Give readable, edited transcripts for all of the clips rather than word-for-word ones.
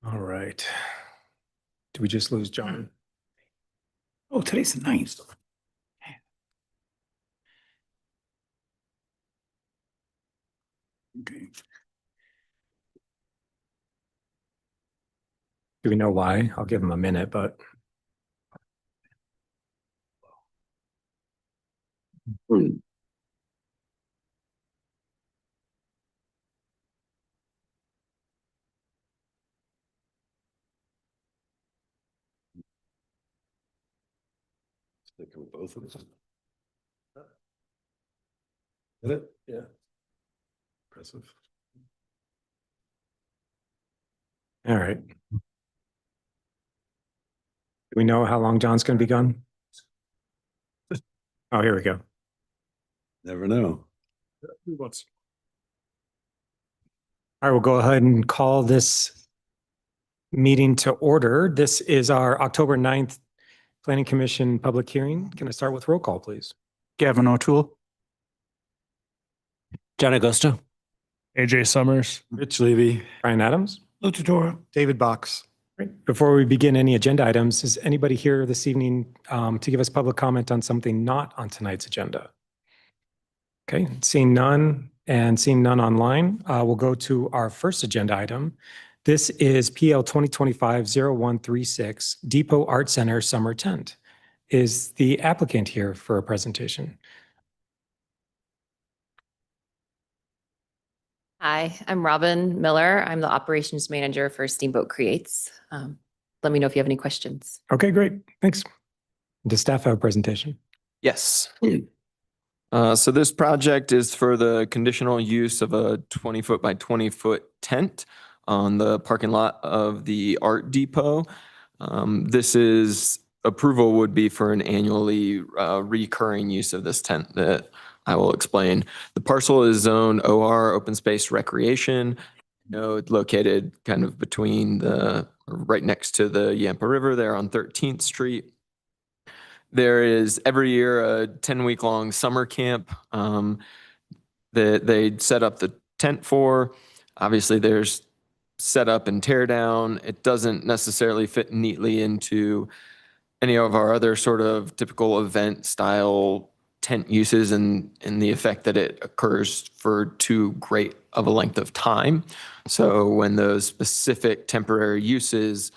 All right. Did we just lose John? Oh, today's the 9th. Okay. Do we know why? I'll give him a minute, but. Thinking both of them. Did it? Yeah. Impressive. All right. Do we know how long John's going to be gone? Oh, here we go. Never know. All right, we'll go ahead and call this meeting to order. This is our October 9th Planning Commission public hearing. Can I start with roll call, please? Gavin O'Toole. John Agosto. AJ Summers. Rich Levy. Brian Adams? Lou Tadora. David Box. Great. Before we begin any agenda items, is anybody here this evening to give us public comment on something not on tonight's agenda? Okay, seeing none and seeing none online, we'll go to our first agenda item. This is PL 2025-0136 Depot Art Center Summer Tent. Is the applicant here for a presentation? Hi, I'm Robin Miller. I'm the operations manager for Steamboat Creates. Let me know if you have any questions. Okay, great. Thanks. Does staff have a presentation? Yes. So this project is for the conditional use of a 20-foot by 20-foot tent on the parking lot of the Art Depot. Approval would be for an annually recurring use of this tent that I will explain. The parcel is zoned OR, open space recreation. It's located kind of between right next to the Yampa River there on 13th Street. There is every year a 10-week-long summer camp that they set up the tent for. Obviously, there's set up and tear down. It doesn't necessarily fit neatly into any of our other sort of typical event style tent uses and the effect that it occurs for too great of a length of time. So when those specific temporary uses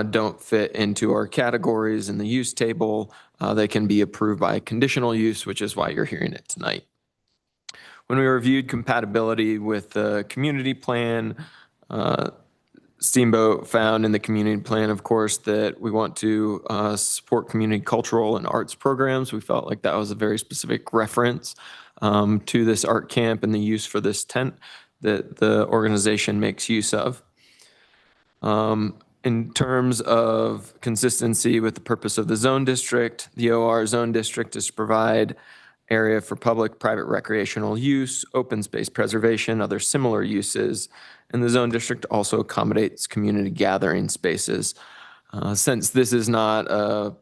don't fit into our categories in the use table, they can be approved by conditional use, which is why you're hearing it tonight. When we reviewed compatibility with the community plan, Steamboat found in the community plan, of course, that we want to support community cultural and arts programs. We felt like that was a very specific reference to this art camp and the use for this tent that the organization makes use of. In terms of consistency with the purpose of the zone district, the OR zone district is to provide area for public, private recreational use, open space preservation, other similar uses. And the zone district also accommodates community gathering spaces. Since this is not a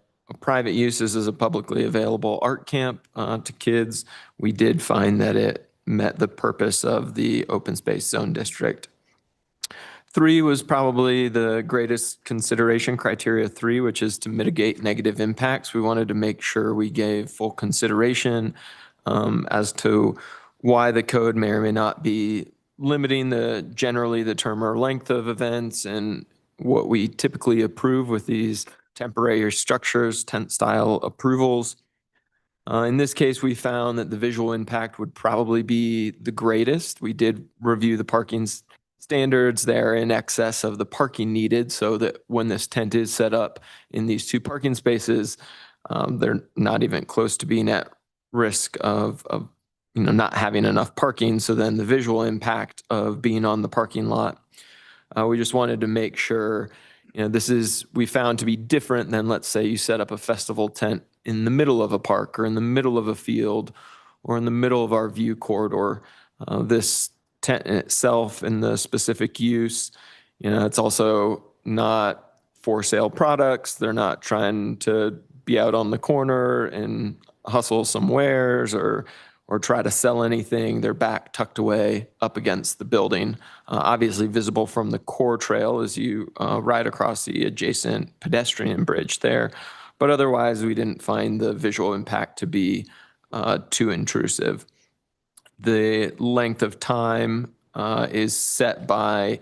private use, this is a publicly available art camp to kids, we did find that it met the purpose of the open space zone district. 3 was probably the greatest consideration, criteria 3, which is to mitigate negative impacts. We wanted to make sure we gave full consideration as to why the code may or may not be limiting generally the term or length of events and what we typically approve with these temporary structures, tent style approvals. In this case, we found that the visual impact would probably be the greatest. We did review the parking standards there in excess of the parking needed so that when this tent is set up in these 2 parking spaces, they're not even close to being at risk of not having enough parking. So then the visual impact of being on the parking lot, we just wanted to make sure, we found to be different than, let's say, you set up a festival tent in the middle of a park or in the middle of a field or in the middle of our view corridor. This tent in itself and the specific use, it's also not for sale products. They're not trying to be out on the corner and hustle some wares or try to sell anything. They're back tucked away up against the building, obviously visible from the core trail as you ride across the adjacent pedestrian bridge there. But otherwise, we didn't find the visual impact to be too intrusive. The length of time is set by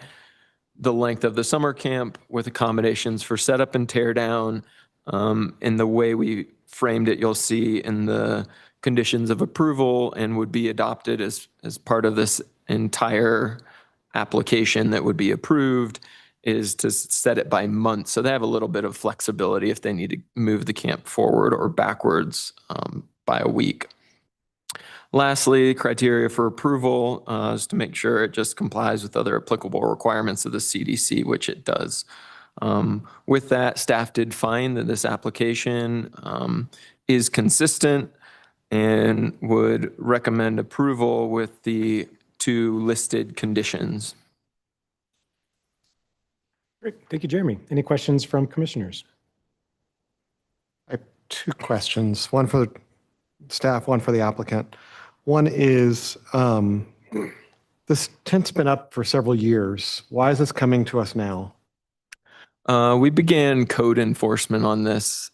the length of the summer camp with accommodations for setup and tear down. In the way we framed it, you'll see in the conditions of approval and would be adopted as part of this entire application that would be approved is to set it by month. So they have a little bit of flexibility if they need to move the camp forward or backwards by a week. Lastly, criteria for approval is to make sure it just complies with other applicable requirements of the CDC, which it does. With that, staff did find that this application is consistent and would recommend approval with the 2 listed conditions. Great. Thank you, Jeremy. Any questions from commissioners? I have 2 questions, one for staff, one for the applicant. One is, this tent's been up for several years. Why is this coming to us now? We began code enforcement on this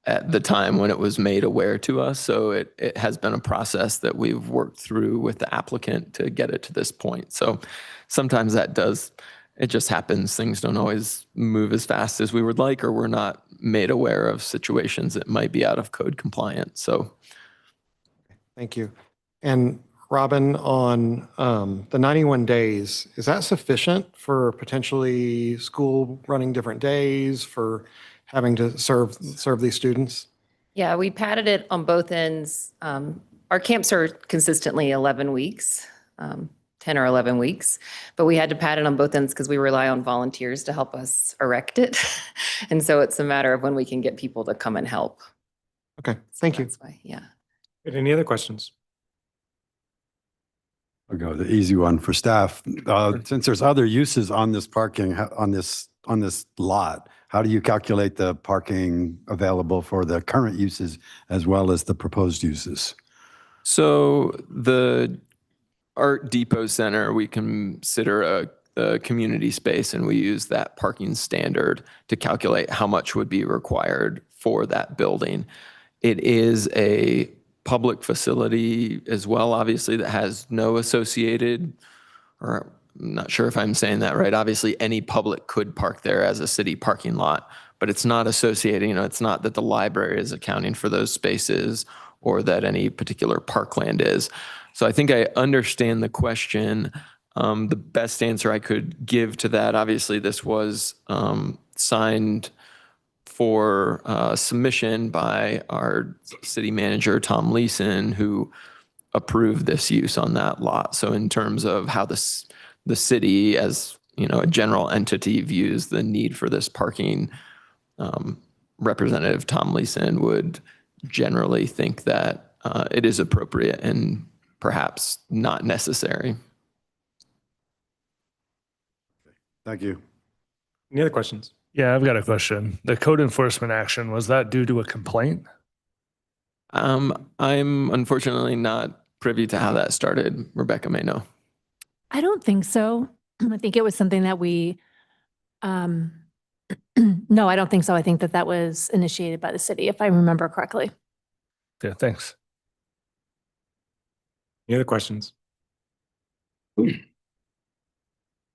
at the time when it was made aware to us. So it has been a process that we've worked through with the applicant to get it to this point. So sometimes it just happens. Things don't always move as fast as we would like, or we're not made aware of situations that might be out of code compliance. So. Thank you. And Robin, on the 91 days, is that sufficient for potentially school running different days, for having to serve these students? Yeah, we padded it on both ends. Our camps are consistently 11 weeks, 10 or 11 weeks, but we had to pad it on both ends because we rely on volunteers to help us erect it. And so it's a matter of when we can get people to come and help. Okay, thank you. That's why, yeah. Any other questions? I'll go the easy one for staff. Since there's other uses on this parking, on this lot, how do you calculate the parking available for the current uses as well as the proposed uses? So the Art Depot Center, we consider a community space, and we use that parking standard to calculate how much would be required for that building. It is a public facility as well, obviously, that has no associated, or I'm not sure if I'm saying that right. Obviously, any public could park there as a city parking lot, but it's not associated, it's not that the library is accounting for those spaces or that any particular parkland is. So I think I understand the question. The best answer I could give to that, obviously, this was signed for submission by our city manager, Tom Leeson, who approved this use on that lot. So in terms of how the city as a general entity views the need for this parking, Representative Tom Leeson would generally think that it is appropriate and perhaps not necessary. Thank you. Any other questions? Yeah, I've got a question. The code enforcement action, was that due to a complaint? I'm unfortunately not privy to how that started. Rebecca may know. I don't think so. I think it was something that we, no, I don't think so. I think that was initiated by the city, if I remember correctly. Yeah, thanks. Any other questions?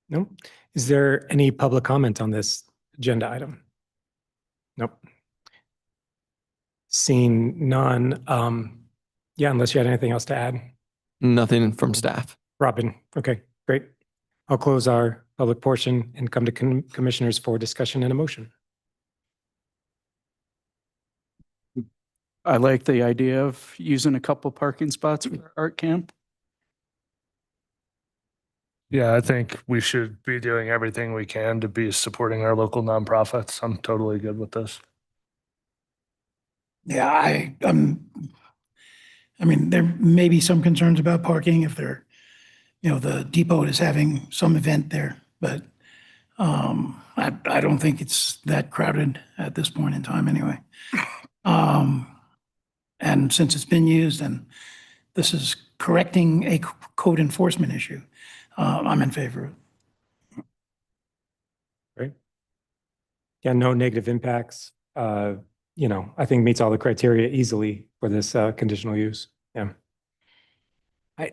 No? Is there any public comment on this agenda item? Nope. Seeing none, yeah, unless you had anything else to add. Nothing from staff. Robin, okay, great. I'll close our public portion and come to commissioners for discussion and a motion. I like the idea of using a couple parking spots for art camp. Yeah, I think we should be doing everything we can to be supporting our local nonprofits. I'm totally good with this. Yeah, I mean, there may be some concerns about parking if the depot is having some event there, but I don't think it's that crowded at this point in time anyway. And since it's been used and this is correcting a code enforcement issue, I'm in favor of it. Great. Yeah, no negative impacts. I think meets all the criteria easily for this conditional use. Yeah. I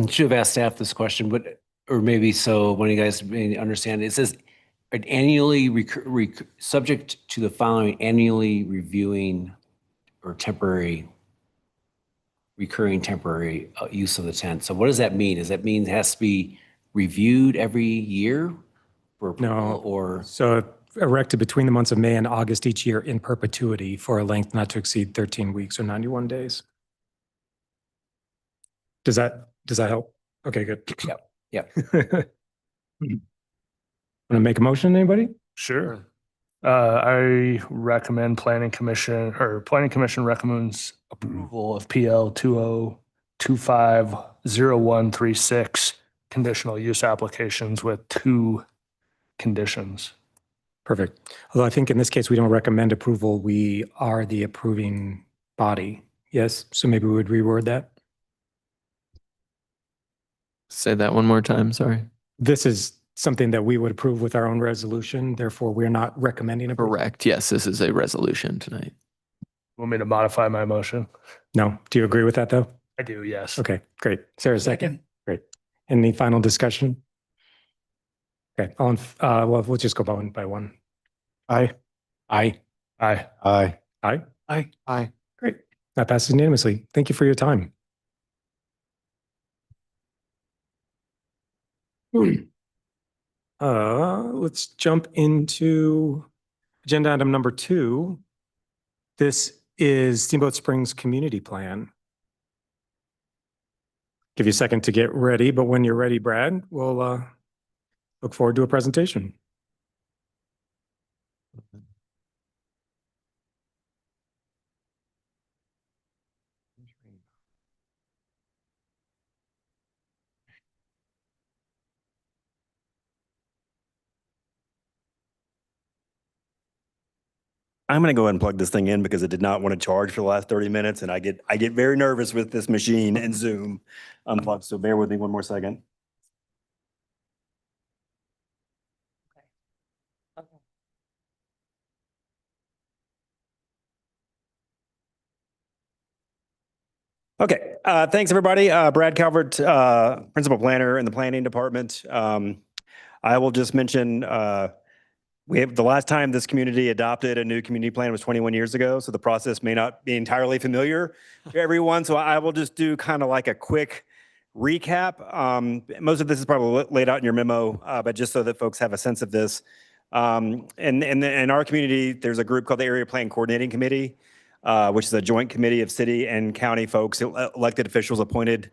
should have asked staff this question, but, or maybe so when you guys may understand, it says annually subject to the following annually reviewing or recurring temporary use of the tent. So what does that mean? Does that mean it has to be reviewed every year for approval or? So erected between the months of May and August each year in perpetuity for a length not to exceed 13 weeks or 91 days. Does that help? Okay, good. Yep. Want to make a motion, anybody? Sure. I recommend Planning Commission recommends approval of PL 20250136 conditional use applications with 2 conditions. Perfect. Although I think in this case, we don't recommend approval. We are the approving body. Yes, so maybe we would reword that. Say that one more time, sorry. This is something that we would approve with our own resolution. Therefore, we're not recommending approval. Correct. Yes, this is a resolution tonight. Want me to modify my motion? No. Do you agree with that, though? I do, yes. Okay, great. Sarah, second. Great. Any final discussion? Okay, well, we'll just go one by one. Aye. Aye. Aye. Aye. Aye. Aye. Great. That passes unanimously. Thank you for your time. Let's jump into agenda item number 2. This is Steamboat Springs Community Plan. Give you a second to get ready, but when you're ready, Brad, we'll look forward to a presentation. I'm going to go ahead and plug this thing in because it did not want to charge for the last 30 minutes. And I get very nervous with this machine and Zoom unplugged. So bear with me one more second. Okay, thanks everybody. Brad Calvert, Principal Planner in the Planning Department. I will just mention, the last time this community adopted a new community plan was 21 years ago, so the process may not be entirely familiar to everyone. So I will just do kind of like a quick recap. Most of this is probably laid out in your memo, but just so that folks have a sense of this. In our community, there's a group called the Area Plan Coordinating Committee, which is a joint committee of city and county folks, elected officials, appointed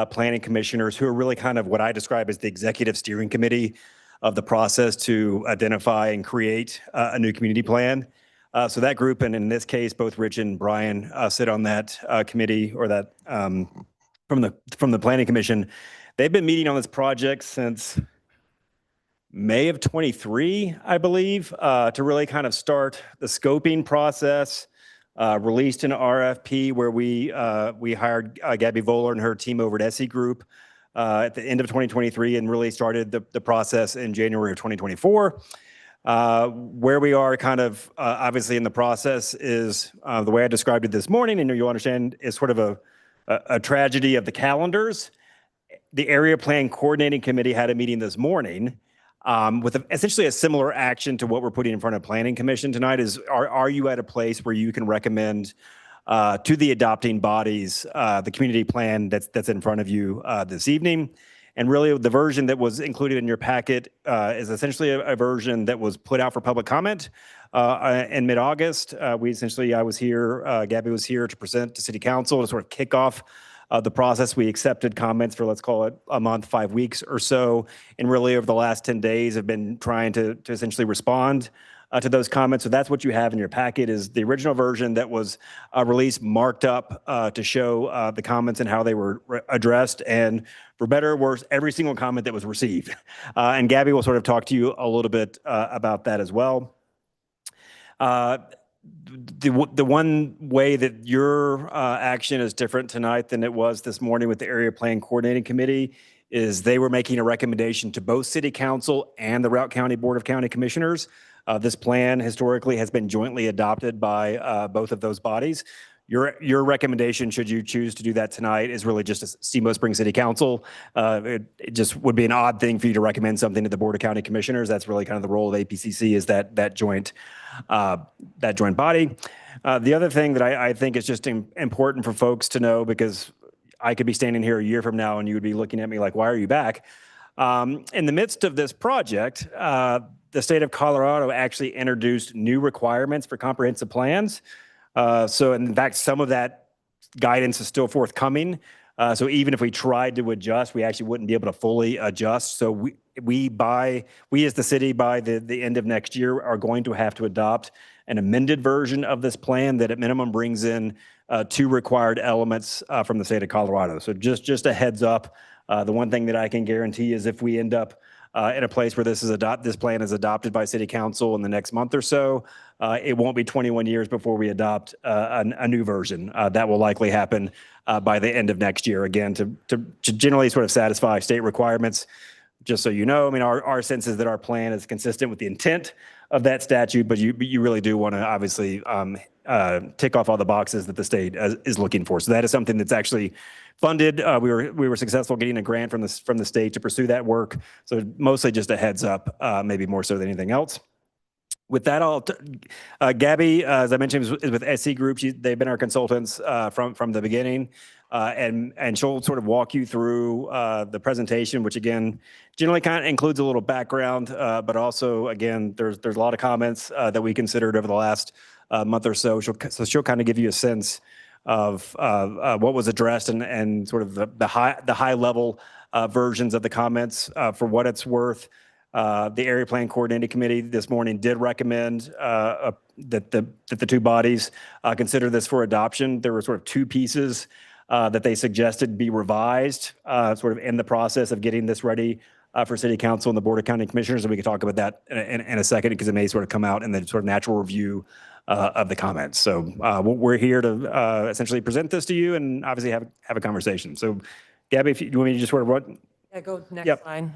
planning commissioners who are really kind of what I describe as the executive steering committee of the process to identify and create a new community plan. So that group, and in this case, both Rich and Brian sit on that committee, or that from the Planning Commission. They've been meeting on this project since May of 23, I believe, to really kind of start the scoping process. Released an RFP where we hired Gabby Voller and her team over at SE Group at the end of 2023 and really started the process in January of 2024. Where we are kind of obviously in the process is the way I described it this morning, and you'll understand, is sort of a tragedy of the calendars. The Area Plan Coordinating Committee had a meeting this morning with essentially a similar action to what we're putting in front of Planning Commission tonight. Is are you at a place where you can recommend to the adopting bodies the community plan that's in front of you this evening? And really, the version that was included in your packet is essentially a version that was put out for public comment in mid-August. I was here, Gabby was here to present to City Council to sort of kick off the process. We accepted comments for, let's call it, a month, 5 weeks or so, and really over the last 10 days have been trying to essentially respond to those comments. So that's what you have in your packet is the original version that was released, marked up to show the comments and how they were addressed. And for better or worse, every single comment that was received. And Gabby will sort of talk to you a little bit about that as well. The one way that your action is different tonight than it was this morning with the Area Plan Coordinating Committee is they were making a recommendation to both City Council and the Routt County Board of County Commissioners. This plan historically has been jointly adopted by both of those bodies. Your recommendation, should you choose to do that tonight, is really just a Steamboat Springs City Council. It just would be an odd thing for you to recommend something to the Board of County Commissioners. That's really kind of the role of APCC is that joint body. The other thing that I think is just important for folks to know, because I could be standing here a year from now and you would be looking at me like, why are you back? In the midst of this project, the state of Colorado actually introduced new requirements for comprehensive plans. So in fact, some of that guidance is still forthcoming. So even if we tried to adjust, we actually wouldn't be able to fully adjust. So we as the city by the end of next year are going to have to adopt an amended version of this plan that at minimum brings in 2 required elements from the state of Colorado. So just a heads up. The one thing that I can guarantee is if we end up in a place where this plan is adopted by City Council in the next month or so, it won't be 21 years before we adopt a new version. That will likely happen by the end of next year, again, to generally sort of satisfy state requirements. Just so you know, I mean, our sense is that our plan is consistent with the intent of that statute, but you really do want to obviously tick off all the boxes that the state is looking for. So that is something that's actually funded. We were successful getting a grant from the state to pursue that work. So mostly just a heads up, maybe more so than anything else. With that, Gabby, as I mentioned, is with SC Group. They've been our consultants from the beginning, and she'll sort of walk you through the presentation, which again generally kind of includes a little background, but also again there's a lot of comments that we considered over the last month or so. She'll kind of give you a sense of what was addressed and sort of the high level versions of the comments. For what it's worth, the Area Plan Coordinating Committee this morning did recommend that the 2 bodies consider this for adoption. There were sort of 2 pieces that they suggested be revised, sort of in the process of getting this ready for City Council and the Board of County Commissioners. And we can talk about that in a second because it may sort of come out in the sort of natural review of the comments. So we're here to essentially present this to you and obviously have a conversation. So Gabby, if you want me to just sort of what? Yeah, go next Yep. line.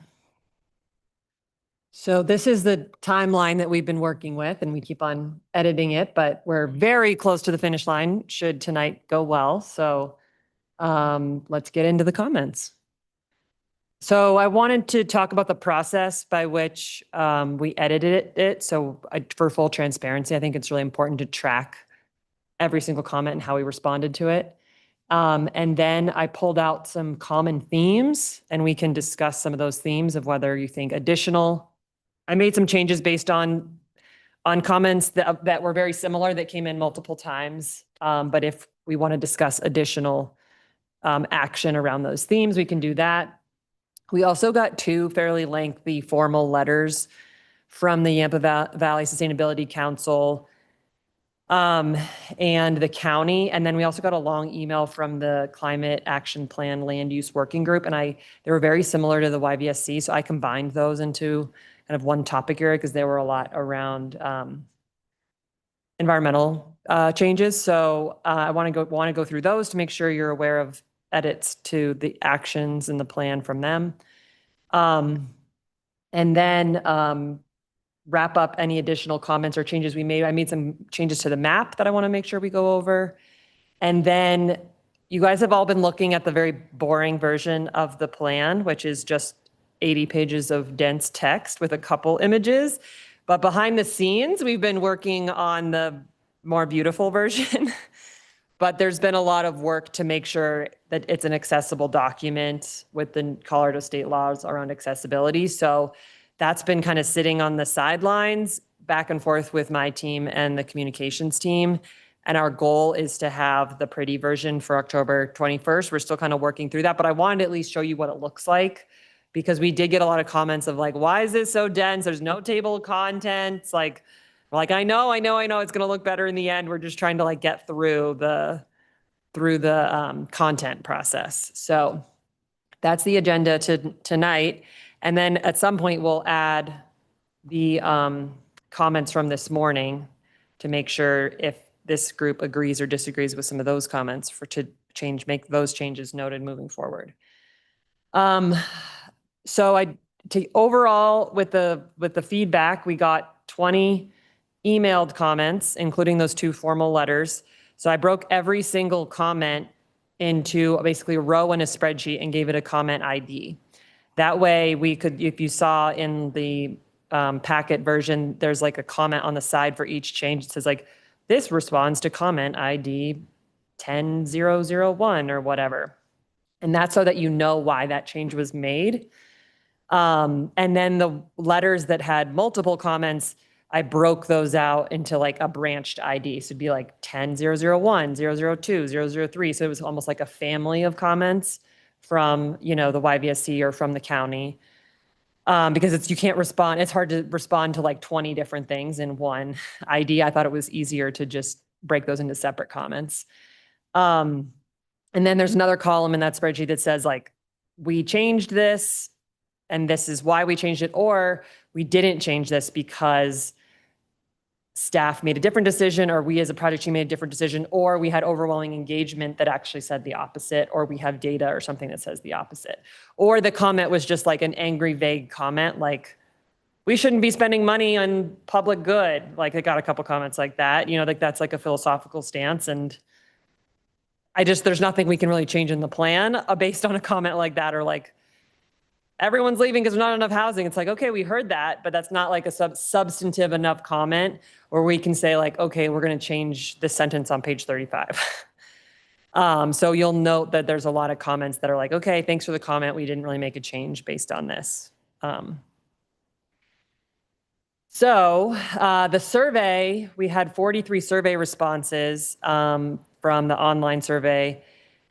So this is the timeline that we've been working with, and we keep on editing it, but we're very close to the finish line should tonight go well. So let's get into the comments. So I wanted to talk about the process by which we edited it. So for full transparency, I think it's really important to track every single comment and how we responded to it. And then I pulled out some common themes, and we can discuss some of those themes of whether you think additional. I made some changes based on comments that were very similar that came in multiple times. But if we want to discuss additional action around those themes, we can do that. We also got 2 fairly lengthy formal letters from the Yampa Valley Sustainability Council and the county. And then we also got a long email from the Climate Action Plan Land Use Working Group. And they were very similar to the YVSC. So I combined those into kind of one topic area because there were a lot around environmental changes. So I want to go through those to make sure you're aware of edits to the actions and the plan from them. And then wrap up any additional comments or changes we made. I made some changes to the map that I want to make sure we go over. And then you guys have all been looking at the very boring version of the plan, which is just 80 pages of dense text with a couple images. But behind the scenes, we've been working on the more beautiful version. But there's been a lot of work to make sure that it's an accessible document with the Colorado state laws around accessibility. So that's been kind of sitting on the sidelines back and forth with my team and the communications team. And our goal is to have the pretty version for October 21st. We're still kind of working through that, but I wanted to at least show you what it looks like because we did get a lot of comments of like, why is this so dense? There's no table of contents. Like, We're like, I know, it's going to look better in the end. We're just trying to like get through the content process. So that's the agenda tonight. And then at some point we'll add the comments from this morning to make sure if this group agrees or disagrees with some of those comments make those changes noted moving forward. So overall with the feedback, we got 20 emailed comments, including those 2 formal letters. So I broke every single comment into basically a row in a spreadsheet and gave it a comment ID. That way we could, if you saw in the packet version, there's like a comment on the side for each change. It says like, this responds to comment ID 10001 or whatever. And that's so that you know why that change was made. And then the letters that had multiple comments, I broke those out into like a branched ID. So it'd be like 10001, 002, 003. So it was almost like a family of comments from, the YVSC or from the county. Because you can't respond. It's hard to respond to like 20 different things in one ID. I thought it was easier to just break those into separate comments. And then there's another column in that spreadsheet that says like, we changed this and this is why we changed it, or we didn't change this because staff made a different decision, or we as a project team made a different decision, or we had overwhelming engagement that actually said the opposite, or we have data or something that says the opposite. Or the comment was just like an angry, vague comment, like, we shouldn't be spending money on public good. Like I got a couple comments like that, like that's like a philosophical stance. And there's nothing we can really change in the plan based on a comment like that, or like, everyone's leaving because there's not enough housing. It's like, okay, we heard that, but that's not like a substantive enough comment where we can say like, okay, we're going to change this sentence on page 35. So you'll note that there's a lot of comments that are like, okay, thanks for the comment. We didn't really make a change based on this. The survey, we had 43 survey responses from the online survey.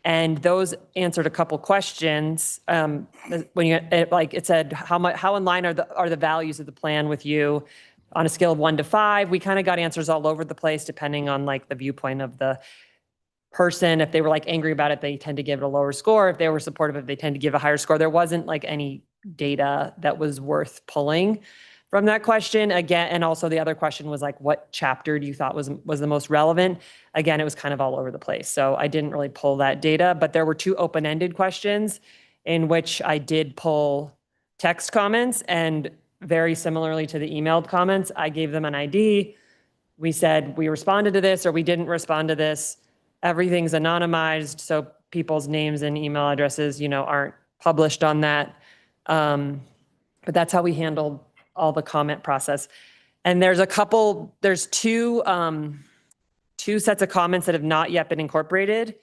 And those answered a couple questions. It said, how in line are the values of the plan with you on a scale of 1 to 5? We kind of got answers all over the place, depending on like the viewpoint of the person. If they were like angry about it, they tend to give it a lower score. If they were supportive, they tend to give a higher score. There wasn't like any data that was worth pulling from that question. Again, and also the other question was like, what chapter do you thought was the most relevant? Again, it was kind of all over the place. So I didn't really pull that data, but there were 2 open-ended questions in which I did pull text comments, and very similarly to the emailed comments, I gave them an ID. We said, we responded to this or we didn't respond to this. Everything's anonymized, so people's names and email addresses, aren't published on that. But that's how we handled all the comment process. And there's 2 sets of comments that have not yet been incorporated.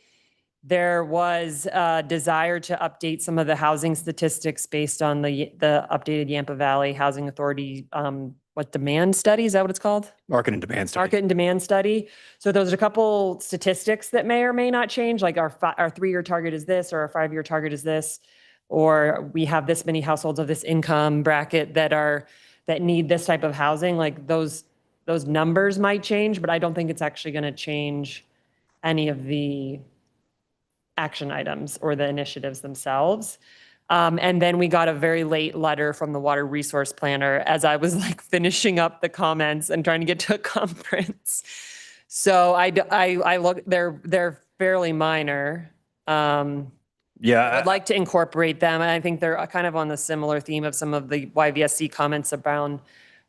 There was a desire to update some of the housing statistics based on the updated Yampa Valley Housing Authority, demand study, is that what it's called? Market and demand study. Market and demand study. So there's a couple statistics that may or may not change, like our 3-year target is this, or our 5-year target is this, or we have this many households of this income bracket that need this type of housing. Like those numbers might change, but I don't think it's actually going to change any of the action items or the initiatives themselves. And then we got a very late letter from the water resource planner as I was like finishing up the comments and trying to get to a conference. So I look, they're fairly minor. Yeah. I'd like to incorporate them. And I think they're kind of on the similar theme of some of the YVSC comments around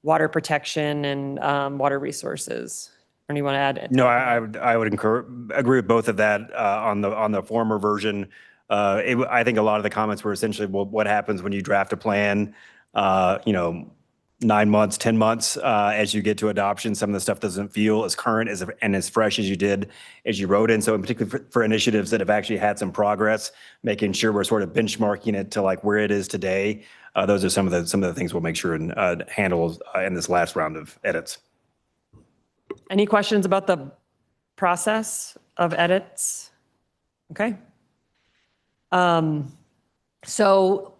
water protection and water resources. Or do you want to add? No, I would agree with both of that on the former version. I think a lot of the comments were essentially, well, what happens when you draft a plan, 9 months, 10 months, as you get to adoption, some of the stuff doesn't feel as current and as fresh as you wrote in. So in particular for initiatives that have actually had some progress, making sure we're sort of benchmarking it to like where it is today. Those are some of the things we'll make sure and handle in this last round of edits. Any questions about the process of edits? Okay. So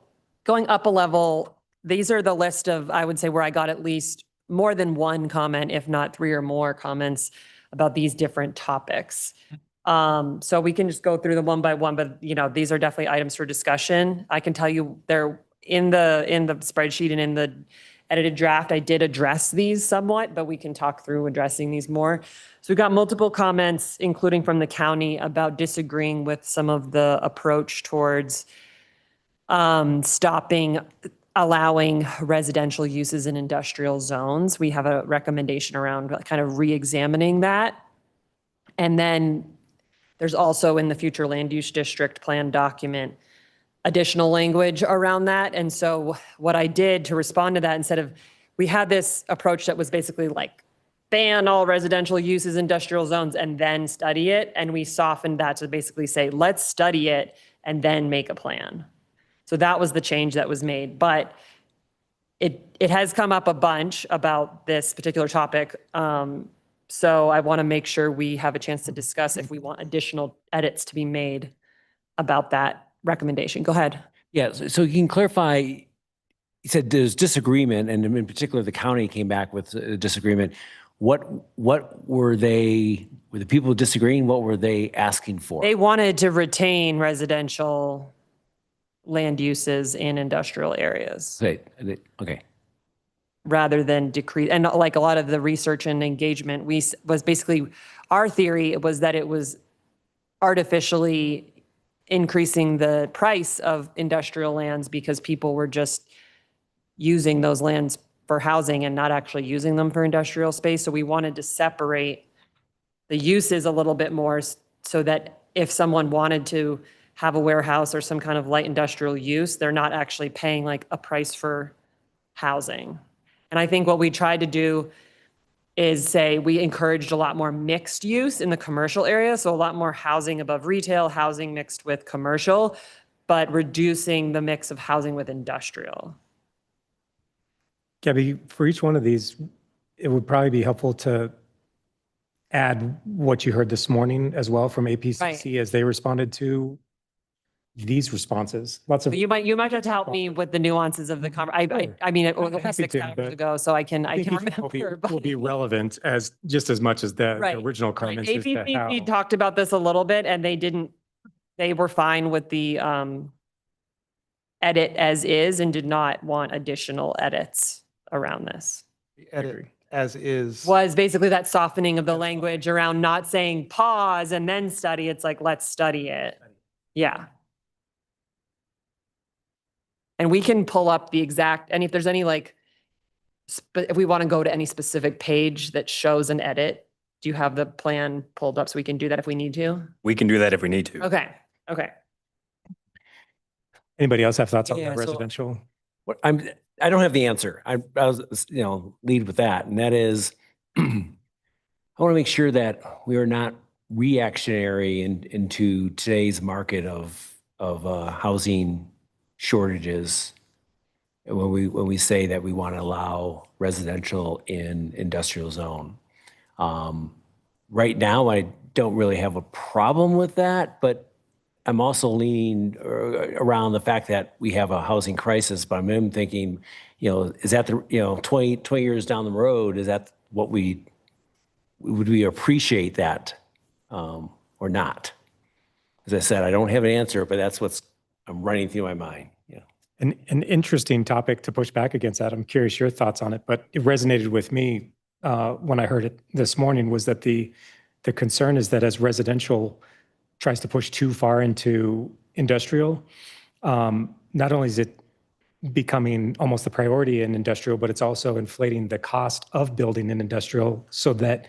going up a level, these are the list of, I would say, where I got at least more than one comment, if not 3 or more comments about these different topics. So we can just go through them one by one, but these are definitely items for discussion. I can tell you they're in the spreadsheet and in the edited draft, I did address these somewhat, but we can talk through addressing these more. So we got multiple comments, including from the county, about disagreeing with some of the approach towards allowing residential uses in industrial zones. We have a recommendation around kind of re-examining that. And then there's also in the future land use district plan document additional language around that. And so what I did to respond to that, instead of, we had this approach that was basically like ban all residential uses, industrial zones, and then study it. And we softened that to basically say, let's study it and then make a plan. So that was the change that was made. But it has come up a bunch about this particular topic. So I want to make sure we have a chance to discuss if we want additional edits to be made about that recommendation. Go ahead. Yeah, so you can clarify, you said there's disagreement, and in particular, the county came back with a disagreement. What were the people disagreeing, what were they asking for? They wanted to retain residential land uses in industrial areas Okay. rather than decrease. And like a lot of the research and engagement, was basically, our theory was that it was artificially increasing the price of industrial lands because people were just using those lands for housing and not actually using them for industrial space. So we wanted to separate the uses a little bit more so that if someone wanted to have a warehouse or some kind of light industrial use, they're not actually paying like a price for housing. And I think what we tried to do is say we encouraged a lot more mixed use in the commercial area. So a lot more housing above retail, housing mixed with commercial, but reducing the mix of housing with industrial. Gabby, for each one of these, it would probably be helpful to add what you heard this morning as well from APCC as they responded to these responses. Lots of You might have to help me with the nuances of the conversation. I mean, it was only Happy 6 to, hours but ago, so I can will remember. be relevant as just as much as the Right, original Right. comments. as to how- APCC talked about this a little bit and they were fine with the edit as is and did not want additional edits around this. Edit as is. Was basically that softening of the language around not saying pause and then study. It's like, let's study it. Yeah. And we can pull up the exact, and if there's any like, if we want to go to any specific page that shows an edit, do you have the plan pulled up so we can do that if we need to? We can do that if we need to. Okay, okay. Anybody else have thoughts on Yeah, the so- residential? I don't have the answer. I was, lead with that. And that is, I want to make sure that we are not reactionary into today's market of housing shortages when we say that we want to allow residential in industrial zone. Right now, I don't really have a problem with that, but I'm also leaning around the fact that we have a housing crisis, but I'm thinking, is that 20 years down the road, is that what would we appreciate that or not? As I said, I don't have an answer, but that's I'm running through my mind. Yeah. An interesting topic to push back against that. I'm curious your thoughts on it, but it resonated with me when I heard it this morning was that the concern is that as residential tries to push too far into industrial, not only is it becoming almost the priority in industrial, but it's also inflating the cost of building an industrial so that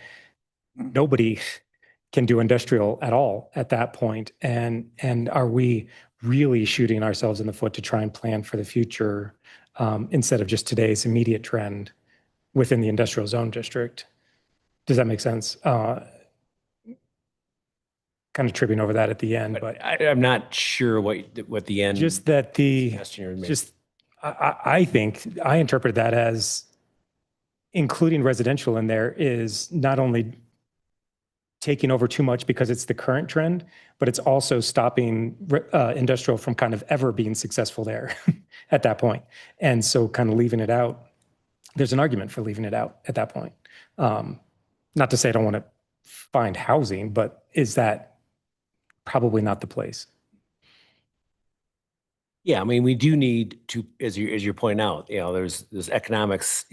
nobody can do industrial at all at that point. And are we really shooting ourselves in the foot to try and plan for the future instead of just today's immediate trend within the industrial zone district? Does that make sense? Kind of tripping over that at the end, but I'm not sure what the end. just that I think I interpret that as including residential in there is not only taking over too much because it's the current trend, but it's also stopping industrial from kind of ever being successful there at that point. And so kind of leaving it out there's an argument for leaving it out at that point. Not to say I don't want to find housing, but is that probably not the place? Yeah, I mean, we do need to, as you're pointing out, there's economics,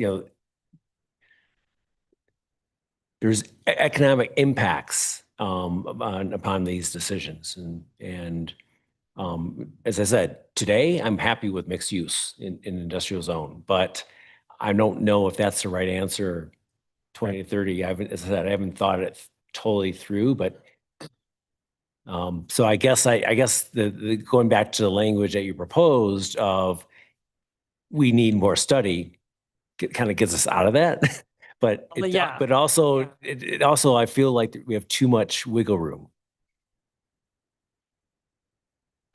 there's economic impacts upon these decisions. And as I said, today, I'm happy with mixed use in industrial zone, but I don't know if that's the right answer 20 to 30. As I said, I haven't thought it totally through, but so I guess the going back to the language that you proposed of we need more study kind of gets us out of that. But Well, yeah. but also it also I feel like we have too much wiggle room.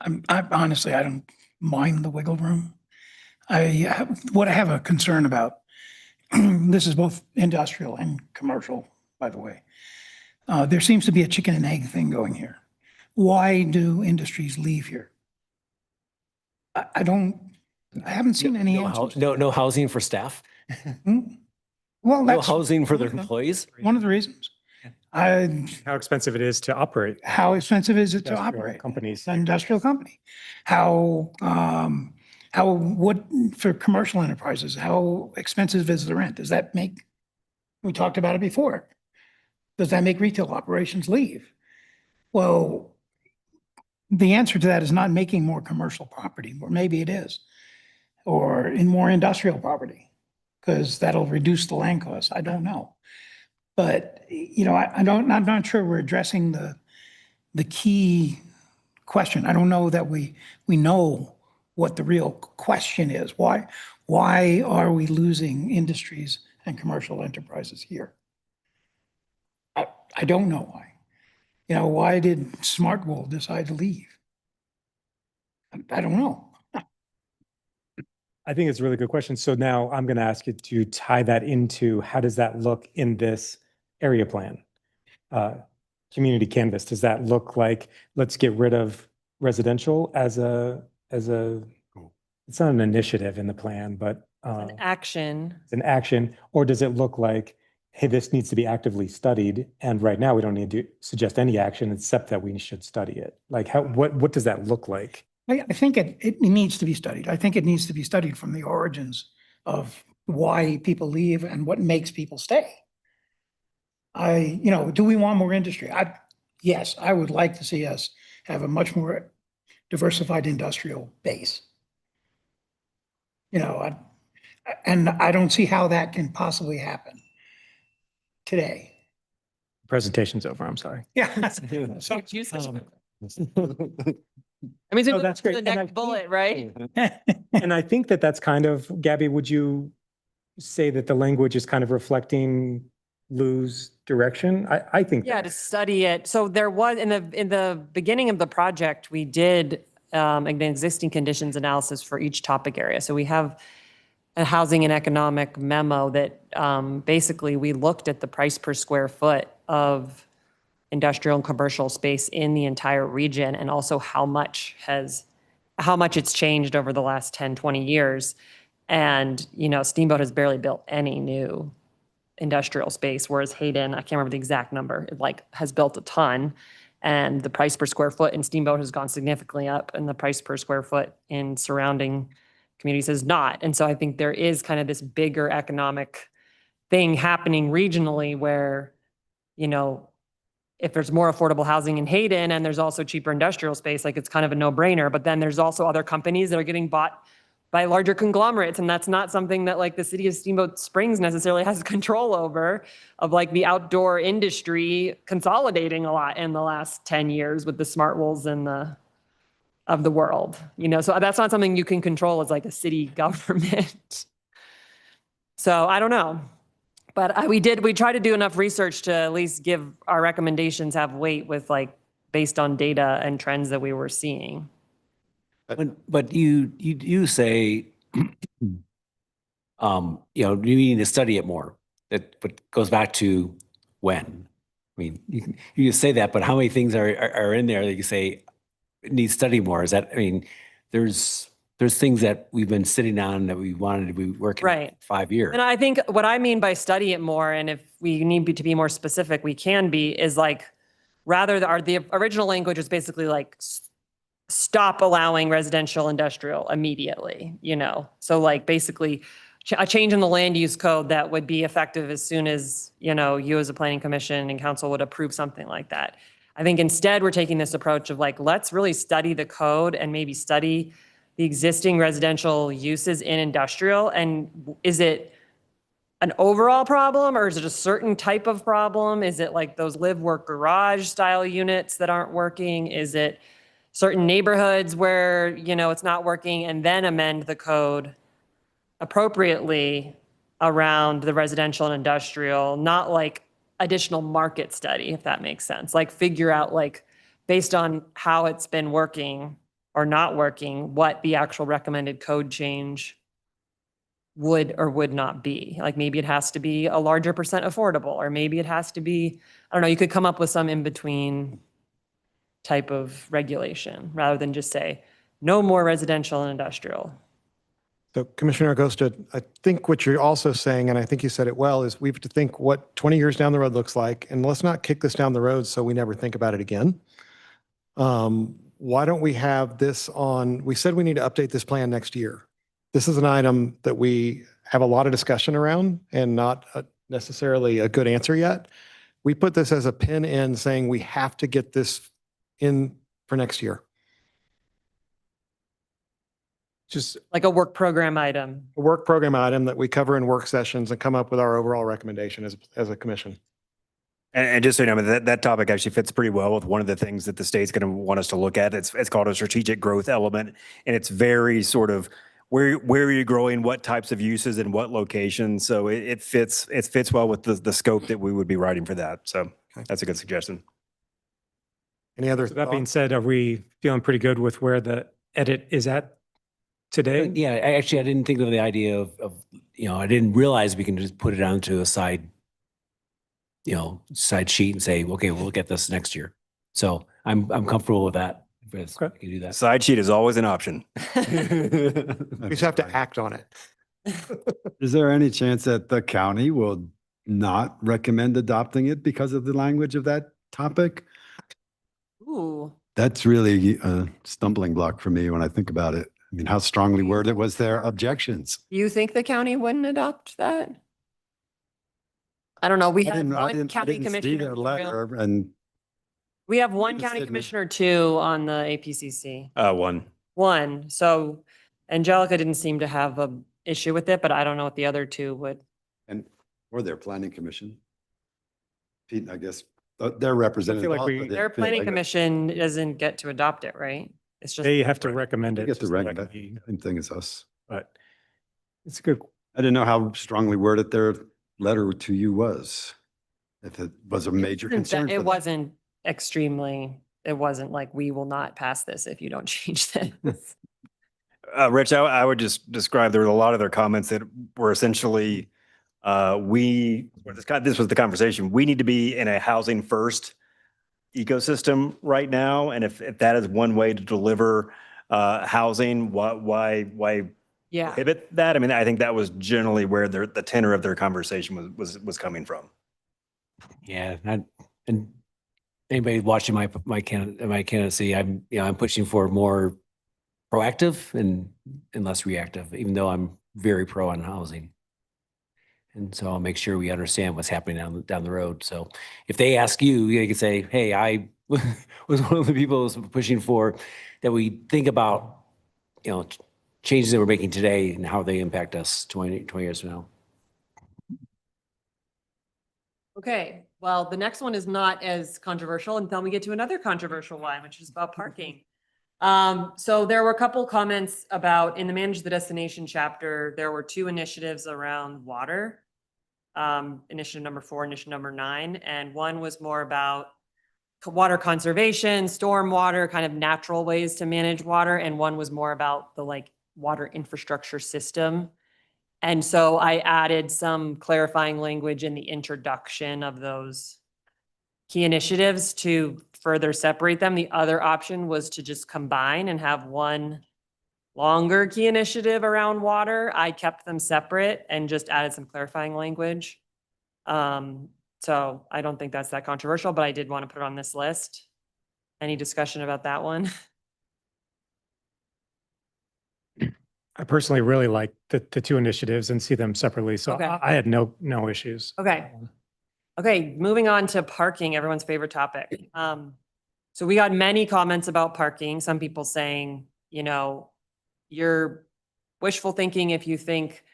I honestly, I don't mind the wiggle room. What I have a concern about, this is both industrial and commercial, by the way. There seems to be a chicken and egg thing going here. Why do industries leave here? I haven't seen any answers. No housing for staff. Well, No that's housing for their one of the- employees. one of the reasons. How expensive it is to operate How expensive is it to industrial operate? companies. It's an industrial company. What for commercial enterprises, how expensive is the rent? Does that make, we talked about it before. Does that make retail operations leave? Well, the answer to that is not making more commercial property, or maybe it is, or in more industrial property, because that'll reduce the land costs. I don't know. But, I'm not sure we're addressing the key question. I don't know that we know what the real question is. Why are we losing industries and commercial enterprises here? I don't know why. Why did Smartwool decide to leave? I don't know. I think it's a really good question. So now I'm going to ask you to tie that into how does that look in this area plan? Community canvas, does that look like, let's get rid of residential as a, it's not an initiative in the plan, but An action. it's an action, or does it look like, hey, this needs to be actively studied, and right now we don't need to suggest any action except that we should study it? Like what does that look like? I think it needs to be studied. I think it needs to be studied from the origins of why people leave and what makes people stay. Do we want more industry? Yes, I would like to see us have a much more diversified industrial base. And I don't see how that can possibly happen today. Presentation's over, I'm sorry. Yeah. I mean, so No, move that's to great. the And I next think- bullet, right? And I think that's kind of, Gabby, would you say that the language is kind of reflecting Lou's direction? I think. Yeah, to study it. So there was, in the beginning of the project, we did an existing conditions analysis for each topic area. So we have a housing and economic memo that basically we looked at the price per square foot of industrial and commercial space in the entire region, and also how much it's changed over the last 10, 20 years. And, Steamboat has barely built any new industrial space, whereas Hayden, I can't remember the exact number, has built a ton. And the price per square foot in Steamboat has gone significantly up, and the price per square foot in surrounding communities has not. And so I think there is kind of this bigger economic thing happening regionally where, if there's more affordable housing in Hayden and there's also cheaper industrial space, it's kind of a no-brainer. But then there's also other companies that are getting bought by larger conglomerates. And that's not something that the city of Steamboat Springs necessarily has control over, of the outdoor industry consolidating a lot in the last 10 years with the Smartwools and of the world. So that's not something you can control as a city government. So I don't know. But we tried to do enough research to at least give our recommendations have weight with based on data and trends that we were seeing. But you say, you need to study it more. But goes back to when. I mean, you say that, but how many things are in there that you say need study more? Is that, there's there's things that we've been sitting on that we wanted to be working on Right. for 5 years. And I think what I mean by study it more, and if we need to be more specific, we can be, is like, rather the original language was basically like, stop allowing residential industrial immediately, you know? So like basically a change in the land use code that would be effective as soon as, you know, you as a planning commission and council would approve something like that. I think instead we're taking this approach of like, let's really study the code and maybe study the existing residential uses in industrial. And is it an overall problem, or is it a certain type of problem? Is it like those live, work, garage style units that aren't working? Is it certain neighborhoods where, you know, it's not working, and then amend the code appropriately around the residential and industrial, not like additional market study, if that makes sense. Like figure out like based on how it's been working or not working, what the actual recommended code change would or would not be. Like maybe it has to be a larger percent affordable, or maybe it has to be, I don't know, you could come up with some in between type of regulation rather than just say no more residential and industrial. So Commissioner Acosta, I think what you're also saying, and I think you said it well, is we have to think what 20 years down the road looks like, and let's not kick this down the road so we never think about it again. Why don't we have this on, we said we need to update this plan next year. This is an item that we have a lot of discussion around and not necessarily a good answer yet. We put this as a pin in saying we have to get this in for next year. Just, Like a work program item. A work program item that we cover in work sessions and come up with our overall recommendation as a commission. And just so you know, that topic actually fits pretty well with one of the things that the state's going to want us to look at. It's called a strategic growth element. And it's very sort of where are you growing, what types of uses and what locations. So it fits well with the scope that we would be writing for that. So that's a good suggestion. Any other so that being thoughts? said, are we feeling pretty good with where the edit is at today? Yeah, I didn't think of the idea of, you know, I didn't realize we can just put it onto a side, you know, side sheet and say, okay, we'll look at this next year. So I'm comfortable with that. If we can do that. Side sheet is always an option. We just have to act on it. Is there any chance that the county will not recommend adopting it because of the language of that topic? Ooh. That's really a stumbling block for me when I think about it. I mean, how strongly worded was their objections? You think the county wouldn't adopt that? I don't know. We I have didn't, I one didn't, I county didn't see commissioner. their letter, and We have one county Interested in- commissioner too on the APCC. One. One. So Angelica didn't seem to have a issue with it, but I don't know what the other two would. or their planning commission. Pete, I guess, they're represented. like also, we- they Their feel planning like commission doesn't get to adopt it, right? It's just. They have to recommend They it. get to just like recommend, we- same thing as us. But it's a good, I didn't know how strongly worded their letter to you was. If it was a major concern. for It them. wasn't extremely, it wasn't like, we will not pass this if you don't change this. Rich, I would just describe, there were a lot of their comments that were essentially, this was the conversation. We need to be in a housing first ecosystem right now. And if that is one way to deliver housing, why Yeah. prohibit that? I mean, I think that was generally where the tenor of their conversation was coming from. Yeah, and anybody watching my candidacy, I'm pushing for more proactive and less reactive, even though I'm very pro on housing. And so I'll make sure we understand what's happening down the road. So if they ask you, you can say, hey, I was one of the people who was pushing for that we think about, you know, changes that we're making today and how they impact us 20 years from now. Okay, well, the next one is not as controversial until we get to another controversial one, which is about parking. So there were a couple comments about, in the Manage the Destination chapter, there were two initiatives around water. Initiative number 4, initiative number 9, and one was more about water conservation, storm water, kind of natural ways to manage water, and one was more about the like water infrastructure system. And so I added some clarifying language in the introduction of those key initiatives to further separate them. The other option was to just combine and have one longer key initiative around water, I kept them separate and just added some clarifying language. So I don't think that's that controversial, but I did want to put it on this list. Any discussion about that one? I personally really like the two initiatives and see them separately, so Okay. I had no issues. Okay. Okay, moving on to parking, everyone's favorite topic. So we got many comments about parking. Some people saying, you know, you're wishful thinking if you think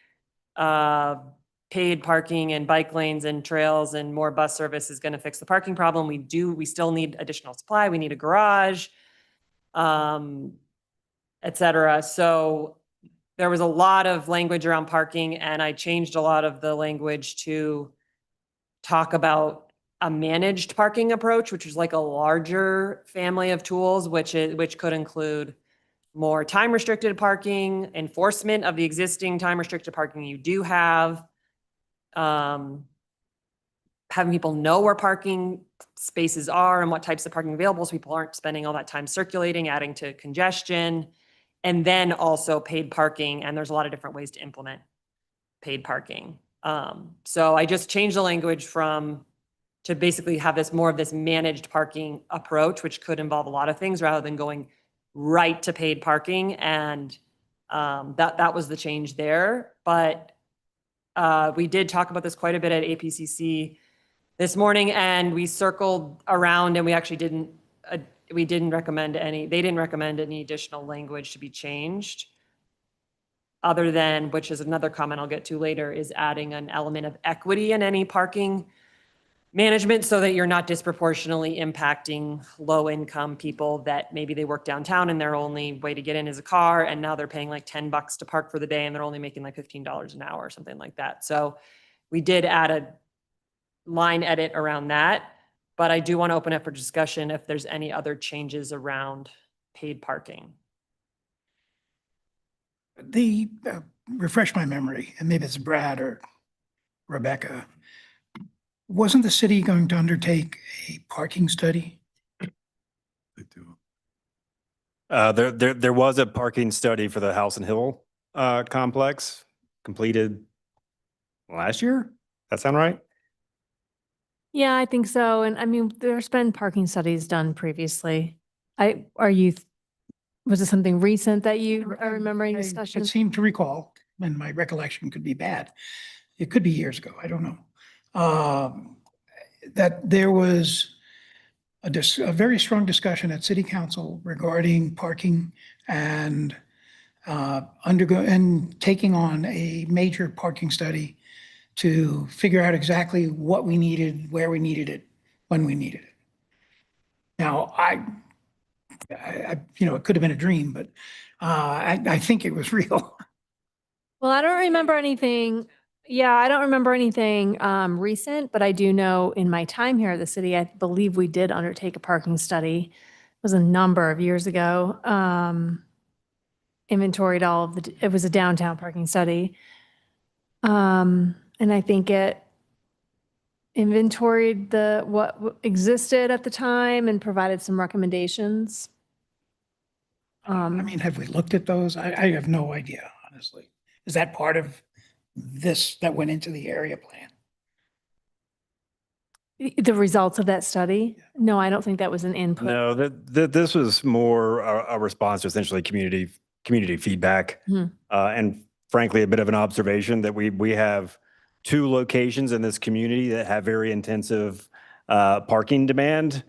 paid parking and bike lanes and trails and more bus service is going to fix the parking problem. We still need additional supply. We need a garage, et cetera. So there was a lot of language around parking, and I changed a lot of the language to talk about a managed parking approach, which is like a larger family of tools, which could include more time restricted parking, enforcement of the existing time restricted parking you do have, having people know where parking spaces are and what types of parking available, so people aren't spending all that time circulating, adding to congestion, and then also paid parking. And there's a lot of different ways to implement paid parking. So I just changed the language to basically have more of this managed parking approach, which could involve a lot of things rather than going right to paid parking. And that was the change there. But we did talk about this quite a bit at APCC this morning, and we circled around, and we actually didn't recommend they didn't recommend any additional language to be changed, other than, which is another comment I'll get to later, is adding an element of equity in any parking management so that you're not disproportionately impacting low-income people that maybe they work downtown and their only way to get in is a car, and now they're paying like $10 to park for the day and they're only making like $15 an hour or something like that. So we did add a line edit around that, but I do want to open up for discussion if there's any other changes around paid parking. Refresh my memory, and maybe it's Brad or Rebecca. Wasn't the city going to undertake a parking study? They do. There was a parking study for the House and Hill complex completed last year. That sound right? Yeah, I think so. And I mean, there's been parking studies done previously. Was it something recent that you are remembering I discussion? seem to recall, and my recollection could be bad. It could be years ago. I don't know. That there was a very strong discussion at City Council regarding parking and taking on a major parking study to figure out exactly what we needed, where we needed it, when we needed it. Now, it could have been a dream, but I think it was real. Well, I don't remember anything. Yeah, I don't remember anything recent, but I do know in my time here at the city, I believe we did undertake a parking study. It was a number of years ago. Inventoried it was a downtown parking study. And I think it inventoried what existed at the time and provided some recommendations. I mean, have we looked at those? I have no idea, honestly. Is that part of this that went into the area plan? The results of that study? No, I don't think that was an input. No, this was more a response to essentially community feedback. And frankly, a bit of an observation that we have 2 locations in this community that have very intensive parking demand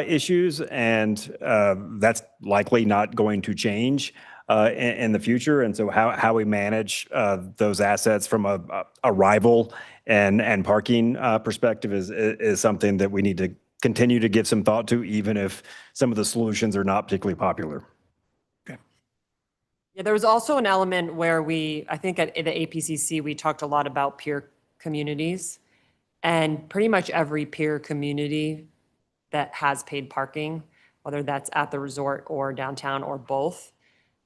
issues, and that's likely not going to change in the future. And so how we manage those assets from a arrival and parking perspective is something that we need to continue to give some thought to, even if some of the solutions are not particularly popular. Yeah, there was also an element where I think at the APCC, we talked a lot about peer communities, and pretty much every peer community that has paid parking, whether that's at the resort or downtown or both.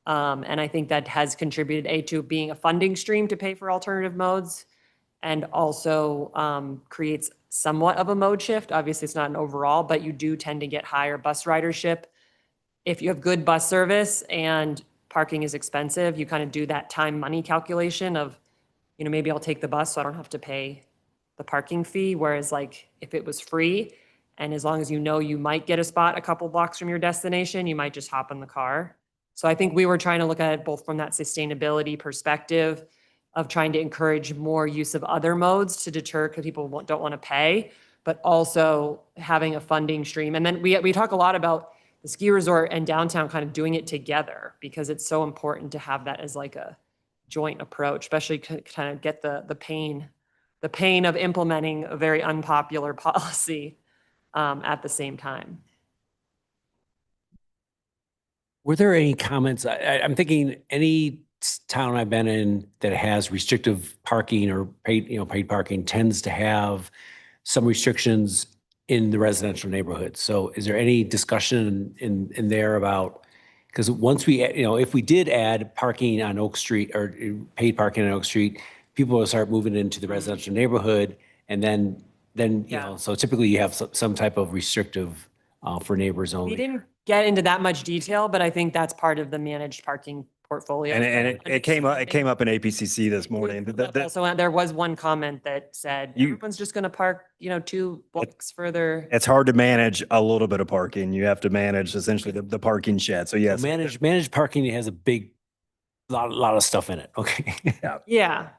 And I think that has contributed to being a funding stream to pay for alternative modes, and also creates somewhat of a mode shift. Obviously, it's not an overall, but you do tend to get higher bus ridership if you have good bus service and parking is expensive, you kind of do that time money calculation of, maybe I'll take the bus so I don't have to pay the parking fee. Whereas like if it was free, and as long as you know you might get a spot a couple blocks from your destination, you might just hop in the car. So I think we were trying to look at it both from that sustainability perspective of trying to encourage more use of other modes to deter because people don't want to pay, but also having a funding stream. And then we talk a lot about the ski resort and downtown kind of doing it together because it's so important to have that as like a joint approach, especially kind of get the pain of implementing a very unpopular policy at the same time. Were there any comments? I'm thinking any town I've been in that has restrictive parking or paid parking tends to have some restrictions in the residential neighborhood. So is there any discussion in there about, because once we, if we did add parking on Oak Street or paid parking on Oak Street, people will start moving into the residential neighborhood and then, so typically you have some type of restrictive for neighbors only. We didn't get into that much detail, but I think that's part of the managed parking portfolio. And it came up in APCC this morning. Also, there was one comment that said, everyone's just going to park, 2 blocks further. It's hard to manage a little bit of parking. You have to manage essentially the parking shed. So yes. Managed parking has a big, lot of stuff in it. Okay. Yeah.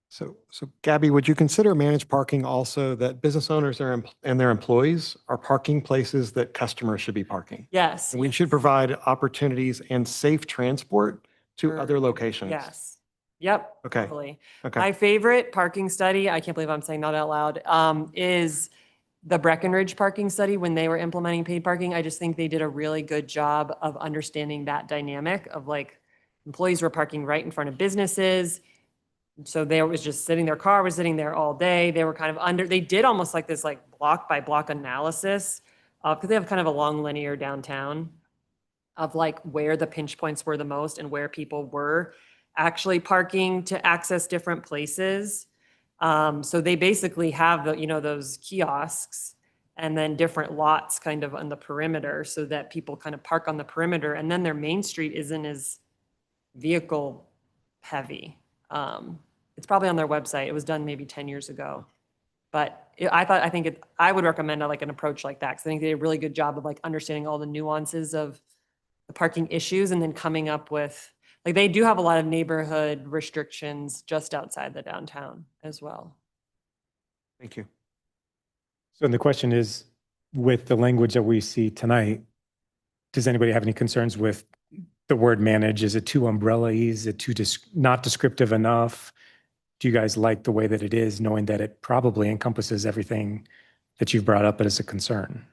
So Gabby, would you consider managed parking also that business owners and their employees are parking places that customers should be parking? Yes. And we should provide opportunities and safe transport to Sure. other locations. Yes. Yep. Okay. Totally. Okay. My favorite parking study, I can't believe I'm saying that out loud, is the Breckenridge parking study when they were implementing paid parking. I just think they did a really good job of understanding that dynamic of like employees were parking right in front of businesses. So they was just their car was sitting there all day. They were kind of they did almost like this like block by block analysis because they have kind of a long linear downtown of like where the pinch points were the most and where people were actually parking to access different places. So they basically have those kiosks and then different lots kind of on the perimeter so that people kind of park on the perimeter and then their main street isn't as vehicle heavy. It's probably on their website. It was done maybe 10 years ago. But I would recommend an approach like that because I think they did a really good job of like understanding all the nuances of the parking issues and then coming up with, like they do have a lot of neighborhood restrictions just outside the downtown as well. Thank you. So the question is, with the language that we see tonight, does anybody have any concerns with the word manage? Is it too umbrella-y? Is it too not descriptive enough? Do you guys like the way that it is, knowing that it probably encompasses everything that you've brought up as a concern?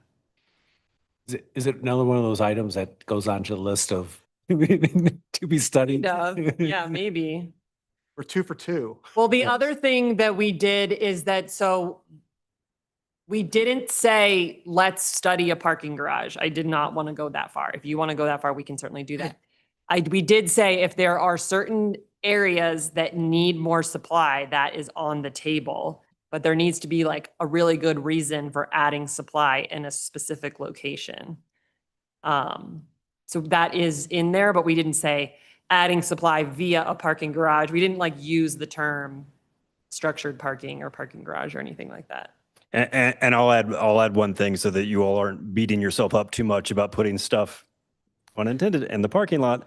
Is it another one of those items that goes onto the list of to be studied? Yeah, maybe. We're 2 for 2. Well, the other thing that we did is that, so we didn't say, let's study a parking garage. I did not want to go that far. If you want to go that far, we can certainly do that. We did say if there are certain areas that need more supply, that is on the table, but there needs to be like a really good reason for adding supply in a specific location. So that is in there, but we didn't say adding supply via a parking garage. We didn't like use the term structured parking or parking garage or anything like that. And I'll add one thing so that you all aren't beating yourself up too much about putting stuff, unintended, in the parking lot.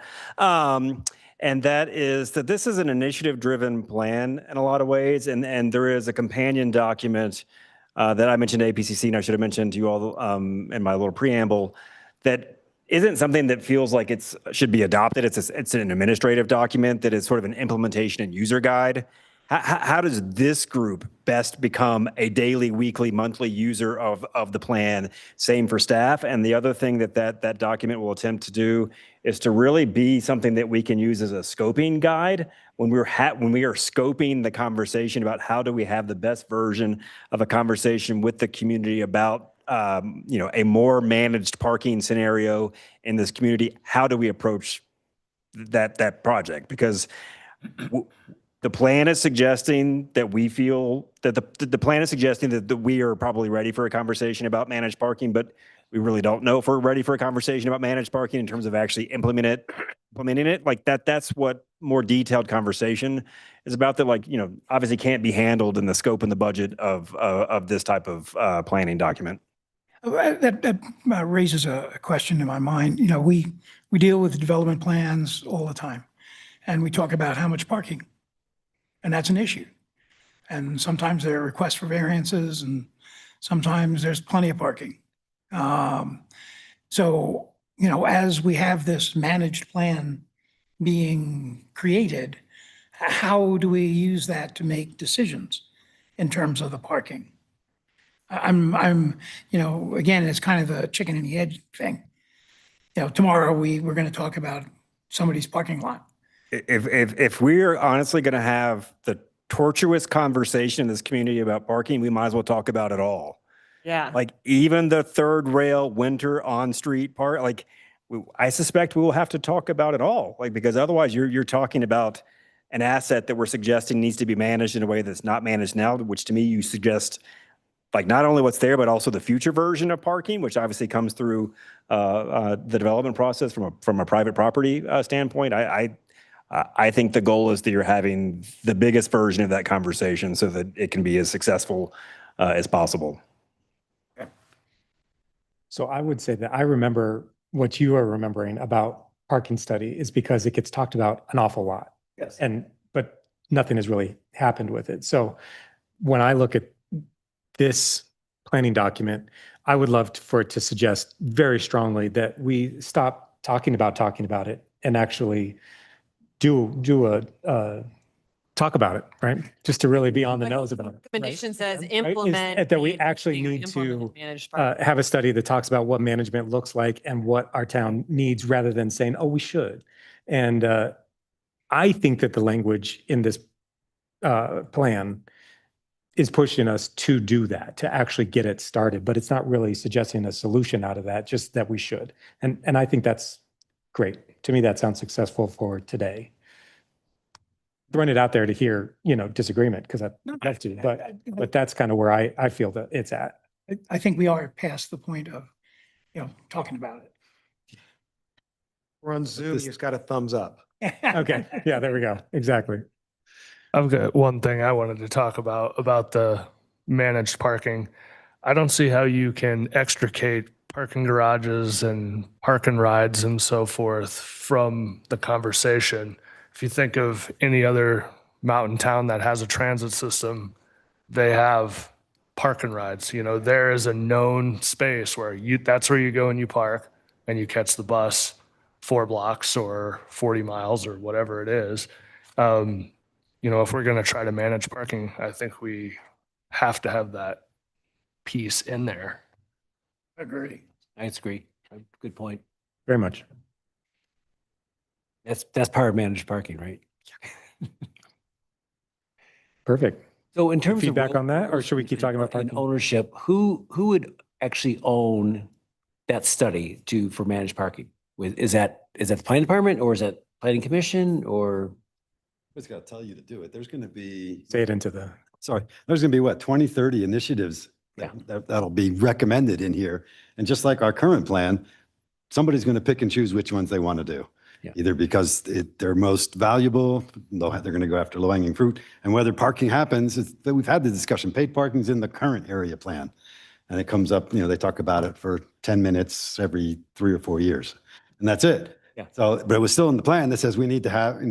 And that is that this is an initiative-driven plan in a lot of ways. And there is a companion document that I mentioned to APCC, and I should have mentioned to you all in my little preamble, that isn't something that feels like it should be adopted. It's an administrative document that is sort of an implementation and user guide. How does this group best become a daily, weekly, monthly user of the plan? Same for staff. And the other thing that document will attempt to do is to really be something that we can use as a scoping guide when we are scoping the conversation about how do we have the best version of a conversation with the community about a more managed parking scenario in this community. How do we approach that project? Because the plan is suggesting that we feel that the plan is suggesting that we are probably ready for a conversation about managed parking, but we really don't know if we're ready for a conversation about managed parking in terms of actually implementing implementing it, like that's what more detailed conversation is about that, like, obviously can't be handled in the scope and the budget of this type of planning document. That raises a question in my mind. We deal with development plans all the time, and we talk about how much parking, and that's an issue. And sometimes there are requests for variances, and sometimes there's plenty of parking. So, as we have this managed plan being created, how do we use that to make decisions in terms of the parking? I'm, again, it's kind of the chicken and the egg thing. Tomorrow we're going to talk about somebody's parking lot. If we're honestly going to have the tortuous conversation in this community about parking, we might as well talk about it all. Yeah. Like even the third rail winter on-street part, like I suspect we will have to talk about it all, like, because otherwise you're talking about an asset that we're suggesting needs to be managed in a way that's not managed now, which to me you suggest like not only what's there, but also the future version of parking, which obviously comes through the development process from a private property standpoint. I think the goal is that you're having the biggest version of that conversation so that it can be as successful as possible. So I would say that I remember what you are remembering about parking study is because it gets talked about an awful lot. Yes. But nothing has really happened with it. So when I look at this planning document, I would love for it to suggest very strongly that we stop talking about it and actually do a talk about it, right? Just to really be on the nose about it. right? Recommendation says Right? Is implement. that we and actually continue need implement to and manage parking. have a study that talks about what management looks like and what our town needs rather than saying, oh, we should. And I think that the language in this plan is pushing us to do that, to actually get it started, but it's not really suggesting a solution out of that, just that we should. And I think that's great. To me, that sounds successful for today. Throwing it out there to hear, disagreement, because I'd love to, but that's kind of where I feel that it's at. I think we are past the point of, talking about it. We're on Zoom. You just got a thumbs up. Okay, yeah, there we go. Exactly. I've got one thing I wanted to talk about the managed parking. I don't see how you can extricate parking garages and park and rides and so forth from the conversation. If you think of any other mountain town that has a transit system, they have park and rides. There is a known space where that's where you go and you park and you catch the bus 4 blocks or 40 miles or whatever it is. If we're going to try to manage parking, I think we have to have that piece in there. Agree. I agree. Good point. Very much. That's part of managed parking, right? Perfect. So in terms of Feedback on that, or should we keep talking about and parking? ownership, who would actually own that study for managed parking? Is that the planning department or is that planning commission or? Who's got to tell you to do it? There's going to be, Say it into the, there's going to be what, 20, 30 initiatives that'll be recommended in here. And just like our current plan, somebody's going to pick and choose which ones they want to do. Yeah. Either because they're most valuable, they're going to go after low hanging fruit, and whether parking happens, we've had the discussion, paid parking's in the current area plan. And it comes up, they talk about it for 10 minutes every 3 or 4 years, and that's it. Yeah. So, but it was still in the plan that says we need to have,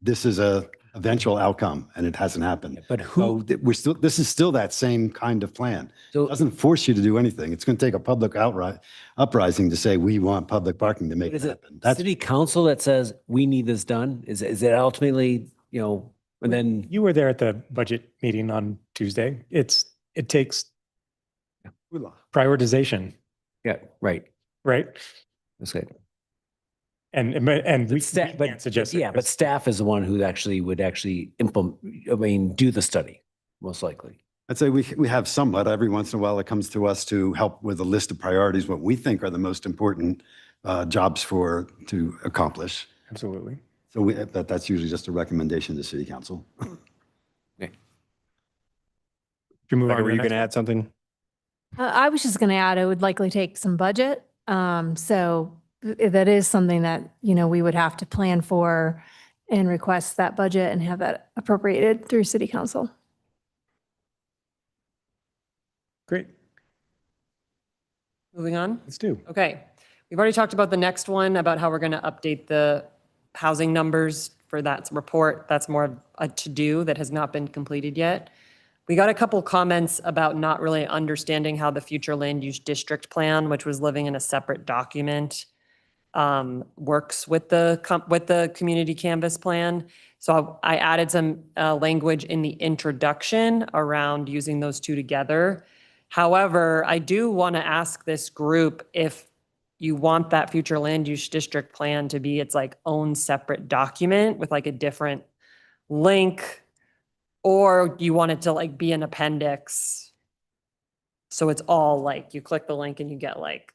this is a eventual outcome, and it hasn't happened. But who? So this is still that same kind of plan. So It doesn't force you to do anything. It's going to take a public uprising to say we want public parking to make is it it happen. That's city council that says we need this done? Is it ultimately, and then you were there at the budget meeting on Tuesday. It takes prioritization, yeah, right. right? That's good. And we can't suggest. it, Yeah, but because- staff is the one who would actually implement, do the study, most likely. I'd say we have somewhat, every once in a while, it comes to us to help with a list of priorities, what we think are the most important jobs to accomplish. Absolutely. So that's usually just a recommendation to city council. Should we move on to Were the you next going to add something? I was just going to add, it would likely take some budget. So that is something that, we would have to plan for and request that budget and have that appropriated through city council. Great, Moving on. let's do. Okay. We've already talked about the next one, about how we're going to update the housing numbers for that report. That's more of a to-do that has not been completed yet. We got a couple comments about not really understanding how the future land use district plan, which was living in a separate document, works with the community canvas plan. So I added some language in the introduction around using those two together. However, I do want to ask this group if you want that future land use district plan to be its like own separate document with like a different link, or you want it to like be an appendix. So it's all like you click the link and you get like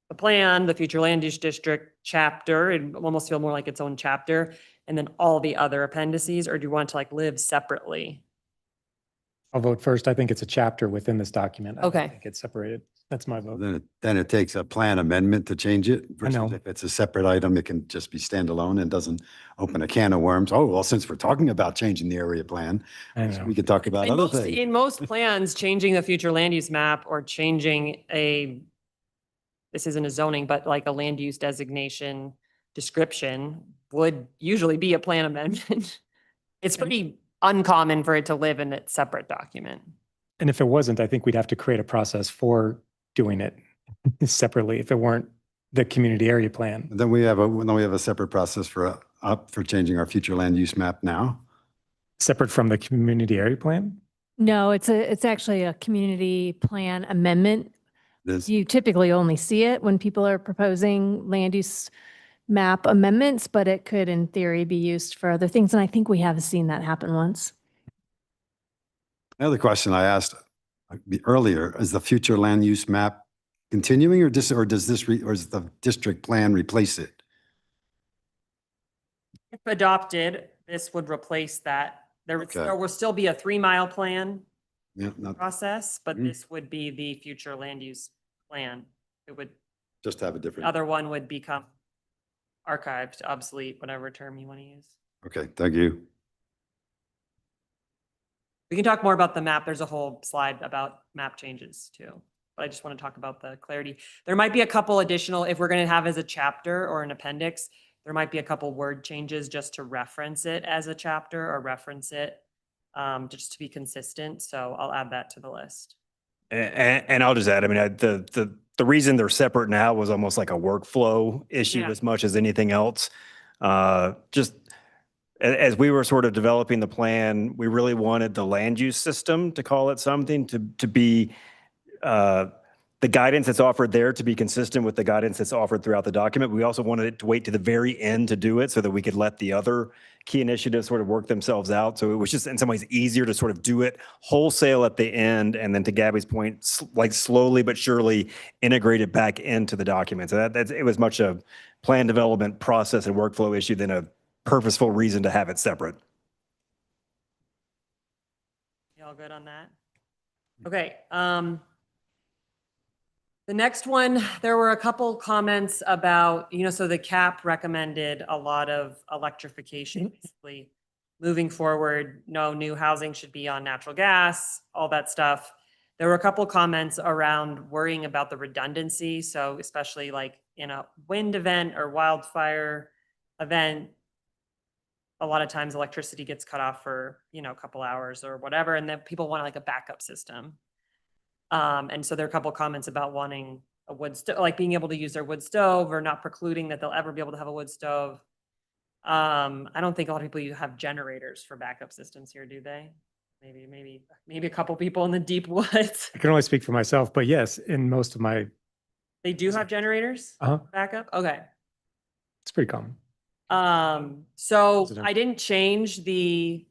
the plan, the future land use district chapter. It almost feel more like its own chapter, and then all the other appendices, or do you want it to like live separately? I'll vote first. I think it's a chapter within this document. I don't Okay. think it's separated. That's my vote. Then it takes a plan amendment to change it. I know. Versus if it's a separate item, it can just be standalone and doesn't open a can of worms. Oh, well, since we're talking about changing the area plan, I know. we could talk about other things. In most plans, changing the future land use map or changing this isn't a zoning, but like a land use designation description would usually be a plan amendment. It's pretty uncommon for it to live in a separate document. And if it wasn't, I think we'd have to create a process for doing it separately if it weren't the community area plan. Then we have a separate process for changing our future land use map now. Separate from the community area plan? No, it's actually a community plan amendment. This, You typically only see it when people are proposing land use map amendments, but it could in theory be used for other things. And I think we have seen that happen once. another question I asked earlier, is the future land use map continuing or does the district plan replace it? If adopted, this would replace that. Okay. There will still be a 3-mile plan Yeah, not process, but Mm. this would be the future land use plan. It would, just have a the different. other one would become archived, obsolete, whatever term you want to use. Okay, thank you. We can talk more about the map. There's a whole slide about map changes too. But I just want to talk about the clarity. There might be a couple additional, if we're going to have as a chapter or an appendix, there might be a couple word changes just to reference it as a chapter or reference it just to be consistent. So I'll add that to the list. And I'll just add, I mean, the reason they're separate now was almost like a workflow issue Yeah. as much as anything else. Just as we were sort of developing the plan, we really wanted the land use system, to call it something, to be the guidance that's offered there to be consistent with the guidance that's offered throughout the document. We also wanted it to wait to the very end to do it so that we could let the other key initiatives sort of work themselves out. So it was just in some ways easier to sort of do it wholesale at the end. And then to Gabby's point, like slowly but surely integrate it back into the document. So it was much a plan development process and workflow issue than a purposeful reason to have it separate. You all good on that? Okay. The next one, there were a couple comments about, so the CAP recommended a lot of electrification, basically moving forward. No new housing should be on natural gas, all that stuff. There were a couple comments around worrying about the redundancy. So especially like in a wind event or wildfire event, a lot of times electricity gets cut off for, a couple hours or whatever. And then people want like a backup system. And so there are a couple of comments about wanting a wood stove, like being able to use their wood stove or not precluding that they'll ever be able to have a wood stove. I don't think a lot of people have generators for backup systems here, do they? Maybe a couple people in the deep woods. I can only speak for myself, but yes, in most of my, They do have generators backup? Okay. it's pretty common. So Residential. I didn't change the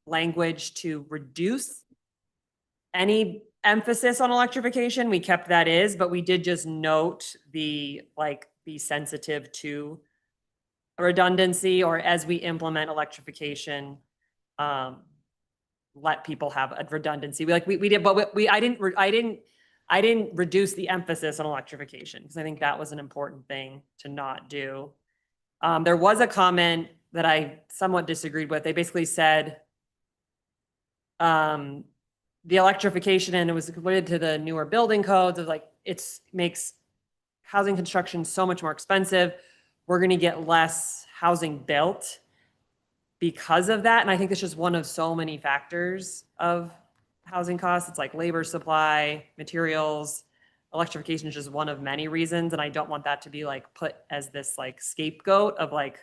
language to reduce any emphasis on electrification. We kept that is, but we did just note be sensitive to redundancy, or as we implement electrification, let people have a redundancy. We did, but I didn't I didn't reduce the emphasis on electrification because I think that was an important thing to not do. There was a comment that I somewhat disagreed with. They basically said the electrification, and it was related to the newer building codes of like, makes housing construction so much more expensive. We're going to get less housing built because of that. And I think it's just one of so many factors of housing costs. It's like labor supply, materials, electrification is just one of many reasons. And I don't want that to be like put as this like scapegoat of like,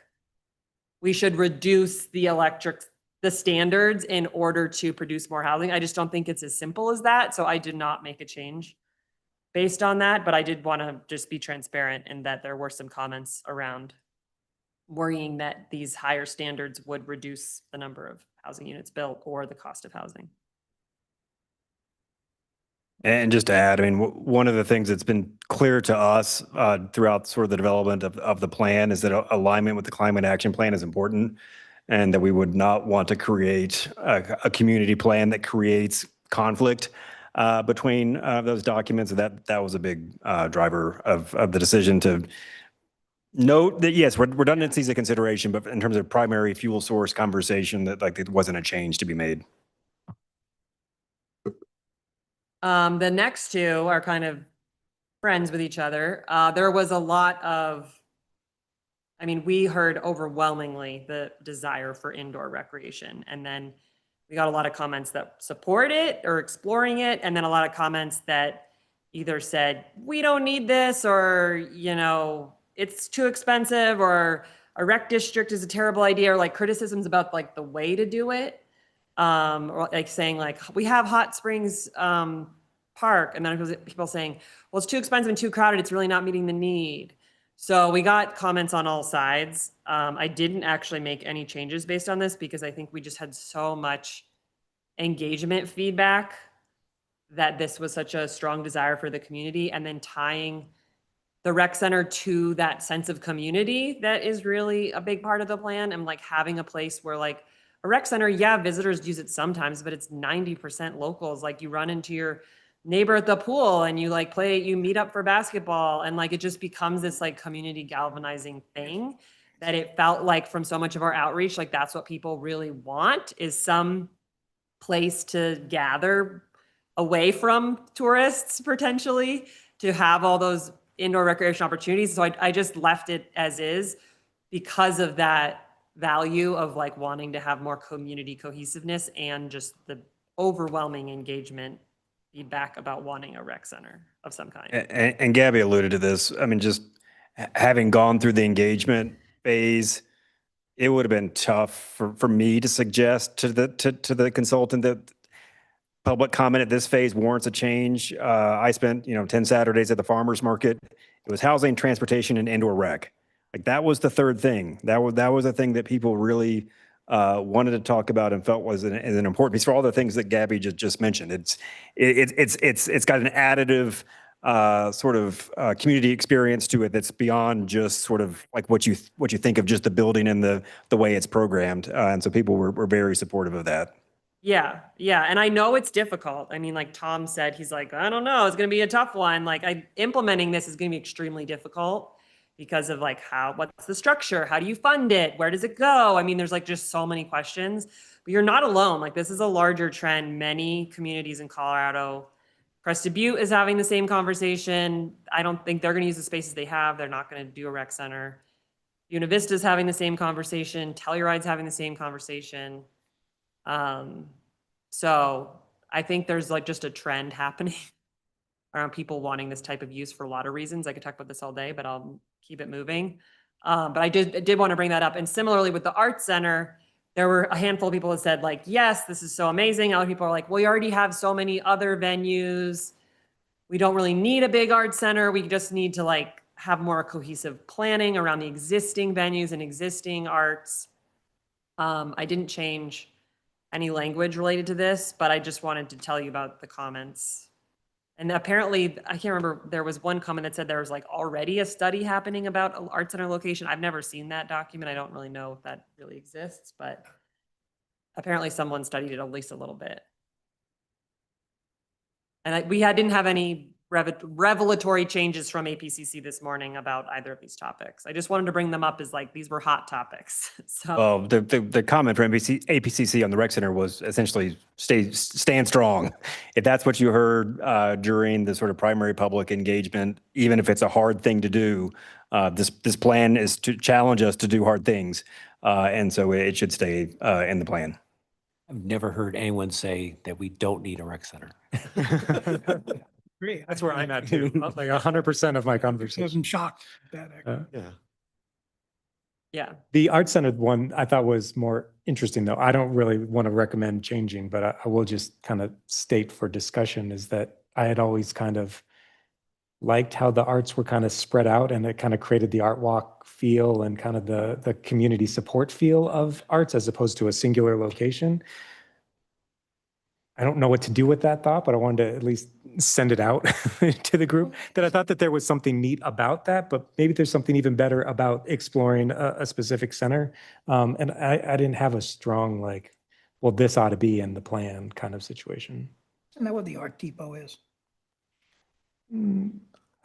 we should reduce the standards in order to produce more housing. I just don't think it's as simple as that. So I did not make a change based on that, but I did want to just be transparent in that there were some comments around worrying that these higher standards would reduce the number of housing units built or the cost of housing. And just to add, I mean, one of the things that's been clear to us throughout sort of the development of the plan is that alignment with the climate action plan is important, and that we would not want to create a community plan that creates conflict between those documents. And that was a big driver of the decision to note that, yes, redundancy is a consideration, but in terms of primary fuel source conversation, that like it wasn't a change to be made. The next two are kind of friends with each other. There was a lot of, I mean, we heard overwhelmingly the desire for indoor recreation. And then we got a lot of comments that support it or exploring it. And then a lot of comments that either said, we don't need this, or, you know, it's too expensive, or a rec district is a terrible idea, or like criticisms about like the way to do it. Or like saying like, we have Hot Springs Park, and then people saying, well, it's too expensive and too crowded, it's really not meeting the need. So we got comments on all sides. I didn't actually make any changes based on this because I think we just had so much engagement feedback that this was such a strong desire for the community, and then tying the rec center to that sense of community that is really a big part of the plan. And like having a place where like a rec center, yeah, visitors use it sometimes, but it's 90% locals. Like you run into your neighbor at the pool and you like you meet up for basketball, and like it just becomes this like community galvanizing thing that it felt like from so much of our outreach, like that's what people really want, is some place to gather away from tourists potentially, to have all those indoor recreation opportunities. So I just left it as is because of that value of like wanting to have more community cohesiveness and just the overwhelming engagement feedback about wanting a rec center of some kind. And Gabby alluded to this. I mean, just having gone through the engagement phase, it would have been tough for me to suggest to the consultant that public comment at this phase warrants a change. I spent 10 Saturdays at the farmers market. It was housing, transportation, and indoor rec. Like that was the third thing. That was a thing that people really wanted to talk about and felt was an important piece for all the things that Gabby just mentioned. It's got an additive sort of community experience to it that's beyond just sort of like what you think of just the building and the way it's programmed. And so people were very supportive of that. Yeah. And I know it's difficult. I mean, like Tom said, he's like, I don't know, it's going to be a tough one. Like implementing this is going to be extremely difficult because of like what's the structure? How do you fund it? Where does it go? I mean, there's like just so many questions, but you're not alone. Like this is a larger trend. Many communities in Colorado, Crested Butte is having the same conversation. I don't think they're going to use the spaces they have. They're not going to do a rec center. Univista is having the same conversation. Telluride's having the same conversation. So I think there's like just a trend happening around people wanting this type of use for a lot of reasons. I could talk about this all day, but I'll keep it moving. But I did want to bring that up. And similarly with the Arts Center, there were a handful of people that said like, yes, this is so amazing. Other people are like, well, we already have so many other venues. We don't really need a big Arts Center. We just need to like have more cohesive planning around the existing venues and existing arts. I didn't change any language related to this, but I just wanted to tell you about the comments. And apparently, I can't remember, there was one comment that said there was like already a study happening about an Arts Center location. I've never seen that document. I don't really know if that really exists, but apparently someone studied it at least a little bit. And didn't have any revelatory changes from APCC this morning about either of these topics. I just wanted to bring them up as like, these were hot topics. So, Well, the comment from APCC on the rec center was essentially stand strong. If that's what you heard during the sort of primary public engagement, even if it's a hard thing to do, this plan is to challenge us to do hard things. And so it should stay in the plan. I've never heard anyone say that we don't need a rec center. Great. That's where I'm at too. Like 100% of my I conversation. wasn't shocked at that. Yeah. yeah. The art center one I thought was more interesting though. I don't really want to recommend changing, but I will just kind of state for discussion is that I had always kind of liked how the arts were kind of spread out and it kind of created the art walk feel and kind of the community support feel of arts as opposed to a singular location. I don't know what to do with that thought, but I wanted to at least send it out to the group that I thought that there was something neat about that, but maybe there's something even better about exploring a specific center. And I didn't have a strong like, well, this ought to be in the plan kind of situation. Isn't that what the Art Depot is?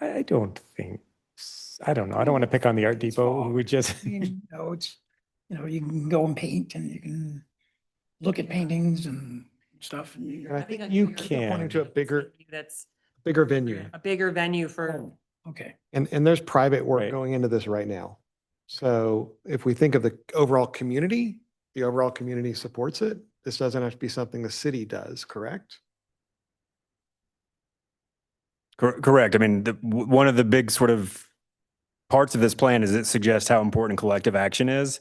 I don't think, I don't know. I don't want to pick on the Art Depot. We just, It's, you can go and paint and you can look at paintings and stuff. And And I think a you bigger- can. pointing to a bigger, That's bigger venue. a bigger venue for, Okay. And there's private work Right. going into this right now. So if we think of the overall community supports it. This doesn't have to be something the city does, correct? Correct. I mean, one of the big sort of parts of this plan is it suggests how important collective action is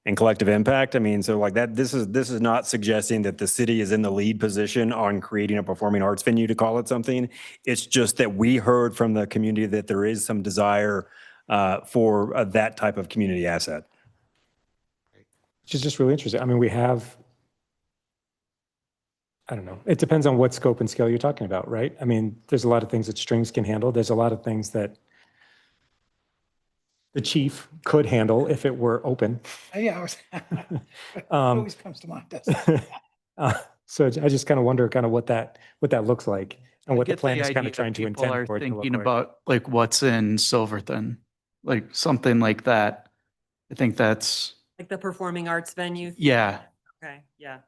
and collective impact. I mean, so like that, this is not suggesting that the city is in the lead position on creating a performing arts venue to call it something. It's just that we heard from the community that there is some desire for that type of community asset. which is just really interesting. I mean, we have, I don't know, it depends on what scope and scale you're talking about, right? I mean, there's a lot of things that strings can handle. There's a lot of things that the chief could handle if it were open. Yeah, I was, always comes to mind. So I just kind of wonder kind of what that looks like and what the get plan is kind idea of trying to people intend are for it to look thinking like. about like what's in Silverton, like something like that. I think that's, like the performing arts venue. yeah. Okay, yeah.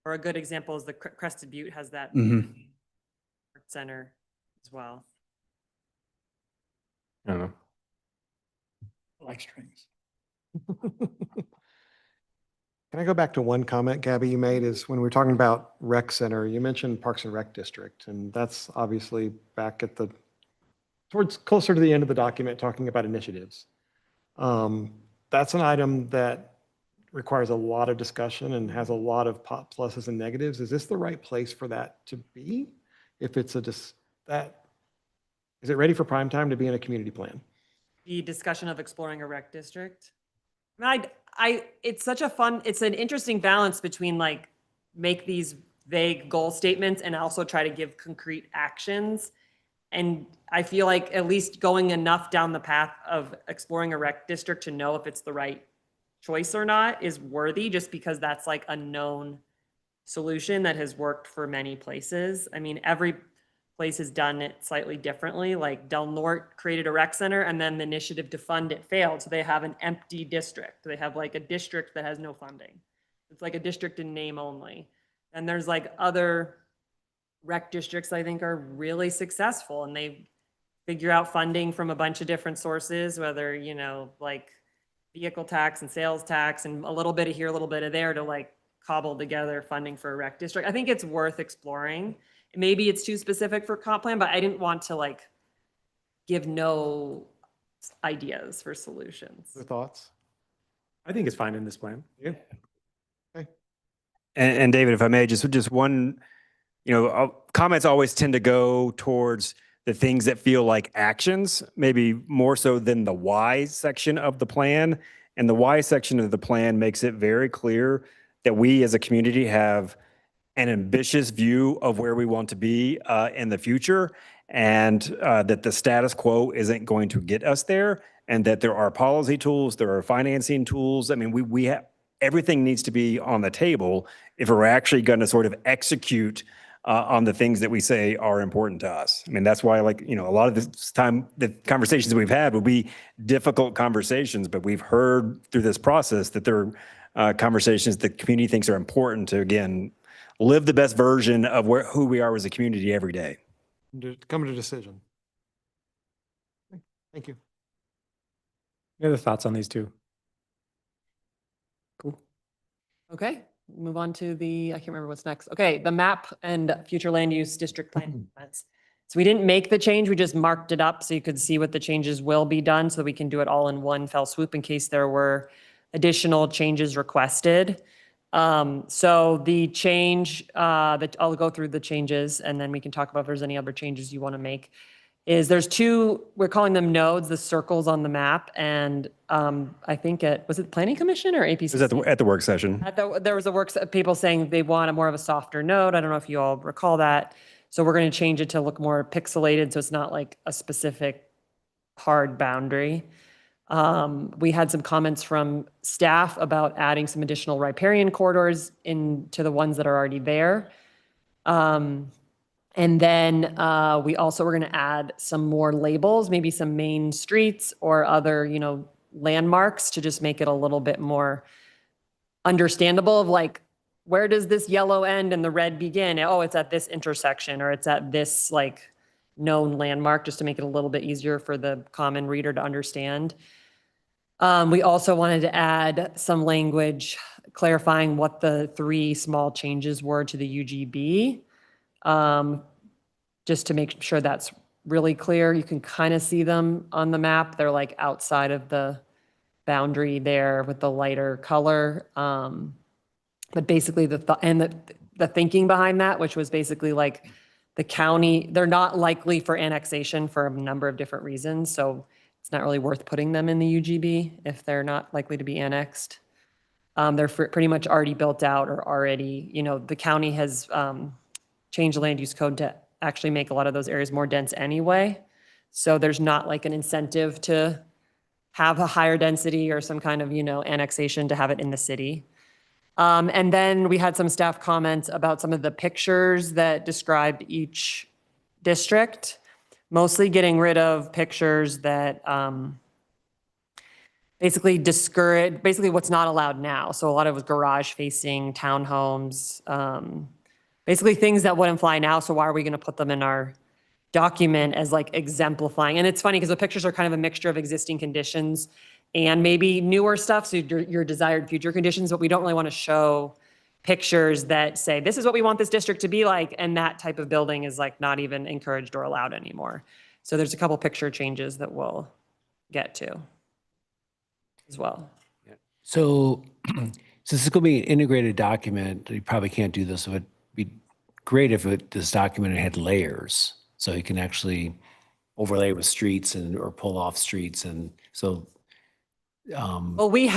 Or a good example is the Crested Butte has that Mhm. art center as well. I don't know. Like strings. Can I go back to one comment, Gabby, you made is when we were talking about rec center, you mentioned Parks and Rec District, and that's obviously back at the, towards closer to the end of the document, talking about initiatives. That's an item that requires a lot of discussion and has a lot of pluses and negatives. Is this the right place for that to be? If it's is it ready for prime time to be in a community plan? The discussion of exploring a rec district. It's such a fun, it's an interesting balance between like, make these vague goal statements and also try to give concrete actions. And I feel like at least going enough down the path of exploring a rec district to know if it's the right choice or not is worthy, just because that's like a known solution that has worked for many places. I mean, every place has done it slightly differently. Like Del Norte created a rec center and then the initiative to fund it failed. So they have an empty district. They have like a district that has no funding. It's like a district in name only. And there's like other rec districts I think are really successful and they figure out funding from a bunch of different sources, whether, like vehicle tax and sales tax and a little bit of here, a little bit of there to like cobble together funding for a rec district. I think it's worth exploring. Maybe it's too specific for comp plan, but I didn't want to like give no ideas for solutions. Your thoughts? I think it's fine in this plan. Yeah. And David, if I may, just one, comments always tend to go towards the things that feel like actions, maybe more so than the why section of the plan. And the why section of the plan makes it very clear that we as a community have an ambitious view of where we want to be in the future, and that the status quo isn't going to get us there, and that there are policy tools, there are financing tools. I mean, we have, everything needs to be on the table if we're actually going to sort of execute on the things that we say are important to us. I mean, that's why, like, you know, a lot of this time, the conversations we've had will be difficult conversations, but we've heard through this process that there are conversations the community thinks are important to, again, live the best version of who we are as a community every day. Come to a decision. Thank you. Any other thoughts on these two? Cool. Okay, move on to I can't remember what's next. Okay, the map and future land use district plan comments. So we didn't make the change, we just marked it up so you could see what the changes will be done so that we can do it all in one fell swoop in case there were additional changes requested. So the change, that I'll go through the changes and then we can talk about if there's any other changes you want to make. Is there's two, we're calling them nodes, the circles on the map, and I think was it Planning Commission or APCC? It was at the work session. There was people saying they want a more of a softer node. I don't know if you all recall that. So we're going to change it to look more pixelated, so it's not like a specific hard boundary. We had some comments from staff about adding some additional riparian corridors into the ones that are already there. And then we also were going to add some more labels, maybe some main streets or other, you know, landmarks to just make it a little bit more understandable of like, where does this yellow end and the red begin? Oh, it's at this intersection or it's at this like known landmark, just to make it a little bit easier for the common reader to understand. We also wanted to add some language clarifying what the 3 small changes were to the UGB. Just to make sure that's really clear. You can kind of see them on the map. They're like outside of the boundary there with the lighter color. But basically the thinking behind that, which was basically like the county, they're not likely for annexation for a number of different reasons. So it's not really worth putting them in the UGB if they're not likely to be annexed. They're pretty much already built out or already, you know, the county has changed the land use code to actually make a lot of those areas more dense anyway. So there's not like an incentive to have a higher density or some kind of, you know, annexation to have it in the city. And then we had some staff comments about some of the pictures that described each district, mostly getting rid of pictures that basically discourage, basically what's not allowed now. So a lot of it was garage facing townhomes, basically things that wouldn't fly now. So why are we going to put them in our document as like exemplifying? And it's funny because the pictures are kind of a mixture of existing conditions and maybe newer stuff, so your desired future conditions, but we don't really want to show pictures that say, this is what we want this district to be like, and that type of building is like not even encouraged or allowed anymore. So there's a couple picture changes that we'll get to as well. Yeah. So since this is going to be an integrated document, you probably can't do this. It would be great if this document had layers, so you can actually overlay with streets or pull off streets. And so well, we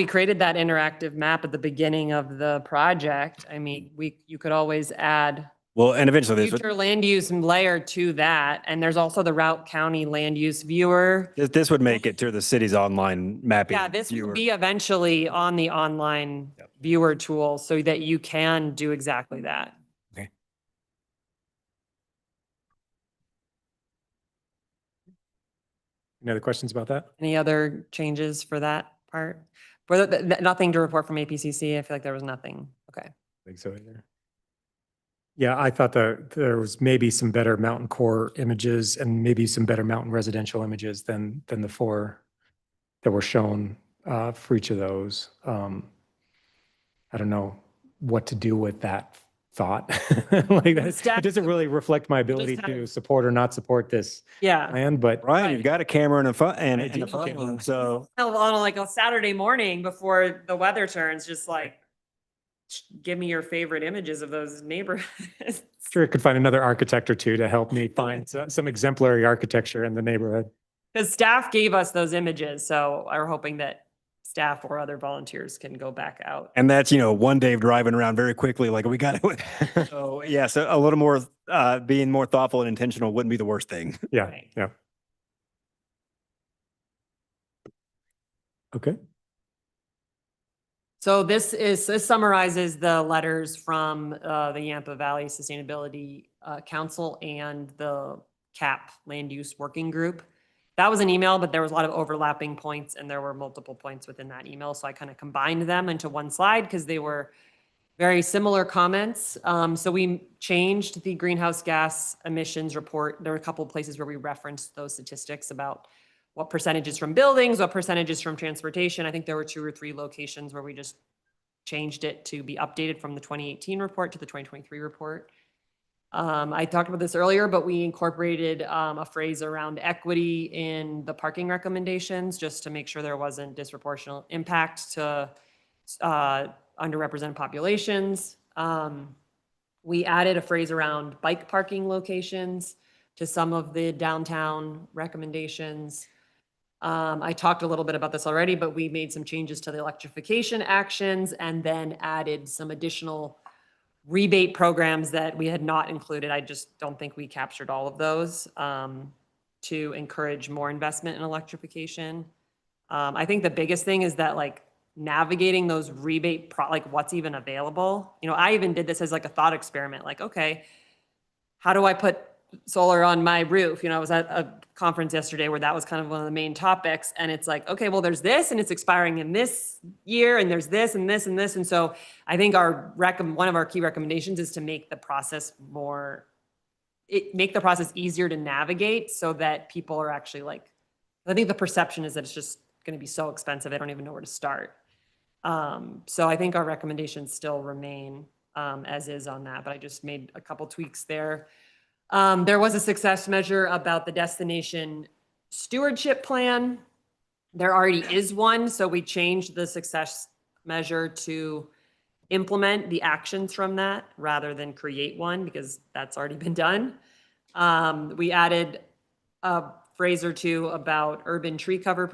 created that interactive map at the beginning of the project. I mean, you could always add Well, and eventually future land use layer to that. And there's also the Routt County land use viewer. this would make it to the city's online mapping. Yeah, this viewer. would be eventually on the online viewer tool so that you can do exactly that. Okay. Any other questions about that? Any other changes for that part? Nothing to report from APCC. I feel like there was nothing. Okay. I think so either. Yeah, I thought there was maybe some better mountain core images and maybe some better mountain residential images than the 4 that were shown for each of those. I don't know what to do with that thought. Like that, it doesn't really reflect my ability to support or not support this plan, but Ryan, you've got a camera and a phone and a phone, so On like a Saturday morning before the weather turns, just like give me your favorite images of those neighborhoods. sure I could find another architect or two to help me find some exemplary architecture in the neighborhood. Because staff gave us those images, so we're hoping that staff or other volunteers can go back out. and that's, you know, one day of driving around very quickly, like we got it. So yeah, so a little more being more thoughtful and intentional wouldn't be the worst thing. Yeah, Right. yeah. Okay. So this summarizes the letters from the Yampa Valley Sustainability Council and the CAP Land Use Working Group. That was an email, but there was a lot of overlapping points and there were multiple points within that email. So I kind of combined them into one slide because they were very similar comments. So we changed the greenhouse gas emissions report. There were a couple of places where we referenced those statistics about what percentages from buildings, what percentages from transportation. I think there were 2 or 3 locations where we just changed it to be updated from the 2018 report to the 2023 report. I talked about this earlier, but we incorporated a phrase around equity in the parking recommendations just to make sure there wasn't disproportionate impact to underrepresented populations. We added a phrase around bike parking locations to some of the downtown recommendations. I talked a little bit about this already, but we made some changes to the electrification actions and then added some additional rebate programs that we had not included. I just don't think we captured all of those to encourage more investment in electrification. I think the biggest thing is that like navigating those rebate, like what's even available. You know, I even did this as like a thought experiment, like, okay, how do I put solar on my roof? You know, I was at a conference yesterday where that was kind of one of the main topics. And it's like, okay, well, there's this and it's expiring in this year and there's this and this and this. And so I think one of our key recommendations is to make the process make the process easier to navigate so that people are actually like, I think the perception is that it's just going to be so expensive. I don't even know where to start. So I think our recommendations still remain as is on that, but I just made a couple tweaks there. There was a success measure about the destination stewardship plan. There already is one, so we changed the success measure to implement the actions from that rather than create one because that's already been done. We added a phrase or two about urban tree cover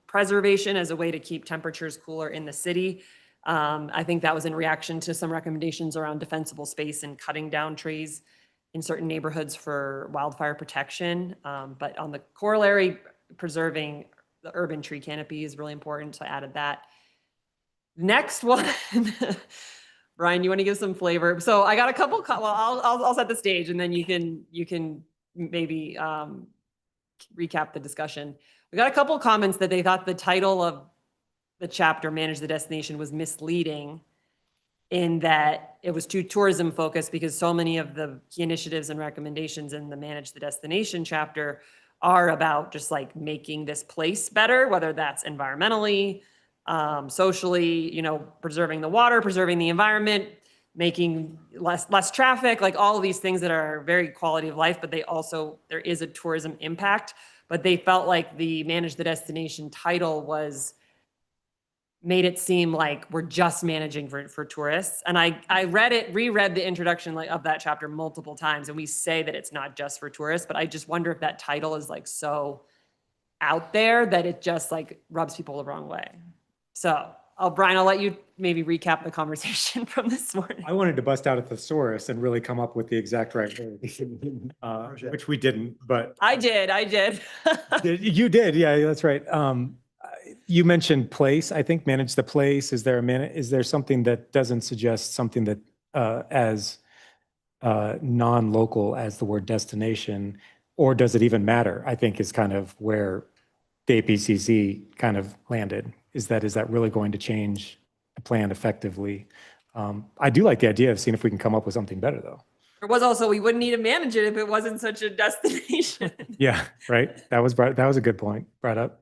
preservation as a way to keep temperatures cooler in the city. I think that was in reaction to some recommendations around defensible space and cutting down trees in certain neighborhoods for wildfire protection. But on the corollary, preserving the urban tree canopy is really important, so I added that. Next one, Brian, you want to give some flavor? So I got a couple, well, I'll set the stage and then you can maybe recap the discussion. We got a couple comments that they thought the title of the chapter, Manage the Destination, was misleading in that it was too tourism focused because so many of the key initiatives and recommendations in the Manage the Destination chapter are about just like making this place better, whether that's environmentally, socially, you know, preserving the water, preserving the environment, making less traffic, like all of these things that are very quality of life, but there is a tourism impact. But they felt like the Manage the Destination title made it seem like we're just managing for tourists. And I reread the introduction of that chapter multiple times, and we say that it's not just for tourists, but I just wonder if that title is like so out there that it just like rubs people the wrong way. So Brian, I'll let you maybe recap the conversation from this morning. I wanted to bust out a thesaurus and really come up with the exact right word, which we didn't, but. I did. You did, yeah, that's right. You mentioned place, I think manage the place. Is there something that doesn't suggest something that as non-local as the word destination, or does it even matter? I think is kind of where the APCC kind of landed. Is that really going to change the plan effectively? I do like the idea of seeing if we can come up with something better though. There was also, we wouldn't need to manage it if it wasn't such a destination. Yeah, right. That was a good point brought up.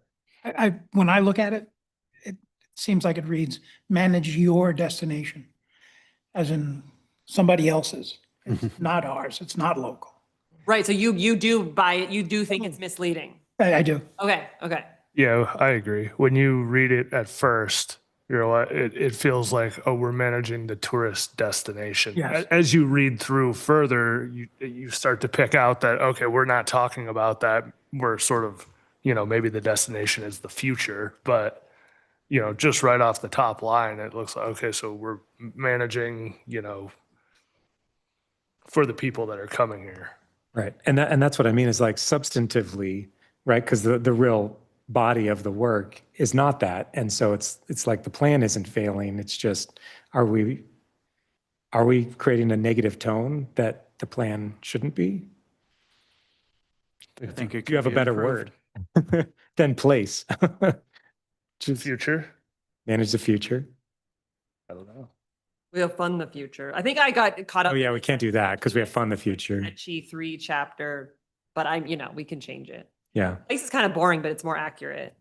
When I look at it, it seems like it reads, manage your destination, as in somebody else's. It's not ours. It's not local. Right. So you do buy it. You do think it's misleading. I do. Okay. Yeah, I agree. When you read it at first, you're like, it feels like, oh, we're managing the tourist destination. Yes. As you read through further, you start to pick out that, okay, we're not talking about that. We're sort of, maybe the destination is the future, but, just right off the top line, it looks like, okay, so we're managing, for the people that are coming here. Right. And that's what I mean is like substantively, right? Because the real body of the work is not that. And so it's like the plan isn't failing. It's just, are we creating a negative tone that the plan shouldn't be? I think it Do you have a could be better improved. word than place? Just Future? manage the future. I don't know. We'll fund the future. I think I got caught up. Oh yeah, in we this can't do that because we have fun the future. Sketchy 3-chapter, but we can change it. Yeah. Place is kind of boring, but it's more accurate.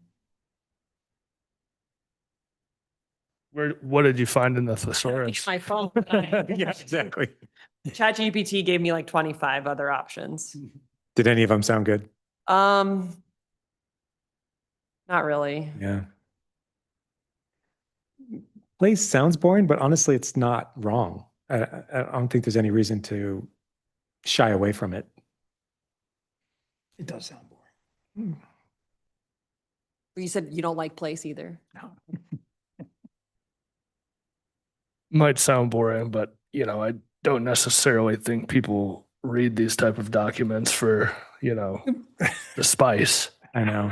What did you find in the thesaurus? My phone. Yeah, exactly. ChatGPT gave me like 25 other options. Did any of them sound good? Not really. Yeah. Place sounds boring, but honestly, it's not wrong. I don't think there's any reason to shy away from it. It does sound boring. You said you don't like place either. No. Might sound boring, but I don't necessarily think people read these type of documents for, the spice. I know.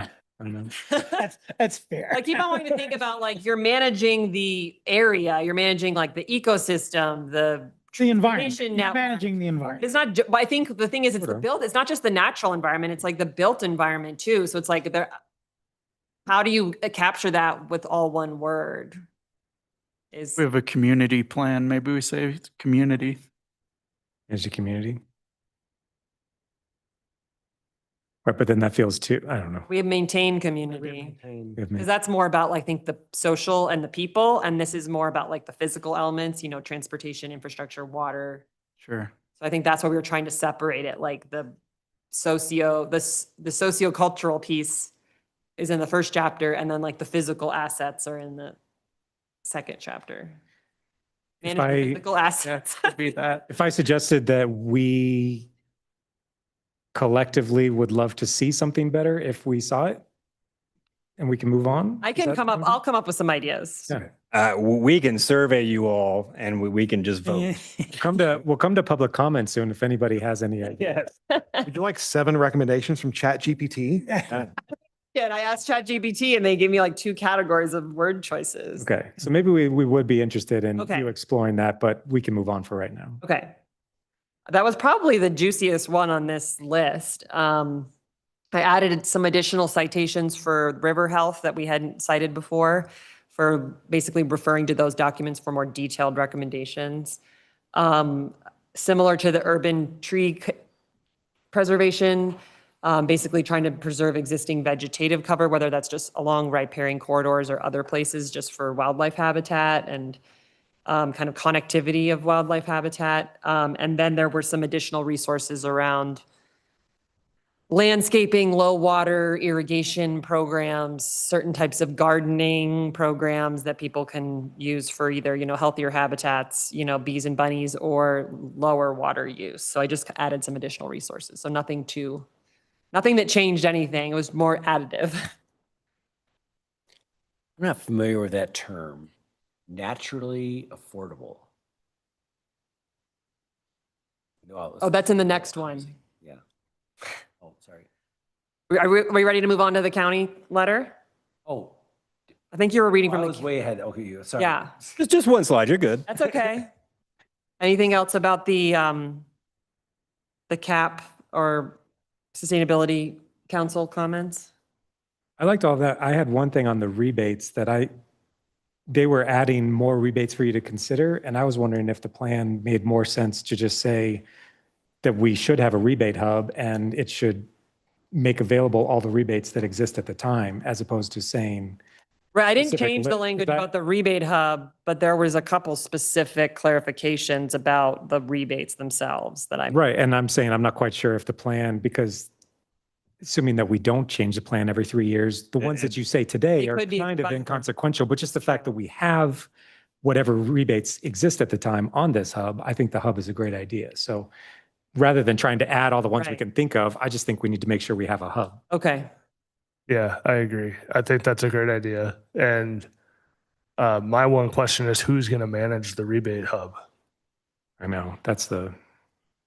That's fair. I keep on wanting to think about like you're managing the area, you're managing like the ecosystem, the The environment, transportation You're network. managing the environment. It's not, but I think the thing is, it's the Sort of. built, it's not just the natural environment, it's like the built environment too. So it's like there, how do you capture that with all one word? Is, We have a community plan. Maybe we say it's community. Manage the community. Right, but then that feels too, I don't know. we have maintained community. We have Because that's more about, like, I think the social and the people, and this is more about like the physical elements, transportation, infrastructure, water. Sure. So I think that's why we were trying to separate it, like the sociocultural piece is in the first chapter, and then like the physical assets are in the second chapter. If Manage the I- physical assets. Could be that. If I suggested that we collectively would love to see something better if we saw it and we can move on? I Is can that come up, something? I'll come up with some ideas. Yeah. We can survey you all and we can just vote. We'll come to public comment soon if anybody has any ideas. Yes. Would you like 7 recommendations from ChatGPT? Yeah, and I asked ChatGPT and they gave me like 2 categories of word choices. Okay, so maybe we would be interested in Okay. you exploring that, but we can move on for right now. Okay. That was probably the juiciest one on this list. I added some additional citations for river health that we hadn't cited before, for basically referring to those documents for more detailed recommendations. Similar to the urban tree preservation, basically trying to preserve existing vegetative cover, whether that's just along riparian corridors or other places just for wildlife habitat and kind of connectivity of wildlife habitat. And then there were some additional resources around landscaping, low water irrigation programs, certain types of gardening programs that people can use for either, healthier habitats, bees and bunnies, or lower water use. So I just added some additional resources. So nothing that changed anything. It was more additive. I'm not familiar with that term. Naturally affordable. No, Oh, that's in the next one. Yeah. Oh, sorry. Are we ready to move on to the county letter? Oh, I think you were reading I from was the, way ahead. Okay, sorry. yeah, It's just one slide. You're good. that's okay. Anything else about the CAP or Sustainability Council comments? I liked all that. I had one thing on the rebates that they were adding more rebates for you to consider. And I was wondering if the plan made more sense to just say that we should have a rebate hub and it should make available all the rebates that exist at the time, as opposed to saying, Right, I didn't Specific change the li- is language that- about the rebate hub, but there was a couple specific clarifications about the rebates themselves that I. right. And I'm saying I'm not quite sure if the plan, because assuming that we don't change the plan every 3 years, the ones that you say today They are could be kind of fun. inconsequential, but just the fact that we have whatever rebates exist at the time on this hub, I think the hub is a great idea. So rather than trying to add all the ones we Right. can think of, I just think we need to make sure we have a hub. Okay, Yeah, I agree. I think that's a great idea. And my one question is, who's going to manage the rebate hub? I know, that's the,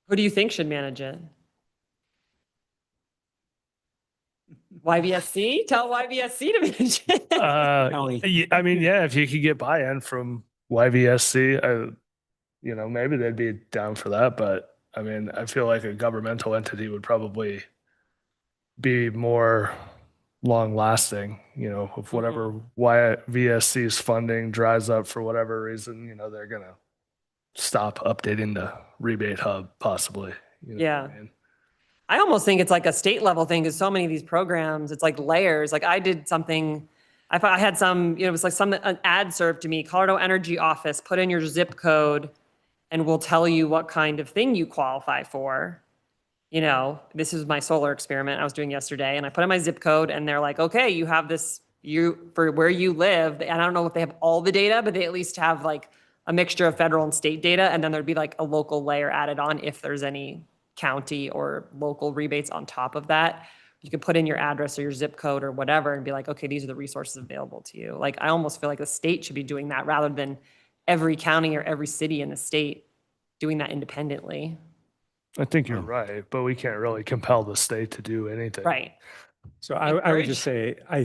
who do you think should manage it? YVSC, tell YVSC to mention. I mean, yeah, if you could get buy-in from YVSC, maybe they'd be down for that. But I mean, I feel like a governmental entity would probably be more long-lasting. If whatever YVSC's funding dries up for whatever reason, they're gonna stop updating the rebate hub possibly. You know what Yeah. I mean? I almost think it's like a state level thing because so many of these programs, it's like layers. Like I did something, I had some, it was like an ad served to me, Colorado Energy Office, put in your zip code and we'll tell you what kind of thing you qualify for. This is my solar experiment I was doing yesterday and I put in my zip code and they're like, okay, you have this, for where you live. And I don't know if they have all the data, but they at least have like a mixture of federal and state data. And then there'd be like a local layer added on if there's any county or local rebates on top of that. You could put in your address or your zip code or whatever and be like, okay, these are the resources available to you. Like, I almost feel like the state should be doing that rather than every county or every city in the state doing that independently. I think you're right, but we can't really compel the state to do anything. Right. So I would just say, I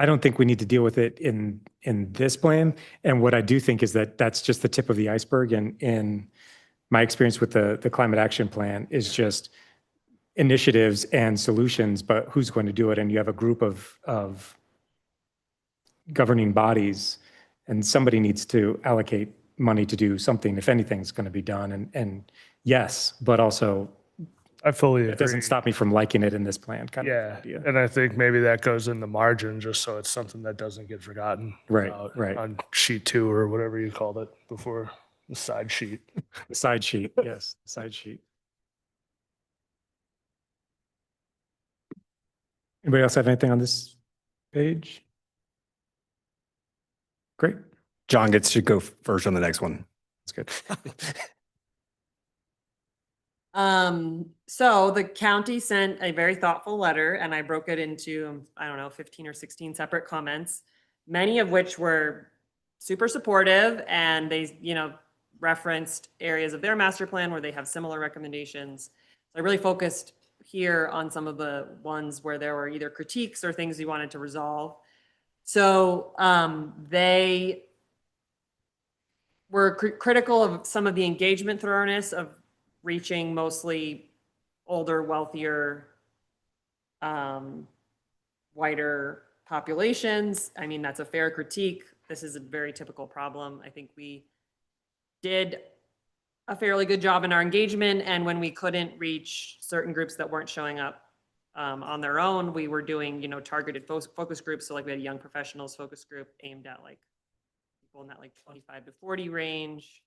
don't think we need to deal with it in this plan. And what I do think is that that's just the tip of the iceberg. And in my experience with the climate action plan is just initiatives and solutions, but who's going to do it? And you have a group of governing bodies and somebody needs to allocate money to do something, if anything's going to be done. And yes, but also I fully agree. it doesn't stop me from liking it in this plan kind of idea. And I think maybe that goes in the margin just so it's something that doesn't get forgotten. Right. On sheet 2 or whatever you called it before, the side sheet. The side sheet, yes, the side sheet. Anybody else have anything on this page? Great, John gets to go first on the next one. that's good. So the county sent a very thoughtful letter and I broke it into, 15 or 16 separate comments, many of which were super supportive and they, referenced areas of their master plan where they have similar recommendations. So I really focused here on some of the ones where there were either critiques or things we wanted to resolve. So they were critical of some of the engagement thoroughness of reaching mostly older, wealthier, whiter populations. I mean, that's a fair critique. This is a very typical problem. I think we did a fairly good job in our engagement. And when we couldn't reach certain groups that weren't showing up on their own, we were doing, targeted focus groups. So like we had a young professionals focus group aimed at like people in that like 25 to 40 range.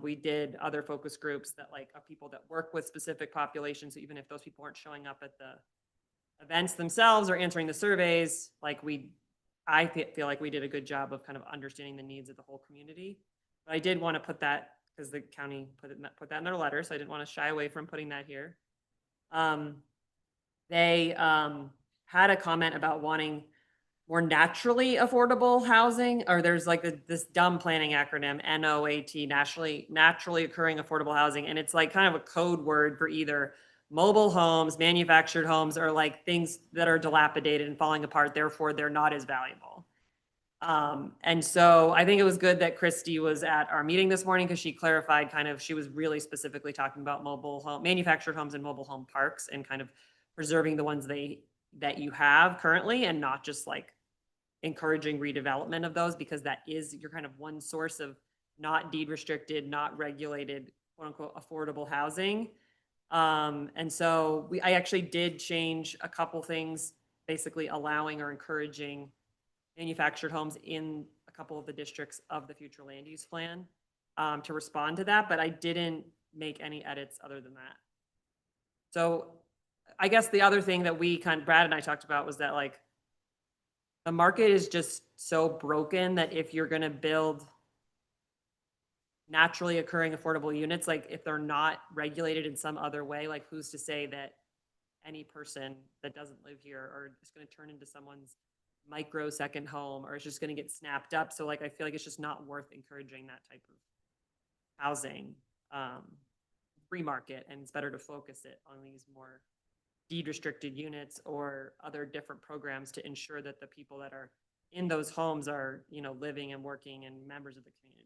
We did other focus groups that like are people that work with specific populations. So even if those people weren't showing up at the events themselves or answering the surveys, like I feel like we did a good job of kind of understanding the needs of the whole community. But I did want to put that, because the county put that in their letter, so I didn't want to shy away from putting that here. They had a comment about wanting more naturally affordable housing, or there's like this dumb planning acronym, NOAT, naturally occurring affordable housing. And it's like kind of a code word for either mobile homes, manufactured homes, or like things that are dilapidated and falling apart, therefore they're not as valuable. And so I think it was good that Christy was at our meeting this morning because she clarified she was really specifically talking about manufactured homes and mobile home parks and kind of preserving the ones that you have currently and not just like encouraging redevelopment of those, because that is your kind of one source of not deed restricted, not regulated, quote unquote, affordable housing. And so I actually did change a couple things, basically allowing or encouraging manufactured homes in a couple of the districts of the future land use plan to respond to that, but I didn't make any edits other than that. So I guess the other thing that Brad and I talked about was that like the market is just so broken that if you're going to build naturally occurring affordable units, like if they're not regulated in some other way, like who's to say that any person that doesn't live here or is going to turn into someone's micro second home or it's just going to get snapped up. So like I feel like it's just not worth encouraging that type of housing free market, and it's better to focus it on these more deed restricted units or other different programs to ensure that the people that are in those homes are, you know, living and working and members of the community.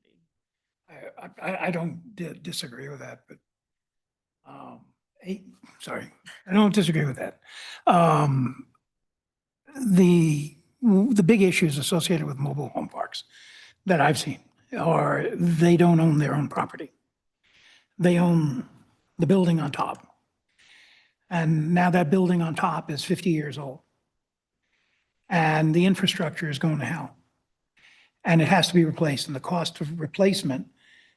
I don't disagree with that, but, sorry, I don't disagree with that. The big issues associated with mobile home parks that I've seen are they don't own their own property. They own the building on top. And now that building on top is 50 years old. And the infrastructure is going to hell. And it has to be replaced. And the cost of replacement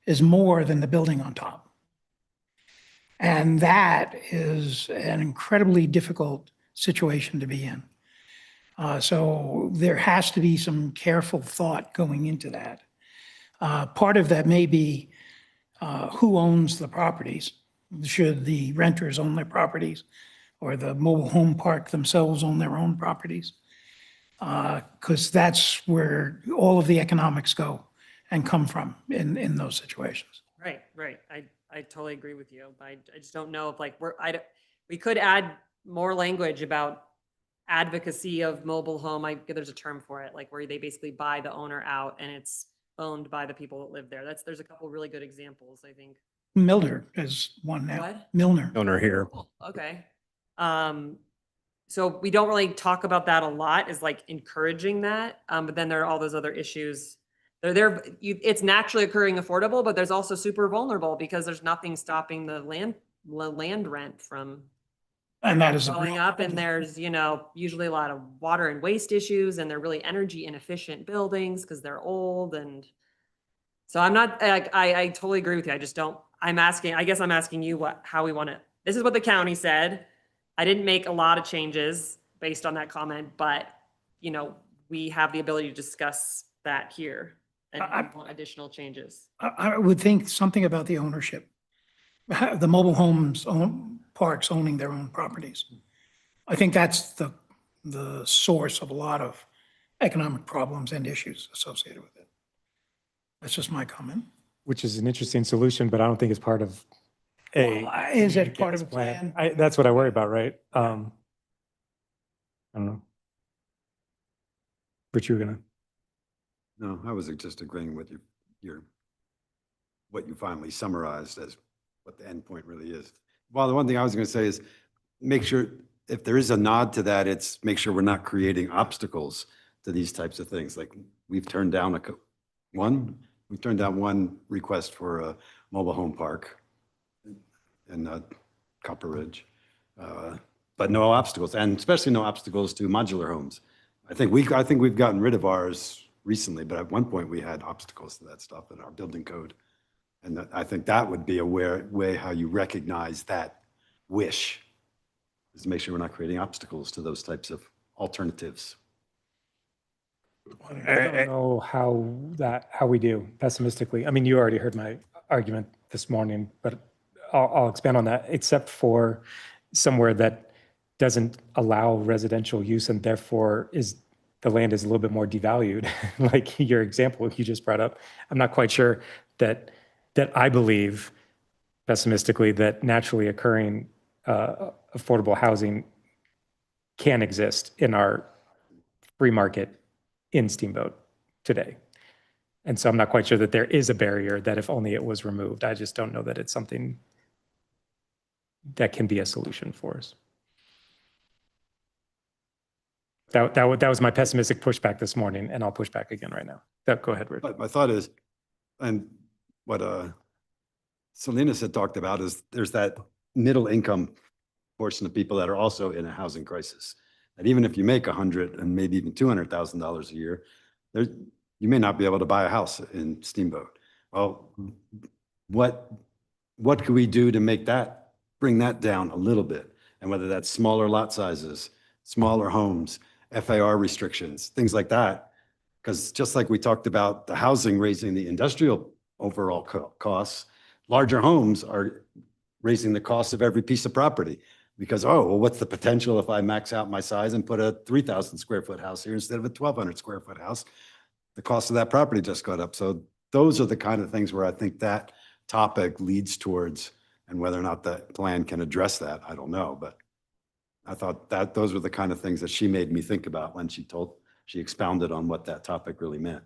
is more than the building on top. And that is an incredibly difficult situation to be in. So there has to be some careful thought going into that. Part of that may be who owns the properties. Should the renters own their properties or the mobile home park themselves own their own properties? Because that's where all of the economics go and come from in those situations. Right, right. I totally agree with you. I just don't know if like we could add more language about advocacy of mobile home. There's a term for it, like where they basically buy the owner out and it's owned by the people that live there. There's a couple really good examples, I think. Milner is one now. What? Milner. Owner here. Okay. So we don't really talk about that a lot, is like encouraging that. But then there are all those other issues. It's naturally occurring affordable, but there's also super vulnerable because there's nothing stopping the land rent from And that is a going real up. And problem. there's, you know, usually a lot of water and waste issues, and they're really energy inefficient buildings because they're old. And so I'm not, I totally agree with you. I just don't, I guess I'm asking you how we want to, this is what the county said. I didn't make a lot of changes based on that comment, but, you know, we have the ability to discuss that here and want additional changes. I would think something about the ownership. The mobile homes parks owning their own properties. I think that's the source of a lot of economic problems and issues associated with it. That's just my comment. Which is an interesting solution, but I don't think it's part of Is it part of a plan? That's what I worry about, right? I don't know. But you're gonna. No, I was just agreeing with what you finally summarized as what the end point really is. Well, the one thing I was going to say is make sure if there is a nod to that, it's make sure we're not creating obstacles to these types of things. Like we've turned down one request for a mobile home park in Copper Ridge, but no obstacles, and especially no obstacles to modular homes. I think we've gotten rid of ours recently, but at one point we had obstacles to that stuff in our building code. And I think that would be a way how you recognize that wish, is to make sure we're not creating obstacles to those types of alternatives. I don't know how we do pessimistically. I mean, you already heard my argument this morning, but I'll expand on that, except for somewhere that doesn't allow residential use and therefore the land is a little bit more devalued, like your example you just brought up. I'm not quite sure that I believe pessimistically that naturally occurring affordable housing can exist in our free market in Steamboat today. And so I'm not quite sure that there is a barrier that if only it was removed. I just don't know that it's something that can be a solution for us. That was my pessimistic pushback this morning, and I'll push back again right now. Go ahead, Rich. But my thought is, and what Salinas had talked about is there's that middle income portion of people that are also in a housing crisis. And even if you make $100,000 and maybe even $200,000 a year, you may not be able to buy a house in Steamboat. Well, what could we do to bring that down a little bit? And whether that's smaller lot sizes, smaller homes, FAR restrictions, things like that. Because just like we talked about the housing raising the industrial overall costs, larger homes are raising the cost of every piece of property. Because, what's the potential if I max out my size and put a 3,000 square foot house here instead of a 1,200 square foot house? The cost of that property just got up. So those are the kind of things where I think that topic leads towards, and whether or not that plan can address that, I don't know. But I thought that those were the kind of things that she made me think about when she expounded on what that topic really meant.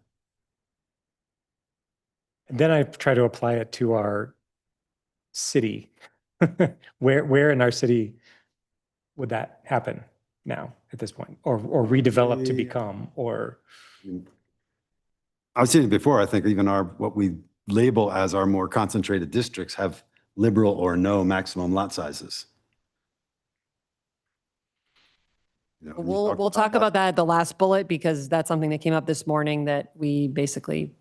And then I try to apply it to our city. Where in our city would that happen now at this point? Or redevelop to become, or? I was saying before, I think even what we label as our more concentrated districts have liberal or no maximum lot sizes. You know, when you We'll talk about that at the last bullet because that's something that came up this morning that we basically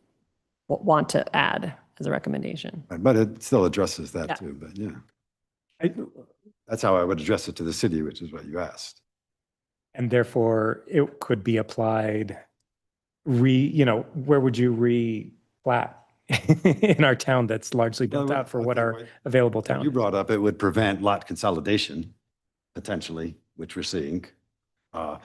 want to add as a recommendation. But it still addresses that Yeah. too, but yeah. That's how I would address it to the city, which is what you asked. And therefore, it could be applied, where would you re-plat in our town that's largely built out for what are available You towns? brought up, it would prevent lot consolidation, potentially, which we're seeing.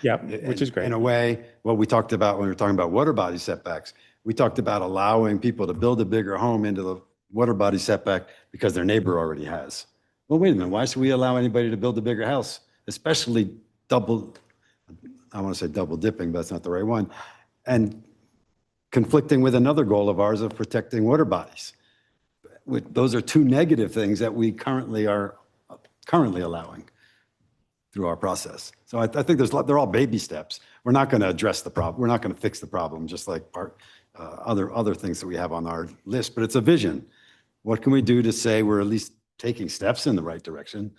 Yeah, which is great. In a way, what we talked about when we were talking about water body setbacks, we talked about allowing people to build a bigger home into the water body setback because their neighbor already has. Well, wait a minute, why should we allow anybody to build a bigger house, especially I want to say double dipping, but that's not the right one, and conflicting with another goal of ours of protecting water bodies. Those are two negative things that we currently are allowing through our process. So I think they're all baby steps. We're not going to address the problem. We're not going to fix the problem, just like other things that we have on our list, but it's a vision. What can we do to say we're at least taking steps in the right direction?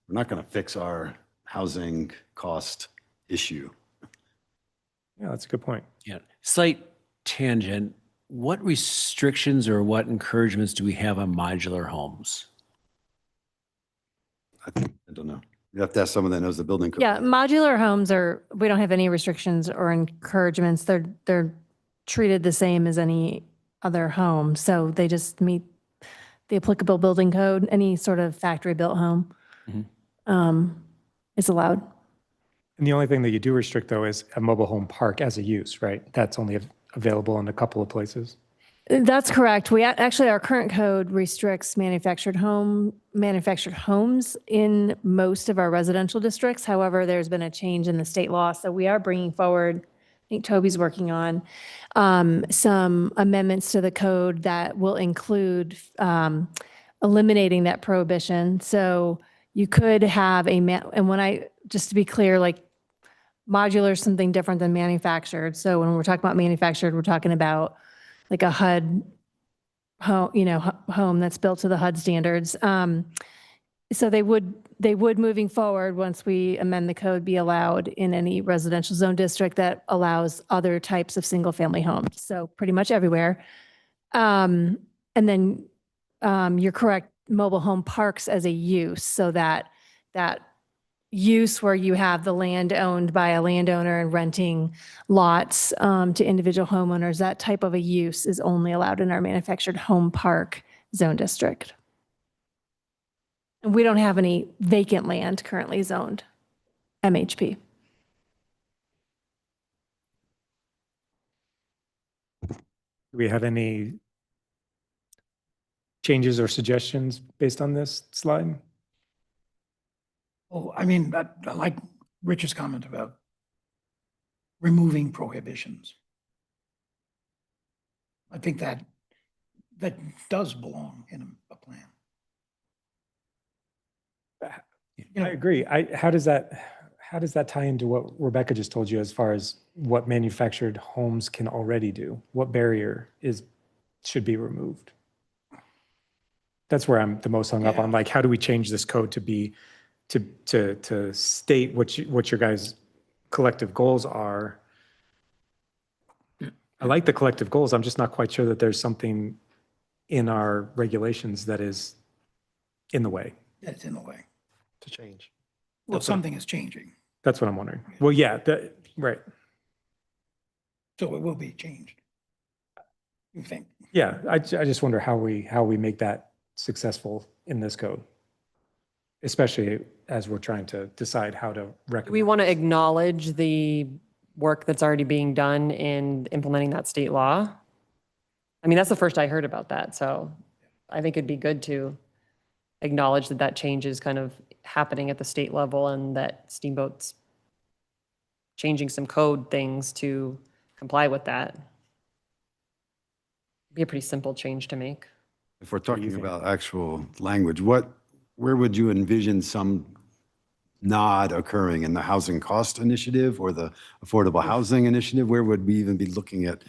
We're not going to fix our housing cost issue. Yeah, that's a good point. Yeah. Slight tangent. What restrictions or what encouragements do we have on modular homes? I don't know. You have to ask someone that knows the building code. Yeah, modular homes we don't have any restrictions or encouragements. They're treated the same as any other home. So they just meet the applicable building code. Any sort of factory built home is allowed. And the only thing that you do restrict, though, is a mobile home park as a use, right? That's only available in a couple of places. That's correct. Our current code restricts manufactured homes in most of our residential districts. However, there's been a change in the state law. So we are bringing forward, I think Toby's working on some amendments to the code that will include eliminating that prohibition. So you could have just to be clear, like modular is something different than manufactured. So when we're talking about manufactured, we're talking about like a HUD home that's built to the HUD standards. So they would moving forward, once we amend the code, be allowed in any residential zone district that allows other types of single family homes. So pretty much everywhere. And then you're correct, mobile home parks as a use. So that use where you have the land owned by a landowner and renting lots to individual homeowners, that type of a use is only allowed in our manufactured home park zone district. And we don't have any vacant land currently zoned MHP. Do we have any changes or suggestions based on this slide? Well, I mean, I like Rich's comment about removing prohibitions. I think that does belong in a plan. I agree. How does that tie into what Rebecca just told you as far as what manufactured homes can already do? What barrier should be removed? That's where I'm the most hung up on. Like, how do we change this code to state what your guys' collective goals are? I like the collective goals. I'm just not quite sure that there's something in our regulations that is in the way. That's in the way. To change. Well, something is changing, That's what I'm wondering. Well, yeah, right. so it will be changed. You think? Yeah, I just wonder how we make that successful in this code, especially as we're trying to decide how to Do recommend. we want to acknowledge the work that's already being done in implementing that state law? I mean, that's the first I heard about that, so I think it'd be good to acknowledge that that change is kind of happening at the state level and that Steamboat's changing some code things to comply with that. Be a pretty simple change to make. If we're do you talking think? about actual language, where would you envision some nod occurring in the housing cost initiative or the affordable housing initiative? Where would we even be looking at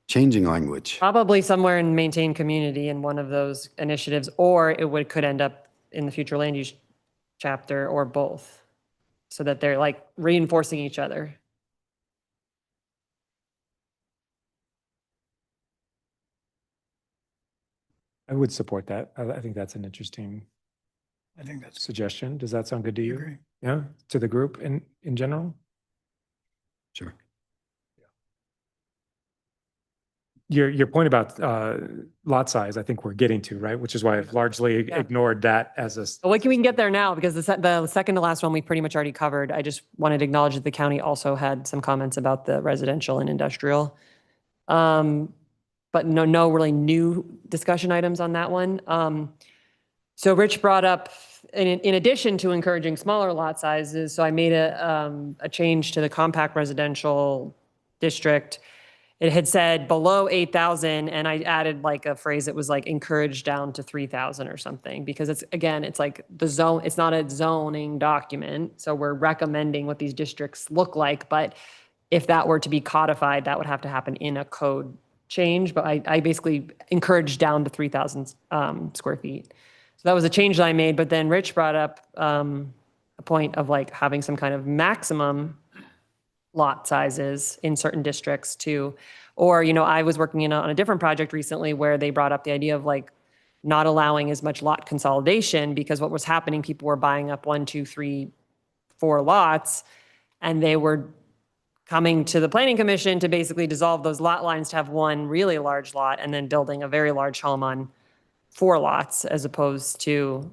changing language? Probably somewhere in maintain community in one of those initiatives, or could end up in the future land use chapter, or both, so that they're like reinforcing each other. I would support that. I think that's an interesting I think that's. suggestion. Does that sound good to you? Agree. Yeah, to the group in general? Sure. Your point about lot size, I think we're getting to, right? Which is why I've largely Yeah. ignored that as a, But we can get there now, because the second to last one we pretty much already covered. I just wanted to acknowledge that the county also had some comments about the residential and industrial. But no really new discussion items on that one. So Rich brought up, in addition to encouraging smaller lot sizes, so I made a change to the compact residential district. It had said below 8,000, and I added like a phrase that was like encouraged down to 3,000 or something, because it's like the zone, it's not a zoning document. So we're recommending what these districts look like, but if that were to be codified, that would have to happen in a code change. But I basically encouraged down to 3,000 square feet. So that was a change that I made, but then Rich brought up a point of like having some kind of maximum lot sizes in certain districts too. Or, I was working on a different project recently where they brought up the idea of like not allowing as much lot consolidation, because what was happening, people were buying up 1, 2, 3, 4 lots, and they were coming to the planning commission to basically dissolve those lot lines to have one really large lot and then building a very large home on 4 lots, as opposed to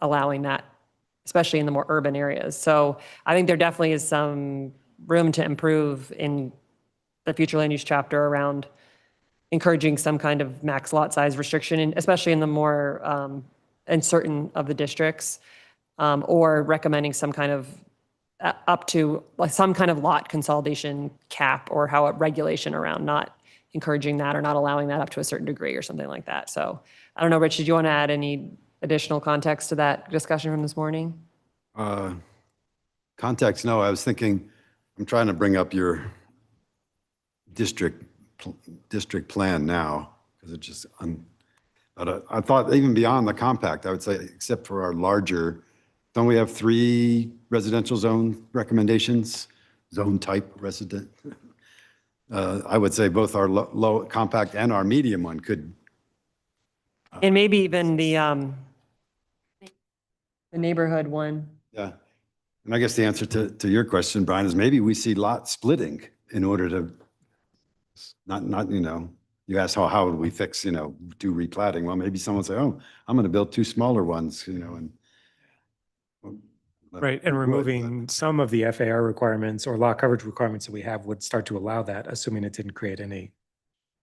allowing that, especially in the more urban areas. So I think there definitely is some room to improve in the future land use chapter around encouraging some kind of max lot size restriction, and especially in the more uncertain of the districts, or recommending some kind of up to like some kind of lot consolidation cap, or how regulation around not encouraging that or not allowing that up to a certain degree or something like that. So I don't know, Rich, did you want to add any additional context to that discussion from this morning? Context, no, I was thinking, I'm trying to bring up your district plan now, because it just, but I thought even beyond the compact, I would say, except for our larger, don't we have 3 residential zone recommendations? Zone type resident? I would say both our low compact and our medium one could. And maybe even the neighborhood one. Yeah. And I guess the answer to your question, Brian, is maybe we see lot splitting in order to not, you asked how would we fix, do replatting? Well, maybe someone say, oh, I'm going to build 2 smaller ones, and. right, and removing some of the FAR requirements or lot coverage requirements that we have would start to allow that, assuming it didn't create any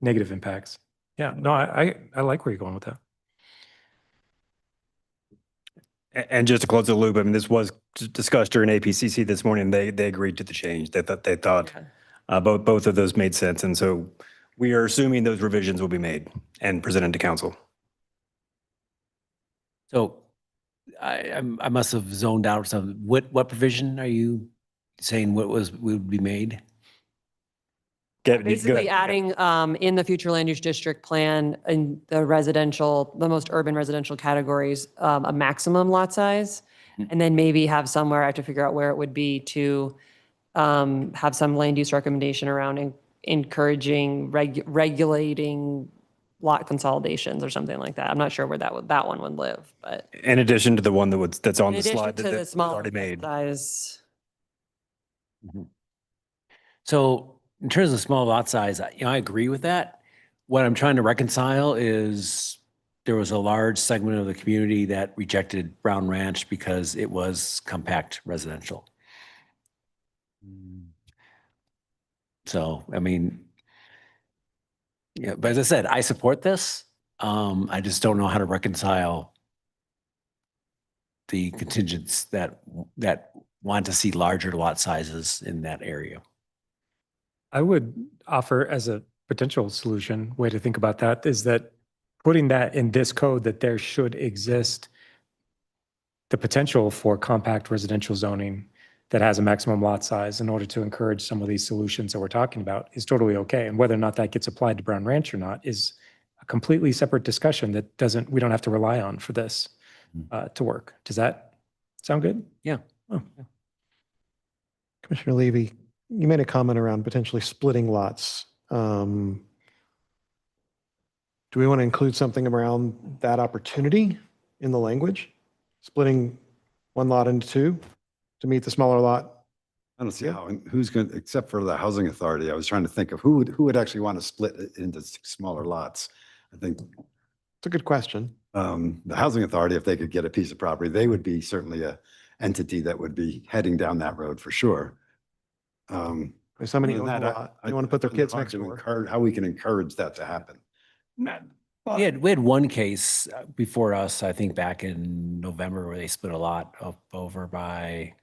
negative impacts. Yeah, no, I like where you're going with that. And just to close the loop, I mean, this was discussed during APCC this morning. They agreed to the change. They thought both of those made sense. And so we are assuming those revisions will be made and presented to council. So I must have zoned out or something. What provision are you saying would be made? Basically adding in the future land use district plan in the most urban residential categories, a maximum lot size. And then maybe have somewhere, I have to figure out where it would be, to have some land use recommendation around encouraging, regulating lot consolidations or something like that. I'm not sure where that one would live, but. In addition to the one that's on In the slide addition to the that's small already made. size. So in terms of small lot size, I agree with that. What I'm trying to reconcile is there was a large segment of the community that rejected Brown Ranch because it was compact residential. So, I mean, yeah, but as I said, I support this. I just don't know how to reconcile the contingents that want to see larger lot sizes in that area. I would offer as a potential solution, way to think about that is that putting that in this code, that there should exist the potential for compact residential zoning that has a maximum lot size in order to encourage some of these solutions that we're talking about is totally okay. And whether or not that gets applied to Brown Ranch or not is a completely separate discussion that we don't have to rely on for this to work. Does that sound good? Yeah. Oh. Commissioner Levy, you made a comment around potentially splitting lots. Do we want to include something around that opportunity in the language? Splitting one lot into two to meet the smaller lot? I don't see how, and who's going, except for the housing authority, I was trying to think of who would actually want to split it into smaller lots. I think It's a good question. the housing authority, if they could get a piece of property, they would be certainly a entity that would be heading down that road for sure. If somebody Other owns than a that, lot, they want to put their kids next door. How we can encourage that to happen. We had one case before us, I think back in November, where they split a lot up over by,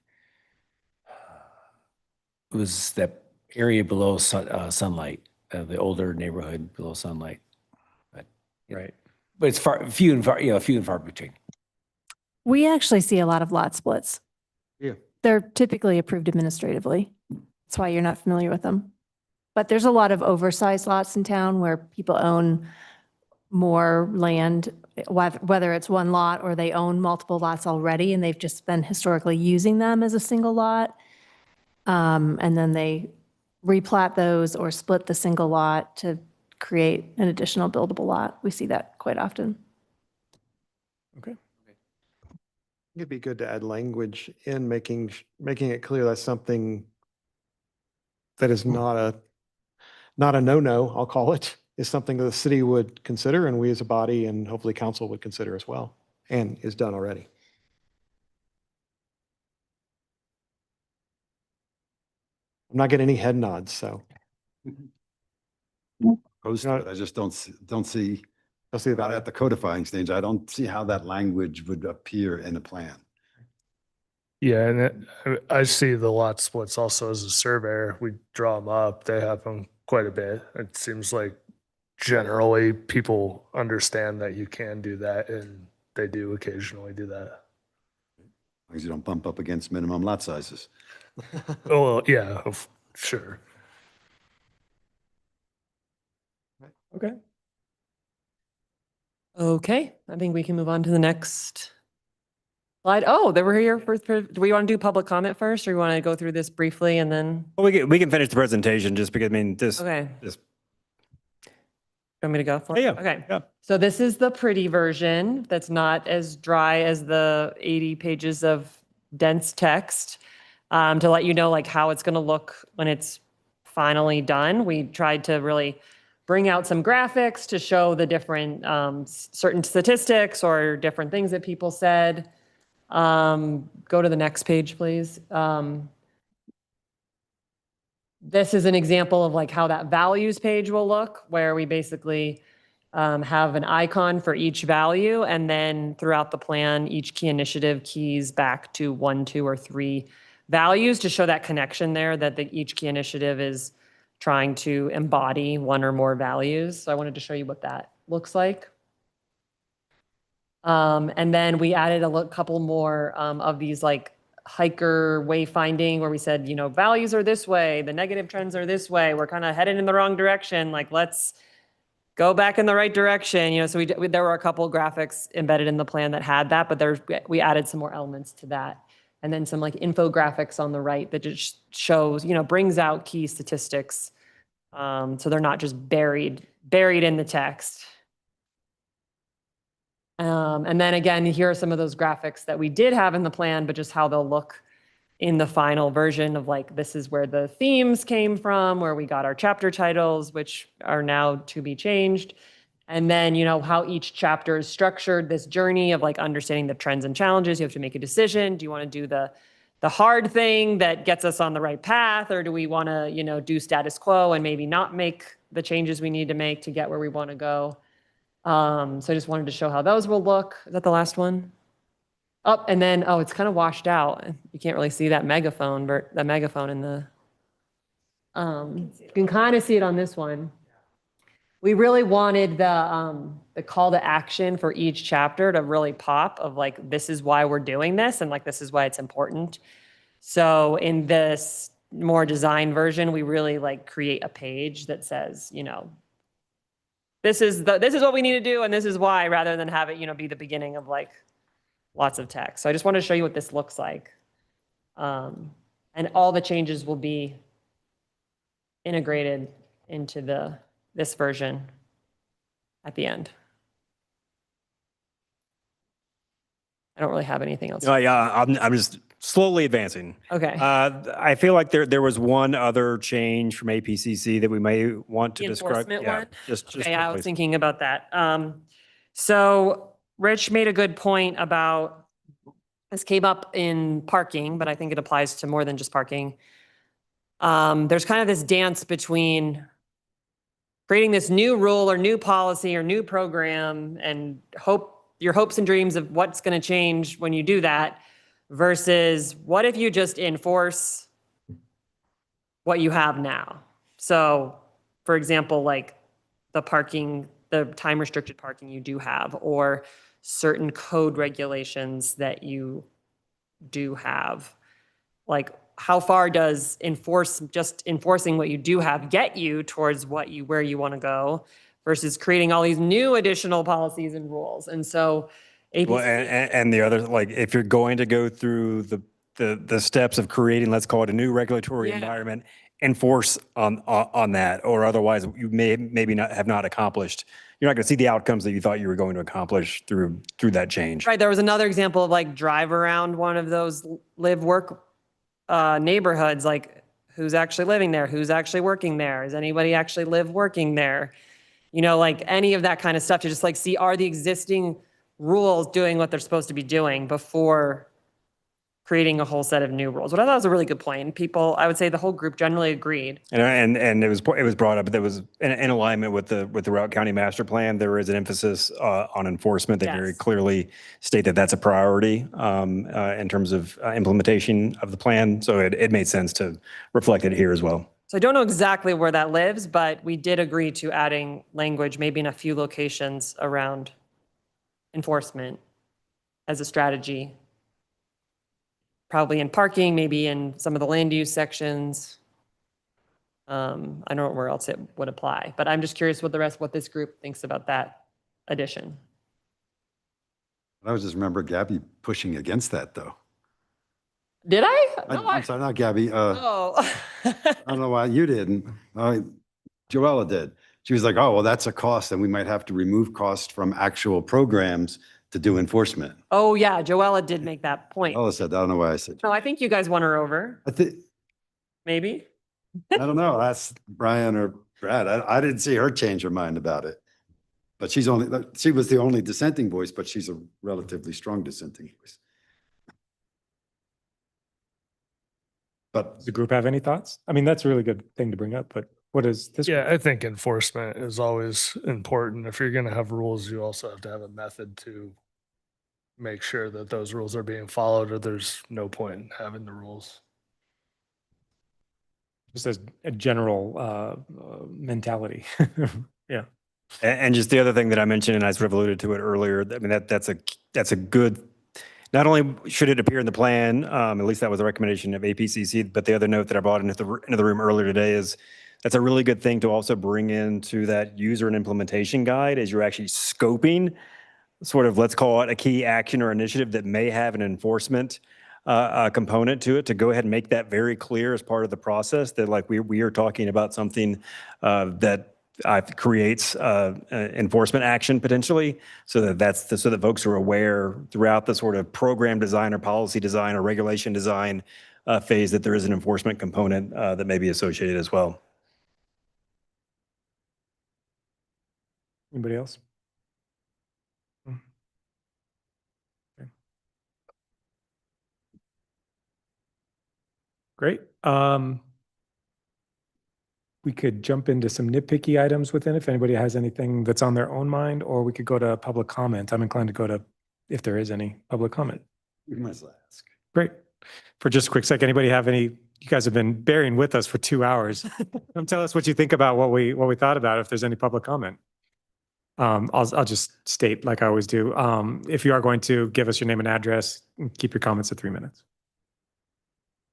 it was that area below Sunlight, the older neighborhood below Sunlight. Right. But it's few and far between. We actually see a lot of lot splits. Yeah. They're typically approved administratively. That's why you're not familiar with them. But there's a lot of oversized lots in town where people own more land, whether it's one lot or they own multiple lots already and they've just been historically using them as a single lot. And then they replat those or split the single lot to create an additional buildable lot. We see that quite often. Okay. It'd be good to add language in making it clear that's something that is not a no-no, I'll call it, is something that the city would consider and we as a body and hopefully council would consider as well, and is done already. I'm not getting any head nods, so. Opposed to it, I just don't see I'll see about about at the codifying stage, I don't see how that language would appear in a plan. Yeah, and I see the lot splits also as a surveyor. We draw them up. They happen quite a bit. It seems like generally people understand that you can do that, and they do occasionally do that. As long as you don't bump up against minimum lot sizes. Oh, well, yeah, sure. Okay. Okay, I think we can move on to the next slide. Oh, they were here do we want to do public comment first, or you want to go through this briefly and then? Well, we can finish the presentation just because, I mean, this. Okay. Just, Want me to go for it? Yeah, Okay. yeah. So this is the pretty version that's not as dry as the 80 pages of dense text. To let you know like how it's going to look when it's finally done. We tried to really bring out some graphics to show the different certain statistics or different things that people said. Go to the next page, please. This is an example of like how that values page will look, where we basically have an icon for each value, and then throughout the plan, each key initiative keys back to 1, 2, or 3 values to show that connection there, that each key initiative is trying to embody one or more values. So I wanted to show you what that looks like. And then we added a couple more of these like hiker wayfinding, where we said, you know, values are this way, the negative trends are this way, we're kind of headed in the wrong direction, like let's go back in the right direction, you know. So there were a couple graphics embedded in the plan that had that, but we added some more elements to that. And then some like infographics on the right that just shows, you know, brings out key statistics. So they're not just buried in the text. And then again, here are some of those graphics that we did have in the plan, but just how they'll look in the final version of like, this is where the themes came from, where we got our chapter titles, which are now to be changed. And then, you know, how each chapter is structured, this journey of like understanding the trends and challenges. You have to make a decision. Do you want to do the hard thing that gets us on the right path? Or do we want to, you know, do status quo and maybe not make the changes we need to make to get where we want to go? So I just wanted to show how those will look. Is that the last one? Up and then, oh, it's kind of washed out. You can't really see that megaphone, that megaphone in the, you can kind of see it on this one. We really wanted the call to action for each chapter to really pop of like, this is why we're doing this and like, this is why it's important. So in this more design version, we really like create a page that says, you know, this is what we need to do and this is why, rather than have it, you know, be the beginning of like lots of text. So I just wanted to show you what this looks like. And all the changes will be integrated into this version at the end. I don't really have anything else. Yeah, I'm just slowly advancing. Okay. I feel like there was one other change from APCC that we may want to The describe. enforcement Yeah, one? just Okay, I was please. thinking about that. So Rich made a good point about, this came up in parking, but I think it applies to more than just parking. There's kind of this dance between creating this new rule or new policy or new program and your hopes and dreams of what's going to change when you do that versus what if you just enforce what you have now? So for example, like the parking, the time restricted parking you do have, or certain code regulations that you do have. Like how far does just enforcing what you do have get you towards where you want to go versus creating all these new additional policies and rules? And so APC, Well, and the other, like, if you're going to go through the steps of creating, let's call it a new regulatory Yeah. environment, enforce on that, or otherwise you maybe not have not accomplished. You're not going to see the outcomes that you thought you were going to accomplish through that change. right, there was another example of like drive around one of those live work neighborhoods, like who's actually living there, who's actually working there, is anybody actually live working there? You know, like any of that kind of stuff to just like see, are the existing rules doing what they're supposed to be doing before creating a whole set of new rules. What I thought was a really good point. People, I would say the whole group generally agreed. And it was brought up that was in alignment with the Routt County Master Plan. There is an emphasis on enforcement. They very Yes. clearly state that that's a priority in terms of implementation of the plan. So it made sense to reflect it here as well. So I don't know exactly where that lives, but we did agree to adding language, maybe in a few locations around enforcement as a strategy. Probably in parking, maybe in some of the land use sections. I don't know where else it would apply, but I'm just curious what this group thinks about that addition. I was just remember Gabby pushing against that, though. Did I? No, I'm sorry, not Gabby. Oh. I don't know why you didn't. Joella did. She was like, oh, well, that's a cost, and we might have to remove cost from actual programs to do enforcement. Oh, yeah, Joella did make that point. Joella said, I don't know why I said. No, I think you guys won her over, I think, maybe. I don't know. That's Brian or Brad. I didn't see her change her mind about it. But she was the only dissenting voice, but she's a relatively strong dissenting voice. But Does the group have any thoughts? I mean, that's a really good thing to bring up, but what is this? Yeah, I think enforcement is always important. If you're going to have rules, you also have to have a method to make sure that those rules are being followed, or there's no point in having the rules. Just as a general mentality. Yeah. And just the other thing that I mentioned, and I sort of alluded to it earlier, I mean, that's a good, not only should it appear in the plan, at least that was the recommendation of APCC, but the other note that I brought into the room earlier today is that's a really good thing to also bring into that user and implementation guide as you're actually scoping sort of, let's call it a key action or initiative that may have an enforcement component to it, to go ahead and make that very clear as part of the process that like we are talking about something that creates enforcement action potentially, so that folks are aware throughout the sort of program design or policy design or regulation design phase that there is an enforcement component that may be associated as well. Anybody else? Okay. Great. We could jump into some nitpicky items within if anybody has anything that's on their own mind, or we could go to public comment. I'm inclined to go to if there is any public comment. We must ask. Great. For just a quick sec, anybody have any, you guys have been bearing with us for 2 hours. Tell us what you think about what we thought about, if there's any public comment. I'll just state, like I always do, if you are going to give us your name and address, keep your comments at 3 minutes.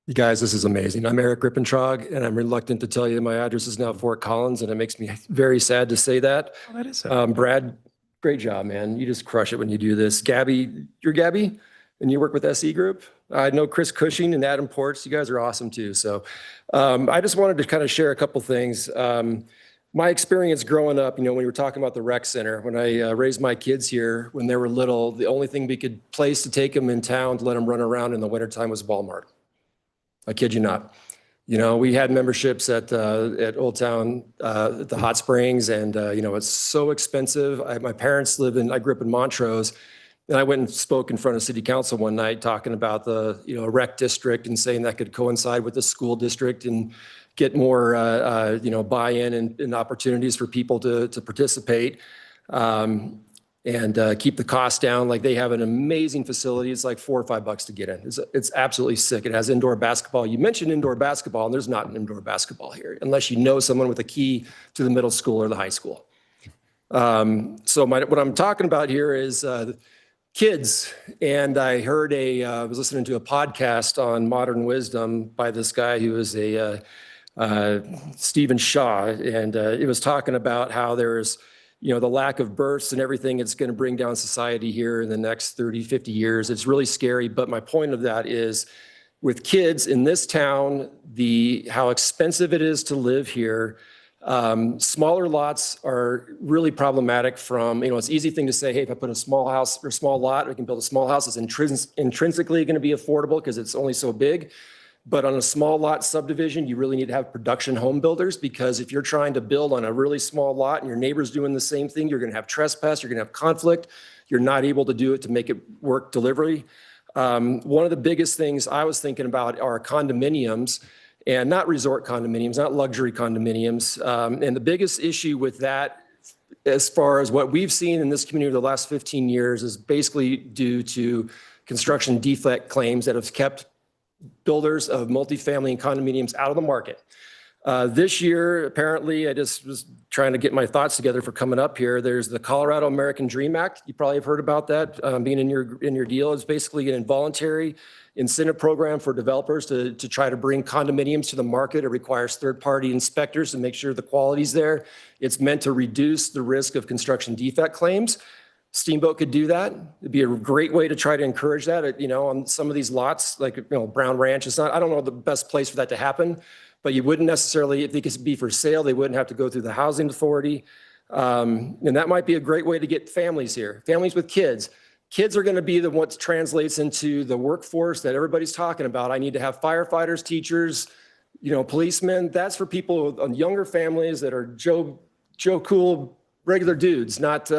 You guys, this is amazing. I'm Eric Rippentrog, and I'm reluctant to tell you my address is now Fort Collins, and it makes me very sad to say that. Oh, that is so. Brad, great job, man. You just crush it when you do this. Gabby, you're Gabby, and you work with SE Group. I know Chris Cushing and Adam Ports. You guys are awesome too. So I just wanted to kind of share a couple things. My experience growing up, when we were talking about the rec center, when I raised my kids here, when they were little, the only thing we could place to take them in town to let them run around in the wintertime was Walmart. I kid you not. We had memberships at Old Town, at the Hot Springs, and it's so expensive. My parents I grew up in Montrose, and I went and spoke in front of city council one night talking about the rec district and saying that could coincide with the school district and get more buy-in and opportunities for people to participate. And keep the cost down. Like, they have an amazing facility. It's like $4 or $5 to get in. It's absolutely sick. It has indoor basketball. You mentioned indoor basketball, and there's not an indoor basketball here unless you know someone with a key to the middle school or the high school. So what I'm talking about here is kids. And I heard I was listening to a podcast on Modern Wisdom by this guy who is Stephen Shaw, and it was talking about how there's the lack of births and everything it's going to bring down society here in the next 30, 50 years. It's really scary. But my point of that is, with kids in this town, how expensive it is to live here, smaller lots are really problematic from, it's an easy thing to say, hey, if I put a small house or small lot, we can build a small house. It's intrinsically going to be affordable because it's only so big. But on a small lot subdivision, you really need to have production home builders, because if you're trying to build on a really small lot and your neighbor's doing the same thing, you're going to have trespass, you're going to have conflict. You're not able to do it to make it work delivery. One of the biggest things I was thinking about are condominiums, and not resort condominiums, not luxury condominiums. And the biggest issue with that, as far as what we've seen in this community the last 15 years, is basically due to construction defect claims that have kept builders of multifamily and condominiums out of the market. This year, apparently, I just was trying to get my thoughts together for coming up here. There's the Colorado American Dream Act. You probably have heard about that being in your deal. It's basically an involuntary incentive program for developers to try to bring condominiums to the market. It requires third-party inspectors to make sure the quality's there. It's meant to reduce the risk of construction defect claims. Steamboat could do that. It'd be a great way to try to encourage that. On some of these lots, like Brown Ranch, I don't know the best place for that to happen, but you wouldn't necessarily, if they could be for sale, they wouldn't have to go through the housing authority. And that might be a great way to get families here, families with kids. Kids are going to be the what translates into the workforce that everybody's talking about. I need to have firefighters, teachers, policemen. That's for people on younger families that are Joe Cool, regular dudes, not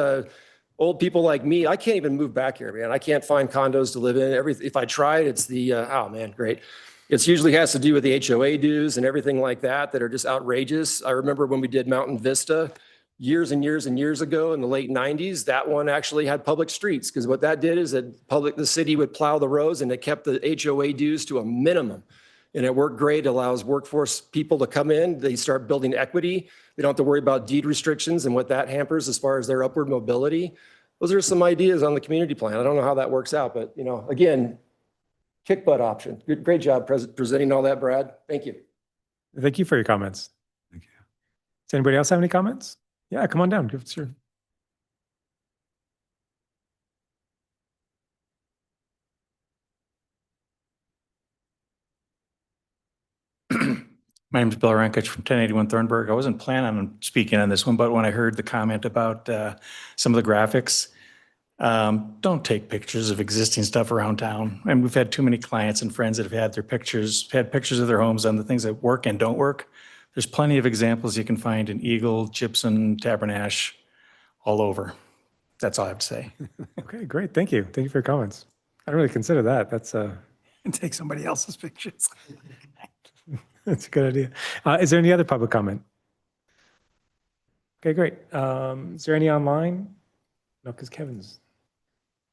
old people like me. I can't even move back here, man. I can't find condos to live in. If I tried, it's oh man, great. It usually has to do with the HOA dues and everything like that are just outrageous. I remember when we did Mountain Vista years and years and years ago in the late 90s, that one actually had public streets, because what that did is that the city would plow the roads, and it kept the HOA dues to a minimum. And it worked great. It allows workforce people to come in. They start building equity. They don't have to worry about deed restrictions and what that hampers as far as their upward mobility. Those are some ideas on the community plan. I don't know how that works out, but again, kick butt option. Great job presenting all that, Brad. Thank you. Thank you for your comments. Thank you. Does anybody else have any comments? Yeah, come on down. Give us your. My name is Bill Rankich from 1081 Thornburg. I wasn't planning on speaking on this one, but when I heard the comment about some of the graphics, don't take pictures of existing stuff around town. And we've had too many clients and friends that have had pictures of their homes on the things that work and don't work. There's plenty of examples you can find in Eagle, Gypsum, Tabernash, all over. That's all I have to say. Okay, great. Thank you. Thank you for your comments. I didn't really consider that. That's And take somebody else's pictures. that's a good idea. Is there any other public comment? Okay, great. Is there any online? No, because Kevin's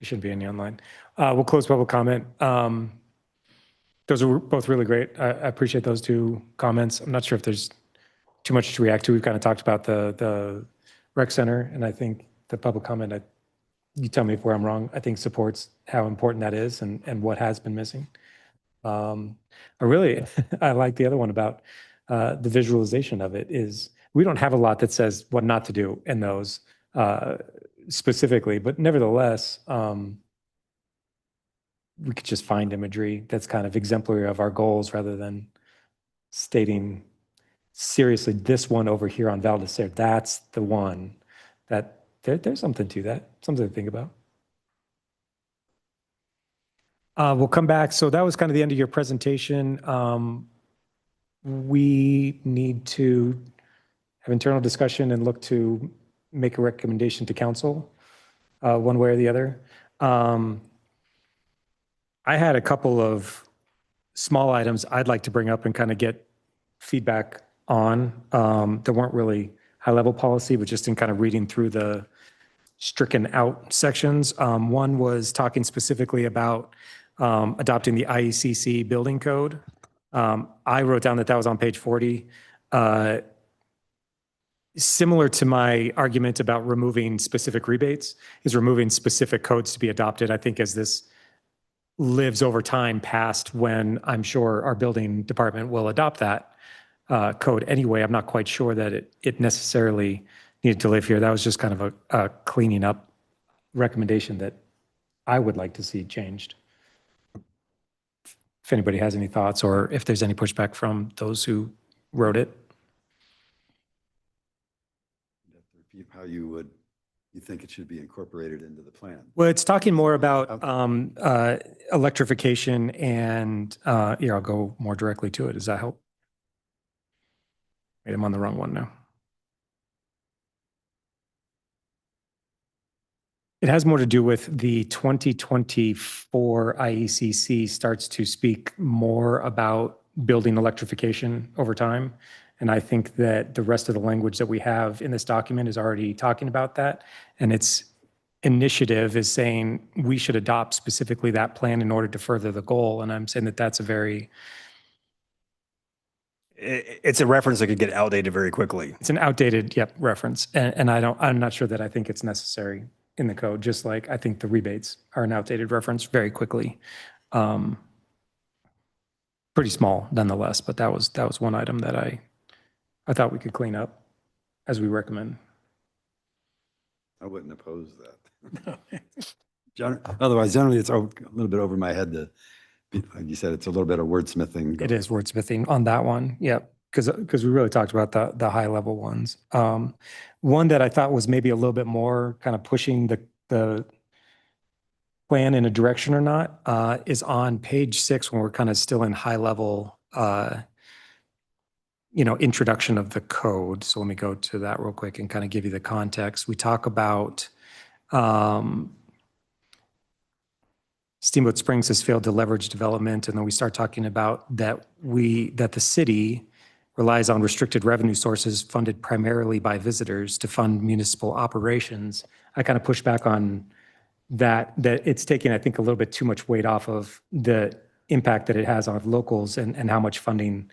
There shouldn't be any online. We'll close public comment. Those are both really great. I appreciate those two comments. I'm not sure if there's too much to react to. We've kind of talked about the rec center, and I think the public comment, you tell me where I'm wrong, I think supports how important that is and what has been missing. I like the other one about the visualization of it is we don't have a lot that says what not to do in those specifically, but nevertheless, we could just find imagery that's kind of exemplary of our goals rather than stating seriously, this one over here on Val d'Isere, that's the one that there's something to that, something to think about. We'll come back. So that was kind of the end of your presentation. We need to have internal discussion and look to make a recommendation to council one way or the other. I had a couple of small items I'd like to bring up and kind of get feedback on. That weren't really high-level policy, but just in kind of reading through the stricken out sections. One was talking specifically about adopting the IECC building code. I wrote down that was on page 40. Similar to my argument about removing specific rebates, is removing specific codes to be adopted. I think as this lives over time past when I'm sure our building department will adopt that code anyway. I'm not quite sure that it necessarily needed to live here. That was just kind of a cleaning up recommendation that I would like to see changed. If anybody has any thoughts or if there's any pushback from those who wrote it. How you think it should be incorporated into the plan? Well, it's talking more about electrification and I'll go more directly to it. Does that help? Wait, I'm on the wrong one now. It has more to do with the 2024 IECC starts to speak more about building electrification over time. And I think that the rest of the language that we have in this document is already talking about that. And its initiative is saying we should adopt specifically that plan in order to further the goal. And I'm saying that that's a very... It's a reference that could get outdated very quickly. It's an outdated, reference. And I'm not sure that I think it's necessary in the code, just like I think the rebates are an outdated reference very quickly. Pretty small nonetheless, but that was one item that I thought we could clean up as we recommend. I wouldn't oppose that. Otherwise, generally, it's a little bit over my head. Like you said, it's a little bit of wordsmithing. It is wordsmithing on that one. Yep. Because we really talked about the high level ones. One that I thought was maybe a little bit more kind of pushing the plan in a direction or not is on page 6 when we're kind of still in high level introduction of the code. So let me go to that real quick and kind of give you the context. We talk about Steamboat Springs has failed to leverage development, and then we start talking about that the city relies on restricted revenue sources funded primarily by visitors to fund municipal operations. I kind of push back on that it's taking, I think, a little bit too much weight off of the impact that it has on locals and how much funding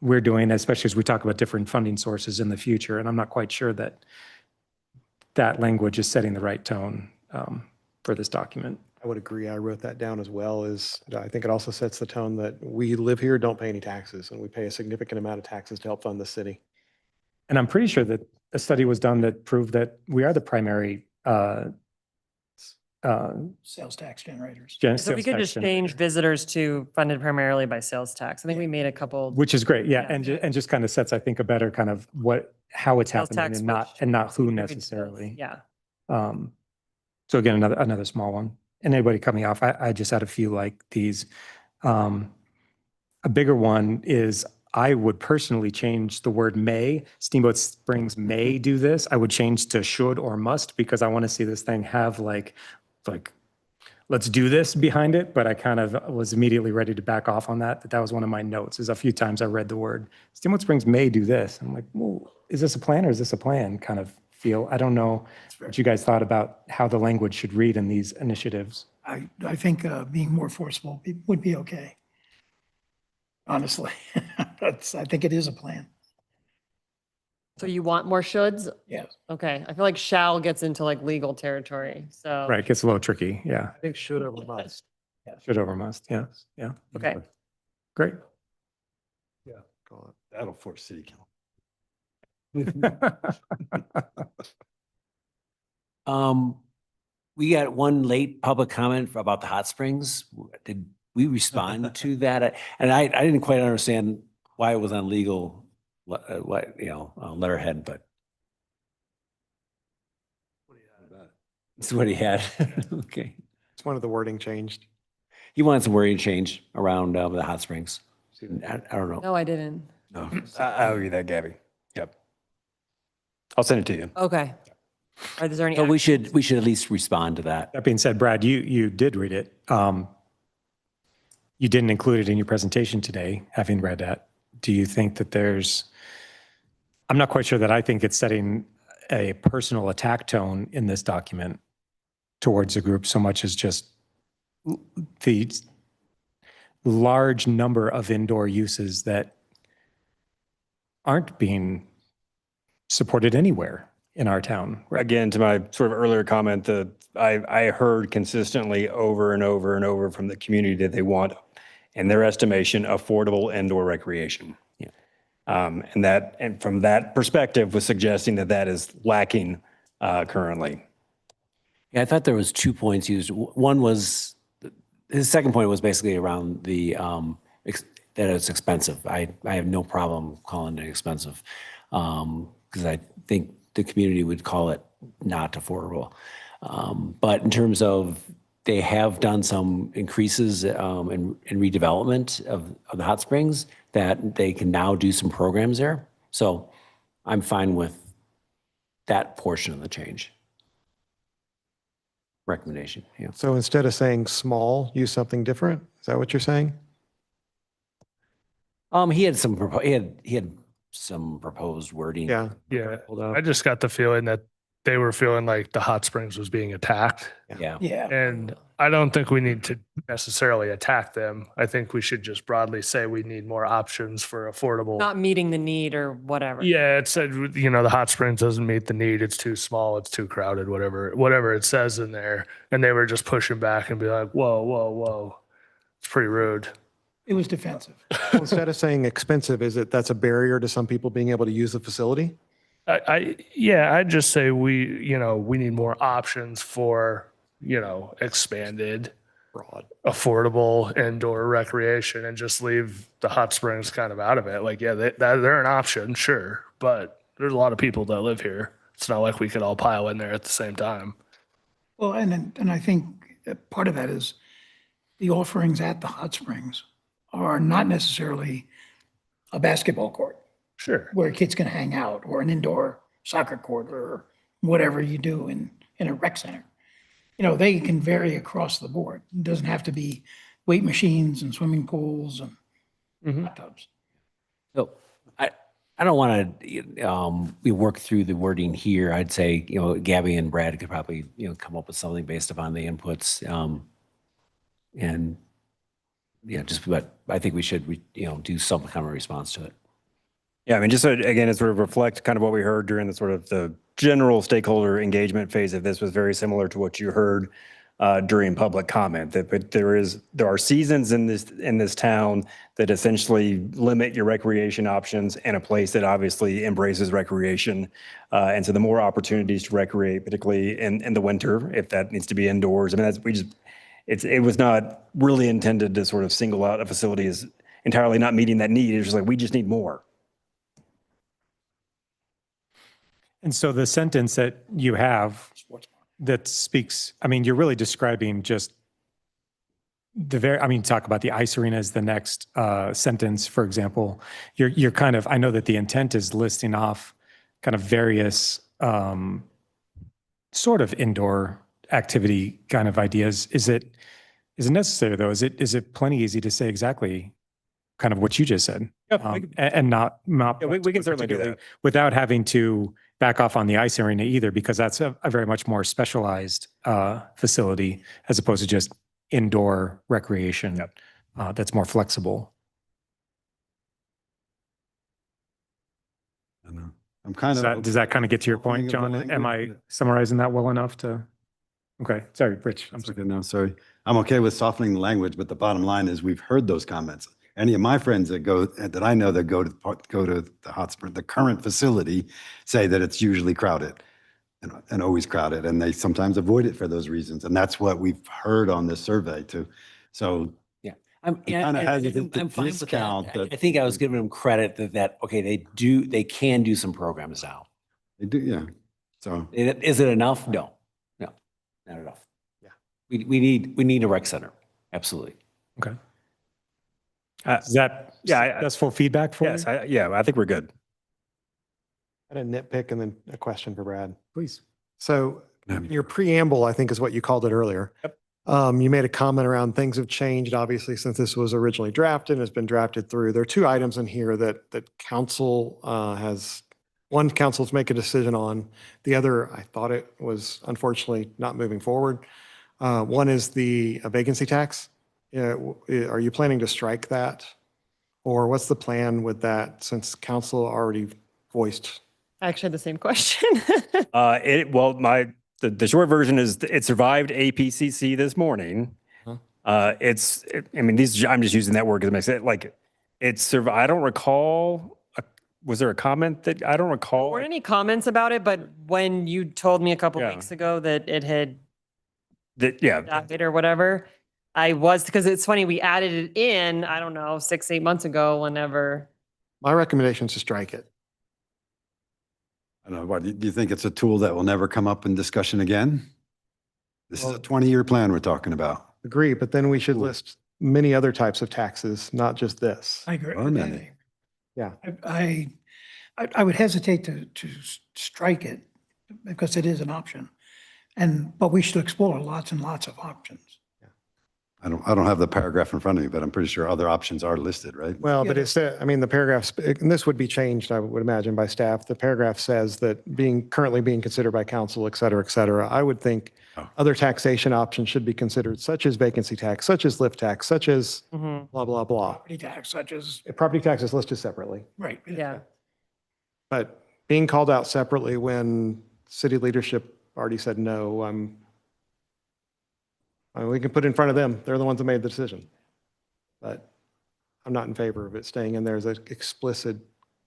we're doing, especially as we talk about different funding sources in the future. And I'm not quite sure that language is setting the right tone for this document. I would agree. I wrote that down as well. I think it also sets the tone that we live here, don't pay any taxes, and we pay a significant amount of taxes to help fund the city. And I'm pretty sure that a study was done that proved that we are the primary Sales tax generators. So we could just change visitors to funded primarily by sales tax. I think we made a couple. Which is great, yeah, and just kind of sets, I think, a better kind of how it's Sales happening tax, and not who necessarily. Yeah. So again, another small one. And anybody coming off, I just had a few like these. A bigger one is I would personally change the word may. Steamboat Springs may do this. I would change to should or must because I want to see this thing have like let's do this behind it. But I kind of was immediately ready to back off on that. That was one of my notes. Is a few times I read the word Steamboat Springs may do this. I'm like, well, is this a plan or is this a plan? Kind of feel. I don't know what you guys thought about how the language should read in these initiatives. I think being more forceful would be okay. Honestly, I think it is a plan. So you want more shoulds? Yes. Okay, I feel like shall gets into like legal territory, so. Right, gets a little tricky, yeah. I think should over must. Should over must, yes, yeah. Okay. Great. That'll force city council. We got one late public comment about the hot springs. Did we respond to that? And I didn't quite understand why it was on legal, letterhead, but that's what he had. Okay. It's one of the wording changed. He wanted some wording change around the hot springs. I don't know. No, I didn't. No, I'll give you that, Gabby. Yep. I'll send it to you. Okay. Is there any? So we should at least respond to that. That being said, Brad, you did read it. You didn't include it in your presentation today, having read that. Do you think that I'm not quite sure that I think it's setting a personal attack tone in this document towards a group so much as just the large number of indoor uses that aren't being supported anywhere in our town. Again, to my sort of earlier comment, I heard consistently over and over and over from the community that they want, in their estimation, affordable indoor recreation. Yeah. And from that perspective was suggesting that is lacking currently. Yeah, I thought there was 2 points used. One was, his second point was basically around the, that it's expensive. I have no problem calling it expensive because I think the community would call it not affordable. But in terms of, they have done some increases in redevelopment of the hot springs that they can now do some programs there. So I'm fine with that portion of the change. Recommendation, yeah. So instead of saying small, use something different? Is that what you're saying? He had some proposed wording. Yeah. Yeah, Hold up. I just got the feeling that they were feeling like the hot springs was being attacked. Yeah. Yeah. And I don't think we need to necessarily attack them. I think we should just broadly say we need more options for affordable. Not meeting the need or whatever. Yeah, it said, the hot springs doesn't meet the need. It's too small. It's too crowded, whatever it says in there. And they were just pushing back and be like, whoa, whoa, whoa. It's pretty rude. It was defensive. Well, instead of saying expensive, that's a barrier to some people being able to use the facility? I'd just say we need more options for, expanded, Broad. affordable indoor recreation and just leave the hot springs kind of out of it. Like, yeah, they're an option, sure, but there's a lot of people that live here. It's not like we could all pile in there at the same time. Well, and I think that part of that is the offerings at the hot springs are not necessarily a basketball court Sure. where kids can hang out, or an indoor soccer court, or whatever you do in a rec center. They can vary across the board. It doesn't have to be weight machines and swimming pools and hot tubs. So I don't want to we work through the wording here. I'd say, Gabby and Brad could probably, come up with something based upon the inputs. And yeah, but I think we should, do some kind of response to it. Yeah, I mean, just so, again, to sort of reflect kind of what we heard during the sort of the general stakeholder engagement phase of this was very similar to what you heard during public comment. But there are seasons in this town that essentially limit your recreation options in a place that obviously embraces recreation. And so the more opportunities to recreate, particularly in the winter, if that needs to be indoors. I mean, it was not really intended to sort of single out a facility as entirely not meeting that need. It's just like, we just need more. And so the sentence that you have that speaks, you're really describing just talk about the ice arena as the next sentence, for example. You're kind of, I know that the intent is listing off kind of various sort of indoor activity kind of ideas. Is it necessary though? Is it plenty easy to say exactly kind of what you just said. Yeah, we can- And not. Yeah, we can certainly do particularly that. without having to back off on the ice arena either, because that's a very much more specialized facility as opposed to just indoor recreation that's more flexible. I know. I'm kind of. Does that kind of get to your point, opening of the John? Am I language, summarizing that well enough to? Okay, sorry, Rich. I'm That's sorry. okay, no, sorry. I'm okay with softening the language, but the bottom line is we've heard those comments. Any of my friends that I know that go to the hot spring, the current facility, say that it's usually crowded and always crowded, and they sometimes avoid it for those reasons. And that's what we've heard on this survey too. So I'm kinda hesitant to I'm fine with that. discount I that- I think I was giving them credit that, okay, they can do some programs now. they do, yeah. So Is it enough? No, not enough. Yeah. We need a rec center. Absolutely. Okay. Is that that's full feedback for you? Yes, I think we're good. I had a nitpick and then a question for Brad. Please. So your preamble, I think is what you called it earlier. Yep. You made a comment around things have changed, obviously, since this was originally drafted and has been drafted through. There are two items in here that council one council's make a decision on. The other, I thought it was unfortunately not moving forward. One is the vacancy tax. Are you planning to strike that? Or what's the plan with that since council already voiced? I actually had the same question. The short version is it survived APCC this morning. Huh? I'm just using that word because it makes it like it's survived. I don't recall. Was there a comment that I don't recall? Weren't any comments about it, but when you told me a couple Yeah. weeks ago that it had Yeah. died or whatever, because it's funny, we added it in, I don't know, 6-8 months ago, whenever. My recommendation is to strike it. I don't know, what, do you think it's a tool that will never come up in discussion again? This is a 20-year plan we're talking about. Agree, but then we should list many other types of taxes, not just this. I agree. Are many. Yeah. I would hesitate to strike it because it is an option. But we should explore lots and lots of options. I don't have the paragraph in front of me, but I'm pretty sure other options are listed, right? Well, but it's, the paragraphs, and this would be changed, I would imagine, by staff. The paragraph says that currently being considered by council, et cetera, et cetera. I would think other taxation options should be considered, such as vacancy tax, such as lift tax, such as blah, blah, blah. Property tax such as, Property tax is listed separately, right. Yeah. but being called out separately when city leadership already said no, we can put it in front of them. They're the ones that made the decision. But I'm not in favor of it staying in there as an explicit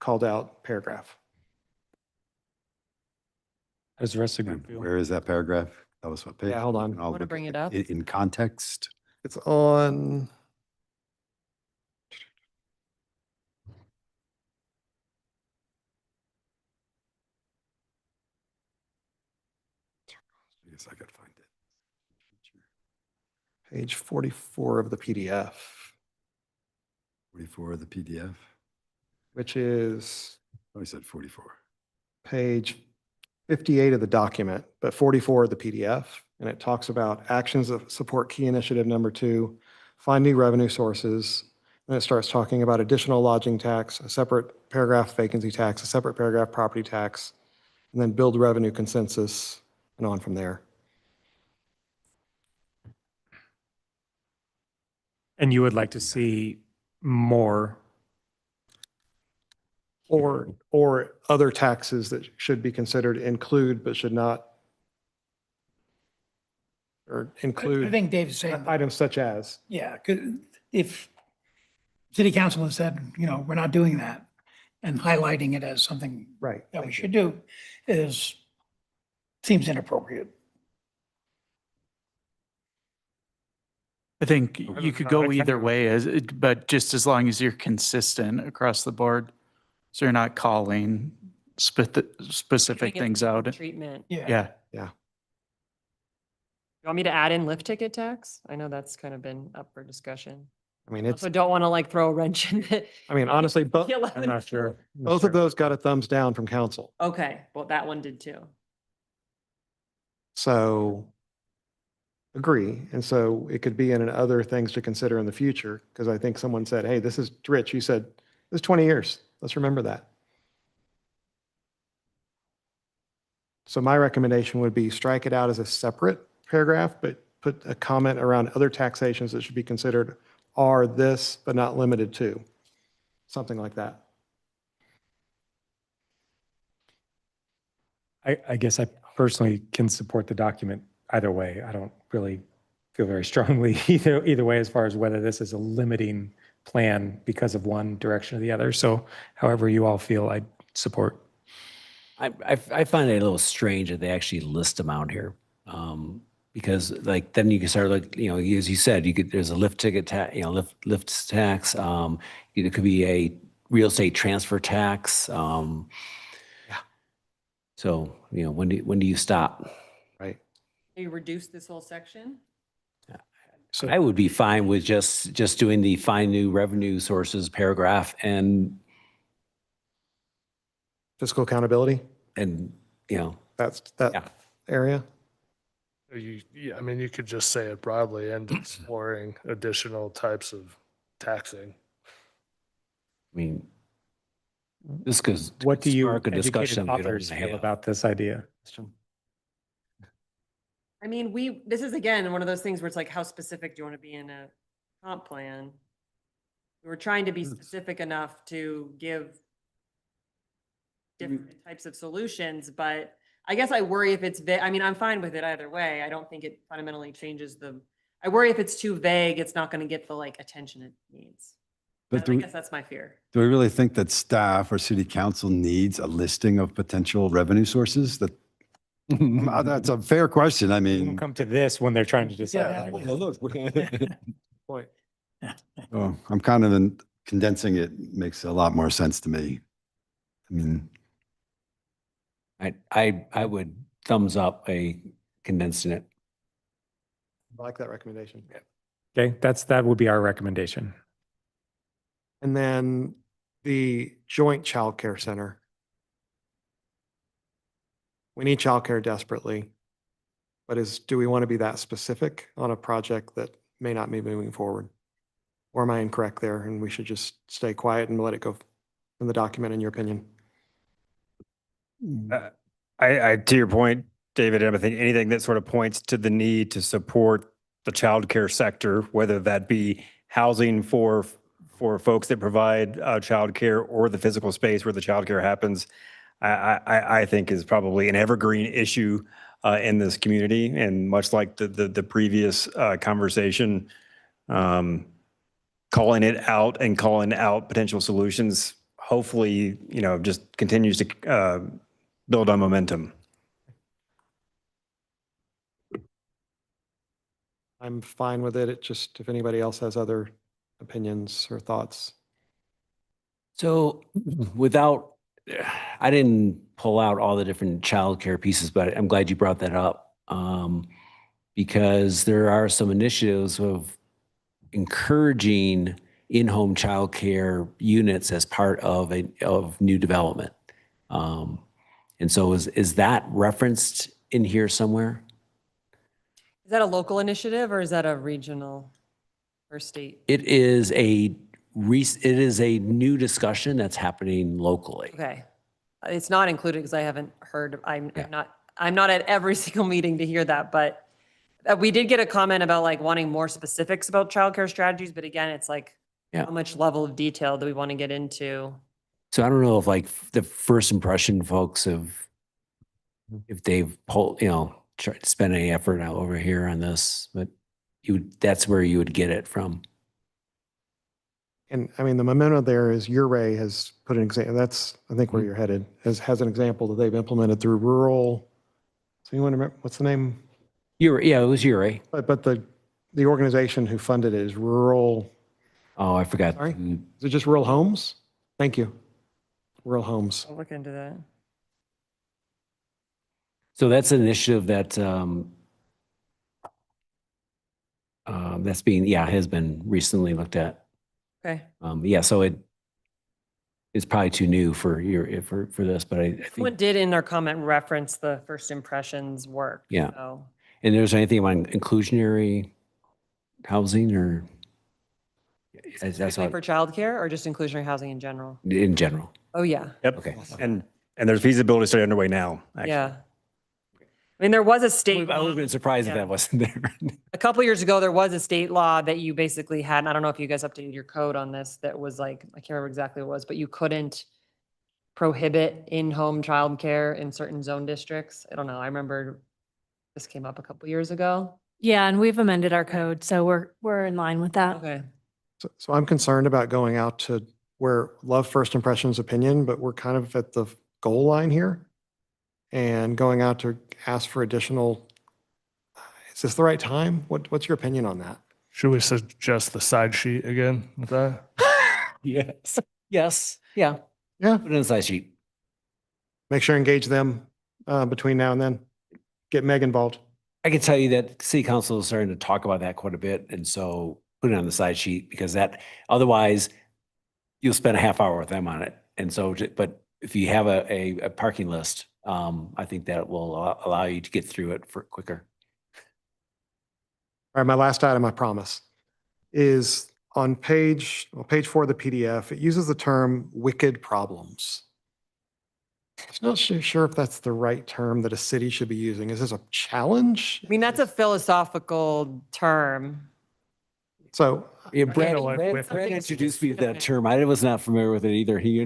called out paragraph. How does the rest of the group feel? Where is that paragraph? Tell us what page. Yeah, hold on. And I'll Wanna look bring at it up? In context. It's on. I guess I could find it. Page 44 of the PDF, 44 of the PDF. which is Oh, I said 44. page 58 of the document, but 44 of the PDF. And it talks about actions that support key initiative number 2, find new revenue sources. Then it starts talking about additional lodging tax, a separate paragraph vacancy tax, a separate paragraph property tax, and then build revenue consensus and on from there. And you would like to see more, Or other taxes that should be considered include but should not, or I include think Dave's saying, items such as. yeah, 'cause if city council has said, we're not doing that and highlighting it as something Right. that we should do seems inappropriate. I think you could go either way, but just as long as you're consistent across the board. So you're not calling specific Doing it things out. Treatment. Yeah. You want me to add in lift ticket tax? I know that's kind of been up for discussion. I mean, it's, Also don't want to throw a wrench in it. honestly, both I'm not sure. of those got a thumbs down from council. Okay, well, that one did too. So Agree. And so it could be in other things to consider in the future, because I think someone said, hey, this is, Rich, you said, this is 20 years. Let's remember that. So my recommendation would be strike it out as a separate paragraph, but put a comment around other taxations that should be considered are this, but not limited to, something like that. I guess I personally can support the document either way. I don't really feel very strongly either way as far as whether this is a limiting plan because of one direction or the other. So however you all feel, I support. I find it a little strange that they actually list them out here. Because like, then you can start like, you know, as you said, there's a lift ticket tax, you know, lift tax. It could be a real estate transfer tax. So, you know, when do you stop? Right. You reduce this whole section? So I would be fine with just doing the find new revenue sources paragraph and Fiscal accountability, you know, that's that Yeah. area. I mean, you could just say it broadly and exploring additional types of taxing. I mean, this goes. what do you spark a discussion educated we don't authors have. feel about this idea? I mean, this is again, one of those things where it's like, how specific do you want to be in a comp plan? We're trying to be specific enough to give different types of solutions, but I guess I worry if it's, I mean, I'm fine with it either way. I don't think it fundamentally changes I worry if it's too vague, it's not going to get the like attention it needs. But I guess that's my fear. do we really think that staff or city council needs a listing of potential revenue sources? That's a fair question. I They won't mean, come to this when they're trying to decide. Point. oh, I'm kind of condensing it makes a lot more sense to me. I mean, I would thumbs up condensing it. I like that recommendation. Okay, that would be our recommendation. And then the joint childcare center. We need childcare desperately, but do we want to be that specific on a project that may not be moving forward? Or am I incorrect there and we should just stay quiet and let it go in the document, in your opinion? I to your point, David, I think anything that sort of points to the need to support the childcare sector, whether that be housing for folks that provide childcare or the physical space where the childcare happens, I think is probably an evergreen issue in this community. And much like the previous conversation, calling it out and calling out potential solutions, hopefully, you know, just continues to build on momentum. I'm fine with it. It just, if anybody else has other opinions or thoughts. So I didn't pull out all the different childcare pieces, but I'm glad you brought that up. Because there are some initiatives of encouraging in-home childcare units as part of new development. And so is that referenced in here somewhere? Is that a local initiative or is that a regional or state? It is a new discussion that's happening locally. Okay. It's not included because I haven't heard, I'm not at every single meeting to hear that, but we did get a comment about like wanting more specifics about childcare strategies, but again, it's like, how much level of detail do we want to get into? So I don't know if like the first impression folks if they've pulled, you know, tried to spend any effort out over here on this, but that's where you would get it from. And I mean, the memento there is Uray has put an example, that's, I think where you're headed, has an example that they've implemented through rural. So you want to remember, what's the name? Yeah, it was Uray. But the organization who funded it is Rural. Oh, I forgot. Sorry? Is it just Rural Homes? Thank you. Rural Homes. I'll look into that. So that's an initiative that has been recently looked at. Okay. So it's probably too new for this, but I think Someone did in their comment reference the first impressions work. Yeah. So. And there's anything about inclusionary housing or? That's Specifically all for childcare or just inclusionary housing in general? in general. Oh, yeah. Yep. Okay. And there's feasibility study underway now, actually. Yeah. I mean, there was a state, I would have been surprised if Yeah. that wasn't there. a couple years ago, there was a state law that you basically had, and I don't know if you guys updated your code on this, that was like, I can't remember exactly what it was, but you couldn't prohibit in-home childcare in certain zone districts. I don't know. I remember this came up a couple years ago. Yeah, and we've amended our code, so we're in line with that. Okay. So I'm concerned about going out to where love first impressions opinion, but we're kind of at the goal line here. And going out to ask for additional, is this the right time? What's your opinion on that? Should we suggest the side sheet again with that? Yes. Yes. Yeah. Yeah. Put it in the side sheet. Make sure engage them between now and then. Get Meg involved. I can tell you that city council is starting to talk about that quite a bit. And so put it on the side sheet because that otherwise you'll spend a half hour with them on it. And so, but if you have a parking list, I think that will allow you to get through it for quicker. All right, my last item, I promise, is on page 4 of the PDF. It uses the term wicked problems. I'm not sure if that's the right term that a city should be using. Is this a challenge? I mean, that's a philosophical term. So Yeah, Brad, know what with- Brad introduced me to that term. I was not familiar with it either. He,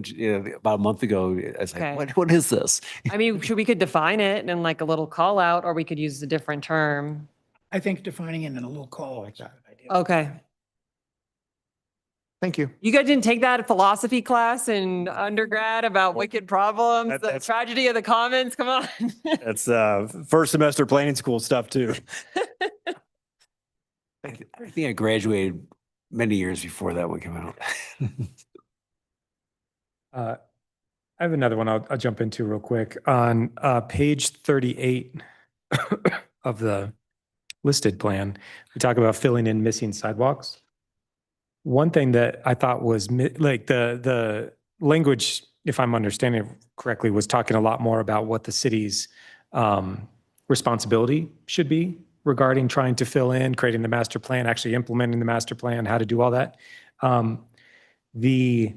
about a month ago, I was Okay. like, what is this? I mean, we could define it in like a little call out, or we could use a different term. I think defining it in a little call like that. Okay. thank you. You guys didn't take that philosophy class in undergrad about wicked problems, the that's- tragedy of the commons? Come on. That's first semester planning school stuff too. I think I graduated many years before that one came out. I have another one I'll jump into real quick. On page 38 of the listed plan, we talk about filling in missing sidewalks. One thing that I thought was like the language, if I'm understanding it correctly, was talking a lot more about what the city's responsibility should be regarding trying to fill in, creating the master plan, actually implementing the master plan, how to do all that. The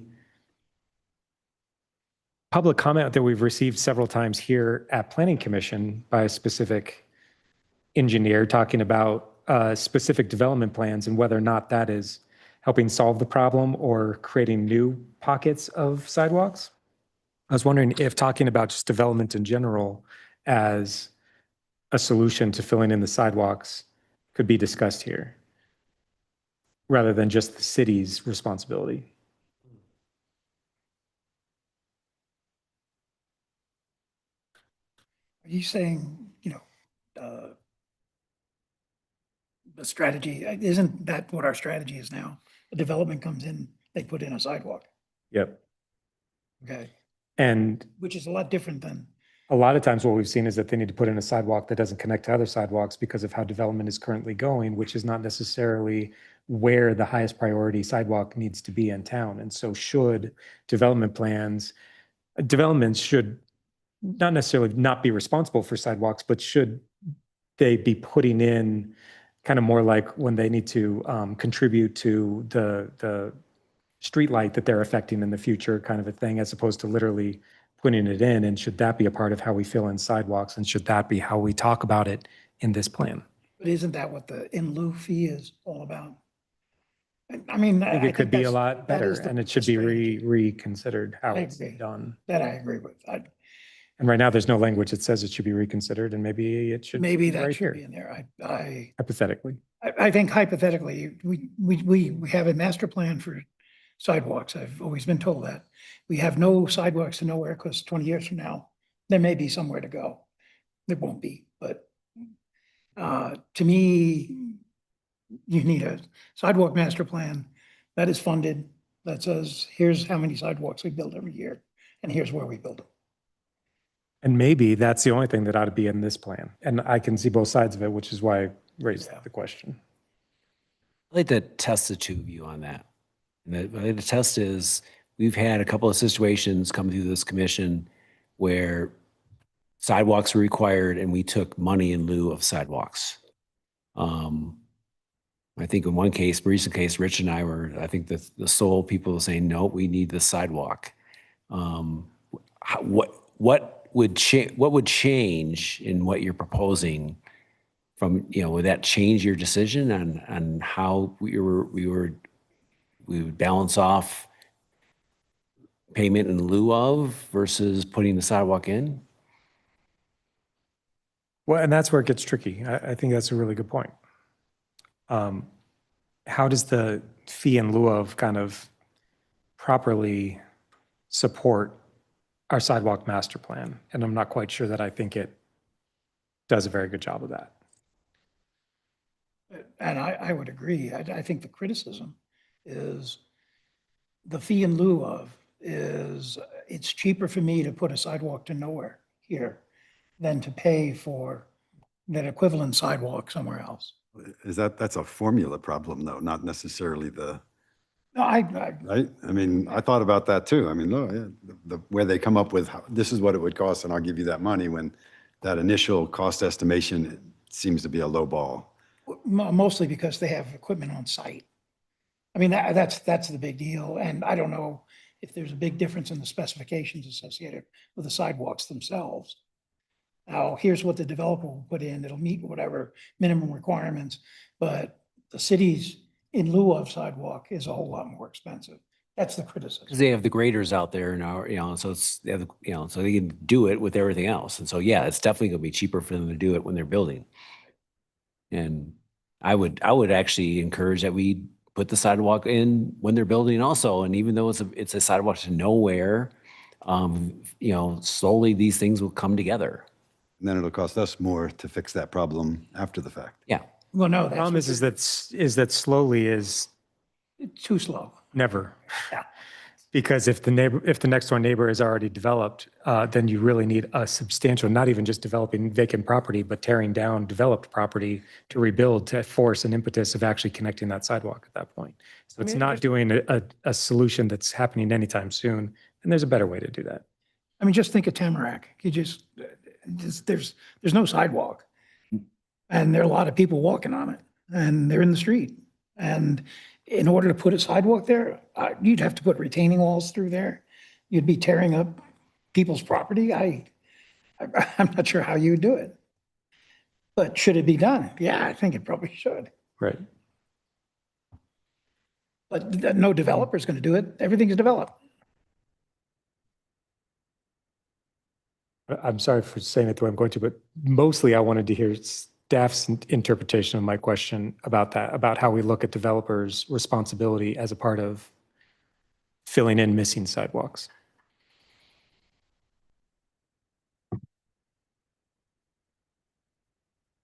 public comment that we've received several times here at Planning Commission by a specific engineer talking about specific development plans and whether or not that is helping solve the problem or creating new pockets of sidewalks. I was wondering if talking about just development in general as a solution to filling in the sidewalks could be discussed here rather than just the city's responsibility. Are you saying, the strategy, isn't that what our strategy is now? The development comes in, they put in a sidewalk, Yep. okay? And Which is a lot different than, a lot of times what we've seen is that they need to put in a sidewalk that doesn't connect to other sidewalks because of how development is currently going, which is not necessarily where the highest priority sidewalk needs to be in town. And so should developments should not necessarily not be responsible for sidewalks, but should they be putting in kind of more like when they need to contribute to the street light that they're affecting in the future kind of a thing, as opposed to literally putting it in? And should that be a part of how we fill in sidewalks? And should that be how we talk about it in this plan? but isn't that what the in lieu fee is all about? I mean, I think it could be a that's- lot that better is the and it should be strategy. reconsidered how I it's agree. done. That I agree with. And right now, there's no language that says it should be reconsidered, and maybe it should Maybe be right that should be here, in there. I hypothetically. think hypothetically, we have a master plan for sidewalks. I've always been told that. We have no sidewalks to nowhere because 20 years from now, there may be somewhere to go. There won't be, but to me, you need a sidewalk master plan that is funded, that says, here's how many sidewalks we build every year, and here's where we build them. And maybe that's the only thing that ought to be in this plan. And I can see both sides of it, which is why I raised the question. I'd like to test the two of you on that. And the test is, we've had a couple of situations come through this commission where sidewalks were required and we took money in lieu of sidewalks. I think in one case, recent case, Rich and I were, I think the sole people saying, no, we need the sidewalk. What would change in what you're proposing from, would that change your decision on how we would balance off payment in lieu of versus putting the sidewalk in? Well, and that's where it gets tricky. I think that's a really good point. How does the fee in lieu of kind of properly support our sidewalk master plan? And I'm not quite sure that I think it does a very good job of that. And I would agree. I think the criticism is the fee in lieu of is it's cheaper for me to put a sidewalk to nowhere here than to pay for that equivalent sidewalk somewhere else. That's a formula problem though, not necessarily the, No, right? I mean, I thought about that too. I mean, look, where they come up with, this is what it would cost and I'll give you that money, when that initial cost estimation seems to be a low ball. mostly because they have equipment on site. I mean, that's the big deal. And I don't know if there's a big difference in the specifications associated with the sidewalks themselves. Now, here's what the developer will put in. It'll meet whatever minimum requirements, but the city's in lieu of sidewalk is a whole lot more expensive. That's the criticism. Because they have the graders out there now, so they have, so they can do it with everything else. And so, yeah, it's definitely going to be cheaper for them to do it when they're building. And I would actually encourage that we put the sidewalk in when they're building also. And even though it's a sidewalk to nowhere, slowly these things will come together. And then it'll cost us more to fix that problem after the fact. Yeah. Well, no, The problem is that slowly is too slow. never. Yeah. Because if the next door neighbor is already developed, then you really need a substantial, not even just developing vacant property, but tearing down developed property to rebuild, to force an impetus of actually connecting that sidewalk at that point. So it's not doing a solution that's happening anytime soon. And there's a better way to do that. I mean, just think of Tamarack. There's no sidewalk. And there are a lot of people walking on it and they're in the street. And in order to put a sidewalk there, you'd have to put retaining walls through there. You'd be tearing up people's property. I'm not sure how you would do it. But should it be done? Yeah, I think it probably should. Right. But no developer's going to do it. Everything's developed. I'm sorry for saying it the way I'm going to, but mostly I wanted to hear staff's interpretation of my question about that, about how we look at developers' responsibility as a part of filling in missing sidewalks.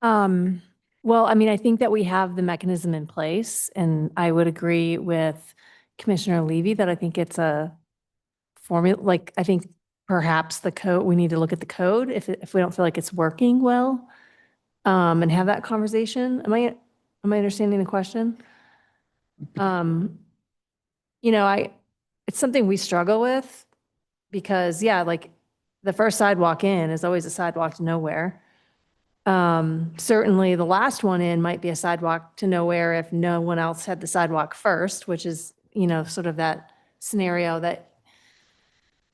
Well, I mean, I think that we have the mechanism in place, and I would agree with Commissioner Levy that I think it's a formula, like, I think perhaps the code, we need to look at the code if we don't feel like it's working well, and have that conversation. Am I understanding the question? It's something we struggle with because, yeah, like the first sidewalk in is always a sidewalk to nowhere. Certainly the last one in might be a sidewalk to nowhere if no one else had the sidewalk first, which is, sort of that scenario that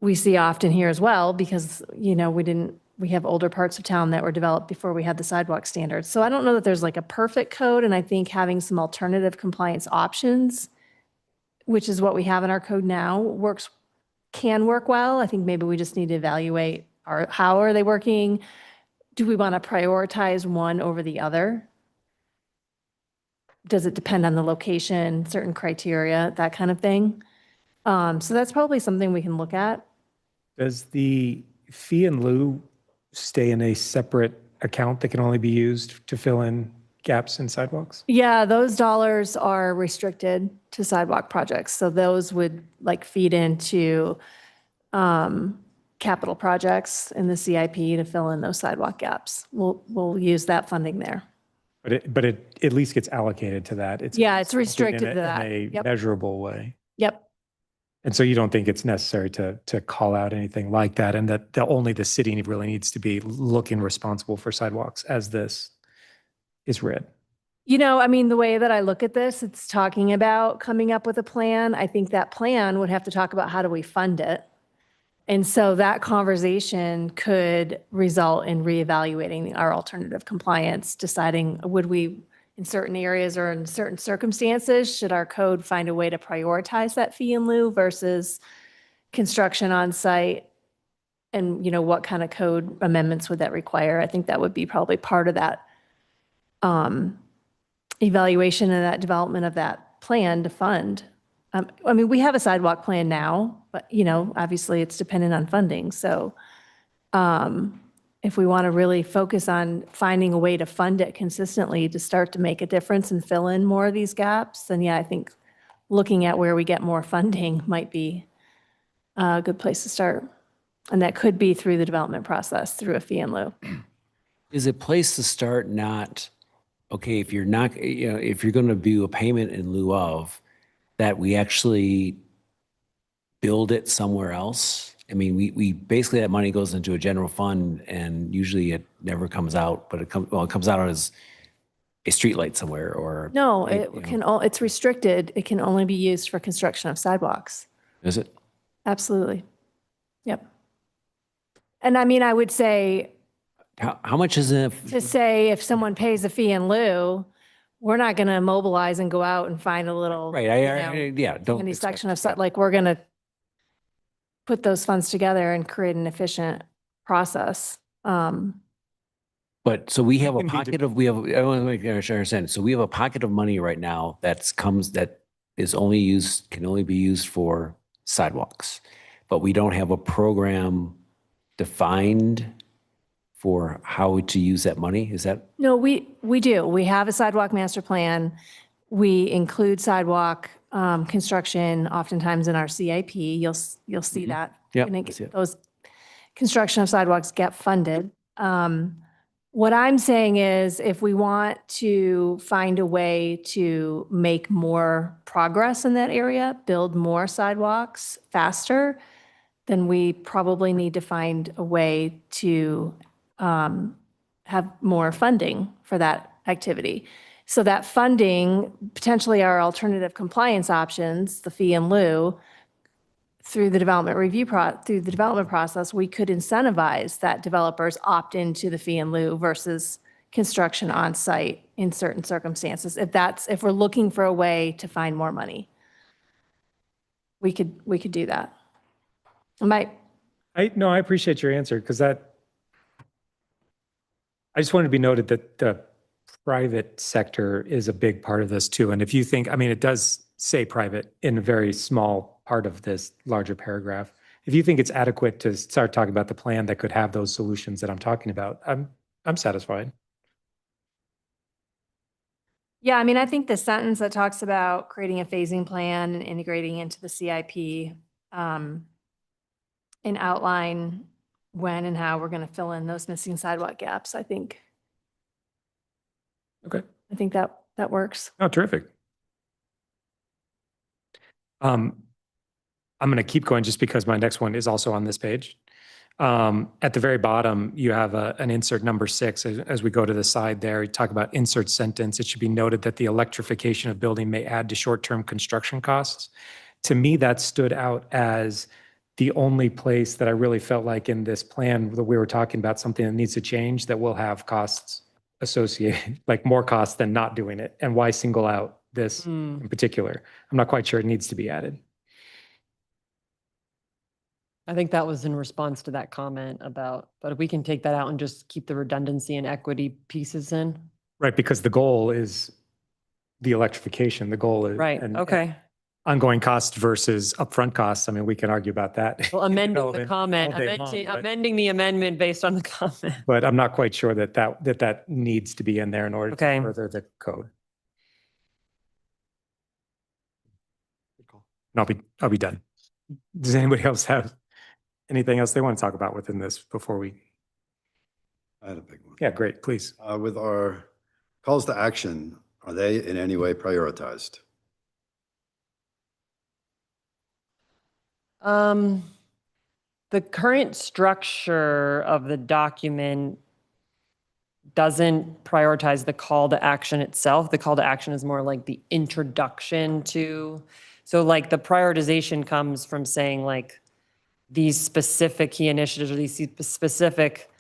we see often here as well, because, we have older parts of town that were developed before we had the sidewalk standards. So I don't know that there's like a perfect code. And I think having some alternative compliance options, which is what we have in our code now, can work well. I think maybe we just need to evaluate how are they working? Do we want to prioritize one over the other? Does it depend on the location, certain criteria, that kind of thing? So that's probably something we can look at. Does the fee in lieu stay in a separate account that can only be used to fill in gaps in sidewalks? Yeah, those dollars are restricted to sidewalk projects. So those would feed into capital projects in the CIP to fill in those sidewalk gaps. We'll use that funding there. But it at least gets allocated to that. It's restricted to that. In a measurable way. Yep. And so you don't think it's necessary to call out anything like that, and that only the city really needs to be looking responsible for sidewalks as this is read? You know, I mean, the way that I look at this, it's talking about coming up with a plan. I think that plan would have to talk about how do we fund it. And so that conversation could result in reevaluating our alternative compliance, deciding would we, in certain areas or in certain circumstances, should our code find a way to prioritize that fee in lieu versus construction on site? And, you know, what kind of code amendments would that require? I think that would be probably part of that evaluation and that development of that plan to fund. I mean, we have a sidewalk plan now, but, you know, obviously it's dependent on funding. So if we want to really focus on finding a way to fund it consistently to start to make a difference and fill in more of these gaps, then yeah, I think looking at where we get more funding might be a good place to start. And that could be through the development process, through a fee in lieu. Is a place to start not, okay, if you're not, you know, if you're going to do a payment in lieu of, that we actually build it somewhere else? I mean, we basically, that money goes into a general fund and usually it never comes out, but it comes out as a streetlight somewhere or. No, like, it you know. can, it's restricted. It can only be used for construction of sidewalks. Is it? Absolutely. Yep. And I mean, I would say, How much is it? to say if someone pays a fee in lieu, we're not going to mobilize and go out and find a little. Right, yeah, don't. Any expect- section of, like, we're going to put those funds together and create an efficient process. But, so we have a Can be pocket of, I want to make sure I understand. So we have a pocket of money right now that is only used, can only be used for sidewalks. But we don't have a program defined for how to use that money? Is that? No, we do. We have a sidewalk master plan. We include sidewalk construction oftentimes in our CIP. You'll see that. Yep, And I see it. those construction of sidewalks get funded. What I'm saying is if we want to find a way to make more progress in that area, build more sidewalks faster, then we probably need to find a way to have more funding for that activity. So that funding, potentially our alternative compliance options, the fee in lieu, through the development through the development process, we could incentivize that developers opt into the fee in lieu versus construction on site in certain circumstances. If we're looking for a way to find more money, we could do that. No, I appreciate your answer because I just wanted to be noted that the private sector is a big part of this too. And if you think, I mean, it does say private in a very small part of this larger paragraph. If you think it's adequate to start talking about the plan that could have those solutions that I'm talking about, I'm satisfied. Yeah, I mean, I think the sentence that talks about creating a phasing plan and integrating into the CIP and outline when and how we're going to fill in those missing sidewalk gaps, I think that works. Oh, terrific. I'm going to keep going just because my next one is also on this page. At the very bottom, you have an insert number 6. As we go to the side there, you talk about insert sentence. It should be noted that the electrification of building may add to short-term construction costs. To me, that stood out as the only place that I really felt like in this plan that we were talking about something that needs to change that will have costs associated, like more costs than not doing it. And why single out this in particular? I'm not quite sure it needs to be added. I think that was in response to that comment about, but if we can take that out and just keep the redundancy and equity pieces in. Right, because the goal is the electrification. The goal is Right, okay. Ongoing cost versus upfront costs. I mean, we can argue about that. Well, amending the Relevant comment, all day long, but- amending the amendment based on the comment. But I'm not quite sure that needs to be in there in order Okay. to further the code. And I'll be done. Does anybody else have anything else they want to talk about within this before we? I had a big one. Yeah, great, please. With our calls to action, are they in any way prioritized? The current structure of the document doesn't prioritize the call to action itself. The call to action is more like the introduction to, so like the prioritization comes from saying like these specific key initiatives or these specific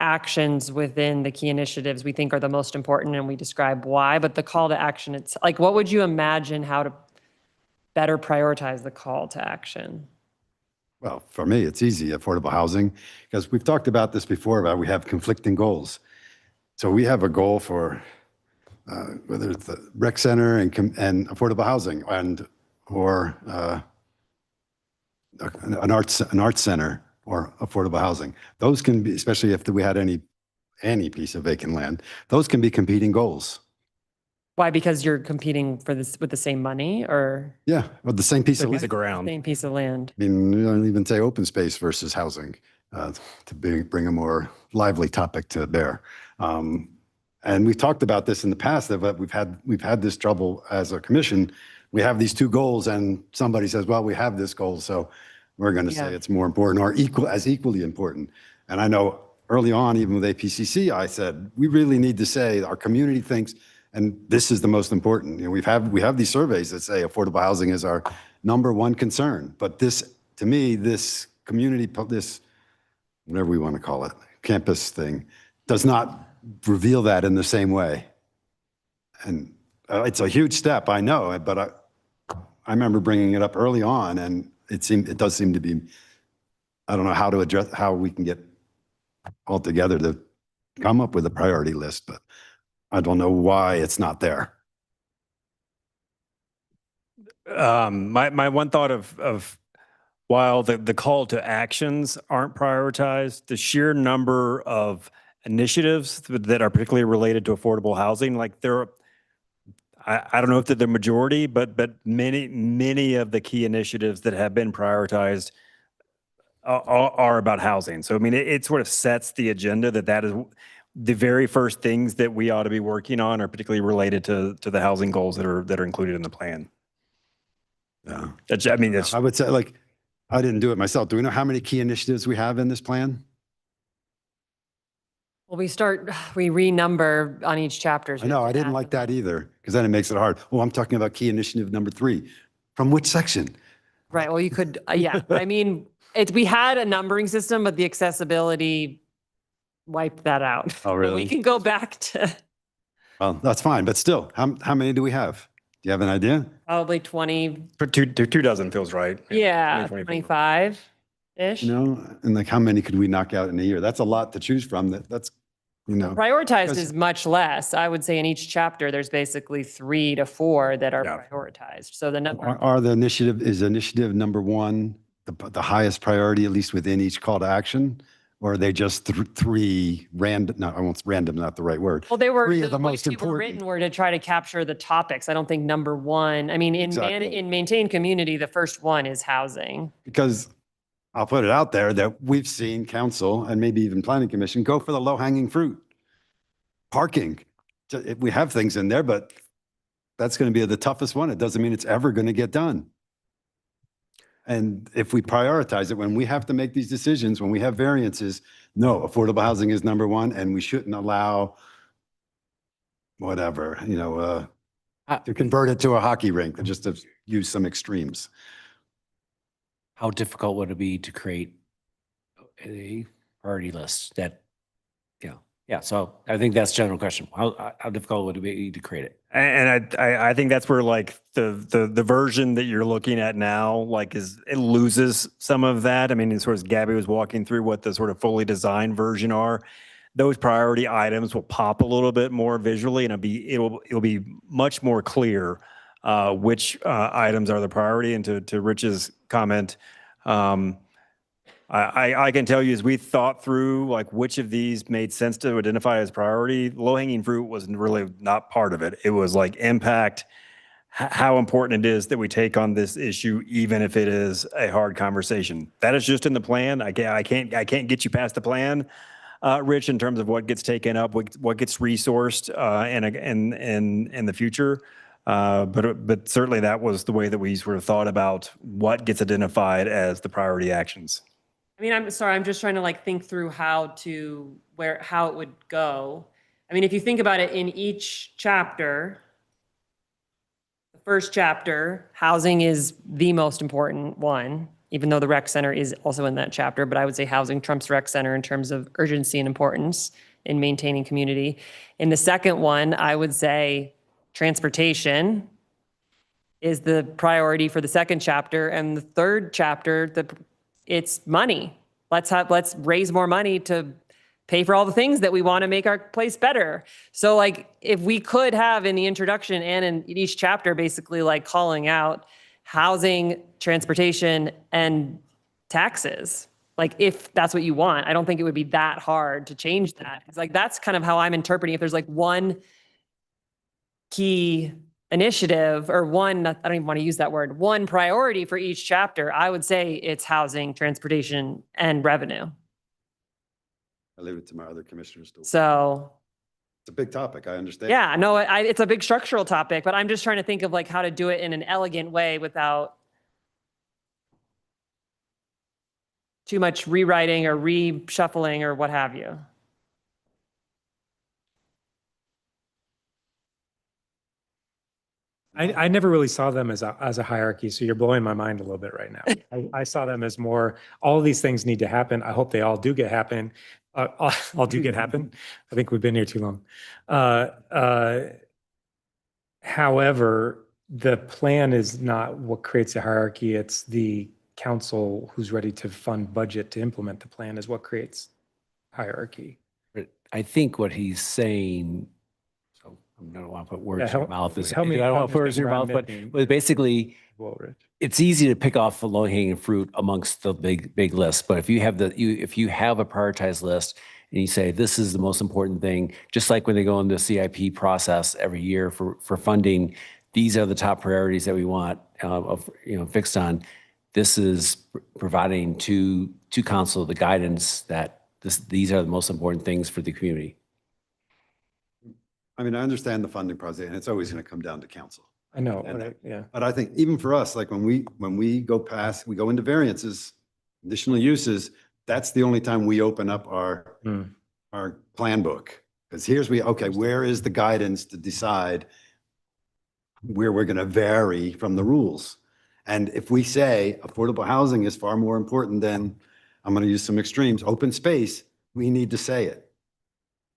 actions within the key initiatives we think are the most important, and we describe why, but the call to action, it's like, what would you imagine how to better prioritize the call to action? Well, for me, it's easy, affordable housing, because we've talked about this before, about we have conflicting goals. So we have a goal for whether it's the rec center and affordable housing or an arts center or affordable housing. Those can be, especially if we had any piece of vacant land, those can be competing goals. Why? Because you're competing for this with the same money, or? Yeah, with the same piece of ground. Same piece of land. I mean, you don't even say open space versus housing to bring a more lively topic to bear. And we've talked about this in the past, that we've had this trouble as a commission. We have these two goals, and somebody says, "Well, we have this goal, so we're going to say it's more important or equally important." And I know early on, even with APCC, I said we really need to say our community thinks, and this is the most important. You know, we have these surveys that say affordable housing is our number one concern. But this, to me, this community, this whatever we want to call it, campus thing, does not reveal that in the same way. And it's a huge step, I know, but I remember bringing it up early on, and it does seem to be, I don't know how to address, how we can get all together to come up with a priority list, but I don't know why it's not there. My one thought of while the call to actions aren't prioritized, the sheer number of initiatives that are particularly related to affordable housing, like I don't know if they're the majority, but many of the key initiatives that have been prioritized are about housing. So I mean, it sort of sets the agenda that is the very first things that we ought to be working on are particularly related to the housing goals that are included in the plan. Yeah, I mean, I would say, like, I didn't do it myself. Do we know how many key initiatives we have in this plan? Well, we renumber on each chapter. I know, I didn't like that either, because then it makes it hard. Oh, I'm talking about key initiative number 3. From which section? Right, well, you could, yeah, I mean, we had a numbering system, but the accessibility wiped that out. Oh, really? We can go back to Well, that's fine, but still, how many do we have? Do you have an idea? probably 20, For two dozen feels right. yeah, 20, 25-ish. You know, and like how many could we knock out in a year? That's a lot to choose from. That's, you know. Prioritized because- is much less. I would say in each chapter, there's basically 3 to 4 that are prioritized. So the number. Are the is initiative number 1 the highest priority, at least within each call to action? Or are they just 3 random, no, I won't, random, not the right word. Well, they were, 3 of the the way most they were important. written were to try to capture the topics. I don't think number 1, I mean, Exactly. in maintain community, the first one is housing. Because I'll put it out there that we've seen council and maybe even planning commission go for the low hanging fruit. Parking. We have things in there, but that's going to be the toughest one. It doesn't mean it's ever going to get done. And if we prioritize it, when we have to make these decisions, when we have variances, no, affordable housing is number 1, and we shouldn't allow whatever, you know, to convert it to a hockey rink, just to use some extremes. How difficult would it be to create a priority list that, yeah, so I think that's the general question. How difficult would it be to create it? And I think that's where like the version that you're looking at now, like it loses some of that. I mean, as sort of Gabby was walking through what the sort of fully designed version are, those priority items will pop a little bit more visually, and it'll be much more clear which items are the priority. And to Rich's comment, I can tell you, as we thought through like which of these made sense to identify as priority, low-hanging fruit was really not part of it. It was like impact, how important it is that we take on this issue, even if it is a hard conversation. That is just in the plan. I can't get you past the plan, Rich, in terms of what gets taken up, what gets resourced in the future. But certainly that was the way that we sort of thought about what gets identified as the priority actions. I mean, I'm sorry, I'm just trying to like think through how it would go. I mean, if you think about it in each chapter, the first chapter, housing is the most important one, even though the rec center is also in that chapter, but I would say housing trumps rec center in terms of urgency and importance in maintaining community. In the second one, I would say transportation is the priority for the second chapter. And the third chapter, it's money. Let's raise more money to pay for all the things that we want to make our place better. So like if we could have in the introduction and in each chapter, basically like calling out housing, transportation, and taxes, like if that's what you want, I don't think it would be that hard to change that. It's like, that's kind of how I'm interpreting. If there's like one key initiative or one, I don't even want to use that word, one priority for each chapter, I would say it's housing, transportation, and revenue. I leave it to my other commissioners to. So It's a big topic, I understand. yeah, no, it's a big structural topic, but I'm just trying to think of like how to do it in an elegant way without too much rewriting or reshuffling or what have you. I never really saw them as a hierarchy, so you're blowing my mind a little bit right now. I saw them as more, all of these things need to happen. I hope they all do get happen. All do get happen. I think we've been here too long. However, the plan is not what creates a hierarchy. It's the council who's ready to fund budget to implement the plan is what creates hierarchy. But I think what he's saying, so I don't want to put words in your mouth. I help me don't want to put words in your mouth, but basically, it's easy to pick off the low-hanging fruit amongst the big list. But if you have if you have a prioritized list and you say this is the most important thing, just like when they go into the CIP process every year for funding, these are the top priorities that we want fixed on. This is providing to council the guidance that these are the most important things for the community. I mean, I understand the funding process, and it's always going to come down to council. I know, Yeah. But I think even for us, like when we go into variances, additional uses, that's the only time we open up our plan book. Because where is the guidance to decide where we're going to vary from the rules? And if we say affordable housing is far more important than, I'm going to use some extremes, open space, we need to say it.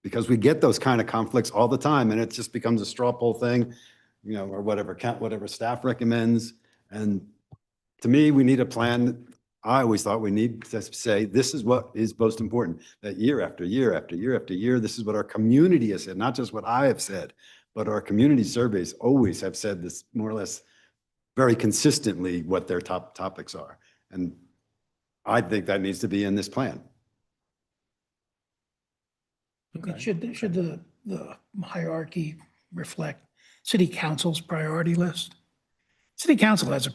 Because we get those kind of conflicts all the time, and it just becomes a straw poll thing, or whatever staff recommends. And to me, we need a plan. I always thought we need to say, this is what is most important, that year after year after year after year, this is what our community has said, not just what I have said, but our community surveys always have said this more or less very consistently what their top topics are. And I think that needs to be in this plan. Should the hierarchy reflect city council's priority list? City council has a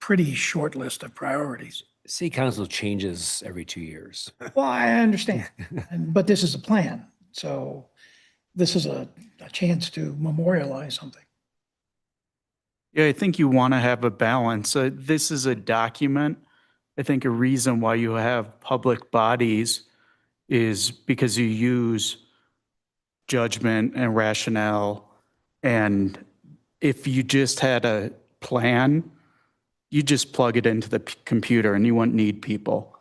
pretty short list of priorities. City council changes every 2 years. Well, I understand, but this is a plan. So this is a chance to memorialize something. Yeah, I think you want to have a balance. This is a document. I think a reason why you have public bodies is because you use judgment and rationale. And if you just had a plan, you just plug it into the computer and you wouldn't need people.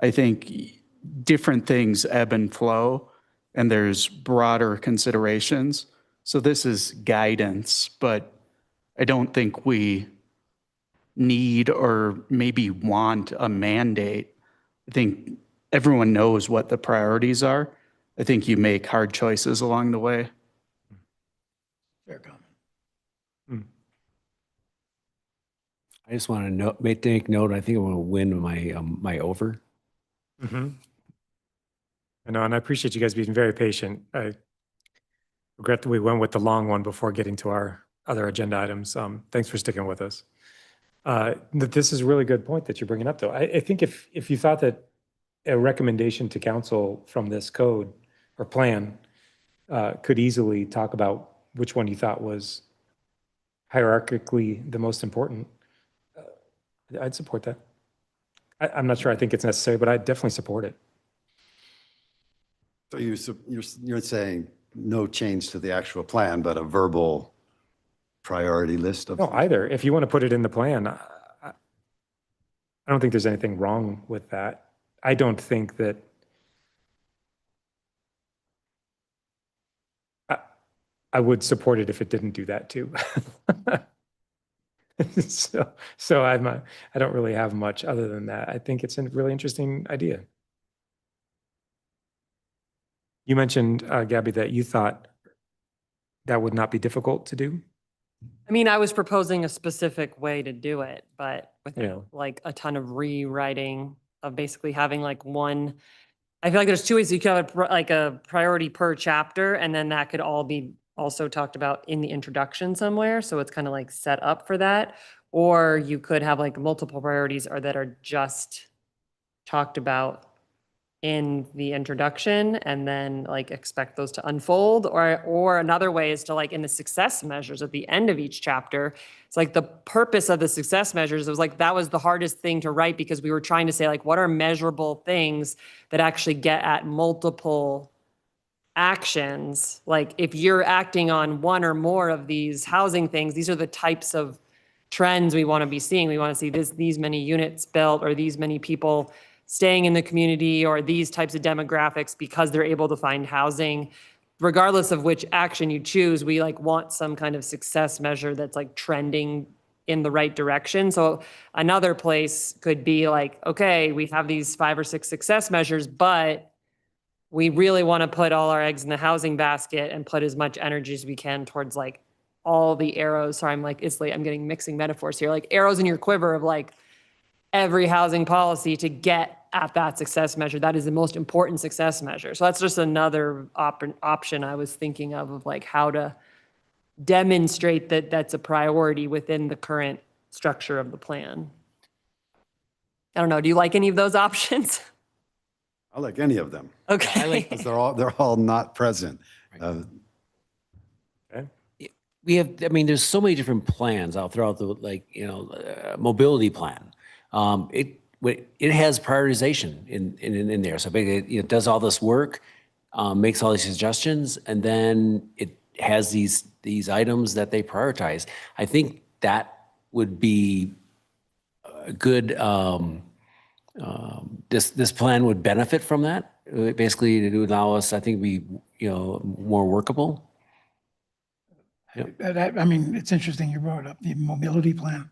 I think different things ebb and flow, and there's broader considerations. So this is guidance, but I don't think we need or maybe want a mandate. I think everyone knows what the priorities are. I think you make hard choices along the way. Fair comment. I just want to make note. I think I want to win my over. I know, and I appreciate you guys being very patient. I regret that we went with the long one before getting to our other agenda items. Thanks for sticking with us. This is a really good point that you're bringing up, though. I think if you thought that a recommendation to council from this code or plan could easily talk about which one you thought was hierarchically the most important. I'd support that. I'm not sure I think it's necessary, but I'd definitely support it. So you're saying no change to the actual plan, but a verbal priority list of? No, either. If you want to put it in the plan, I don't think there's anything wrong with that. I don't think that I would support it if it didn't do that too. So I don't really have much other than that. I think it's a really interesting idea. You mentioned, Gabby, that you thought that would not be difficult to do. I mean, I was proposing a specific way to do it, but Yeah. without like a ton of rewriting of basically having like one. I feel like there's two ways. You could have like a priority per chapter, and then that could all be also talked about in the introduction somewhere. So it's kind of like set up for that. Or you could have like multiple priorities or that are just talked about in the introduction and then like expect those to unfold. Or another way is to like in the success measures at the end of each chapter. It's like the purpose of the success measures, it was like that was the hardest thing to write because we were trying to say like what are measurable things that actually get at multiple actions. Like if you're acting on one or more of these housing things, these are the types of trends we want to be seeing. We want to see these many units built or these many people staying in the community or these types of demographics because they're able to find housing. Regardless of which action you choose, we like want some kind of success measure that's like trending in the right direction. So another place could be like, okay, we have these 5 or 6 success measures, but we really want to put all our eggs in the housing basket and put as much energy as we can towards like all the arrows. Sorry, I'm getting mixing metaphors here, like arrows in your quiver of like every housing policy to get at that success measure. That is the most important success measure. So that's just another option I was thinking of like how to demonstrate that that's a priority within the current structure of the plan. I don't know. Do you like any of those options? I like any of them. Okay. I like, Because they're all not present. we have, I mean, there's so many different plans out throughout the, like, mobility plan. It has prioritization in there. So basically it does all this work, makes all these suggestions, and then it has these items that they prioritize. I think that would be a good, this plan would benefit from that. Basically, it would allow us, I think, be, more workable. I mean, it's interesting you brought up the mobility plan.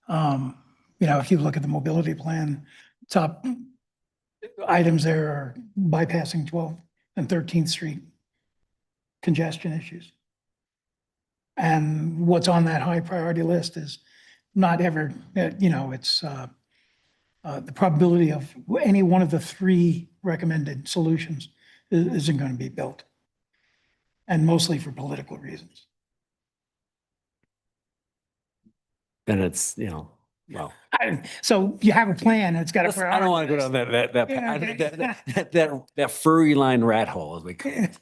If you look at the mobility plan, top items there are bypassing 12th and 13th Street congestion issues. And what's on that high priority list is not ever, it's the probability of any one of the 3 recommended solutions isn't going to be built. And mostly for political reasons. Then it's, well. So you have a plan, and it's got a I don't want to go down that furry line rat hole, as we call it.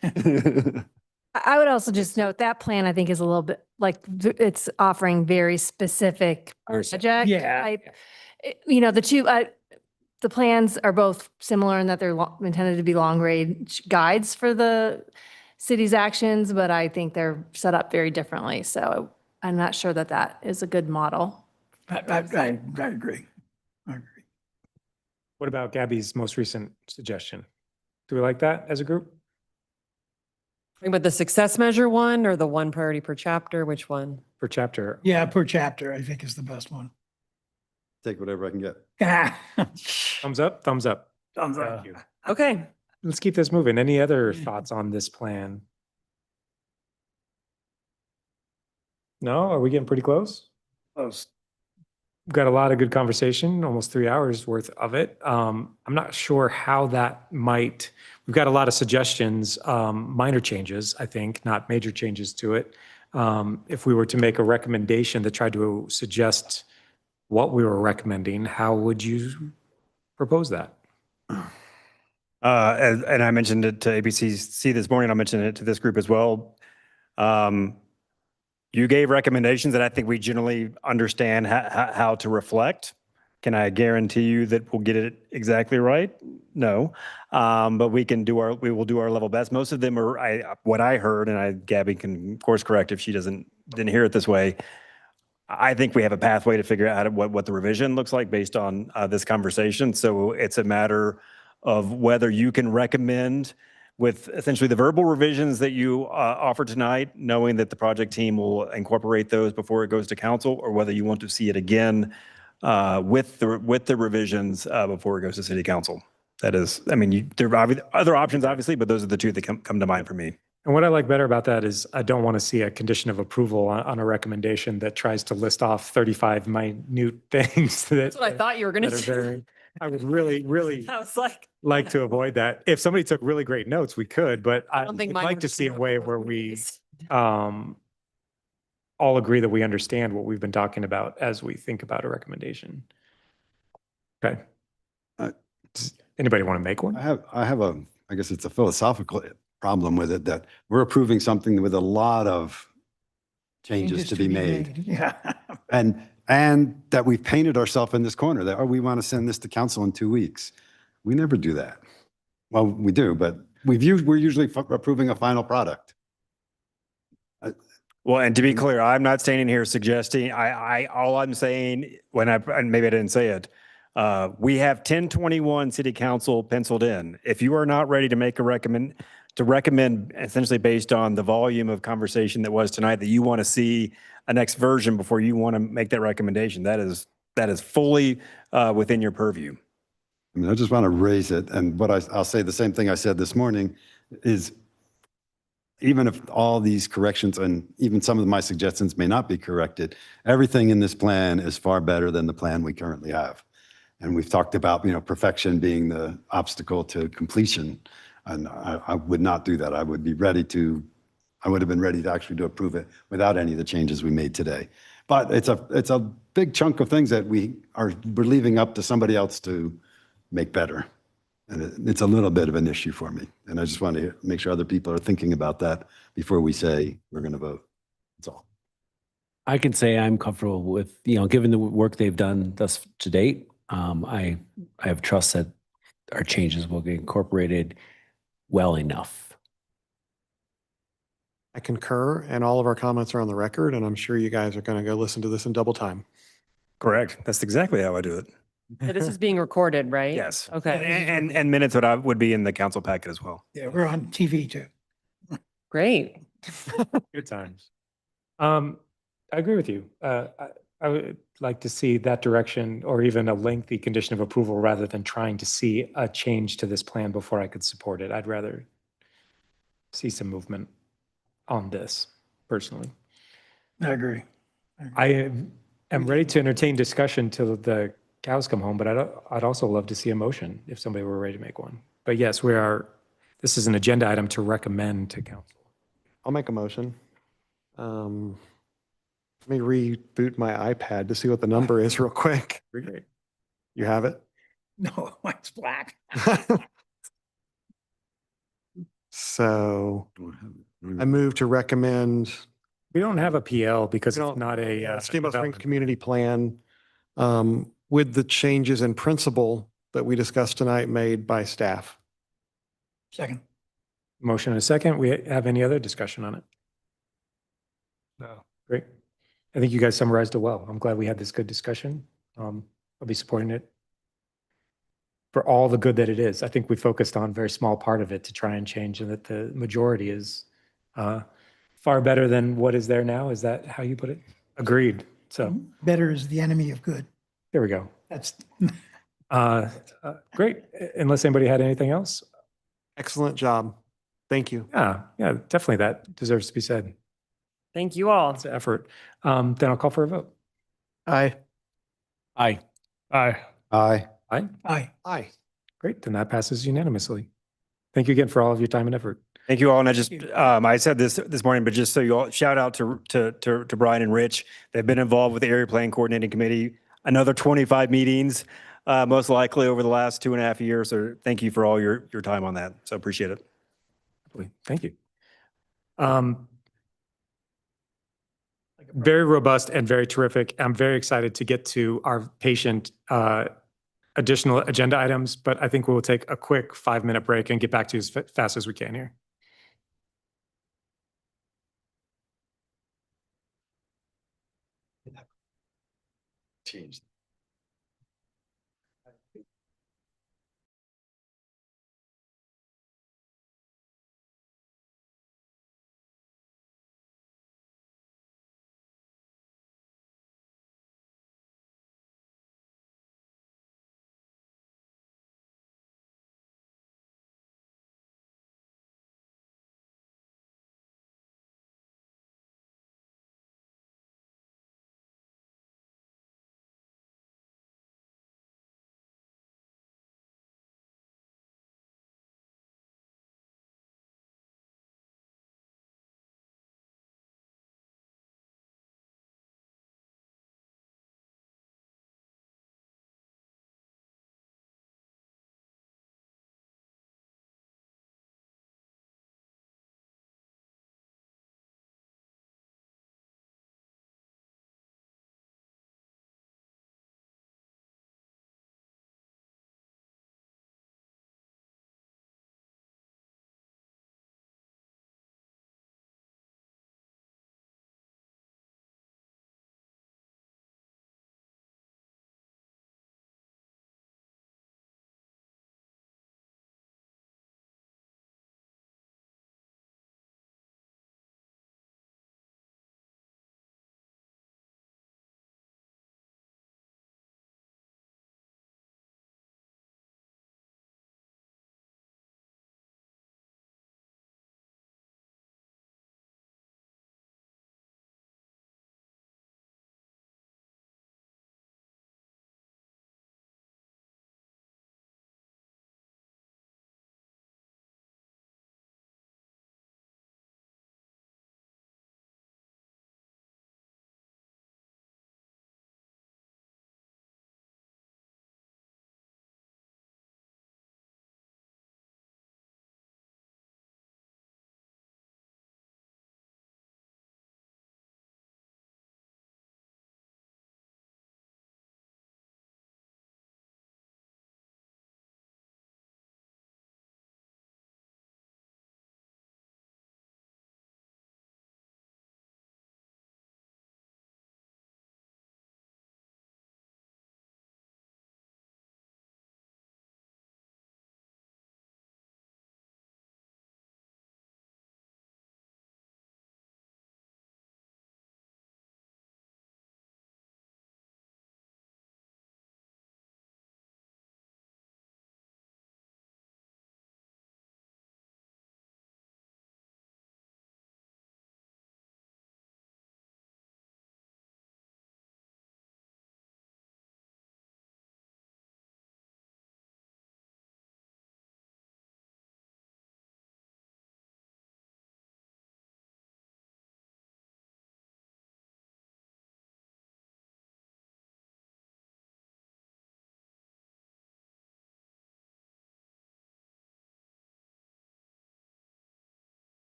I would also just note that plan, I think, is a little bit like it's offering very specific project. Yeah. The plans are both similar in that they're intended to be long range guides for the city's actions, but I think they're set up very differently. So I'm not sure that that is a good model. I agree. I agree. What about Gabby's most recent suggestion? Do we like that as a group? But the success measure one or the one priority per chapter, which one? Per chapter? Yeah, per chapter, I think is the best one. Take whatever I can get. Thumbs up, thumbs up. Thumbs up. Thank you. Okay. Let's keep this moving. Any other thoughts on this plan? No? Are we getting pretty close? Close. We've got a lot of good conversation, almost 3 hours worth of it. I'm not sure how that might, we've got a lot of suggestions, minor changes, I think, not major changes to it. If we were to make a recommendation that tried to suggest what we were recommending, how would you propose that? And I mentioned it to ABCC this morning. I'll mention it to this group as well. You gave recommendations that I think we generally understand how to reflect. Can I guarantee you that we'll get it exactly right? No. But we will do our level best. Most of them are, what I heard, and Gabby can of course correct if she didn't hear it this way. I think we have a pathway to figure out what the revision looks like based on this conversation. So it's a matter of whether you can recommend with essentially the verbal revisions that you offer tonight, knowing that the project team will incorporate those before it goes to council, or whether you want to see it again with the revisions before it goes to city council. That is, I mean, there are other options, obviously, but those are the two that come to mind for me. And what I like better about that is I don't want to see a condition of approval on a recommendation that tries to list off 35 minute things that. That's what I thought you were going to that are say. very, I would really I was like, like to avoid that. If somebody took really great notes, we could, but I I don't think would mine like would to see a show way up where with we these. all agree that we understand what we've been talking about as we think about a recommendation. Okay. Does anybody want to make one? I guess it's a philosophical problem with it, that we're approving something with a lot of changes to be made. Yeah. And that we've painted ourselves in this corner that, oh, we want to send this to council in 2 weeks. We never do that. Well, we do, but we're usually approving a final product. Well, and to be clear, I'm not standing here suggesting, all I'm saying, and maybe I didn't say it, we have 1021 city council penciled in. If you are not ready to make recommend essentially based on the volume of conversation that was tonight, that you want to see a next version before you want to make that recommendation, that is fully within your purview. I mean, I just want to raise it. And I'll say the same thing I said this morning is, even if all these corrections and even some of my suggestions may not be corrected, everything in this plan is far better than the plan we currently have. And we've talked about, perfection being the obstacle to completion. And I would not do that. I would have been ready to actually to approve it without any of the changes we made today. But it's a big chunk of things that we're leaving up to somebody else to make better. And it's a little bit of an issue for me. And I just want to make sure other people are thinking about that before we say we're going to vote. That's all. I can say I'm comfortable with, given the work they've done thus to date, I have trust that our changes will get incorporated well enough. I concur, and all of our comments are on the record, and I'm sure you guys are going to go listen to this in double time. Correct. That's exactly how I do it. Yeah, this is being recorded, right? Yes. Okay. And minutes would be in the council packet as well. Yeah, we're on TV too. Great. Good times. I agree with you. I would like to see that direction, or even a lengthy condition of approval, rather than trying to see a change to this plan before I could support it. I'd rather see some movement on this personally. I agree. I am ready to entertain discussion till the cows come home, but I'd also love to see a motion if somebody were ready to make one. But yes, this is an agenda item to recommend to council. I'll make a motion. Let me reboot my iPad to see what the number is real quick. Great. You have it? No, mine's black. So I move to recommend We don't have a PL because We it's don't- not a. Steamboat Springs development. Community Plan with the changes in principle that we discussed tonight made by staff. Second. Motion and a second. We have any other discussion on it? No. Great. I think you guys summarized it well. I'm glad we had this good discussion. I'll be supporting it for all the good that it is. I think we focused on a very small part of it to try and change, and that the majority is far better than what is there now. Is that how you put it? Agreed. So Better is the enemy of good. there we go. That's, Great. Unless anybody had anything else? Excellent job. Thank you. Yeah, definitely that deserves to be said. Thank you all. It's an effort. Then I'll call for a vote. Aye. Aye. Aye. Aye. Aye. aye. Aye. Great. Then that passes unanimously. Thank you again for all of your time and effort. Thank you all. And I said this morning, but just so you all, shout out to Brian and Rich. They've been involved with the Area Plan Coordinating Committee, another 25 meetings, most likely over the last 2.5 years. So thank you for all your time on that. So appreciate it. Thank you. very robust and very terrific. I'm very excited to get to our patient additional agenda items, but I think we'll take a quick 5-minute break and get back to you as fast as we can here. Change.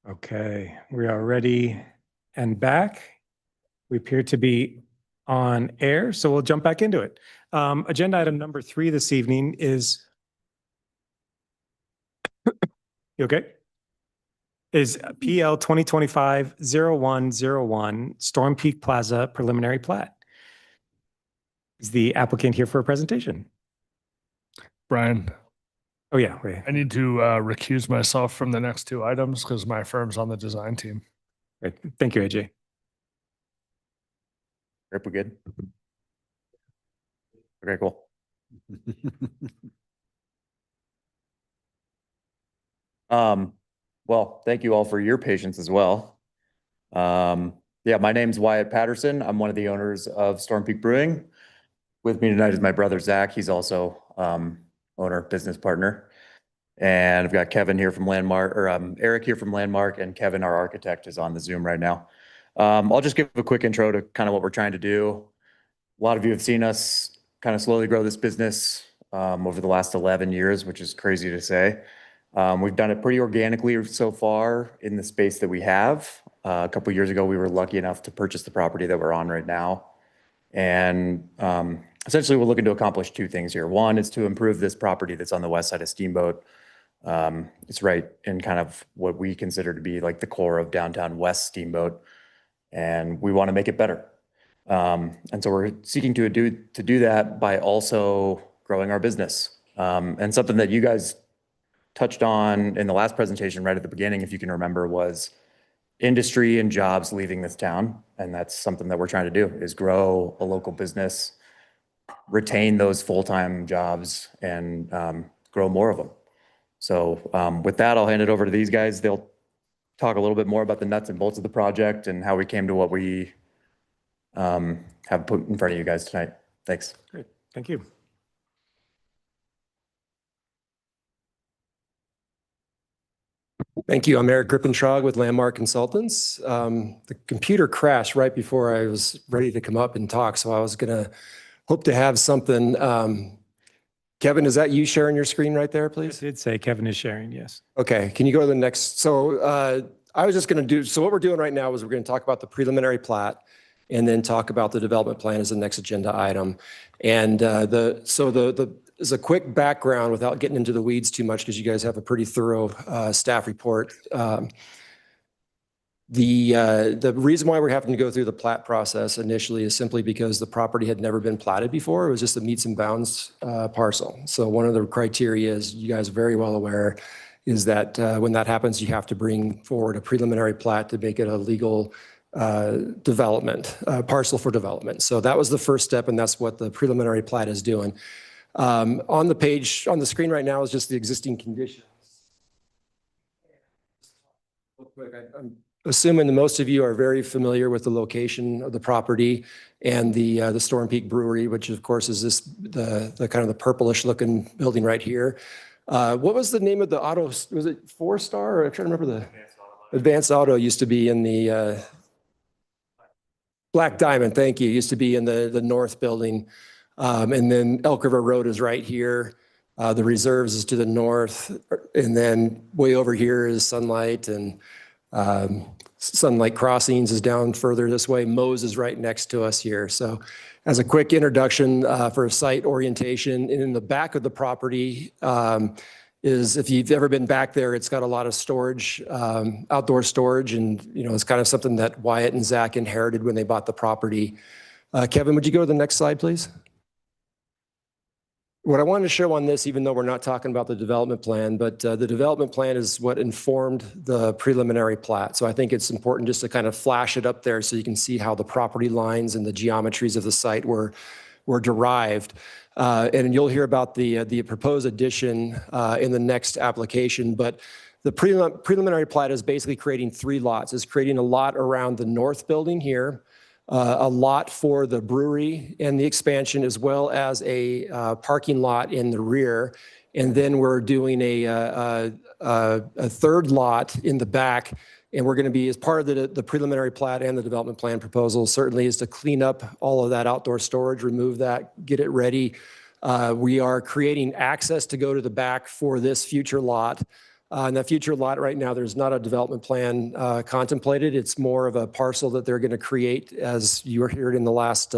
Okay, we are ready and back. We appear to be on air, so we'll jump back into it. Agenda item number 3 this evening is, you okay? Is PL 2025-0101 Storm Peak Plaza preliminary plat. Is the applicant here for a presentation? Brian, Oh, yeah, wait. I need to recuse myself from the next 2 items because my firm's on the design team. Great. Thank you, AJ. Rip, we good? Okay, cool. Well, thank you all for your patience as well. Yeah, my name's Wyatt Patterson. I'm one of the owners of Storm Peak Brewing. With me tonight is my brother, Zach. He's also owner, business partner. And I've got Kevin here from Landmark, or Eric here from Landmark, and Kevin, our architect, is on the Zoom right now. I'll just give a quick intro to kind of what we're trying to do. A lot of you have seen us kind of slowly grow this business over the last 11 years, which is crazy to say. We've done it pretty organically so far in the space that we have. A couple of years ago, we were lucky enough to purchase the property that we're on right now. And essentially, we're looking to accomplish 2 things here. One is to improve this property that's on the west side of Steamboat. It's right in kind of what we consider to be like the core of downtown West Steamboat, and we want to make it better. And so we're seeking to do that by also growing our business. And something that you guys touched on in the last presentation right at the beginning, if you can remember, was industry and jobs leaving this town. And that's something that we're trying to do, is grow a local business, retain those full-time jobs, and grow more of them. So with that, I'll hand it over to these guys. They'll talk a little bit more about the nuts and bolts of the project and how we came to what we have put in front of you guys tonight. Thanks. Great. Thank you. Thank you. I'm Eric Grippentrog with Landmark Consultants. The computer crashed right before I was ready to come up and talk, so I was going to hope to have something. Kevin, is that you sharing your screen right there, please? I did say Kevin is sharing, yes. Okay, can you go to the next? So I was just going to do, so what we're doing right now is we're going to talk about the preliminary plat and then talk about the development plan as the next agenda item. And as a quick background without getting into the weeds too much, because you guys have a pretty thorough staff report. The reason why we're having to go through the plat process initially is simply because the property had never been platted before. It was just a meets and bounds parcel. So one of the criteria, is you guys are very well aware, is that when that happens, you have to bring forward a preliminary plat to make it a legal development, parcel for development. So that was the first step, and that's what the preliminary plat is doing. On the page, on the screen right now is just the existing conditions. Real quick, I'm assuming that most of you are very familiar with the location of the property and the Storm Peak Brewery, which of course is the kind of the purplish looking building right here. What was the name of the auto? Was it 4-Star? Or I'm trying to remember the Advanced Auto used to be in the Black Diamond. Thank you. Used to be in the north building. And then Elk River Road is right here. The Reserves is to the north. And then way over here is Sunlight, and Sunlight Crossings is down further this way. Moe's is right next to us here. So as a quick introduction for site orientation, in the back of the property is, if you've ever been back there, it's got a lot of storage, outdoor storage. And, you know, it's kind of something that Wyatt and Zach inherited when they bought the property. Kevin, would you go to the next slide, please? What I wanted to show on this, even though we're not talking about the development plan, but the development plan is what informed the preliminary plat. So I think it's important just to kind of flash it up there so you can see how the property lines and the geometries of the site were derived. And you'll hear about the proposed addition in the next application. But the preliminary plat is basically creating 3 lots. It's creating a lot around the north building here, a lot for the brewery and the expansion, as well as a parking lot in the rear. And then we're doing a 3rd lot in the back. And we're going to be, as part of the preliminary plat and the development plan proposal, certainly is to clean up all of that outdoor storage, remove that, get it ready. We are creating access to go to the back for this future lot. In that future lot right now, there's not a development plan contemplated. It's more of a parcel that they're going to create, as you heard in the last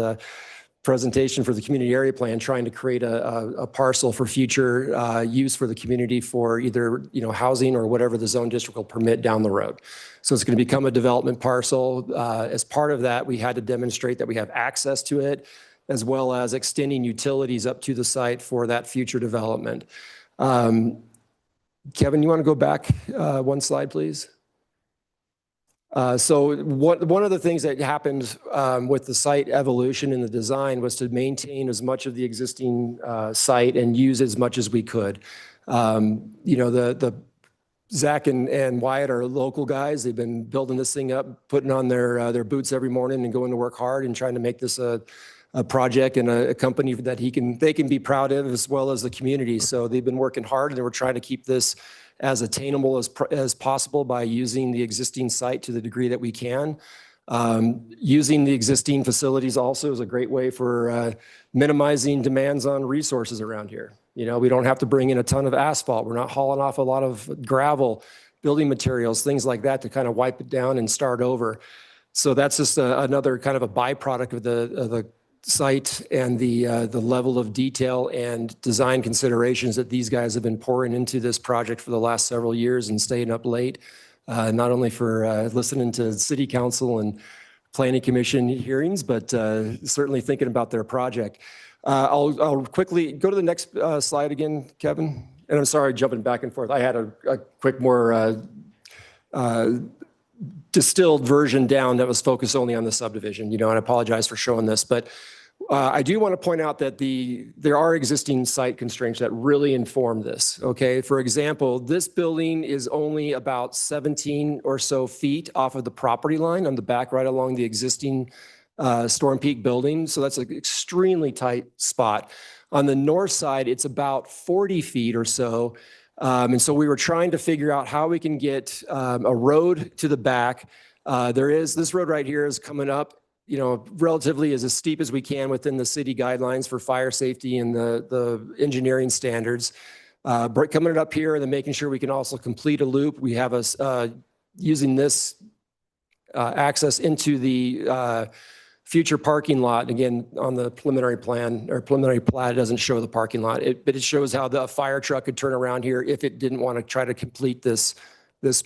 presentation for the community area plan, trying to create a parcel for future use for the community for either housing or whatever the zone district will permit down the road. So it's going to become a development parcel. As part of that, we had to demonstrate that we have access to it, as well as extending utilities up to the site for that future development. Kevin, you want to go back one slide, please? So one of the things that happened with the site evolution and the design was to maintain as much of the existing site and use as much as we could. The Zach and Wyatt are local guys. They've been building this thing up, putting on their boots every morning and going to work hard and trying to make this a project and a company that they can be proud of, as well as the community. So they've been working hard, and we're trying to keep this as attainable as possible by using the existing site to the degree that we can. Using the existing facilities also is a great way for minimizing demands on resources around here. We don't have to bring in a ton of asphalt. We're not hauling off a lot of gravel, building materials, things like that to kind of wipe it down and start over. So that's just another kind of a byproduct of the site and the level of detail and design considerations that these guys have been pouring into this project for the last several years and staying up late, not only for listening to city council and planning commission hearings, but certainly thinking about their project. I'll quickly go to the next slide again, Kevin. And I'm sorry, jumping back and forth. I had a quick, more distilled version down that was focused only on the subdivision, and I apologize for showing this, but I do want to point out that there are existing site constraints that really inform this, okay? For example, this building is only about 17 or so feet off of the property line on the back, right along the existing Storm Peak building. So that's an extremely tight spot. On the north side, it's about 40 feet or so. And so we were trying to figure out how we can get a road to the back. This road right here is coming up, relatively as steep as we can within the city guidelines for fire safety and the engineering standards. Coming it up here and then making sure we can also complete a loop. We have us using this access into the future parking lot. Again, on the preliminary plan or preliminary plat, it doesn't show the parking lot, but it shows how the fire truck could turn around here if it didn't want to try to complete this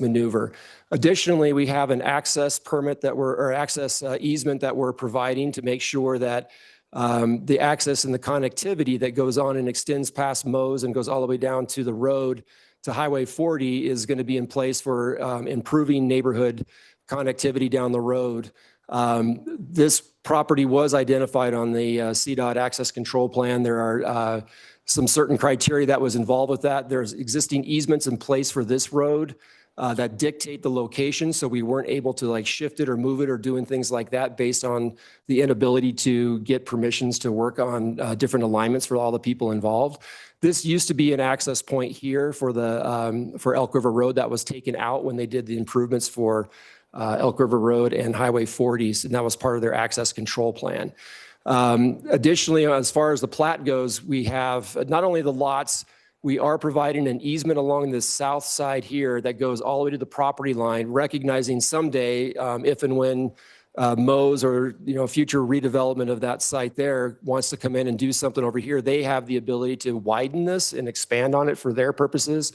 maneuver. Additionally, we have an access permit access easement that we're providing to make sure that the access and the connectivity that goes on and extends past Moe's and goes all the way down to the road to Highway 40 is going to be in place for improving neighborhood connectivity down the road. This property was identified on the CDOT access control plan. There are some certain criteria that was involved with that. There's existing easements in place for this road that dictate the location. So we weren't able to shift it or move it or doing things like that based on the inability to get permissions to work on different alignments for all the people involved. This used to be an access point here for Elk River Road that was taken out when they did the improvements for Elk River Road and Highway 40s, and that was part of their access control plan. Additionally, as far as the plat goes, we have not only the lots, we are providing an easement along the south side here that goes all the way to the property line, recognizing someday, if and when Moe's or future redevelopment of that site there wants to come in and do something over here, they have the ability to widen this and expand on it for their purposes,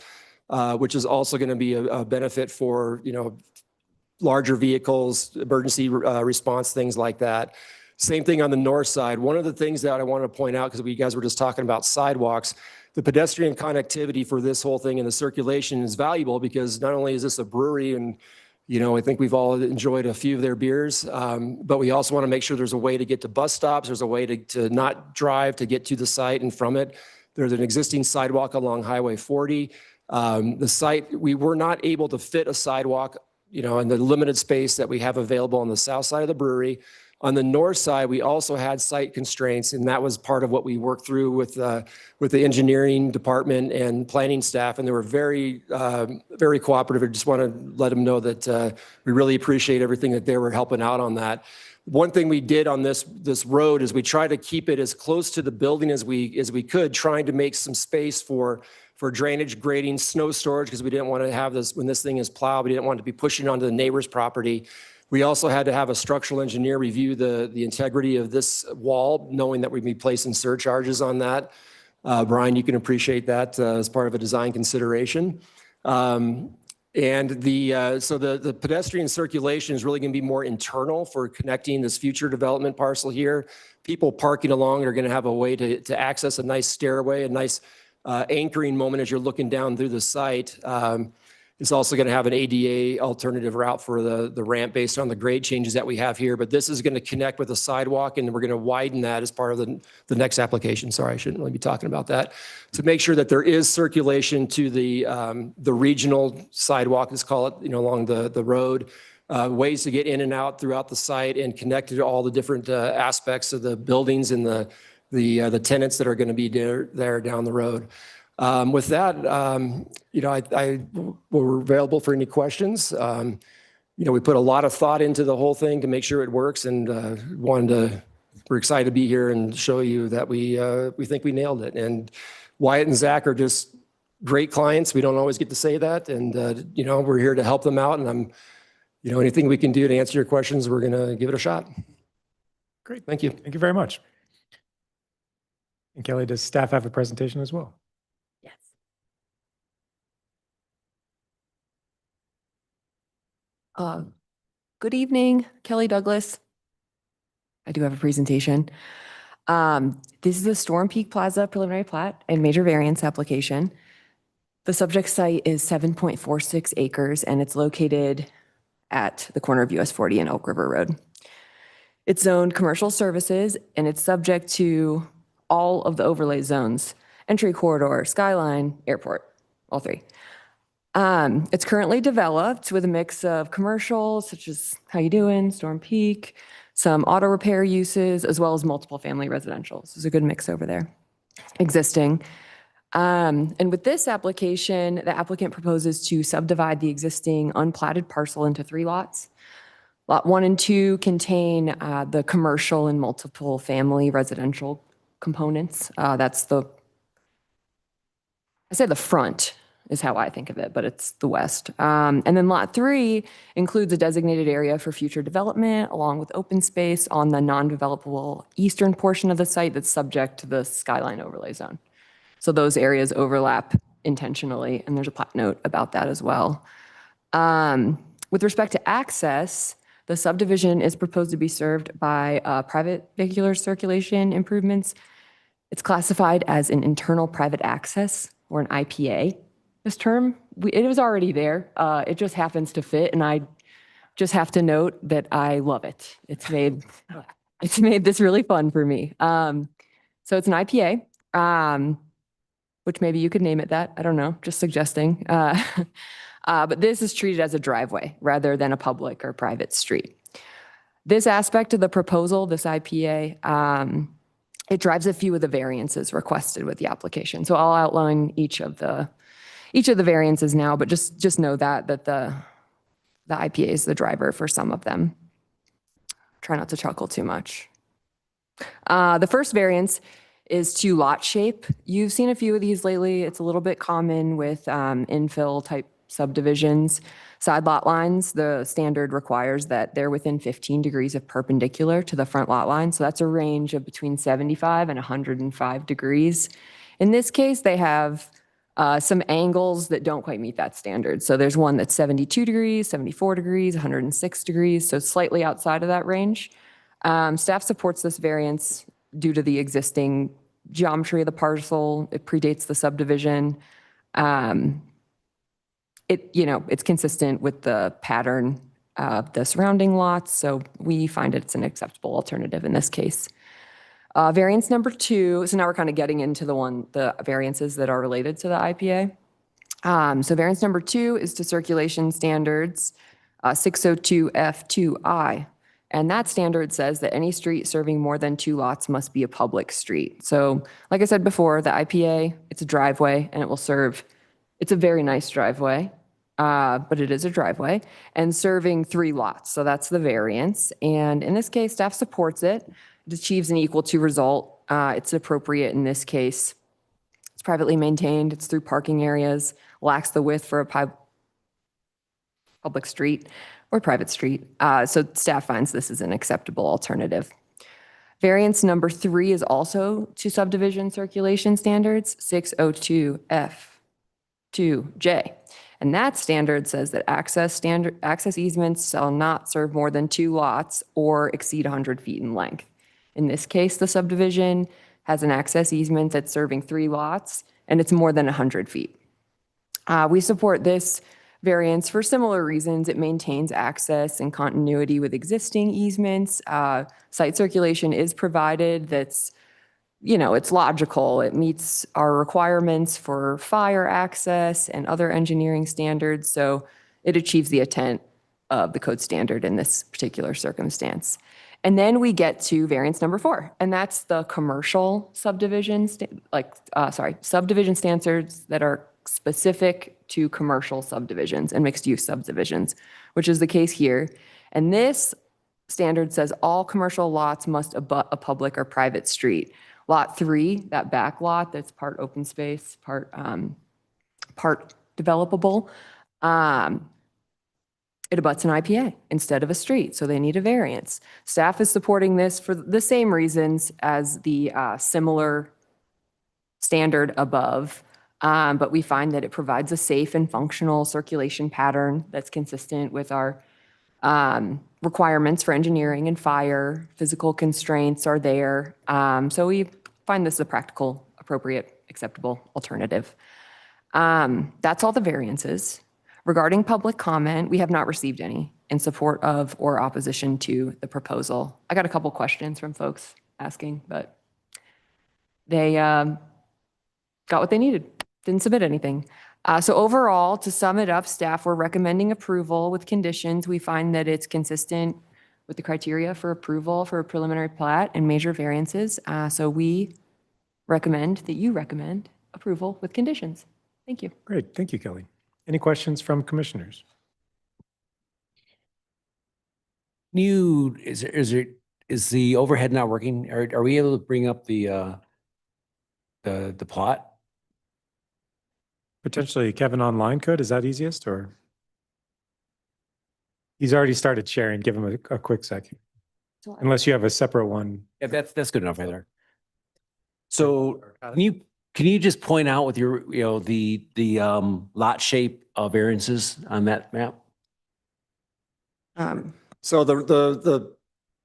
which is also going to be a benefit for larger vehicles, emergency response, things like that. Same thing on the north side. One of the things that I want to point out, because we guys were just talking about sidewalks, the pedestrian connectivity for this whole thing and the circulation is valuable because not only is this a brewery and I think we've all enjoyed a few of their beers, but we also want to make sure there's a way to get to bus stops. There's a way to not drive to get to the site and from it. There's an existing sidewalk along Highway 40. The site, we were not able to fit a sidewalk in the limited space that we have available on the south side of the brewery. On the north side, we also had site constraints, and that was part of what we worked through with the engineering department and planning staff, and they were very, very cooperative. I just want to let them know that we really appreciate everything that they were helping out on that. One thing we did on this road is we tried to keep it as close to the building as we could, trying to make some space for drainage, grading, snow storage, because we didn't want to have this, when this thing is plowed, we didn't want to be pushing onto the neighbor's property. We also had to have a structural engineer review the integrity of this wall, knowing that we'd be placing surcharges on that. Brian, you can appreciate that as part of a design consideration. And so the pedestrian circulation is really going to be more internal for connecting this future development parcel here. People parking along are going to have a way to access a nice stairway, a nice anchoring moment as you're looking down through the site. It's also going to have an ADA alternative route for the ramp based on the grade changes that we have here. But this is going to connect with a sidewalk, and we're going to widen that as part of the next application. Sorry, I shouldn't really be talking about that. To make sure that there is circulation to the regional sidewalk, let's call it, along the road. Ways to get in and out throughout the site and connected to all the different aspects of the buildings and the tenants that are going to be there down the road. With that, we're available for any questions. We put a lot of thought into the whole thing to make sure it works, and we're excited to be here and show you that we think we nailed it. And Wyatt and Zach are just great clients. We don't always get to say that, and we're here to help them out. And anything we can do to answer your questions, we're going to give it a shot. Great. Thank you. Thank you very much. And Kelly, does staff have a presentation as well? Yes. Good evening, Kelly Douglas. I do have a presentation. This is the Storm Peak Plaza preliminary plat and major variance application. The subject site is 7.46 acres, and it's located at the corner of US 40 and Elk River Road. It's zoned commercial services, and it's subject to all of the overlay zones: entry corridor, skyline, airport, all three. It's currently developed with a mix of commercial, such as how you doing, Storm Peak, some auto repair uses, as well as multiple family residential. So there's a good mix over there, existing. And with this application, the applicant proposes to subdivide the existing unplatted parcel into 3 lots. Lot 1 and 2 contain the commercial and multiple family residential components. That's I say the front is how I think of it, but it's the west. And then lot 3 includes a designated area for future development, along with open space on the non-developable eastern portion of the site that's subject to the skyline overlay zone. So those areas overlap intentionally, and there's a plat note about that as well. With respect to access, the subdivision is proposed to be served by private vehicular circulation improvements. It's classified as an internal private access, or an IPA. This term, it was already there. It just happens to fit, and I just have to note that I love it. It's made this really fun for me. So it's an IPA, which maybe you could name it that. I don't know, just suggesting. But this is treated as a driveway rather than a public or private street. This aspect of the proposal, this IPA, it drives a few of the variances requested with the application. So I'll outline each of the variances now, but just know that the IPA is the driver for some of them. Try not to chuckle too much. The first variance is to lot shape. You've seen a few of these lately. It's a little bit common with infill type subdivisions. Side lot lines, the standard requires that they're within 15 degrees of perpendicular to the front lot line. So that's a range of between 75 and 105 degrees. In this case, they have some angles that don't quite meet that standard. So there's one that's 72 degrees, 74 degrees, 106 degrees, so slightly outside of that range. Staff supports this variance due to the existing geometry of the parcel. It predates the subdivision. It's consistent with the pattern of the surrounding lots, so we find it's an acceptable alternative in this case. Variance number 2, so now we're kind of getting into the variances that are related to the IPA. So variance number 2 is to circulation standards 602F2I. And that standard says that any street serving more than 2 lots must be a public street. So like I said before, the IPA, it's a driveway, and it will serve, it's a very nice driveway. but it is a driveway, and serving 3 lots. So that's the variance. And in this case, staff supports it. It achieves an equal to result. It's appropriate in this case. It's privately maintained. It's through parking areas, lacks the width for a public street or private street. So staff finds this is an acceptable alternative. Variance number 3 is also to subdivision circulation standards 602F2J. And that standard says that access easements shall not serve more than 2 lots or exceed 100 feet in length. In this case, the subdivision has an access easement that's serving 3 lots, and it's more than 100 feet. We support this variance for similar reasons. It maintains access and continuity with existing easements. Site circulation is provided. That's, it's logical. It meets our requirements for fire access and other engineering standards. So it achieves the intent of the code standard in this particular circumstance. And then we get to variance number 4, and that's the commercial subdivision, subdivision standards that are specific to commercial subdivisions and mixed-use subdivisions, which is the case here. And this standard says all commercial lots must abut a public or private street. Lot 3, that back lot that's part open space, part developable, it abuts an IPA instead of a street, so they need a variance. Staff is supporting this for the same reasons as the similar standard above. But we find that it provides a safe and functional circulation pattern that's consistent with our requirements for engineering and fire. Physical constraints are there. So we find this a practical, appropriate, acceptable alternative. That's all the variances. Regarding public comment, we have not received any in support of or opposition to the proposal. I got a couple questions from folks asking, but they got what they needed. Didn't submit anything. So overall, to sum it up, staff were recommending approval with conditions. We find that it's consistent with the criteria for approval for a preliminary plat and major variances. So we recommend that you recommend approval with conditions. Thank you. Great. Thank you, Kelly. Any questions from commissioners? Is the overhead not working? Are we able to bring up the plot? Potentially Kevin online could, is that easiest, or? He's already started sharing, give him a quick second. Unless you have a separate one. Yeah, that's good enough right there. So can you just point out with your, the lot shape variances on that map? So the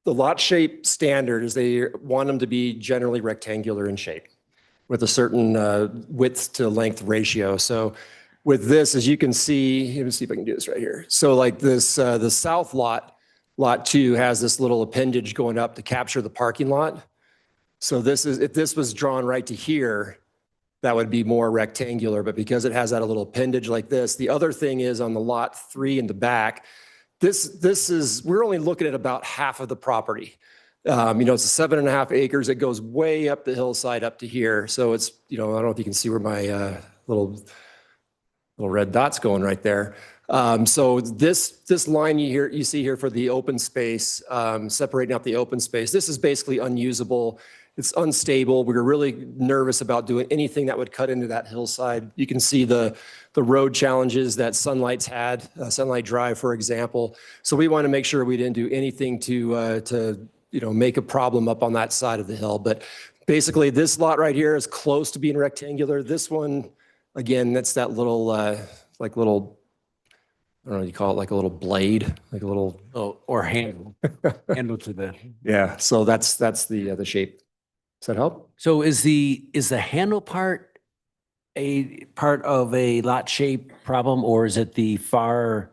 lot shape standard is they want them to be generally rectangular in shape with a certain width to length ratio. So with this, as you can see, let me see if I can do this right here. So like this, the south lot 2 has this little appendage going up to capture the parking lot. So this is, if this was drawn right to here, that would be more rectangular, but because it has that little appendage like this. The other thing is on the lot 3 in the back, we're only looking at about half of the property. It's 7.5 acres. It goes way up the hillside up to here. So it's, I don't know if you can see where my little red dot's going right there. So this line you see here for the open space, separating out the open space, this is basically unusable. It's unstable. We were really nervous about doing anything that would cut into that hillside. You can see the road challenges that Sunlight's had, Sunlight Drive, for example. So we want to make sure we didn't do anything to make a problem up on that side of the hill. But basically, this lot right here is close to being rectangular. This one, again, that's that little, I don't know, you call it like a little blade, like a little. Oh, or handle, handle to the. Yeah, so that's the shape. Does that help? So is the handle part a part of a lot shape problem, or is it the far,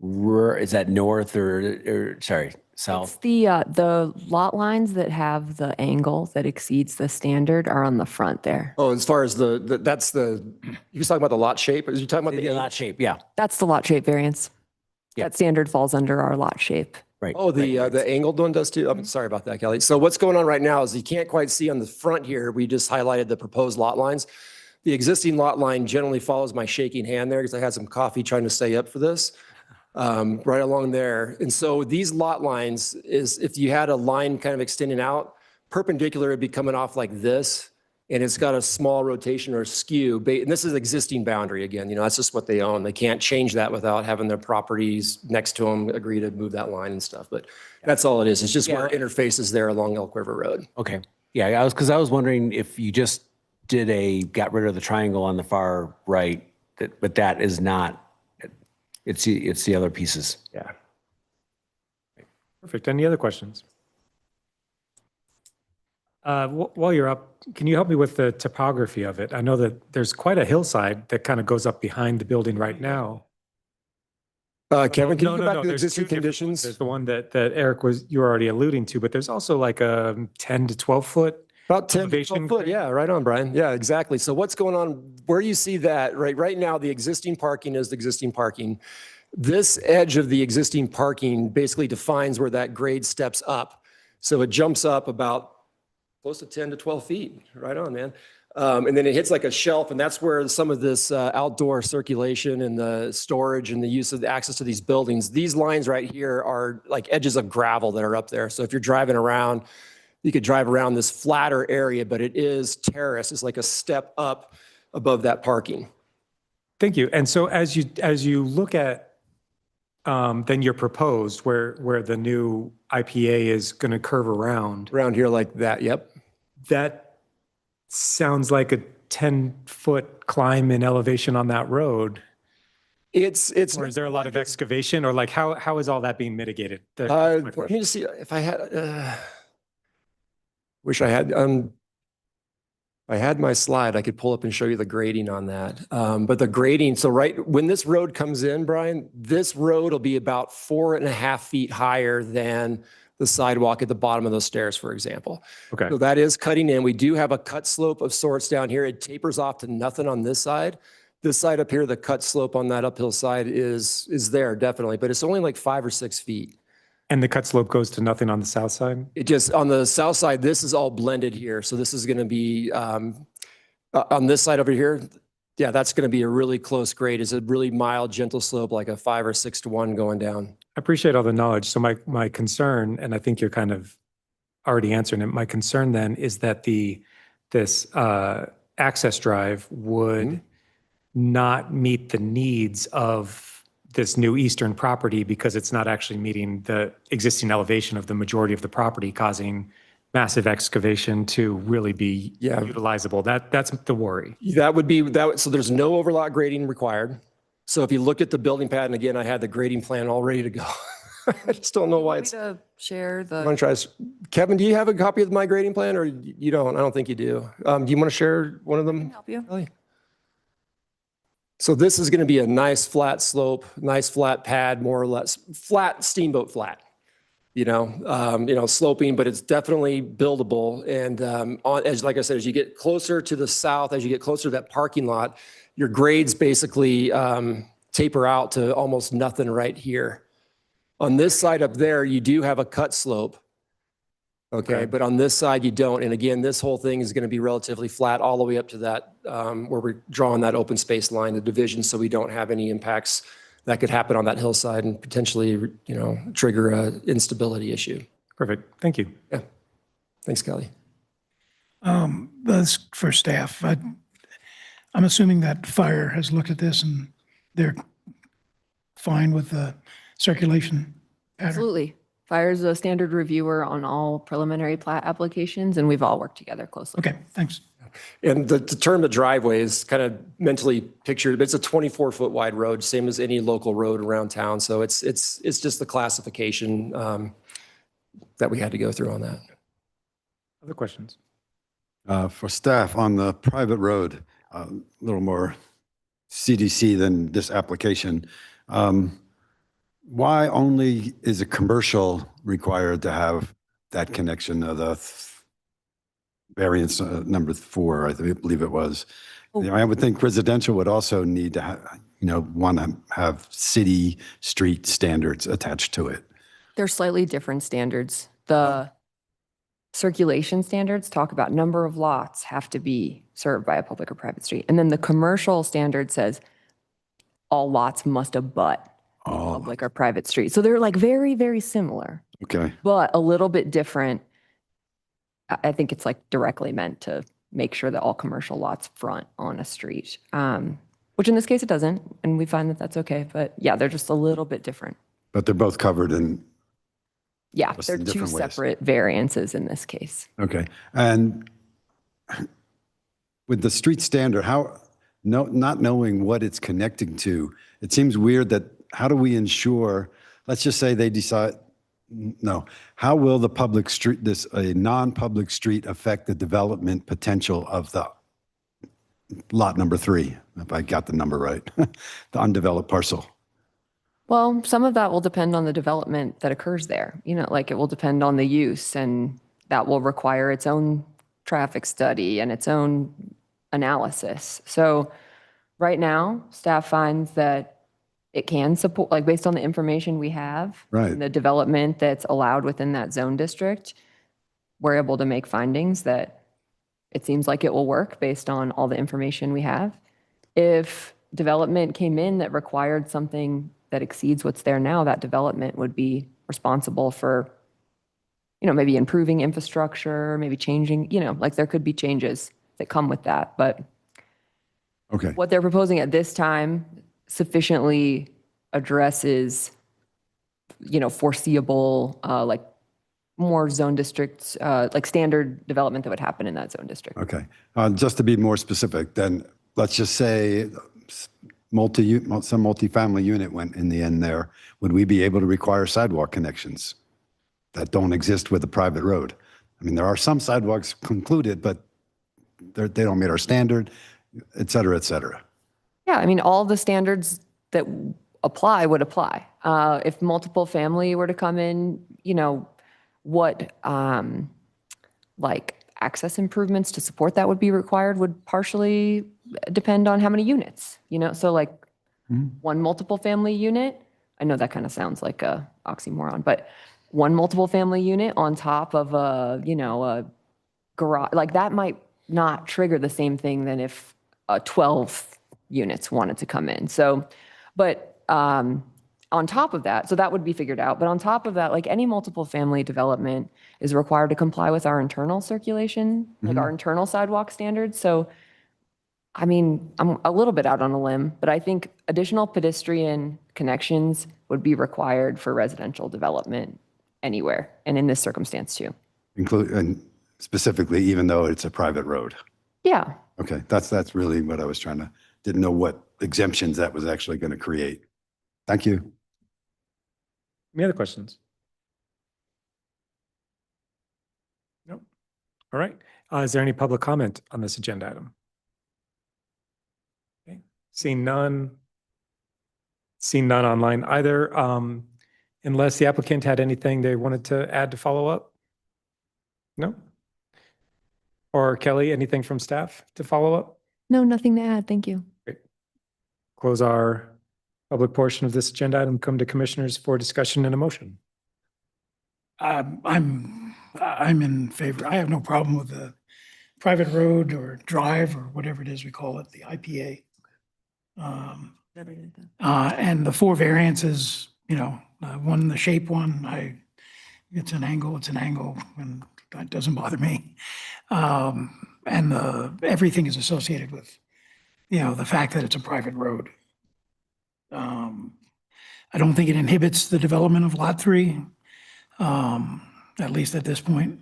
is that north or sorry, south? It's the lot lines that have the angle that exceeds the standard are on the front there. Oh, as far as you're talking about the lot shape? Are you talking about The lot shape, yeah. That's the lot shape variance. Yeah. That standard falls under our lot shape. Right. Oh, the angled one does too? I'm sorry about that, Kelly. So what's going on right now is you can't quite see on the front here. We just highlighted the proposed lot lines. the existing lot line generally follows my shaking hand there because I had some coffee trying to stay up for this, right along there. And so these lot lines is, if you had a line kind of extending out, perpendicular would be coming off like this, and it's got a small rotation or skew. And this is existing boundary again, that's just what they own. They can't change that without having their properties next to them agree to move that line and stuff. But that's all it is. It's just where it interfaces there along Elk River Road. Okay. Yeah, because I was wondering if you just got rid of the triangle on the far right, but that is not, it's the other pieces. Yeah. Perfect. Any other questions? While you're up, can you help me with the topography of it? I know that there's quite a hillside that kind of goes up behind the building right now. Kevin, can you go back to the there's existing two different ones. conditions? There's the one that Eric you were already alluding to, but there's also like a 10 to 12 foot. About 10 to elevation 12 foot. Yeah, right on, Brian. Yeah, exactly. So what's going on, where you see that, right now, the existing parking is the existing parking. This edge of the existing parking basically defines where that grade steps up. So it jumps up about close to 10 to 12 feet. Right on, man. And then it hits like a shelf, and that's where some of this outdoor circulation and the storage and the use of the access to these buildings. These lines right here are like edges of gravel that are up there. So if you're driving around, you could drive around this flatter area, but it is terrace. It's like a step up above that parking. Thank you. And so as you look at then your proposed where the new IPA is going to curve around here like that. Yep. That sounds like a 10-foot climb in elevation on that road. It's or is there a lot of excavation, or like how is all that being mitigated? Let me just see if I had wish I had I had my slide, I could pull up and show you the grading on that. But the grading, so right when this road comes in, Brian, this road will be about 4.5 feet higher than the sidewalk at the bottom of those stairs, for example. Okay. So that is cutting in. We do have a cut slope of sorts down here. It tapers off to nothing on this side. This side up here, the cut slope on that uphill side is there definitely, but it's only like 5 or 6 feet. And the cut slope goes to nothing on the south side? It just, on the south side, this is all blended here. So this is going to be, on this side over here, yeah, that's going to be a really close grade. It's a really mild, gentle slope, like a 5 or 6 to 1 going down. I appreciate all the knowledge. So my concern, and I think you're kind of already answering it, my concern then is that this access drive would not meet the needs of this new eastern property because it's not actually meeting the existing elevation of the majority of the property, causing massive excavation to really be utilizable. That's the worry. That would be that. So there's no overlap grading required. So if you look at the building pad, and again, I had the grading plan all ready to go. I just don't know why it's. To share the. I'm gonna try this. Kevin, do you have a copy of my grading plan, or you don't? I don't think you do. Do you want to share one of them? Help you. Really? So this is going to be a nice flat slope, nice flat pad, more or less flat steamboat flat. Sloping, but it's definitely buildable. And like I said, as you get closer to the south, as you get closer to that parking lot, your grades basically taper out to almost nothing right here. On this side up there, you do have a cut slope. Okay, but on this side you don't. And again, this whole thing is going to be relatively flat all the way up to that where we're drawing that open space line, the division, so we don't have any impacts that could happen on that hillside and potentially, trigger a instability issue. Perfect. Thank you. Yeah. Thanks, Kelly. That's for staff. I'm assuming that fire has looked at this and they're fine with the circulation pattern. Absolutely. Fire is a standard reviewer on all preliminary plat applications, and we've all worked together closely. Okay, thanks. And the term the driveway is kind of mentally pictured, but it's a 24-foot wide road, same as any local road around town. So it's just the classification that we had to go through on that. Other questions? For staff on the private road, a little more CDC than this application. Why only is a commercial required to have that connection of the variance number 4, I believe it was? I would think residential would also need to want to have city street standards attached to it. They're slightly different standards. The circulation standards talk about number of lots have to be served by a public or private street. And then the commercial standard says all lots must abut a Oh, public or private street. So they're like very, very similar, okay. but a little bit different. I think it's like directly meant to make sure that all commercial lots front on a street, which in this case it doesn't. And we find that that's okay. But yeah, they're just a little bit different. But they're both covered in, Yeah, Just they're in two different ways. separate variances in this case. okay. And with the street standard, not knowing what it's connecting to, it seems weird that, how do we ensure, let's just say they decide, no, how will the public street, a non-public street affect the development potential of the lot number 3, if I got the number right, the undeveloped parcel? Well, some of that will depend on the development that occurs there. You know, like it will depend on the use, and that will require its own traffic study and its own analysis. So right now, staff finds that it can support, like based on the information we have, Right. and the development that's allowed within that zone district, we're able to make findings that it seems like it will work based on all the information we have. If development came in that required something that exceeds what's there now, that development would be responsible for, you know, maybe improving infrastructure, maybe changing, you know, like there could be changes that come with that. But Okay. what they're proposing at this time sufficiently addresses, you know, foreseeable, like more zone districts, like standard development that would happen in that zone district. Okay. Just to be more specific, then let's just say some multifamily unit went in the end there. Would we be able to require sidewalk connections that don't exist with a private road? I mean, there are some sidewalks concluded, but they don't meet our standard, et cetera, et cetera. Yeah, I mean, all the standards that apply would apply. If multiple family were to come in, you know, what like access improvements to support that would be required would partially depend on how many units, you know? So like one multiple family unit, I know that kind of sounds like a oxymoron, but one multiple family unit on top of a, you know, a garage, like that might not trigger the same thing than if 12 units wanted to come in. So, but on top of that, so that would be figured out. But on top of that, like any multiple family development is required to comply with our internal circulation, like our internal sidewalk standards. So, I mean, I'm a little bit out on a limb, but I think additional pedestrian connections would be required for residential development anywhere, and in this circumstance too. And specifically, even though it's a private road. Yeah. Okay, that's really what I was didn't know what exemptions that was actually going to create. Thank you. Any other questions? Nope. All right. Is there any public comment on this agenda item? Okay. Seeing none online either. Unless the applicant had anything they wanted to add to follow up? No? Or Kelly, anything from staff to follow up? No, nothing to add. Thank you. Close our public portion of this agenda item, come to commissioners for discussion and a motion. I'm in favor. I have no problem with the private road or drive or whatever it is we call it, the IPA. And the 4 variances, you know, the shape one, it's an angle, and that doesn't bother me. And everything is associated with, you know, the fact that it's a private road. I don't think it inhibits the development of Lot 3, at least at this point.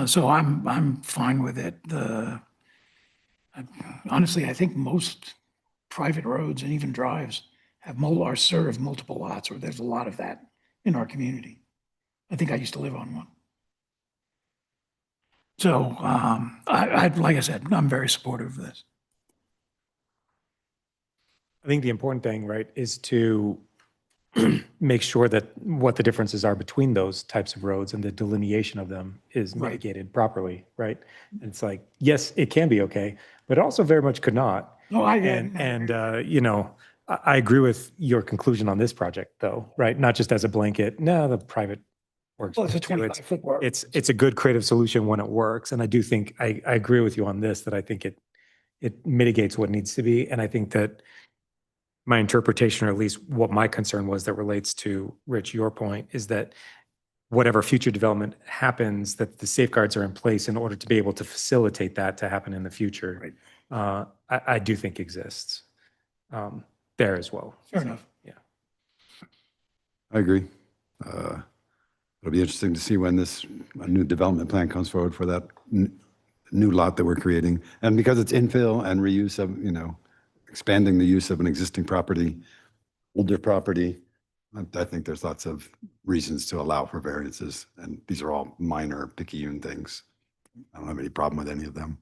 So I'm fine with it. Honestly, I think most private roads and even drives are served multiple lots, or there's a lot of that in our community. I think I used to live on one. So like I said, I'm very supportive of this. I think the important thing, right, is to make sure that what the differences are between those types of roads and the delineation of them is Right. mitigated properly, right? It's like, yes, it can be okay, but it also very much could not. No, You know, I agree with your conclusion on this project though, right? Not just as a blanket, no, the private works. Well, it's a too. 25-foot bar. It's a good creative solution when it works. And I do think, I agree with you on this, that I think it mitigates what needs to be. And I think that my interpretation, or at least what my concern was that relates to, Rich, your point, is that whatever future development happens, that the safeguards are in place in order to be able to facilitate that to happen in the future. I do think exists there as well. Fair enough. Yeah. I agree. It'll be interesting to see when a new development plan comes forward for that new lot that we're creating. And because it's infill and reuse of, expanding the use of an existing property, older property, I think there's lots of reasons to allow for variances. And these are all minor picayune things. I don't have any problem with any of them.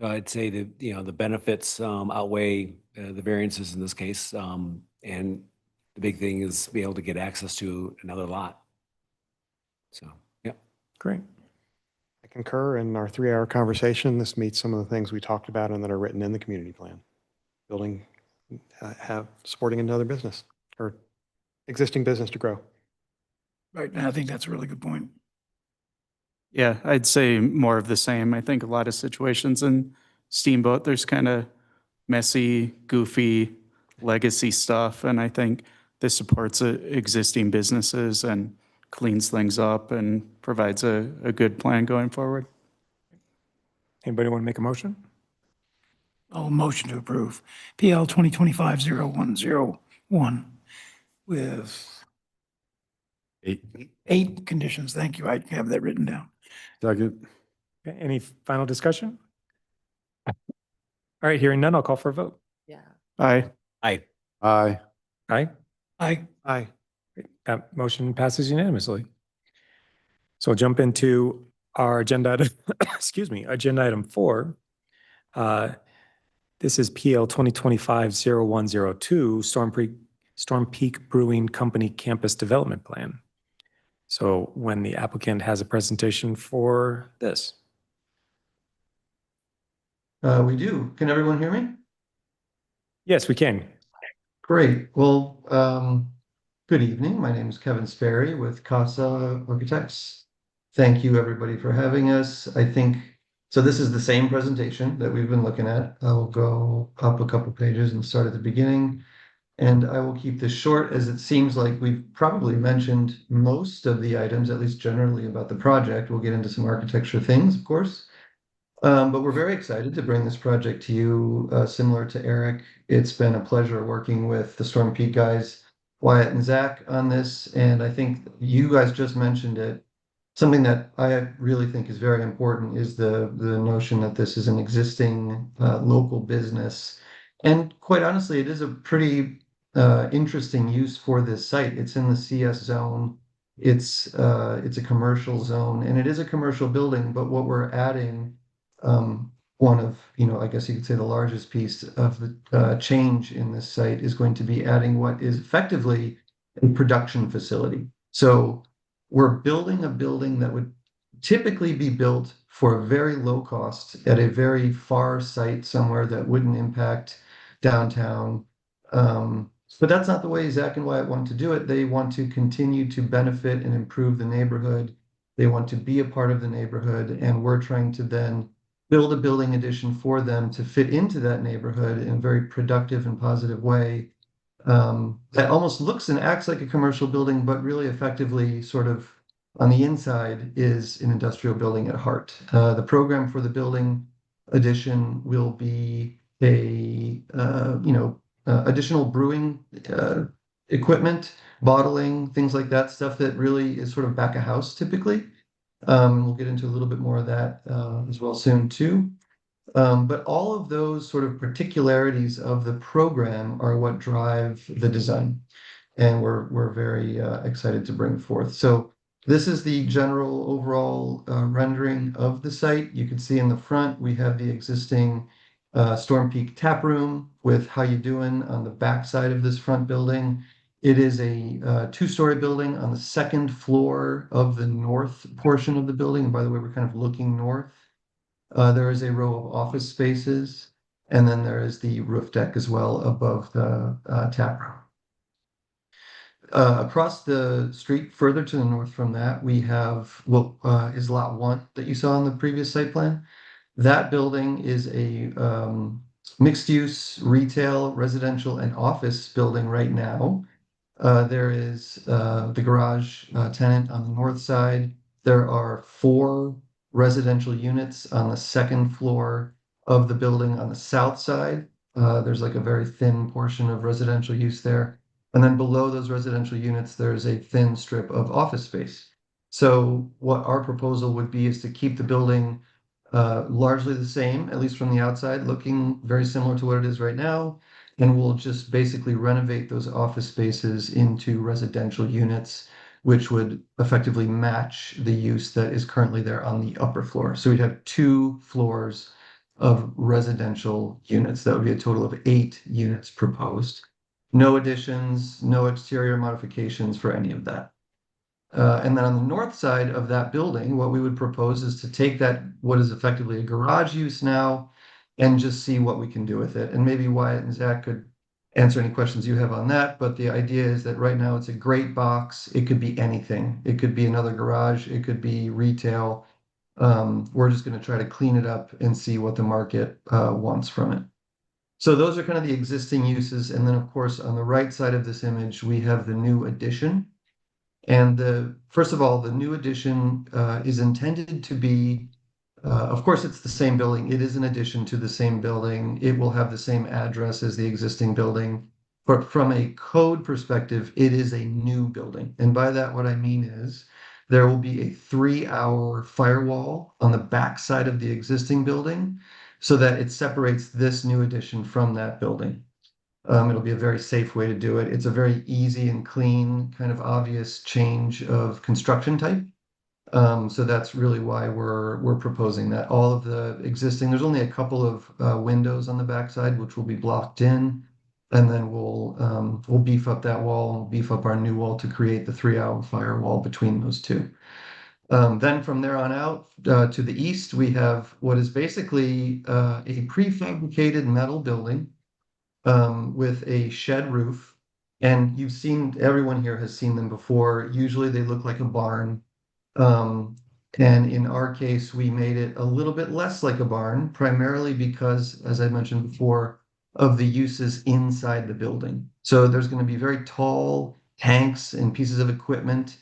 I'd say that, the benefits outweigh the variances in this case. And the big thing is be able to get access to another lot. So, yeah. Great. I concur. In our 3-hour conversation, this meets some of the things we talked about and that are written in the community plan. Building, supporting another business or existing business to grow. Right, and I think that's a really good point. Yeah, I'd say more of the same. I think a lot of situations in Steamboat, there's kind of messy, goofy legacy stuff. And I think this supports existing businesses and cleans things up and provides a good plan going forward. Anybody want to make a motion? I'll motion to approve PL 2025-0101 with 8 conditions. Thank you. I have that written down. Second. Okay, any final discussion? All right, hearing none, I'll call for a vote. Yeah. Aye. Aye. Aye. Aye. Aye. Aye. That motion passes unanimously. So we'll jump into our agenda item, excuse me, agenda item 4. This is PL 2025-0102, Storm Peak Brewing Company Campus Development Plan. So when the applicant has a presentation for this. We do. Can everyone hear me? Yes, we can. Great. Well, good evening. My name is Kevin Sperry with Casa Architects. Thank you, everybody, for having us. I think, so this is the same presentation that we've been looking at. I will go up a couple pages and start at the beginning. And I will keep this short, as it seems like we've probably mentioned most of the items, at least generally about the project. We'll get into some architecture things, of course. But we're very excited to bring this project to you. Similar to Eric, it's been a pleasure working with the Storm Peak guys, Wyatt and Zach, on this. And I think you guys just mentioned it. Something that I really think is very important is the notion that this is an existing local business. And quite honestly, it is a pretty interesting use for this site. It's in the CS zone. It's a commercial zone, and it is a commercial building. But what we're adding, one of, I guess you could say the largest piece of the change in this site is going to be adding what is effectively a production facility. So we're building a building that would typically be built for a very low cost at a very far site somewhere that wouldn't impact downtown. But that's not the way Zach and Wyatt want to do it. They want to continue to benefit and improve the neighborhood. They want to be a part of the neighborhood, and we're trying to then build a building addition for them to fit into that neighborhood in a very productive and positive way. That almost looks and acts like a commercial building, but really effectively sort of on the inside is an industrial building at heart. The program for the building addition will be additional brewing equipment, bottling, things like that, stuff that really is sort of back of house typically. We'll get into a little bit more of that as well soon too. But all of those sort of particularities of the program are what drive the design. And we're very excited to bring forth. So this is the general overall rendering of the site. You can see in the front, we have the existing Storm Peak tap room with How You Doing on the back side of this front building. It is a 2-story building on the 2nd floor of the north portion of the building. And by the way, we're kind of looking north. There is a row of office spaces, and then there is the roof deck as well above the tap room. Across the street, further to the north from that, we have what is Lot 1 that you saw on the previous site plan. That building is a mixed-use retail, residential, and office building right now. There is the garage tenant on the north side. There are 4 residential units on the second floor of the building on the south side. There's like a very thin portion of residential use there. And then below those residential units, there's a thin strip of office space. So what our proposal would be is to keep the building largely the same, at least from the outside, looking very similar to what it is right now. And we'll just basically renovate those office spaces into residential units, which would effectively match the use that is currently there on the upper floor. So we'd have 2 floors of residential units. That would be a total of 8 units proposed. No additions, no exterior modifications for any of that. And then on the north side of that building, what we would propose is to take that, what is effectively a garage use now, and just see what we can do with it. And maybe Wyatt and Zach could answer any questions you have on that. But the idea is that right now it's a great box. It could be anything. It could be another garage. It could be retail. We're just going to try to clean it up and see what the market wants from it. So those are kind of the existing uses. And then, of course, on the right side of this image, we have the new addition. And first of all, the new addition is intended to be, of course, it's the same building. It is an addition to the same building. It will have the same address as the existing building. But from a code perspective, it is a new building. And by that, what I mean is there will be a 3-hour firewall on the back side of the existing building so that it separates this new addition from that building. It'll be a very safe way to do it. It's a very easy and clean, kind of obvious change of construction type. So that's really why we're proposing that. All of the existing, there's only a couple of windows on the backside, which will be blocked in. And then we'll beef up that wall and we'll beef up our new wall to create the 3-hour firewall between those two. Then from there on out to the east, we have what is basically a prefabricated metal building with a shed roof. And you've seen, everyone here has seen them before. Usually they look like a barn. And in our case, we made it a little bit less like a barn, primarily because, as I mentioned before, of the uses inside the building. So there's going to be very tall tanks and pieces of equipment.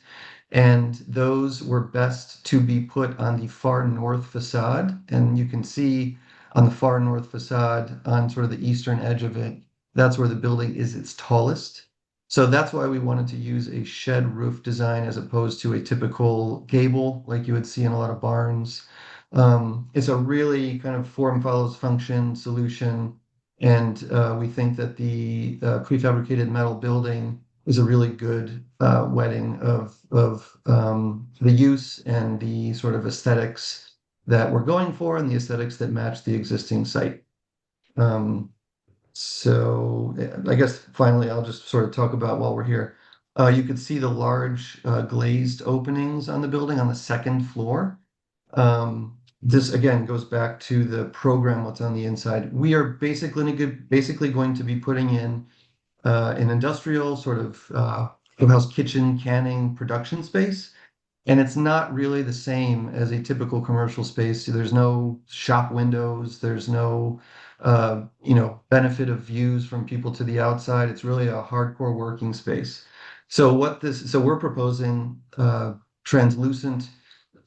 And those were best to be put on the far north facade. And you can see on the far north facade, on sort of the eastern edge of it, that's where the building is its tallest. So that's why we wanted to use a shed roof design as opposed to a typical gable like you would see in a lot of barns. It's a really kind of form follows function solution. And we think that the prefabricated metal building is a really good wedding of the use and the sort of aesthetics that we're going for and the aesthetics that match the existing site. So I guess finally, I'll just sort of talk about while we're here. You could see the large glazed openings on the building on the second floor. This again goes back to the program, what's on the inside. We are basically going to be putting in an industrial sort of clubhouse kitchen canning production space. And it's not really the same as a typical commercial space. There's no shop windows. There's no, benefit of views from people to the outside. It's really a hardcore working space. So we're proposing translucent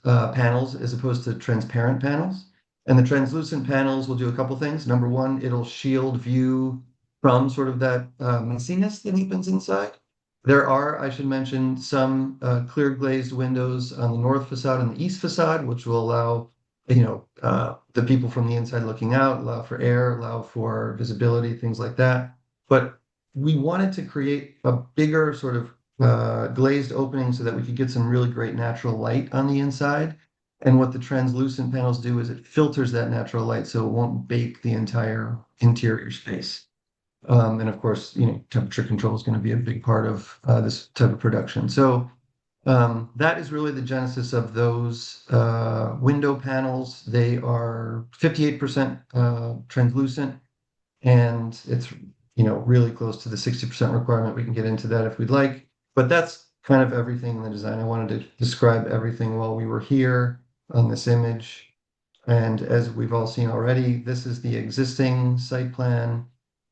panels as opposed to transparent panels. And the translucent panels will do a couple things. Number one, it'll shield view from sort of that messiness that happens inside. There are, I should mention, some clear glazed windows on the north facade and the east facade, which will allow, the people from the inside looking out, allow for air, allow for visibility, things like that. But we wanted to create a bigger sort of glazed opening so that we could get some really great natural light on the inside. And what the translucent panels do is it filters that natural light so it won't bake the entire interior space. And of course, temperature control is going to be a big part of this type of production. So that is really the genesis of those window panels. They are 58% translucent, and it's really close to the 60% requirement. We can get into that if we'd like. But that's kind of everything in the design. I wanted to describe everything while we were here on this image. And as we've all seen already, this is the existing site plan,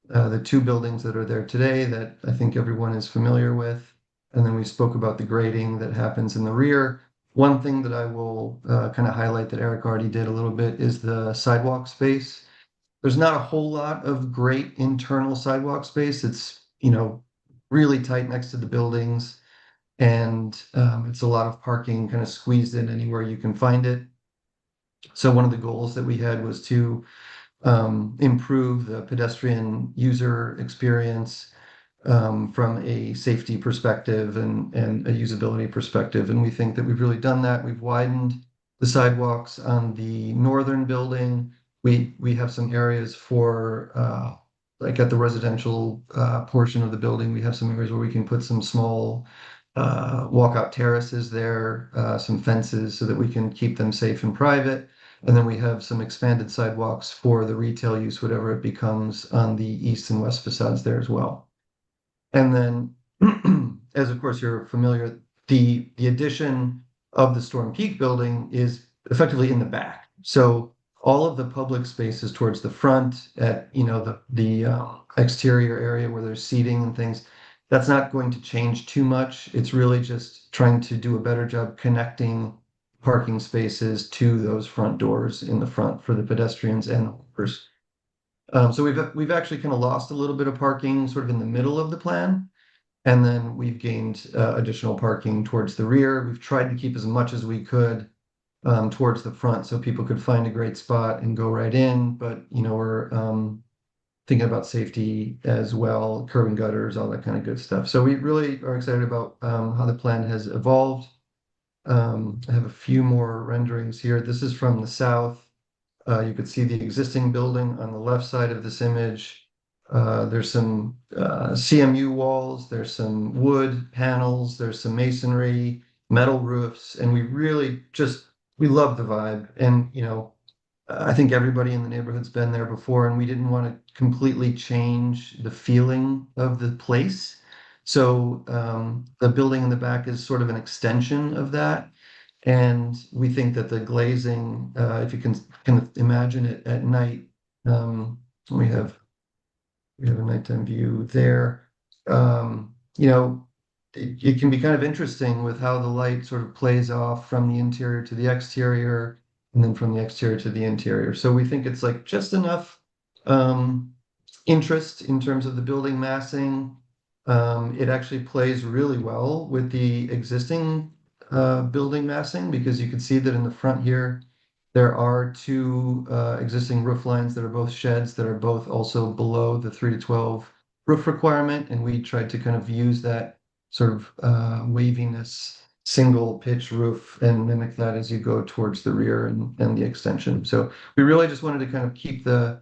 the two buildings that are there today that I think everyone is familiar with. And then we spoke about the grading that happens in the rear. One thing that I will kind of highlight that Eric already did a little bit is the sidewalk space. There's not a whole lot of great internal sidewalk space. It's, really tight next to the buildings. And it's a lot of parking kind of squeezed in anywhere you can find it. So one of the goals that we had was to improve the pedestrian user experience from a safety perspective and a usability perspective. And we think that we've really done that. We've widened the sidewalks on the northern building. We have some areas for like at the residential portion of the building, we have some areas where we can put some small walkout terraces there, some fences so that we can keep them safe and private. And then we have some expanded sidewalks for the retail use, whatever it becomes, on the east and west facades there as well. And then, as of course you're familiar, the addition of the Storm Peak building is effectively in the back. So all of the public spaces towards the front at, the exterior area where there's seating and things, that's not going to change too much. It's really just trying to do a better job connecting parking spaces to those front doors in the front for the pedestrians and the walkers. So we've actually kind of lost a little bit of parking sort of in the middle of the plan, and then we've gained additional parking towards the rear. We've tried to keep as much as we could towards the front so people could find a great spot and go right in. But we're thinking about safety as well, curb and gutters, all that kind of good stuff. So we really are excited about how the plan has evolved. I have a few more renderings here. This is from the south. You could see the existing building on the left side of this image. There's some CMU walls, there's some wood panels, there's some masonry, metal roofs, and we really we love the vibe. And, I think everybody in the neighborhood's been there before, and we didn't want to completely change the feeling of the place. So the building in the back is sort of an extension of that. And we think that the glazing, if you can kind of imagine it at night, we have a nighttime view there. It can be kind of interesting with how the light sort of plays off from the interior to the exterior, and then from the exterior to the interior. So we think it's like just enough interest in terms of the building massing. It actually plays really well with the existing building massing, because you can see that in the front here, there are two existing roof lines that are both sheds that are both also below the 3 to 12 roof requirement. And we tried to kind of use that sort of waviness single pitch roof and mimic that as you go towards the rear and the extension. So we really just wanted to kind of keep the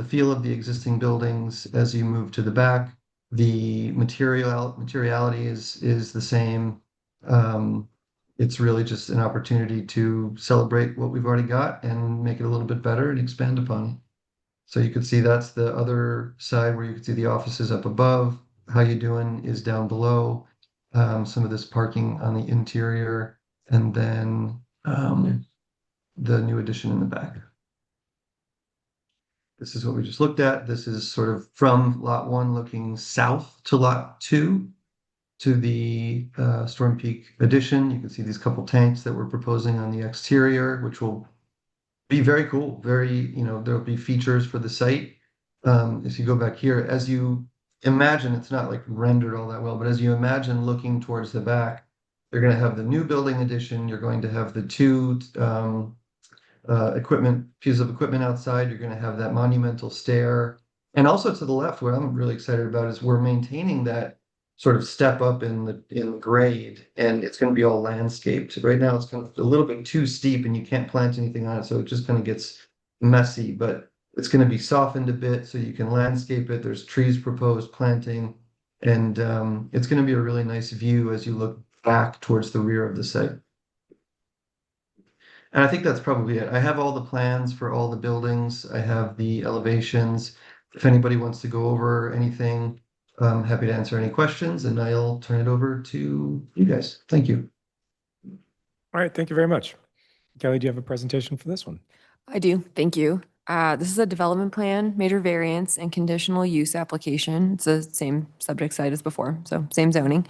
feel of the existing buildings as you move to the back. The materiality is the same. It's really just an opportunity to celebrate what we've already got and make it a little bit better and expand upon it. So you can see that's the other side where you can see the offices up above. How You Doing is down below. Some of this parking on the interior, and then the new addition in the back. This is what we just looked at. This is sort of from lot 1 looking south to lot 2 to the Storm Peak addition. You can see these couple tanks that we're proposing on the exterior, which will be very cool. There'll be features for the site. If you go back here, as you imagine, it's not like rendered all that well, but as you imagine looking towards the back, you're going to have the new building addition. You're going to have the two pieces of equipment outside. You're going to have that monumental stair. And also to the left, what I'm really excited about is we're maintaining that sort of step up in grade, and it's going to be all landscaped. Right now, it's kind of a little bit too steep, and you can't plant anything on it, so it just kind of gets messy. But it's going to be softened a bit, so you can landscape it. There's trees proposed planting, and it's going to be a really nice view as you look back towards the rear of the site. And I think that's probably it. I have all the plans for all the buildings. I have the elevations. If anybody wants to go over anything, I'm happy to answer any questions, and I'll turn it over to you guys. Thank you. All right, thank you very much. Kelly, do you have a presentation for this one? I do. Thank you. This is a development plan, major variance, and conditional use application. It's the same subject site as before, so same zoning.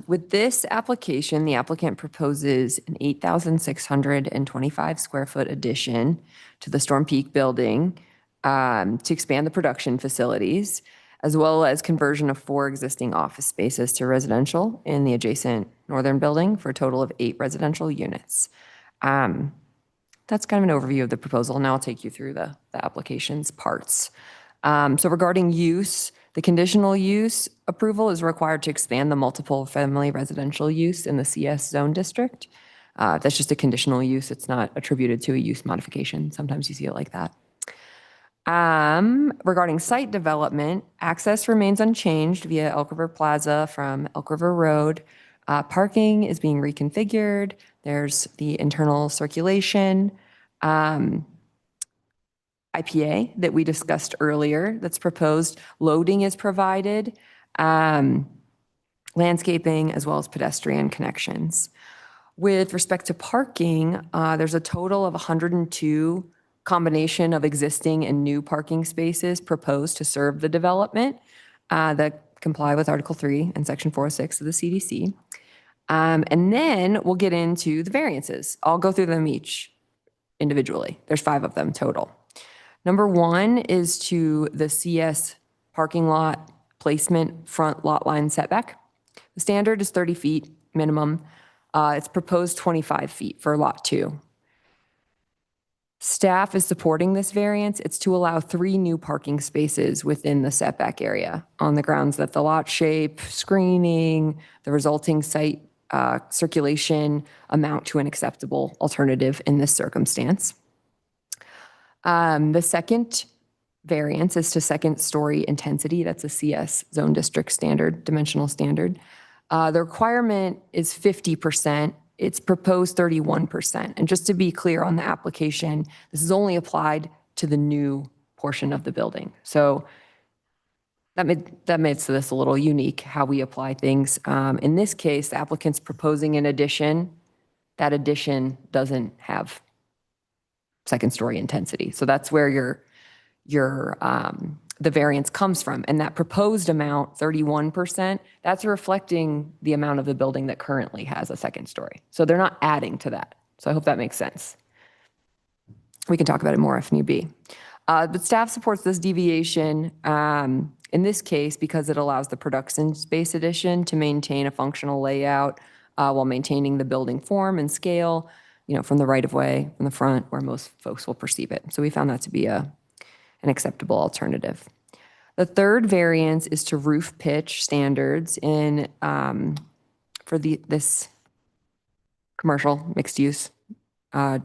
With this application, the applicant proposes an 8,625 square foot addition to the Storm Peak building to expand the production facilities, as well as conversion of 4 existing office spaces to residential in the adjacent northern building for a total of 8 residential units. That's kind of an overview of the proposal. Now I'll take you through the application's parts. So regarding use, the conditional use approval is required to expand the multiple family residential use in the CS zone district. That's just a conditional use. It's not attributed to a use modification. Sometimes you see it like that. Regarding site development, access remains unchanged via Elk River Plaza from Elk River Road. Parking is being reconfigured. There's the internal circulation. IPA that we discussed earlier that's proposed. Loading is provided, landscaping, as well as pedestrian connections. With respect to parking, there's a total of 102 combination of existing and new parking spaces proposed to serve the development that comply with Article 3 and Section 406 of the CDC. And then we'll get into the variances. I'll go through them each individually. There's 5 of them total. Number 1 is to the CS parking lot placement front lot line setback. The standard is 30 feet minimum. It's proposed 25 feet for lot 2. Staff is supporting this variance. It's to allow 3 new parking spaces within the setback area on the grounds that the lot shape, screening, the resulting site circulation amount to an acceptable alternative in this circumstance. The second variance is to second story intensity. That's a CS zone district standard, dimensional standard. The requirement is 50%. It's proposed 31%. And just to be clear on the application, this is only applied to the new portion of the building. So that makes this a little unique, how we apply things. In this case, the applicant's proposing an addition. That addition doesn't have second story intensity. So that's where the variance comes from. And that proposed amount, 31%, that's reflecting the amount of the building that currently has a second story. So they're not adding to that. So I hope that makes sense. We can talk about it more if need be. But staff supports this deviation in this case because it allows the production space addition to maintain a functional layout while maintaining the building form and scale, from the right of way, from the front, where most folks will perceive it. So we found that to be an acceptable alternative. The third variance is to roof pitch standards for this commercial mixed use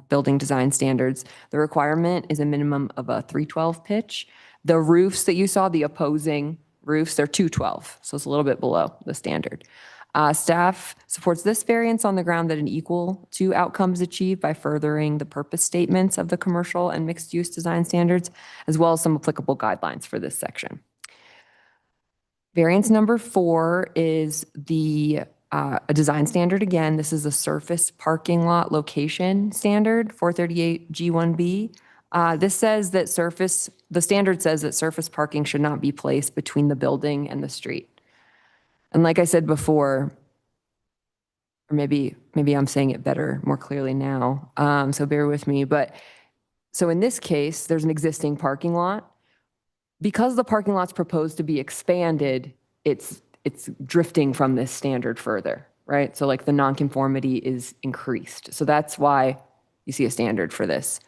building design standards. The requirement is a minimum of a 312 pitch. The roofs that you saw, the opposing roofs, they're 212, so it's a little bit below the standard. Staff supports this variance on the ground that an equal to outcomes achieved by furthering the purpose statements of the commercial and mixed use design standards, as well as some applicable guidelines for this section. Variance number 4 is a design standard. Again, this is a surface parking lot location standard, 438 G1B. This says that the standard says that surface parking should not be placed between the building and the street. And like I said before, or maybe I'm saying it better, more clearly now, so bear with me. But so in this case, there's an existing parking lot. Because the parking lot's proposed to be expanded, it's drifting from this standard further, right? So like the nonconformity is increased. So that's why you see a standard for this.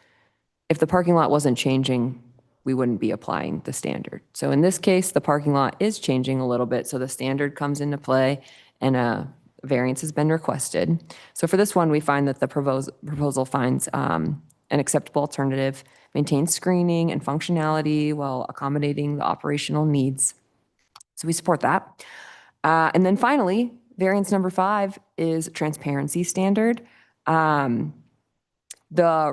If the parking lot wasn't changing, we wouldn't be applying the standard. So in this case, the parking lot is changing a little bit, so the standard comes into play and a variance has been requested. So for this one, we find that the proposal finds an acceptable alternative, maintains screening and functionality while accommodating the operational needs. So we support that. And then finally, variance number 5 is transparency standard. The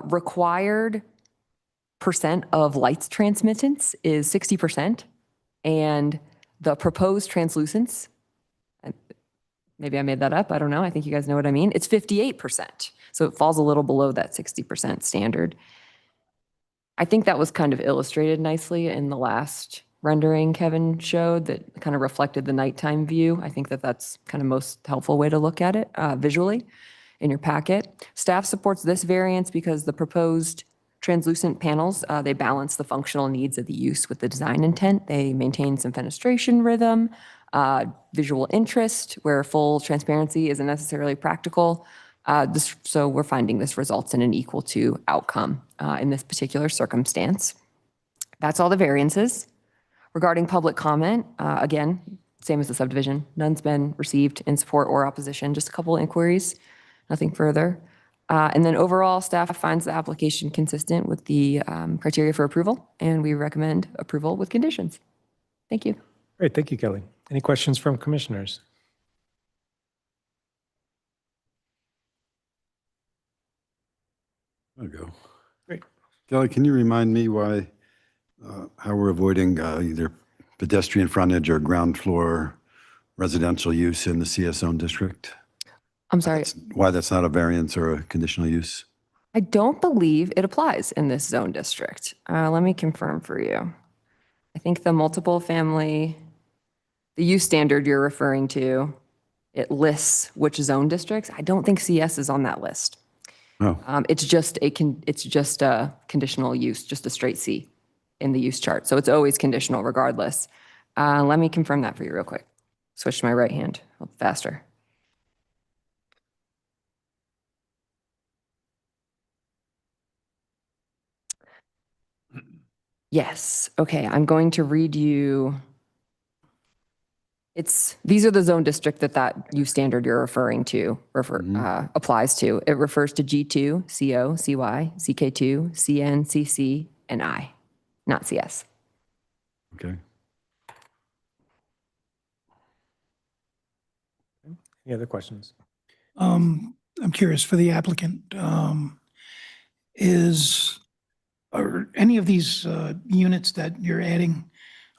required percent of lights transmittance is 60%, and The proposed translucence, and maybe I made that up, I don't know, I think you guys know what I mean, it's 58%. So it falls a little below that 60% standard. I think that was kind of illustrated nicely in the last rendering Kevin showed that kind of reflected the nighttime view. I think that that's kind of most helpful way to look at it visually in your packet. Staff supports this variance because the proposed translucent panels, they balance the functional needs of the use with the design intent. They maintain some fenestration rhythm, visual interest, where full transparency isn't necessarily practical. So we're finding this results in an equal to outcome in this particular circumstance. That's all the variances. Regarding public comment, again, same as the subdivision, none's been received in support or opposition, just a couple inquiries, nothing further. And then overall, staff finds the application consistent with the criteria for approval, and we recommend approval with conditions. Thank you. Great, thank you, Kelly. Any questions from commissioners? There you go. Great. Kelly, can you remind me why, how we're avoiding either pedestrian frontage or ground floor residential use in the CS zone district? I'm sorry. Why that's not a variance or a conditional use? I don't believe it applies in this zone district. Let me confirm for you. I think the multiple family, the use standard you're referring to, it lists which zone districts. I don't think CS is on that list. Oh. It's just a conditional use, just a straight C in the use chart. So it's always conditional regardless. Let me confirm that for you real quick. Switch to my right hand, a little faster. Yes. Okay. I'm going to read you. These are the zone district that use standard you're referring to applies to. It refers to G2, CO, CY, CK2, CN, CC, and I, not CS. Okay. Any other questions? I'm curious for the applicant, are any of these units that you're adding,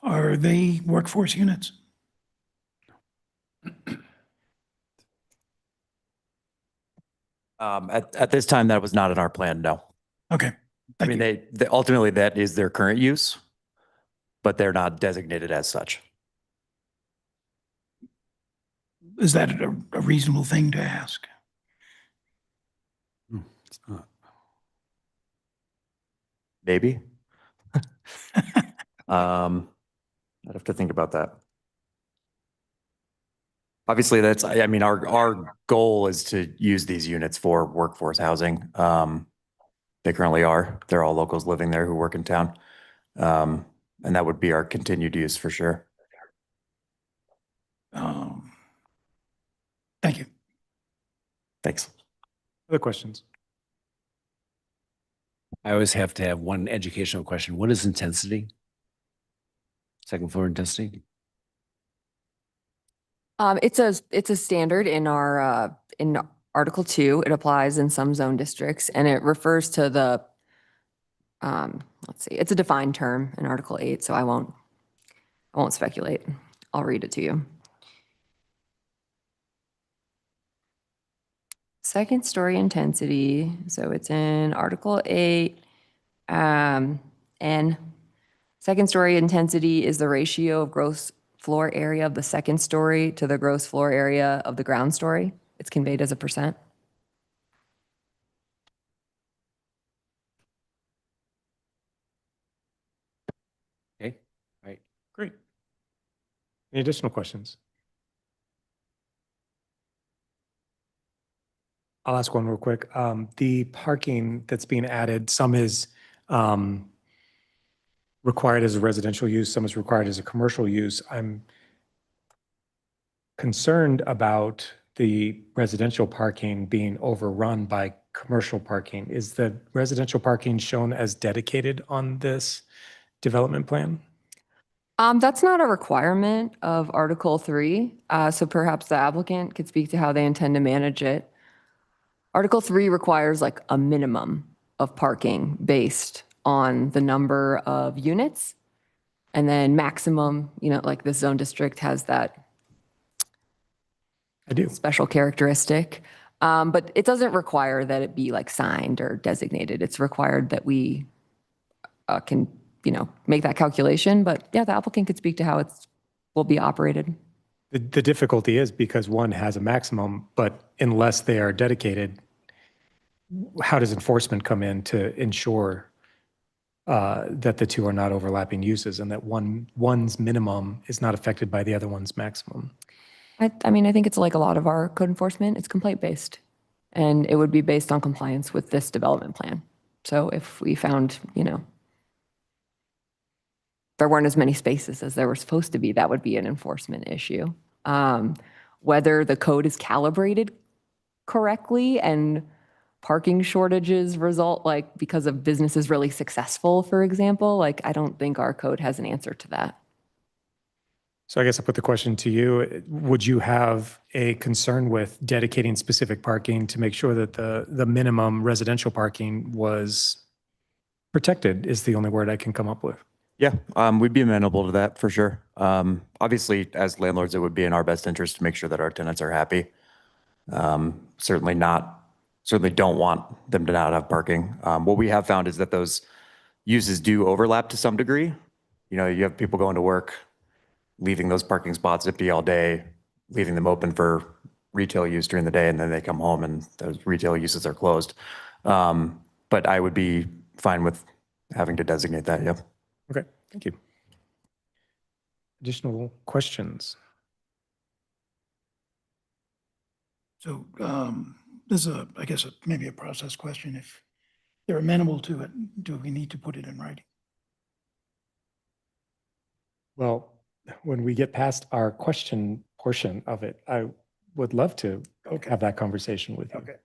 are they workforce units? At this time, that was not in our plan, no. Okay. I mean, they ultimately, that is their current use, but they're not designated as such. Is that a reasonable thing to ask? It's not. Maybe. I'd have to think about that. Obviously, I mean, our goal is to use these units for workforce housing. They currently are. They're all locals living there who work in town. And that would be our continued use for sure. Thank you. Thanks. Other questions? I always have to have one educational question. What is intensity? Second floor intensity? It's a standard in our in Article 2. It applies in some zone districts, and it refers to the let's see, it's a defined term in Article 8, so I won't speculate. I'll read it to you. Second story intensity, so it's in Article 8, and second story intensity is the ratio of gross floor area of the second story to the gross floor area of the ground story. It's conveyed as a %. Okay, right. Great. Any additional questions? I'll ask one real quick. The parking that's being added, some is required as a residential use, some is required as a commercial use. I'm concerned about the residential parking being overrun by commercial parking. Is the residential parking shown as dedicated on this development plan? That's not a requirement of Article 3, so perhaps the applicant could speak to how they intend to manage it. Article 3 requires like a minimum of parking based on the number of units. And then maximum, like the zone district has that I do. special characteristic. But it doesn't require that it be like signed or designated. It's required that we can, make that calculation. But yeah, the applicant could speak to how will be operated. The difficulty is because one has a maximum, but unless they are dedicated, how does enforcement come in to ensure that the two are not overlapping uses and that one's minimum is not affected by the other one's maximum? I mean, I think it's like a lot of our code enforcement, it's complaint-based. And it would be based on compliance with this development plan. So if we found, there weren't as many spaces as there were supposed to be, that would be an enforcement issue. Whether the code is calibrated correctly and parking shortages result because of businesses really successful, for example, I don't think our code has an answer to that. So I guess I put the question to you. Would you have a concern with dedicating specific parking to make sure that the minimum residential parking was protected is the only word I can come up with? Yeah, we'd be amenable to that for sure. Obviously, as landlords, it would be in our best interest to make sure that our tenants are happy. Certainly don't want them to not have parking. What we have found is that those uses do overlap to some degree. You have people going to work, leaving those parking spots empty all day, leaving them open for retail use during the day, and then they come home and those retail uses are closed. But I would be fine with having to designate that, yeah. Okay, thank you. Additional questions? So this is I guess, maybe a process question. If they're amenable to it, do we need to put it in writing? Well, when we get past our question portion of it, I would love to have that conversation with you. Okay.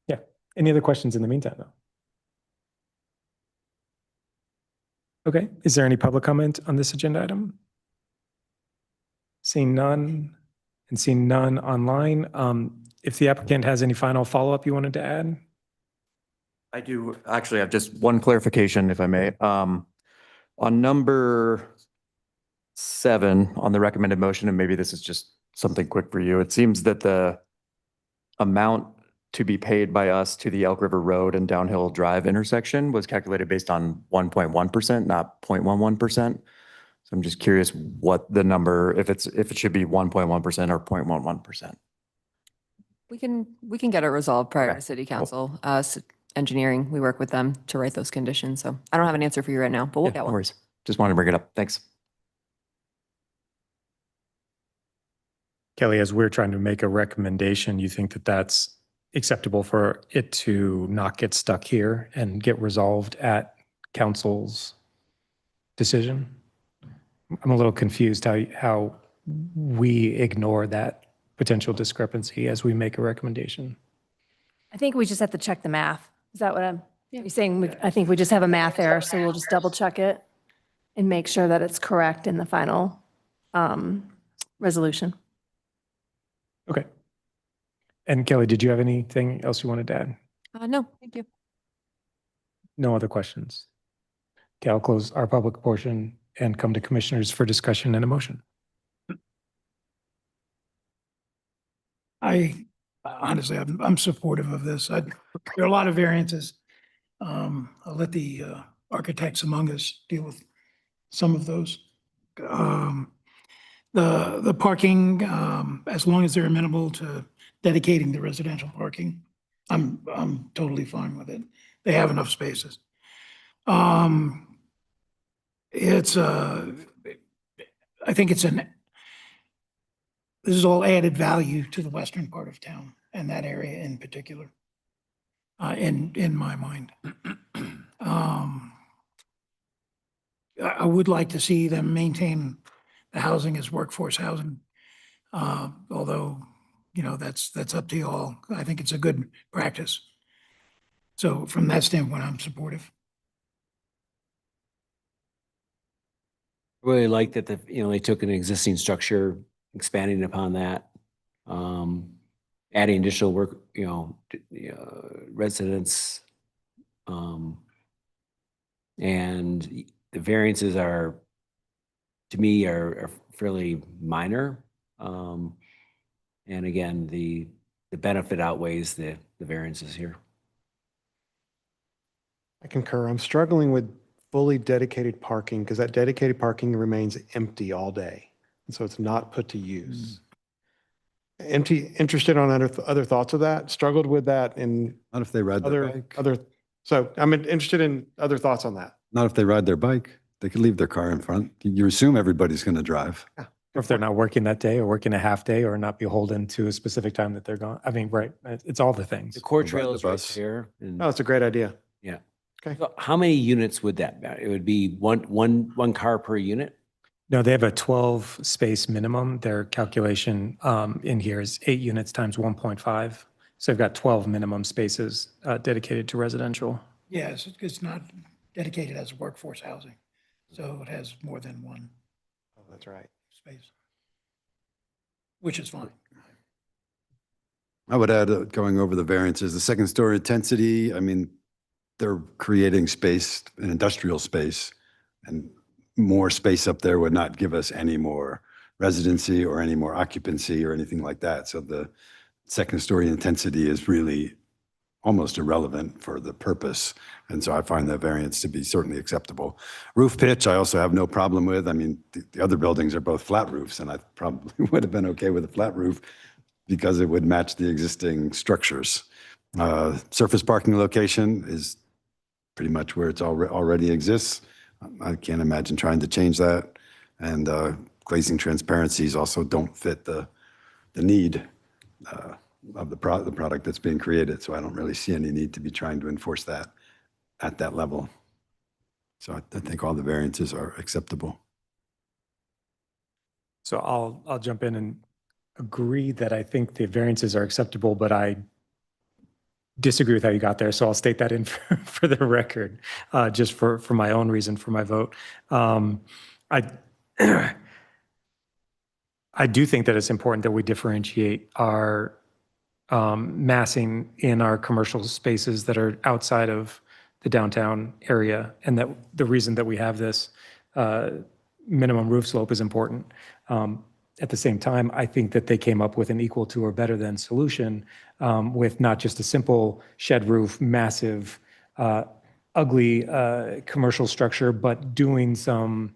Yeah. Any other questions in the meantime, though? Okay. Is there any public comment on this agenda item? Seeing none and seeing none online. If the applicant has any final follow-up you wanted to add? I do actually have just one clarification, if I may. On number 7 on the recommended motion, and maybe this is just something quick for you, it seems that the amount to be paid by us to the Elk River Road and Downhill Drive intersection was calculated based on 1.1%, not 0.11%. So I'm just curious what the number, if it should be 1.1% or 0.11%. We can get it resolved prior to city council. Engineering, we work with them to write those conditions. So I don't have an answer for you right now, but we'll Yeah, get no one. worries. Just wanted to bring it up. Thanks. Kelly, as we're trying to make a recommendation, you think that that's acceptable for it to not get stuck here and get resolved at council's decision? I'm a little confused how we ignore that potential discrepancy as we make a recommendation. I think we just have to check the math. Is that what you're saying? I think we just have a math error, so we'll just double check it and make sure that it's correct in the final resolution. Okay. And Kelly, did you have anything else you wanted to add? No, thank you. No other questions? Okay, I'll close our public portion and come to commissioners for discussion and a motion. Honestly, I'm supportive of this. There are a lot of variances. I'll let the architects among us deal with some of those. The parking, as long as they're amenable to dedicating the residential parking, I'm totally fine with it. They have enough spaces. I think this is all added value to the western part of town and that area in particular, in my mind. I would like to see them maintain the housing as workforce housing, although, that's up to you all. I think it's a good practice. So from that standpoint, I'm supportive. Really like that they took an existing structure, expanding upon that, adding additional work, residents And the variances are, to me, are fairly minor. And again, the benefit outweighs the variances here. I concur. I'm struggling with fully dedicated parking because that dedicated parking remains empty all day. And so it's not put to use. Empty, interested on other thoughts of that? Struggled with that in Not if they ride their bike. So I'm interested in other thoughts on that. Not if they ride their bike. They could leave their car in front. You assume everybody's going to drive. Or if they're not working that day or working a half day or not beholden to a specific time that they're gone. I mean, right, it's all the things. The core Ride the trail is right bus. there. and- Oh, it's a great idea. Yeah. Okay. So how many units would that be? It would be one car per unit? No, they have a 12 space minimum. Their calculation in here is 8 units times 1.5. So they've got 12 minimum spaces dedicated to residential. Yes, it's not dedicated as workforce housing, so it has more than one Oh, that's right. space, which is fine. I would add, going over the variances, the second story intensity, I mean, they're creating space, an industrial space, and more space up there would not give us any more residency or any more occupancy or anything like that. So the second story intensity is really almost irrelevant for the purpose. And so I find the variance to be certainly acceptable. Roof pitch, I also have no problem with. I mean, the other buildings are both flat roofs, and I probably would have been okay with a flat roof because it would match the existing structures. Surface parking location is pretty much where it's already exists. I can't imagine trying to change that. And glazing transparencies also don't fit the need of the product that's being created. So I don't really see any need to be trying to enforce that at that level. So I think all the variances are acceptable. So I'll jump in and agree that I think the variances are acceptable, but I disagree with how you got there. So I'll state that in for the record, just for my own reason for my vote. I do think that it's important that we differentiate our massing in our commercial spaces that are outside of the downtown area, and that the reason that we have this minimum roof slope is important. At the same time, I think that they came up with an equal to or better than solution with not just a simple shed roof, massive, ugly commercial structure, but doing some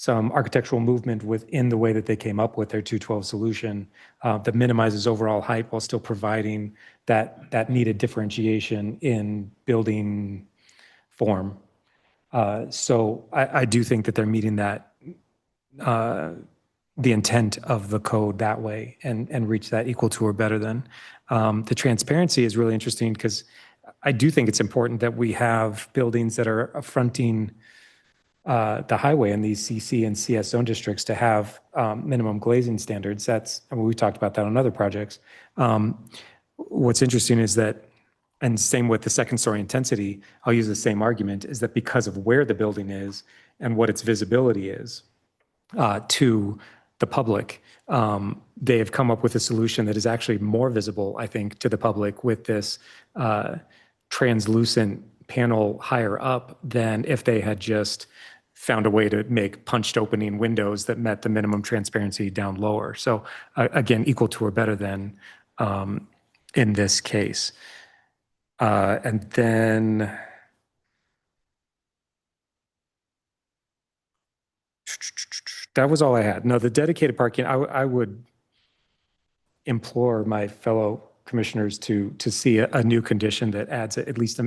architectural movement within the way that they came up with their 212 solution that minimizes overall height while still providing that needed differentiation in building form. So I do think that they're meeting that the intent of the code that way and reach that equal to or better than. The transparency is really interesting because I do think it's important that we have buildings that are fronting the highway in these CC and CS zone districts to have minimum glazing standards. We talked about that on other projects. What's interesting is that, and same with the second story intensity, I'll use the same argument, is that because of where the building is and what its visibility is to the public, they have come up with a solution that is actually more visible, I think, to the public with this translucent panel higher up than if they had just found a way to make punched opening windows that met the minimum transparency down lower. So again, equal to or better than in this case. And then that was all I had. No, the dedicated parking, I would implore my fellow commissioners to see a new condition that adds at least,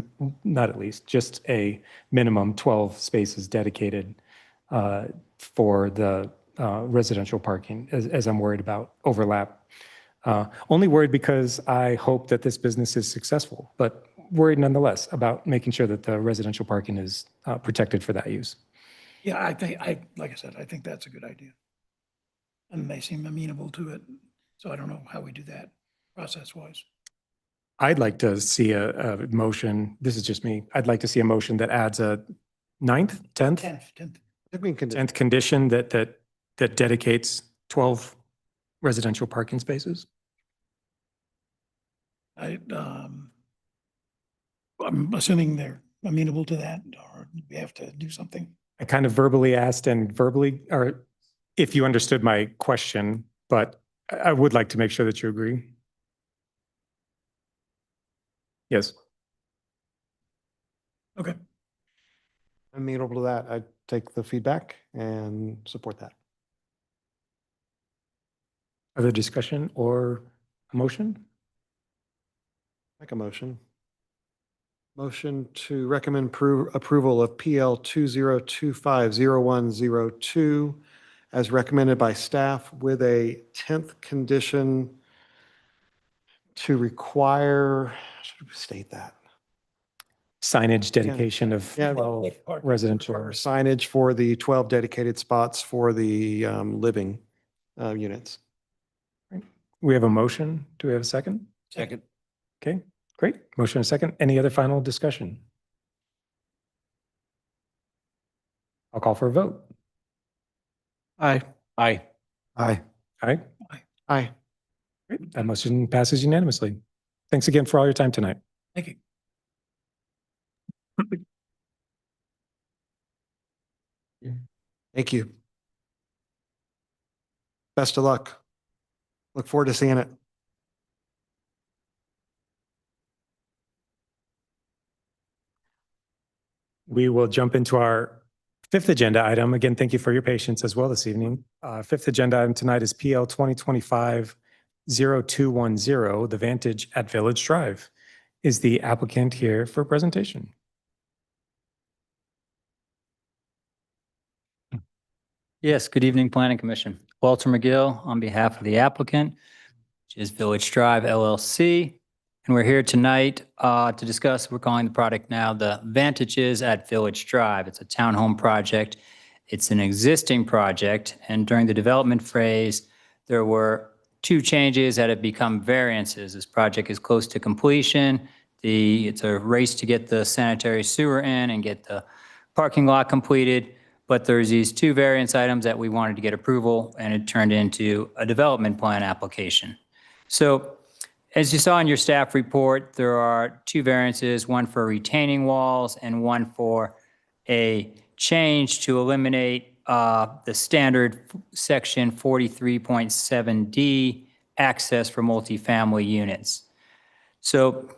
not at least, just a minimum 12 spaces dedicated for the residential parking, as I'm worried about overlap. Only worried because I hope that this business is successful, but worried nonetheless about making sure that the residential parking is protected for that use. Yeah, like I said, I think that's a good idea. And they seem amenable to it. So I don't know how we do that process-wise. I'd like to see a motion, this is just me, I'd like to see a motion that adds a 9th, 10th? 10th condition that dedicates 12 residential parking spaces. I'm assuming they're amenable to that, or do we have to do something? I kind of verbally asked and verbally, or if you understood my question, but I would like to make sure that you agree. Yes. Okay. Amenable to that, I take the feedback and support that. Other discussion or a motion? Make a motion. Motion to recommend approval of PL 20250102 as recommended by staff with a 10th condition to require, should we state that? Signage dedication of Yeah. 12 residential. Signage for the 12 dedicated spots for the living units. We have a motion. Do we have a second? Second. Okay, great. Motion and a second. Any other final discussion? I'll call for a vote. Aye. Aye. Aye. Aye. Aye. Great. That motion passes unanimously. Thanks again for all your time tonight. Thank you. Thank you. Best of luck. Look forward to seeing it. We will jump into our fifth agenda item. Again, thank you for your patience as well this evening. Fifth agenda item tonight is PL 2025-0210, The Vantage at Village Drive. Is the applicant here for presentation? Yes, good evening, Planning Commission. Walter McGill on behalf of the applicant, which is Village Drive LLC. And we're here tonight to discuss, we're calling the product now the Vantages at Village Drive. It's a townhome project. It's an existing project. And during the development phase, there were two changes that have become variances. This project is close to completion. It's a race to get the sanitary sewer in and get the parking lot completed. But there's these two variance items that we wanted to get approval, and it turned into a development plan application. So as you saw in your staff report, there are two variances, one for retaining walls and one for a change to eliminate the standard section 43.7D access for multifamily units. So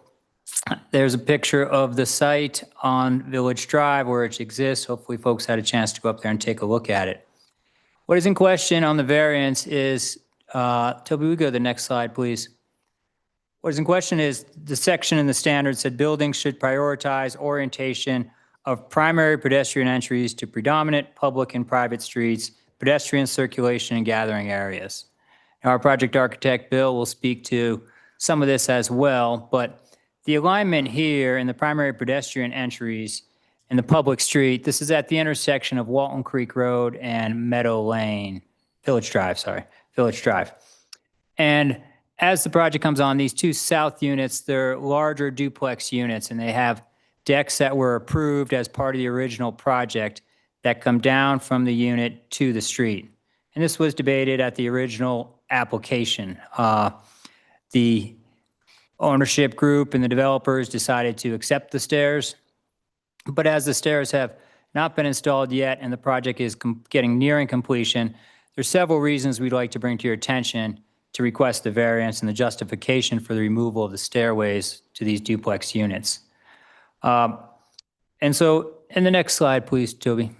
there's a picture of the site on Village Drive where it exists. Hopefully folks had a chance to go up there and take a look at it. What is in question on the variance is, Toby, we go to the next slide, please. What is in question is the section in the standard said buildings should prioritize orientation of primary pedestrian entries to predominant public and private streets, pedestrian circulation and gathering areas. Now, our project architect, Bill, will speak to some of this as well, but the alignment here in the primary pedestrian entries in the public street, this is at the intersection of Walton Creek Road and Meadow Lane, Village Drive. And as the project comes on, these two south units, they're larger duplex units, and they have decks that were approved as part of the original project that come down from the unit to the street. And this was debated at the original application. The ownership group and the developers decided to accept the stairs. But as the stairs have not been installed yet and the project is nearing completion, there's several reasons we'd like to bring to your attention to request the variance and the justification for the removal of the stairways to these duplex units. And so in the next slide, please, Toby.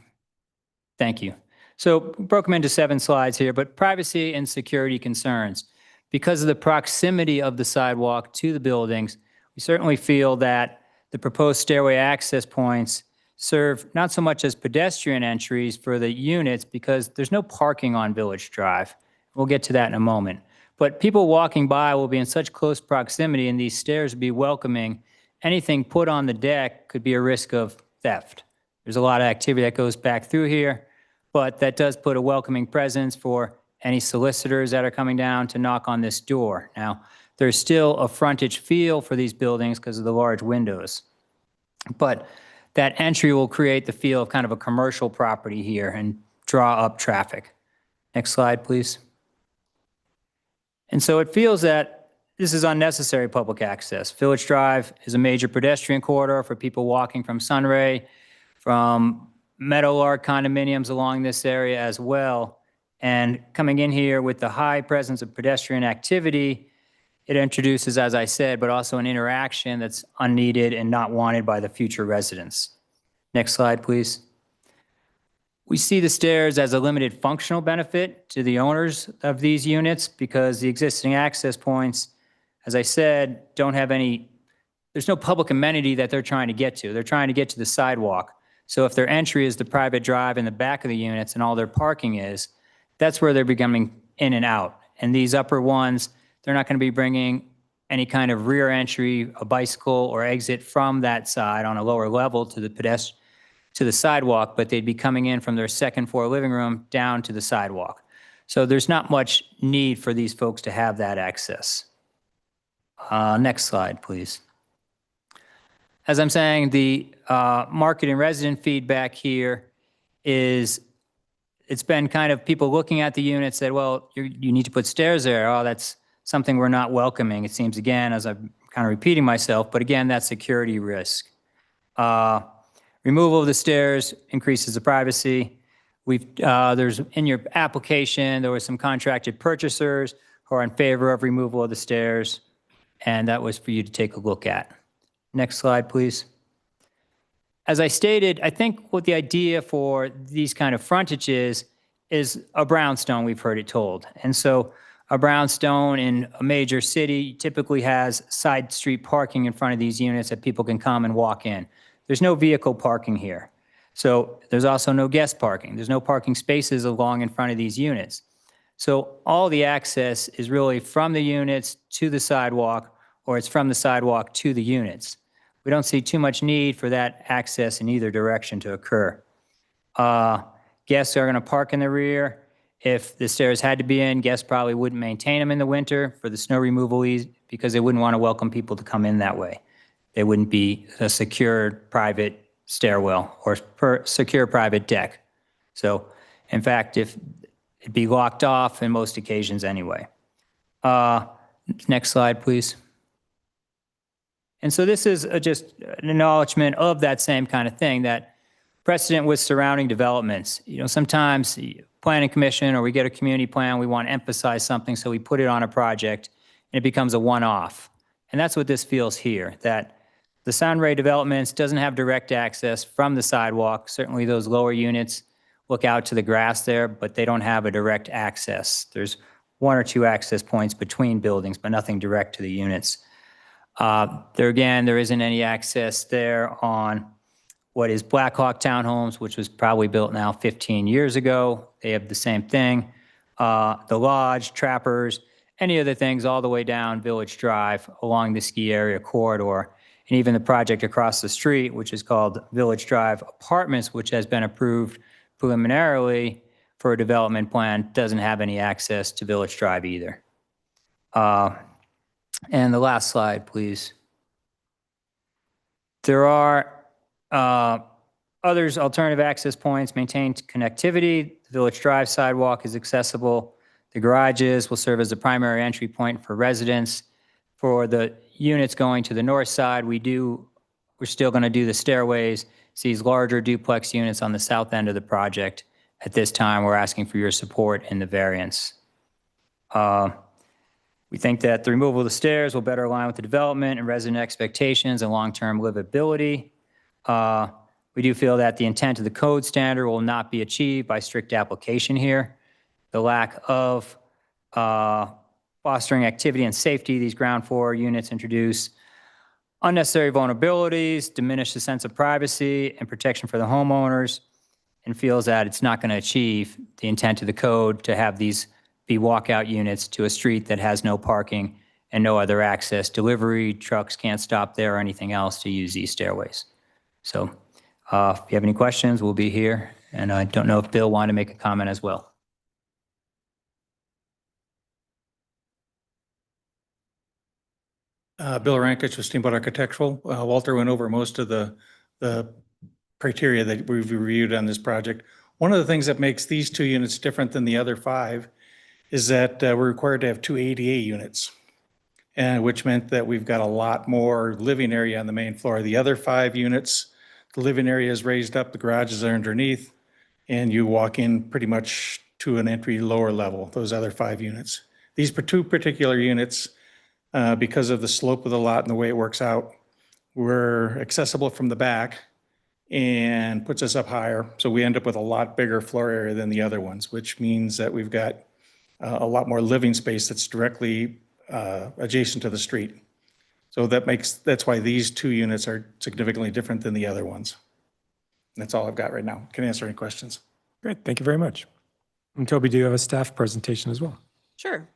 Thank you. So broke them into 7 slides here, but privacy and security concerns. Because of the proximity of the sidewalk to the buildings, we certainly feel that the proposed stairway access points serve not so much as pedestrian entries for the units because there's no parking on Village Drive. We'll get to that in a moment. But people walking by will be in such close proximity and these stairs will be welcoming. Anything put on the deck could be a risk of theft. There's a lot of activity that goes back through here, but that does put a welcoming presence for any solicitors that are coming down to knock on this door. Now, there's still a frontage feel for these buildings because of the large windows. But that entry will create the feel of kind of a commercial property here and draw up traffic. Next slide, please. And so it feels that this is unnecessary public access. Village Drive is a major pedestrian corridor for people walking from Sunray, from Meadowlark condominiums along this area as well. And coming in here with the high presence of pedestrian activity, it introduces, as I said, but also an interaction that's unneeded and not wanted by the future residents. Next slide, please. We see the stairs as a limited functional benefit to the owners of these units because the existing access points, as I said, don't have any, there's no public amenity that they're trying to get to. They're trying to get to the sidewalk. So if their entry is the private drive in the back of the units and all their parking is, that's where they're becoming in and out. And these upper ones, they're not going to be bringing any kind of rear entry, a bicycle or exit from that side on a lower level to the sidewalk, but they'd be coming in from their second floor living room down to the sidewalk. So there's not much need for these folks to have that access. Next slide, please. As I'm saying, the market and resident feedback here is, it's been kind of people looking at the unit said, well, you need to put stairs there. Oh, that's something we're not welcoming. It seems, again, as I'm kind of repeating myself, but again, that's security risk. Removal of the stairs increases the privacy. There's in your application, there was some contracted purchasers who are in favor of removal of the stairs, and that was for you to take a look at. Next slide, please. As I stated, I think what the idea for these kind of frontages is a brownstone, we've heard it told. And so a brownstone in a major city typically has side street parking in front of these units that people can come and walk in. There's no vehicle parking here. So there's also no guest parking. There's no parking spaces along in front of these units. So all the access is really from the units to the sidewalk, or it's from the sidewalk to the units. We don't see too much need for that access in either direction to occur. Guests are going to park in the rear. If the stairs had to be in, guests probably wouldn't maintain them in the winter for the snow removal because they wouldn't want to welcome people to come in that way. They wouldn't be a secured private stairwell or secure private deck. So in fact, if it'd be locked off in most occasions anyway. Next slide, please. And so this is just an acknowledgement of that same kind of thing, that precedent with surrounding developments. You know, sometimes the planning commission or we get a community plan, we want to emphasize something, so we put it on a project and it becomes a one-off. And that's what this feels here, that the Sunray Developments doesn't have direct access from the sidewalk. Certainly those lower units look out to the grass there, but they don't have a direct access. There's one or two access points between buildings, but nothing direct to the units. There isn't any access there on what is Blackhawk Townhomes, which was probably built now 15 years ago. They have the same thing. The Lodge, Trappers, any other things all the way down Village Drive along the ski area corridor. And even the project across the street, which is called Village Drive Apartments, which has been approved preliminarily for a development plan, doesn't have any access to Village Drive either. And the last slide, please. There are others, alternative access points, maintained connectivity. The Village Drive sidewalk is accessible. The garages will serve as the primary entry point for residents. For the units going to the north side, we're still going to do the stairways. These larger duplex units on the south end of the project. At this time, we're asking for your support in the variance. We think that the removal of the stairs will better align with the development and resident expectations and long-term livability. We do feel that the intent of the code standard will not be achieved by strict application here. The lack of fostering activity and safety, these ground floor units introduce unnecessary vulnerabilities, diminish the sense of privacy and protection for the homeowners, and feels that it's not going to achieve the intent of the code to have these be walkout units to a street that has no parking and no other access. Delivery trucks can't stop there or anything else to use these stairways. So if you have any questions, we'll be here. And I don't know if Bill wanted to make a comment as well. Bill Rankich with Steamboat Architectural. Walter went over most of the criteria that we've reviewed on this project. One of the things that makes these two units different than the other five is that we're required to have two ADA units. and which meant that we've got a lot more living area on the main floor. The other 5 units, the living area is raised up, the garages are underneath, and you walk in pretty much to an entry lower level, those other 5 units. These 2 particular units, because of the slope of the lot and the way it works out, were accessible from the back and puts us up higher. So we end up with a lot bigger floor area than the other ones, which means that we've got a lot more living space that's directly adjacent to the street. So that's why these 2 units are significantly different than the other ones. And that's all I've got right now. Can answer any questions. Great, thank you very much. And Toby, do you have a staff presentation as well? Sure.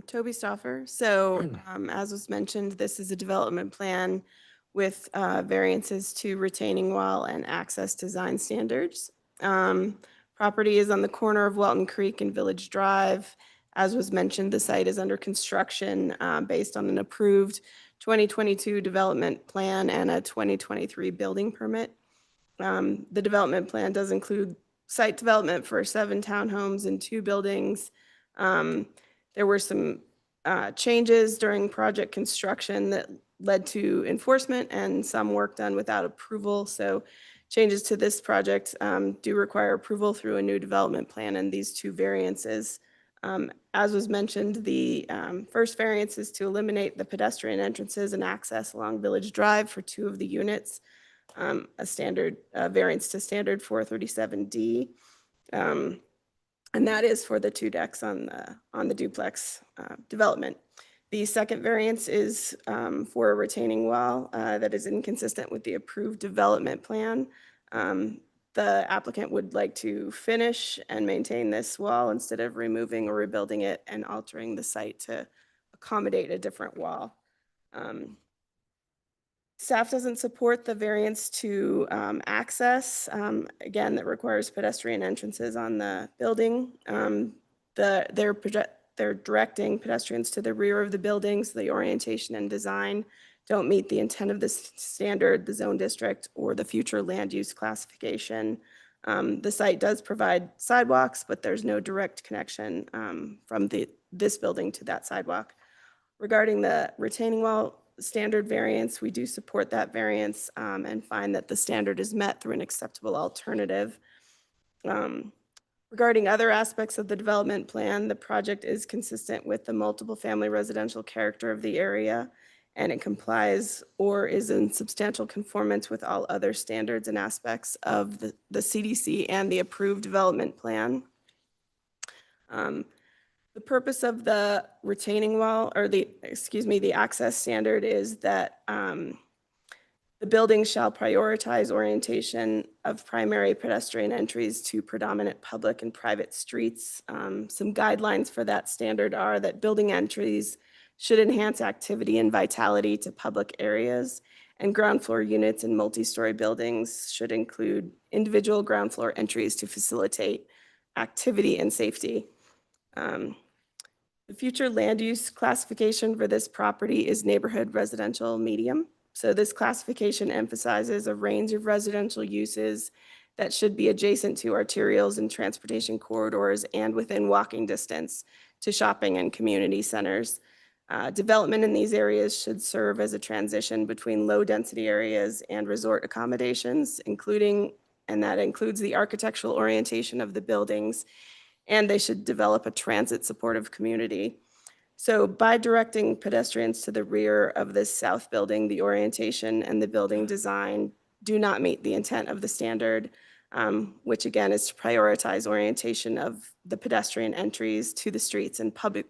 Toby Stauffer. So as was mentioned, this is a development plan with variances to retaining wall and access design standards. Property is on the corner of Welton Creek and Village Drive. As was mentioned, the site is under construction based on an approved 2022 development plan and a 2023 building permit. The development plan does include site development for 7 townhomes and 2 buildings. There were some changes during project construction that led to enforcement and some work done without approval. So changes to this project do require approval through a new development plan and these 2 variances. As was mentioned, the first variance is to eliminate the pedestrian entrances and access along Village Drive for 2 of the units, a standard variance to standard 437D. And that is for the 2 decks on the duplex development. The second variance is for a retaining wall that is inconsistent with the approved development plan. The applicant would like to finish and maintain this wall instead of removing or rebuilding it and altering the site to accommodate a different wall. Staff doesn't support the variance to access. Again, that requires pedestrian entrances on the building. They're directing pedestrians to the rear of the buildings. The orientation and design don't meet the intent of this standard, the zone district, or the future land use classification. The site does provide sidewalks, but there's no direct connection from this building to that sidewalk. Regarding the retaining wall standard variance, we do support that variance and find that the standard is met through an acceptable alternative. Regarding other aspects of the development plan, the project is consistent with the multiple family residential character of the area, and it complies or is in substantial conformance with all other standards and aspects of the CDC and the approved development plan. The purpose of the retaining wall, or the access standard, is that the building shall prioritize orientation of primary pedestrian entries to predominant public and private streets. Some guidelines for that standard are that building entries should enhance activity and vitality to public areas, and ground floor units in multi-story buildings should include individual ground floor entries to facilitate activity and safety. The future land use classification for this property is neighborhood residential medium. So this classification emphasizes a range of residential uses that should be adjacent to arterials and transportation corridors and within walking distance to shopping and community centers. Development in these areas should serve as a transition between low-density areas and resort accommodations, and that includes the architectural orientation of the buildings, and they should develop a transit-supportive community. So by directing pedestrians to the rear of this south building, the orientation and the building design do not meet the intent of the standard, which again is to prioritize orientation of the pedestrian entries to the streets and public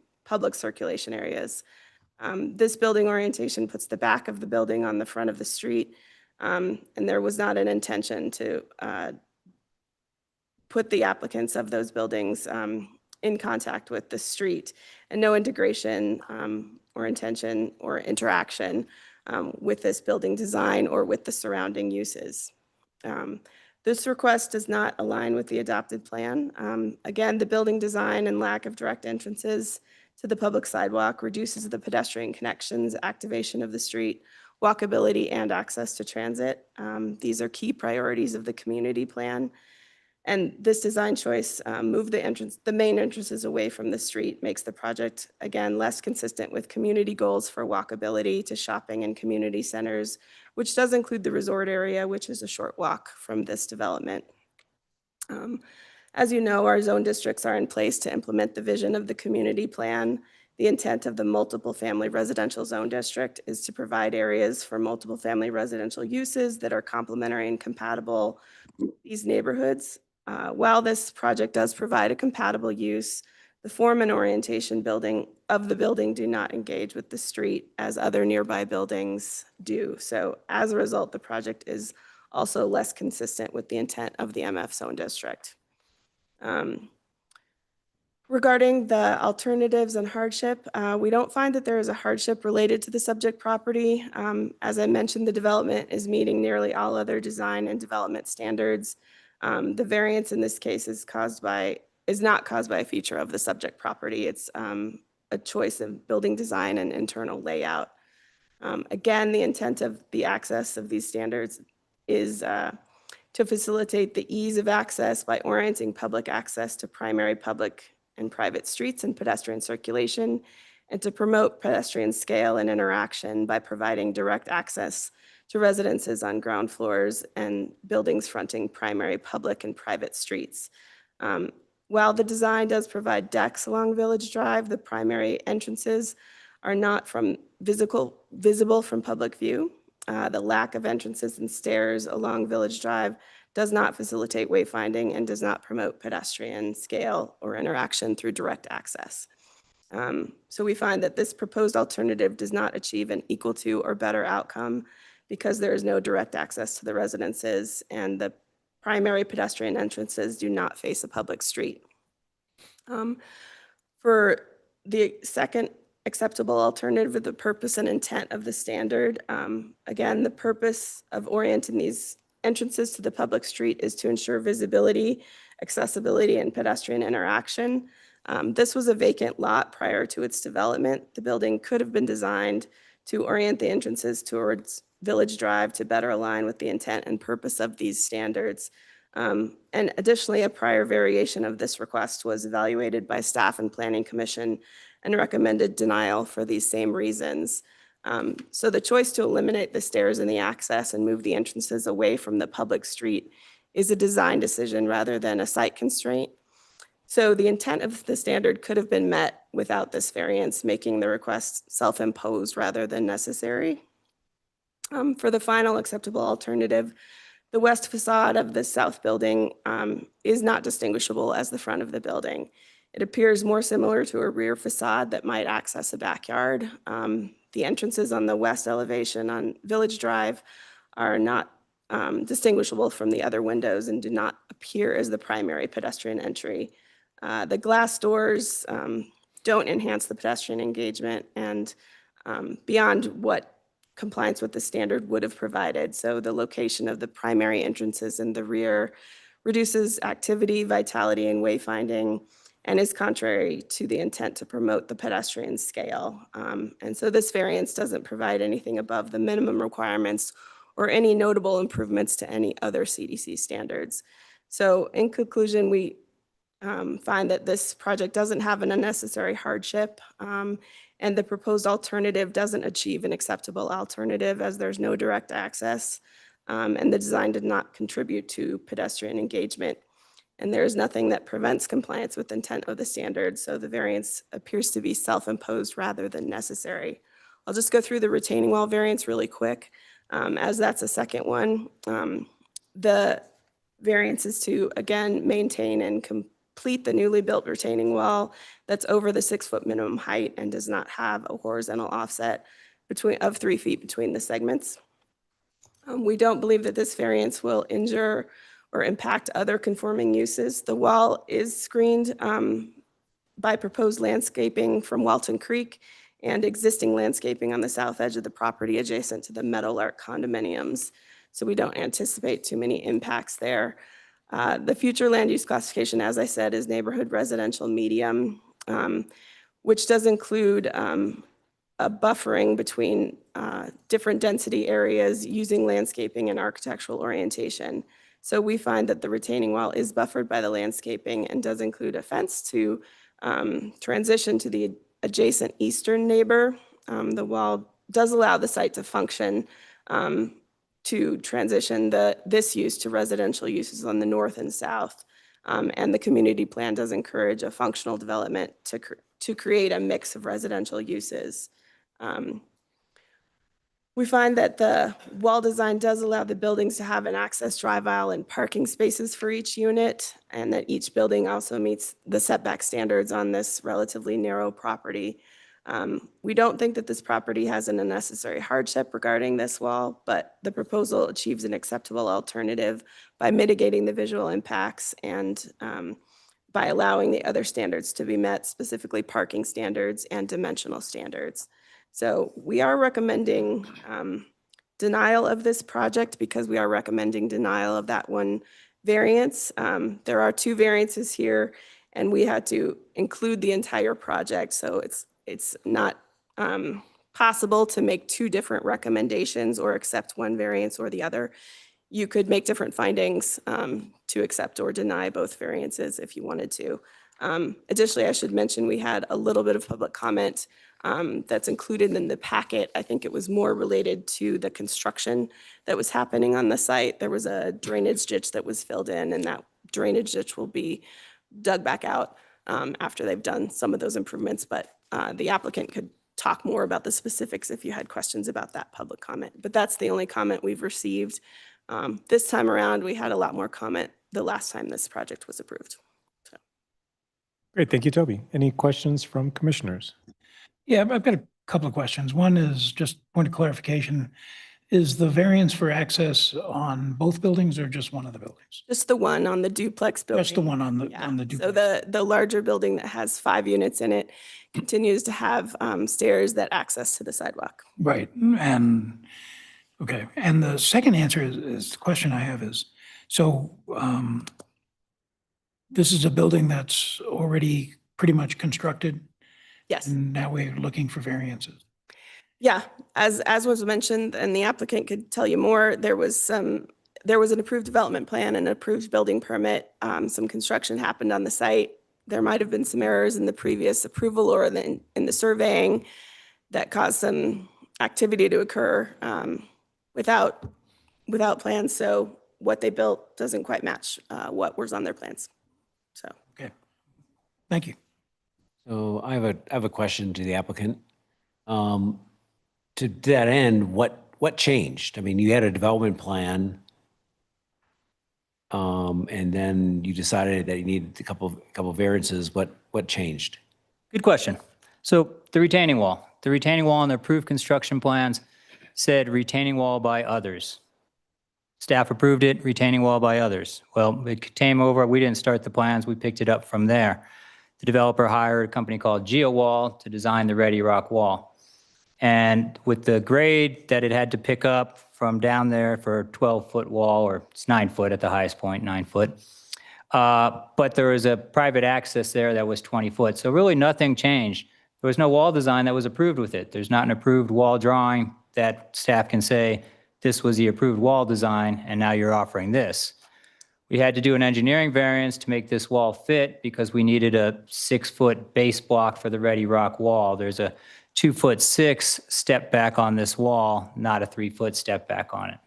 circulation areas. This building orientation puts the back of the building on the front of the street, and there was not an intention to put the applicants of those buildings in contact with the street, and no integration or intention or interaction with this building design or with the surrounding uses. This request does not align with the adopted plan. Again, the building design and lack of direct entrances to the public sidewalk reduces the pedestrian connections, activation of the street, walkability, and access to transit. These are key priorities of the community plan. And this design choice moved the main entrances away from the street, makes the project, again, less consistent with community goals for walkability to shopping and community centers, which does include the resort area, which is a short walk from this development. As you know, our zone districts are in place to implement the vision of the community plan. The intent of the multiple family residential zone district is to provide areas for multiple family residential uses that are complementary and compatible with these neighborhoods. While this project does provide a compatible use, the form and orientation of the building do not engage with the street as other nearby buildings do. So as a result, the project is also less consistent with the intent of the MF zone district. Regarding the alternatives and hardship, we don't find that there is a hardship related to the subject property. As I mentioned, the development is meeting nearly all other design and development standards. The variance in this case is not caused by a feature of the subject property. It's a choice of building design and internal layout. Again, the intent of the access of these standards is to facilitate the ease of access by orienting public access to primary public and private streets and pedestrian circulation, and to promote pedestrian scale and interaction by providing direct access to residences on ground floors and buildings fronting primary public and private streets. While the design does provide decks along Village Drive, the primary entrances are not visible from public view. The lack of entrances and stairs along Village Drive does not facilitate wayfinding and does not promote pedestrian scale or interaction through direct access. So we find that this proposed alternative does not achieve an equal to or better outcome because there is no direct access to the residences and the primary pedestrian entrances do not face a public street. For the second acceptable alternative, the purpose and intent of the standard, again, the purpose of orienting these entrances to the public street is to ensure visibility, accessibility, and pedestrian interaction. This was a vacant lot prior to its development. The building could have been designed to orient the entrances towards Village Drive to better align with the intent and purpose of these standards. And additionally, a prior variation of this request was evaluated by staff and Planning Commission and recommended denial for these same reasons. So the choice to eliminate the stairs and the access and move the entrances away from the public street is a design decision rather than a site constraint. So the intent of the standard could have been met without this variance, making the request self-imposed rather than necessary. For the final acceptable alternative, the west facade of the south building is not distinguishable as the front of the building. It appears more similar to a rear facade that might access a backyard. The entrances on the west elevation on Village Drive are not distinguishable from the other windows and do not appear as the primary pedestrian entry. The glass doors don't enhance the pedestrian engagement and beyond what compliance with the standard would have provided. So the location of the primary entrances in the rear reduces activity, vitality, and wayfinding, and is contrary to the intent to promote the pedestrian scale. And so this variance doesn't provide anything above the minimum requirements or any notable improvements to any other CDC standards. So in conclusion, we find that this project doesn't have an unnecessary hardship, and the proposed alternative doesn't achieve an acceptable alternative as there's no direct access, and the design did not contribute to pedestrian engagement. And there is nothing that prevents compliance with intent of the standard, so the variance appears to be self-imposed rather than necessary. I'll just go through the retaining wall variance really quick, as that's a second one. The variance is to, again, maintain and complete the newly built retaining wall that's over the 6-foot minimum height and does not have a horizontal offset of 3 feet between the segments. We don't believe that this variance will injure or impact other conforming uses. The wall is screened by proposed landscaping from Walton Creek and existing landscaping on the south edge of the property adjacent to the Meadowlark condominiums. So we don't anticipate too many impacts there. The future land use classification, as I said, is neighborhood residential medium, which does include a buffering between different density areas using landscaping and architectural orientation. So we find that the retaining wall is buffered by the landscaping and does include a fence to transition to the adjacent eastern neighbor. The wall does allow the site to function to transition this use to residential uses on the north and south. And the community plan does encourage a functional development to create a mix of residential uses. We find that the wall design does allow the buildings to have an access drive aisle and parking spaces for each unit, and that each building also meets the setback standards on this relatively narrow property. We don't think that this property has an unnecessary hardship regarding this wall, but the proposal achieves an acceptable alternative by mitigating the visual impacts and by allowing the other standards to be met, specifically parking standards and dimensional standards. So we are recommending denial of this project because we are recommending denial of that one variance. There are 2 variances here, and we had to include the entire project. So it's not possible to make 2 different recommendations or accept one variance or the other. You could make different findings to accept or deny both variances if you wanted to. Additionally, I should mention we had a little bit of public comment that's included in the packet. I think it was more related to the construction that was happening on the site. There was a drainage ditch that was filled in, and that drainage ditch will be dug back out after they've done some of those improvements. But the applicant could talk more about the specifics if you had questions about that public comment. But that's the only comment we've received. This time around, we had a lot more comment the last time this project was approved. Great, thank you, Toby. Any questions from commissioners? Yeah, I've got a couple of questions. One is just point of clarification. Is the variance for access on both buildings or just one of the buildings? Just the one on the duplex building. Just the one on the duplex. So the larger building that has 5 units in it continues to have stairs that access to the sidewalk. Right, and, okay. And the second answer is the question I have is, so this is a building that's already pretty much constructed? Yes. And now we're looking for variances? Yeah, as was mentioned, and the applicant could tell you more, there was an approved development plan and an approved building permit. Some construction happened on the site. There might have been some errors in the previous approval or in the surveying that caused some activity to occur without plans. So what they built doesn't quite match what was on their plans. So. Okay, thank you. So I have a question to the applicant. To that end, what changed? I mean, you had a development plan, and then you decided that you needed a couple of variances. What changed? Good question. So the retaining wall on the approved construction plans said retaining wall by others. Staff approved it, retaining wall by others. Well, it came over, we didn't start the plans, we picked it up from there. The developer hired a company called GeoWall to design the Ready Rock wall. And with the grade that it had to pick up from down there for a 12-foot wall, or it's 9 foot at the highest point, 9 foot. But there was a private access there that was 20 foot. So really nothing changed. There was no wall design that was approved with it. There's not an approved wall drawing that staff can say, this was the approved wall design, and now you're offering this. We had to do an engineering variance to make this wall fit because we needed a 6-foot base block for the Ready Rock wall. There's a 2'6" step back on this wall, not a 3-foot step back on it.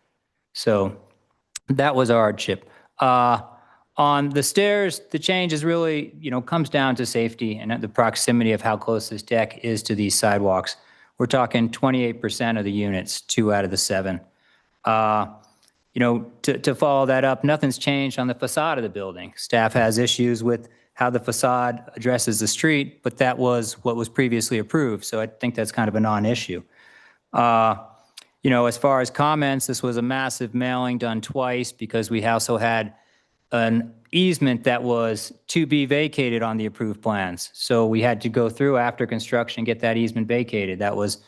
So that was our hardship. On the stairs, the change is really, comes down to safety and the proximity of how close this deck is to these sidewalks. We're talking 28% of the units, 2 out of the 7. To follow that up, nothing's changed on the facade of the building. Staff has issues with how the facade addresses the street, but that was what was previously approved. So I think that's kind of a non-issue. As far as comments, this was a massive mailing done twice because we also had an easement that was to be vacated on the approved plans. So we had to go through after construction, get that easement vacated. That was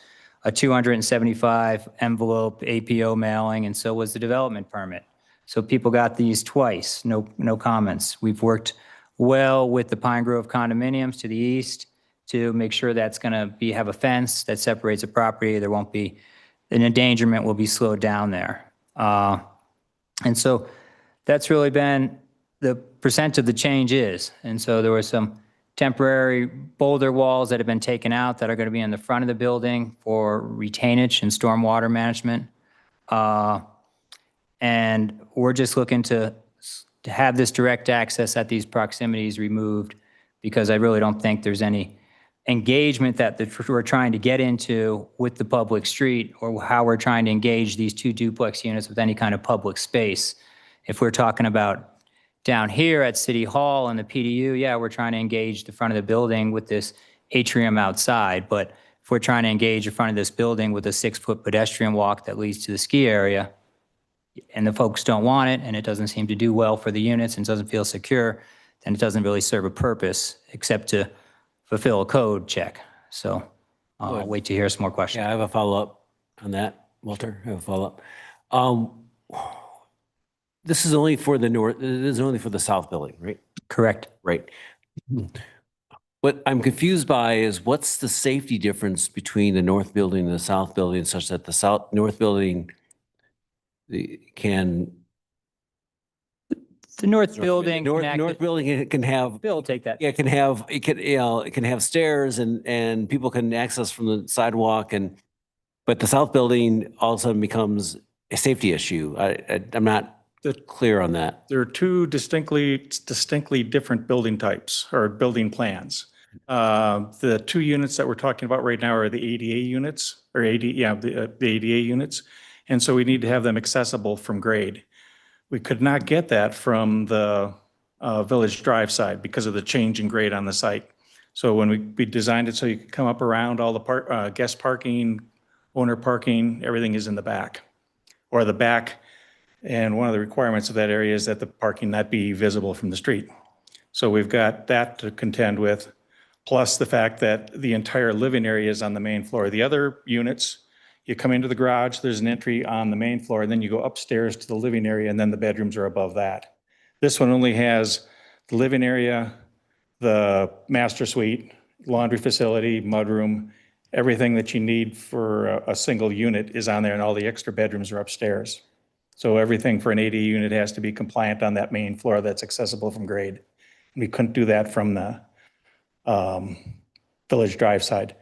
a 275 envelope APO mailing, and so was the development permit. So people got these twice, no comments. We've worked well with the Pine Grove condominiums to the east to make sure that's gonna have a fence that separates the property. There won't be, an endangerment will be slowed down there. And so that's really been the percent of the change is. And so there were some temporary boulder walls that have been taken out that are going to be in the front of the building for retainage and stormwater management. And we're just looking to have this direct access at these proximities removed because I really don't think there's any engagement that we're trying to get into with the public street or how we're trying to engage these two duplex units with any kind of public space. If we're talking about down here at City Hall and the PDU, yeah, we're trying to engage the front of the building with this atrium outside. But if we're trying to engage the front of this building with a 6-foot pedestrian walk that leads to the ski area, and the folks don't want it, and it doesn't seem to do well for the units and doesn't feel secure, then it doesn't really serve a purpose except to fulfill a code check. So I'll wait to hear some more questions. Yeah, I have a follow-up on that, Walter. I have a follow-up. This is only for the north, this is only for the south building, right? Correct. Right. What I'm confused by is what's the safety difference between the north building and the south building such that the north building can... The north building North building can have... Bill, take that. Yeah, it can have stairs and people can access from the sidewalk but the south building all of a sudden becomes a safety issue. I'm not clear on that. There are two distinctly different building types or building plans. The two units that we're talking about right now are the ADA units, or the ADA units. And so we need to have them accessible from grade. We could not get that from the Village Drive side because of the change in grade on the site. So when we designed it so you could come up around all the guest parking, owner parking, everything is in the back or the back. And one of the requirements of that area is that the parking not be visible from the street. So we've got that to contend with, plus the fact that the entire living area is on the main floor. The other units, you come into the garage, there's an entry on the main floor, and then you go upstairs to the living area, and then the bedrooms are above that. This one only has the living area, the master suite, laundry facility, mudroom, everything that you need for a single unit is on there, and all the extra bedrooms are upstairs. So everything for an ADA unit has to be compliant on that main floor that's accessible from grade. We couldn't do that from the Village Drive side.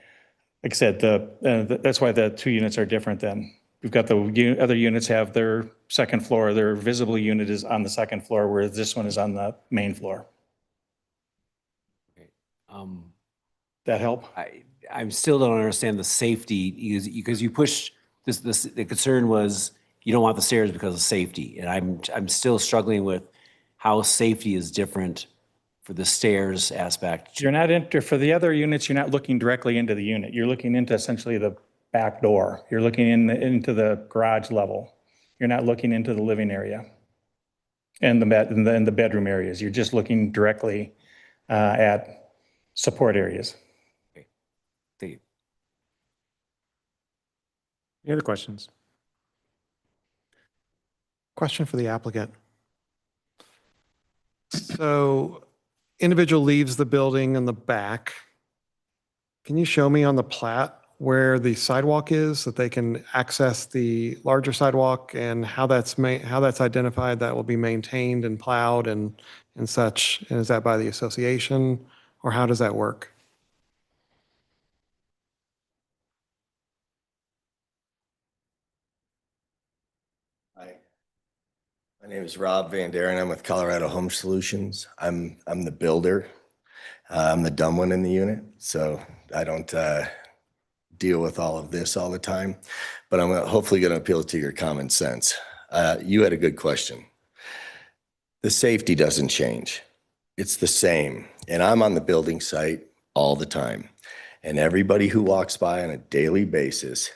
Like I said, that's why the two units are different then. We've got the other units have their second floor, their visible unit is on the second floor, whereas this one is on the main floor. That help? I still don't understand the safety because you push this, the concern was you don't want the stairs because of safety. And I'm still struggling with how safety is different for the stairs aspect. You're not for the other units, you're not looking directly into the unit. You're looking into essentially the back door. You're looking into the garage level. You're not looking into the living area and the bedroom areas. You're just looking directly at support areas. Okay. Thank you. Any other questions? Question for the applicant. So individual leaves the building in the back. Can you show me on the plat where the sidewalk is that they can access the larger sidewalk and how that's identified that will be maintained and plowed and such? And is that by the association or how does that work? My name is Rob Van Daren. I'm with Colorado Home Solutions. I'm the builder. I'm the dumb one in the unit, so I don't deal with all of this all the time. But I'm hopefully going to appeal to your common sense. You had a good question. The safety doesn't change. It's the same. And I'm on the building site all the time. And everybody who walks by on a daily basis,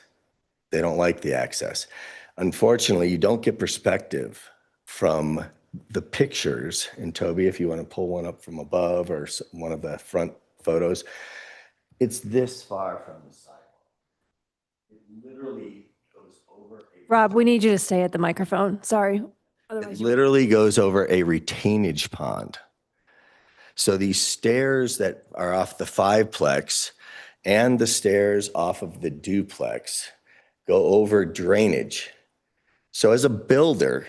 they don't like the access. Unfortunately, you don't get perspective from the pictures. And Toby, if you want to pull one up from above or one of the front photos, it's this far from the sidewalk. It literally goes over. Rob, we need you to stay at the microphone. Sorry. It literally goes over a retainage pond. So these stairs that are off the fiveplex and the stairs off of the duplex go over drainage. So as a builder,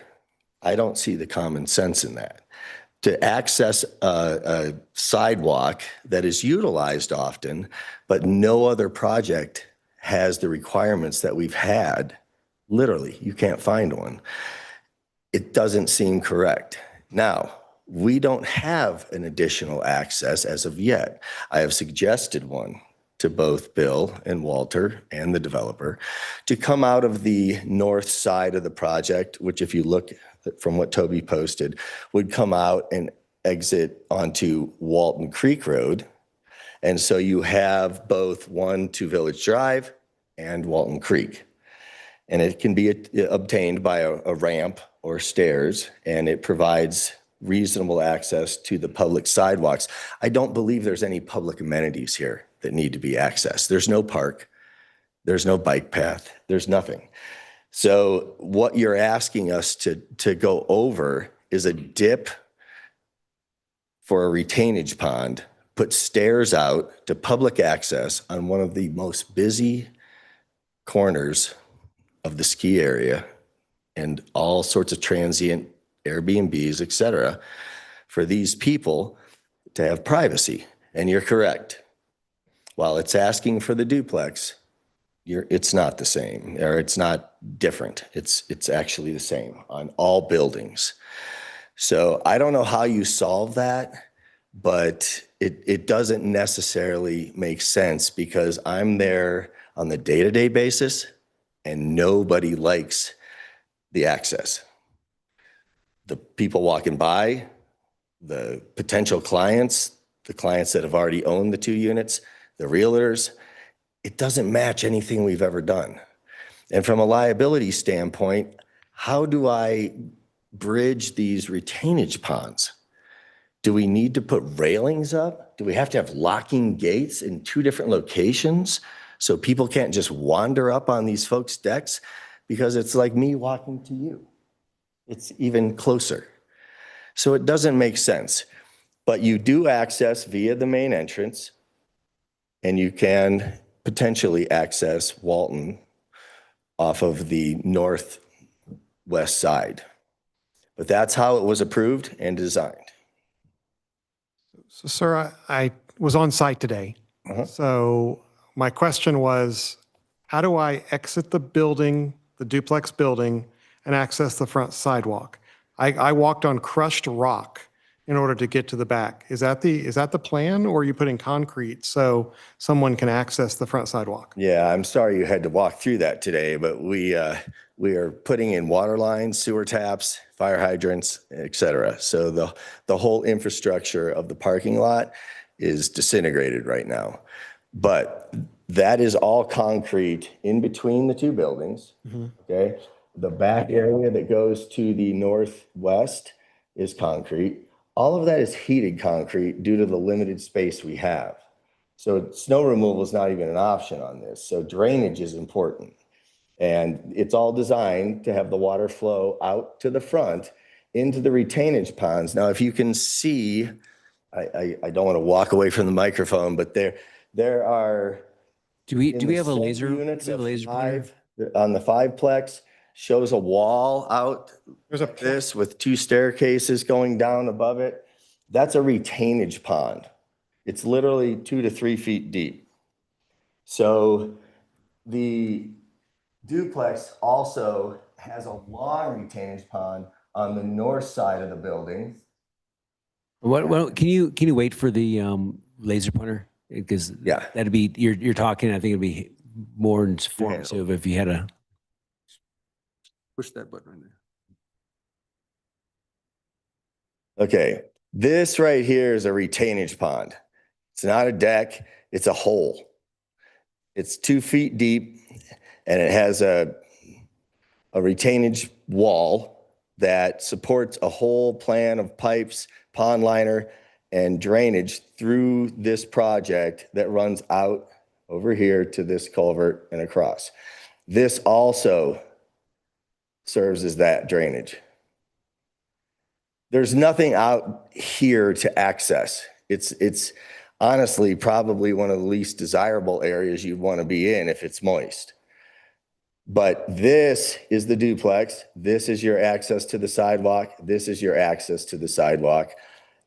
I don't see the common sense in that. To access a sidewalk that is utilized often, but no other project has the requirements that we've had, literally, you can't find one. It doesn't seem correct. Now, we don't have an additional access as of yet. I have suggested one to both Bill and Walter and the developer to come out of the north side of the project, which if you look from what Toby posted, would come out and exit onto Walton Creek Road. And so you have both one to Village Drive and Walton Creek. And it can be obtained by a ramp or stairs, and it provides reasonable access to the public sidewalks. I don't believe there's any public amenities here that need to be accessed. There's no park, there's no bike path, there's nothing. So what you're asking us to go over is a dip for a retainage pond, put stairs out to public access on one of the most busy corners of the ski area and all sorts of transient Airbnbs, et cetera, for these people to have privacy. And you're correct. While it's asking for the duplex, it's not the same, or it's not different. It's actually the same on all buildings. So I don't know how you solve that, but it doesn't necessarily make sense because I'm there on the day-to-day basis and nobody likes the access. The people walking by, the potential clients, the clients that have already owned the 2 units, the realtors, it doesn't match anything we've ever done. And from a liability standpoint, how do I bridge these retainage ponds? Do we need to put railings up? Do we have to have locking gates in 2 different locations so people can't just wander up on these folks' decks? Because it's like me walking to you. It's even closer. So it doesn't make sense. But you do access via the main entrance, and you can potentially access Walton off of the northwest side. But that's how it was approved and designed. So, sir, I was on site today. So my question was, how do I exit the building, the duplex building, and access the front sidewalk? I walked on crushed rock in order to get to the back. Is that the plan, or are you putting concrete so someone can access the front sidewalk? Yeah, I'm sorry you had to walk through that today, but we are putting in water lines, sewer taps, fire hydrants, et cetera. So the whole infrastructure of the parking lot is disintegrated right now. But that is all concrete in between the 2 buildings, okay? The back area that goes to the northwest is concrete. All of that is heated concrete due to the limited space we have. So snow removal is not even an option on this. So drainage is important. And it's all designed to have the water flow out to the front into the retainage ponds. Now, if you can see, I don't want to walk away from the microphone, but there are. Do we have a laser? Units Do we have a laser pointer? on the 5-plex shows a wall out. There's this with 2 staircases going down above it. That's a retainage pond. It's literally 2 to 3 feet deep. So the duplex also has a long retainage pond on the north side of the building. What can you wait for the laser pointer? Because that'd be you're talking. I think it'd be more informative if you had a push that button right there. Okay, this right here is a retainage pond. It's not a deck, it's a hole. It's 2 feet deep, and it has a retainage wall that supports a whole plan of pipes, pond liner, and drainage through this project that runs out over here to this culvert and across. This also serves as that drainage. There's nothing out here to access. It's honestly probably one of the least desirable areas you'd want to be in if it's moist. But this is the duplex. This is your access to the sidewalk. This is your access to the sidewalk.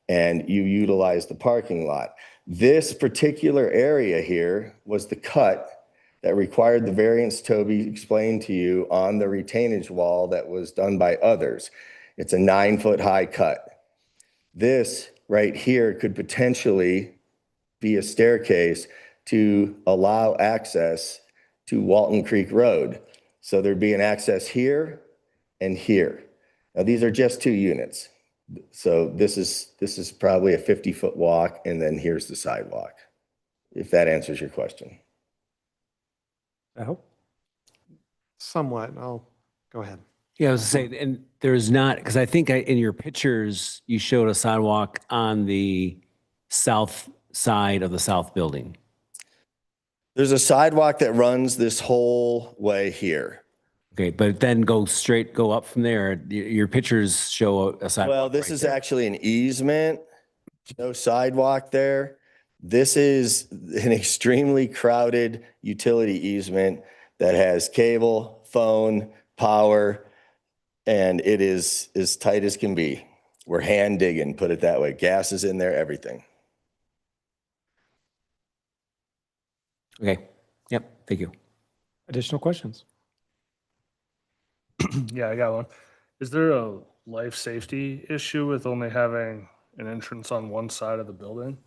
And you utilize the parking lot. This particular area here was the cut that required the variance Toby explained to you on the retainage wall that was done by others. It's a 9-foot high cut. This right here could potentially be a staircase to allow access to Walton Creek Road. So there'd be an access here and here. Now these are just 2 units. So this is probably a 50-foot walk, and then here's the sidewalk, if that answers your question. I hope. Somewhat. I'll go ahead. Yeah, I was saying, and there's not, because I think in your pictures, you showed a sidewalk on the south side of the south building. There's a sidewalk that runs this whole way here. Okay, but then go up from there. Your pictures show a sidewalk. Well, this right is there. actually an easement, no sidewalk there. This is an extremely crowded utility easement that has cable, phone, power, and it is as tight as can be. We're hand digging, put it that way. Gas is in there, everything. Okay. Yep. Thank you. Additional questions? Yeah, I got one. Is there a life safety issue with only having an entrance on one side of the building?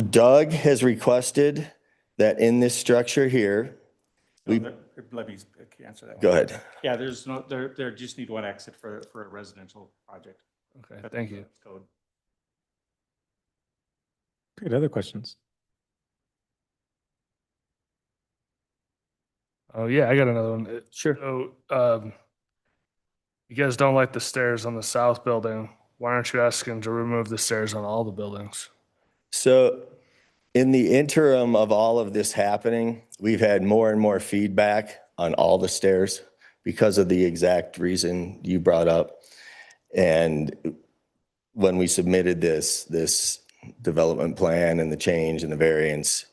Doug has requested that in this structure here, Let me answer that one. Go ahead. Yeah, there's no, there just need one exit for a residential project. Okay, thank you. Code. Great. Other questions? Oh, yeah, I got another one. Sure. So, you guys don't like the stairs on the south building. Why aren't you asking to remove the stairs on all the buildings? So in the interim of all of this happening, we've had more and more feedback on all the stairs because of the exact reason you brought up. And when we submitted this development plan and the change and the variance,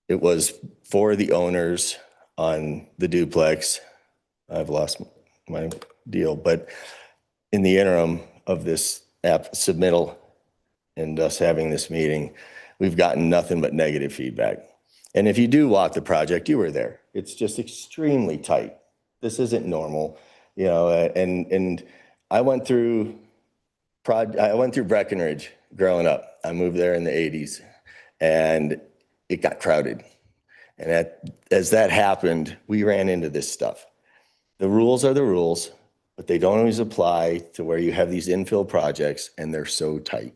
it was for the owners on the duplex. I've lost my deal, but in the interim of this submittal and us having this meeting, we've gotten nothing but negative feedback. And if you do walk the project, you were there. It's just extremely tight. This isn't normal, you know, and I went through Breckenridge growing up. I moved there in the 80s and it got crowded. And as that happened, we ran into this stuff. The rules are the rules, but they don't always apply to where you have these infill projects and they're so tight.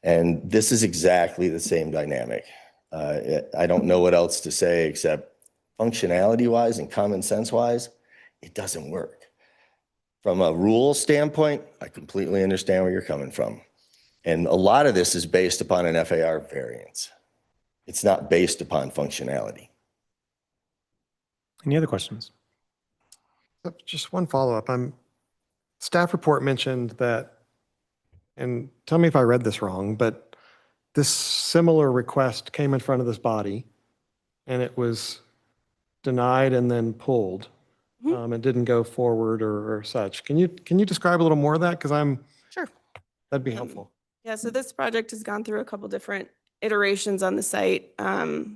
And this is exactly the same dynamic. I don't know what else to say except functionality-wise and common sense-wise, it doesn't work. From a rule standpoint, I completely understand where you're coming from. And a lot of this is based upon an FAR variance. It's not based upon functionality. Any other questions? Just one follow-up. Staff report mentioned that, and tell me if I read this wrong, but this similar request came in front of this body and it was denied and then pulled. It didn't go forward or such. Can you describe a little more of that? Because Sure. That'd be helpful. Yeah, so this project has gone through a couple different iterations on the site.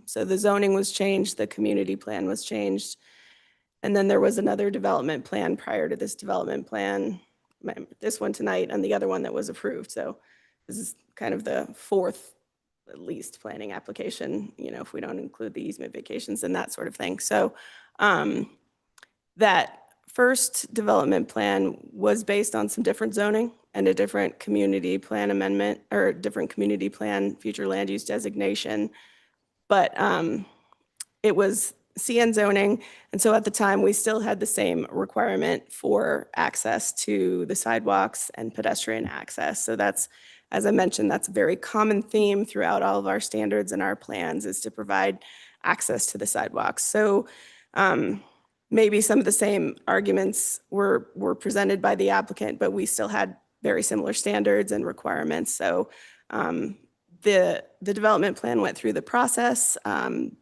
So the zoning was changed, the community plan was changed. And then there was another development plan prior to this development plan, this one tonight and the other one that was approved. So this is kind of the fourth, at least, planning application, you know, if we don't include the easement vacations and that sort of thing. So that first development plan was based on some different zoning and a different community plan amendment or a different community plan future land use designation. But it was CN zoning. And so at the time, we still had the same requirement for access to the sidewalks and pedestrian access. So that's, as I mentioned, that's a very common theme throughout all of our standards and our plans is to provide access to the sidewalks. So maybe some of the same arguments were presented by the applicant, but we still had very similar standards and requirements. So the development plan went through the process.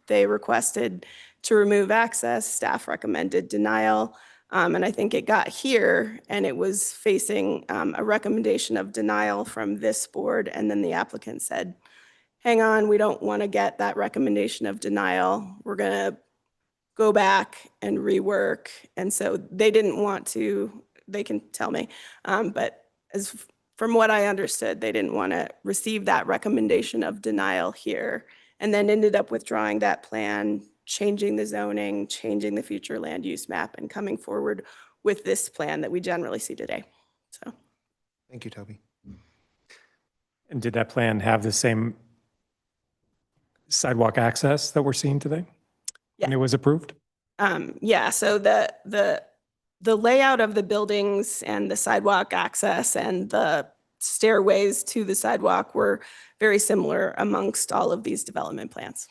They requested to remove access. Staff recommended denial. And I think it got here and it was facing a recommendation of denial from this board. And then the applicant said, hang on, we don't want to get that recommendation of denial. We're going to go back and rework. And so they didn't want to, they can tell me, but from what I understood, they didn't want to receive that recommendation of denial here, and then ended up withdrawing that plan, changing the zoning, changing the future land use map, and coming forward with this plan that we generally see today. So, Thank you, Toby. And did that plan have the same sidewalk access that we're seeing today? And it was approved? yeah, so the layout of the buildings and the sidewalk access and the stairways to the sidewalk were very similar amongst all of these development plans.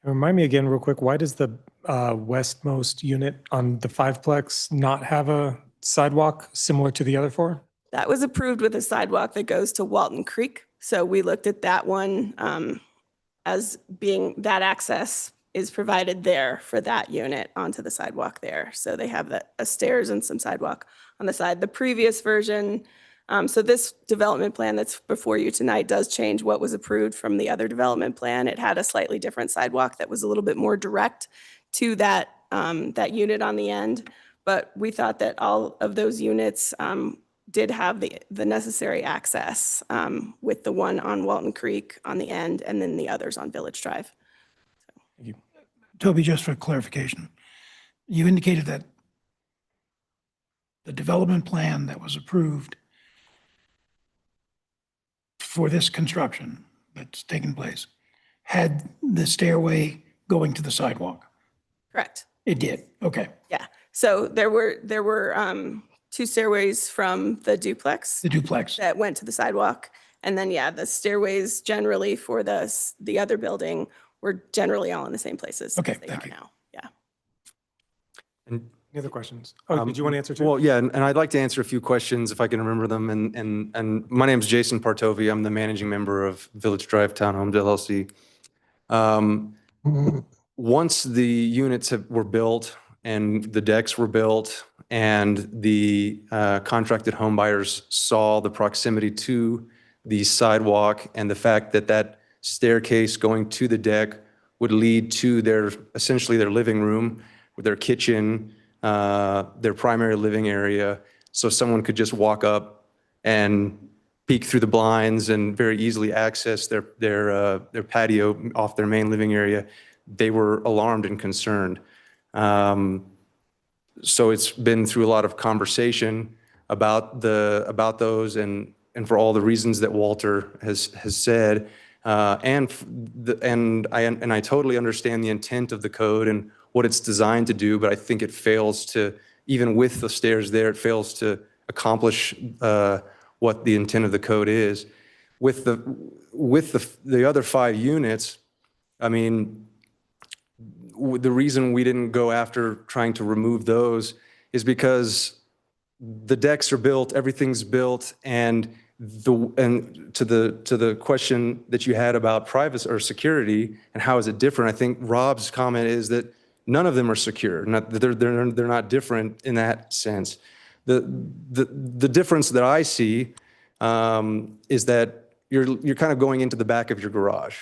Remind me again real quick, why does the westmost unit on the fiveplex not have a sidewalk similar to the other four? That was approved with a sidewalk that goes to Walton Creek. So we looked at that one as being that access is provided there for that unit onto the sidewalk there. So they have a stairs and some sidewalk on the side. The previous version, so this development plan that's before you tonight does change what was approved from the other development plan. It had a slightly different sidewalk that was a little bit more direct to that, that unit on the end. But we thought that all of those units did have the necessary access with the one on Walton Creek on the end and then the others on Village Drive. Toby, just for clarification, you indicated that the development plan that was approved for this construction that's taken place had the stairway going to the sidewalk. Correct. It did. Okay. Yeah. So there were two stairways from the duplex. The duplex. That went to the sidewalk. And then, yeah, the stairways generally for the other building were generally all in the same places. Okay, as they thank are you. now. Yeah. Any other questions? Oh, did you want to answer too? Well, yeah, and I'd like to answer a few questions if I can remember them. And my name is Jason Partovi. I'm the managing member of Village Drive Townhomes LLC. Once the units were built and the decks were built and the contracted home buyers saw the proximity to the sidewalk and the fact that that staircase going to the deck would lead to essentially their living room, with their kitchen, their primary living area. So someone could just walk up and peek through the blinds and very easily access their patio off their main living area. They were alarmed and concerned. So it's been through a lot of conversation about those and for all the reasons that Walter has said. And I totally understand the intent of the code and what it's designed to do, but I think it fails to, even with the stairs there, it fails to accomplish what the intent of the code is. With the other 5 units, I mean, the reason we didn't go after trying to remove those is because the decks are built, everything's built, and to the question that you had about privacy or security and how is it different, I think Rob's comment is that none of them are secure. They're not different in that sense. The difference that I see is that you're kind of going into the back of your garage.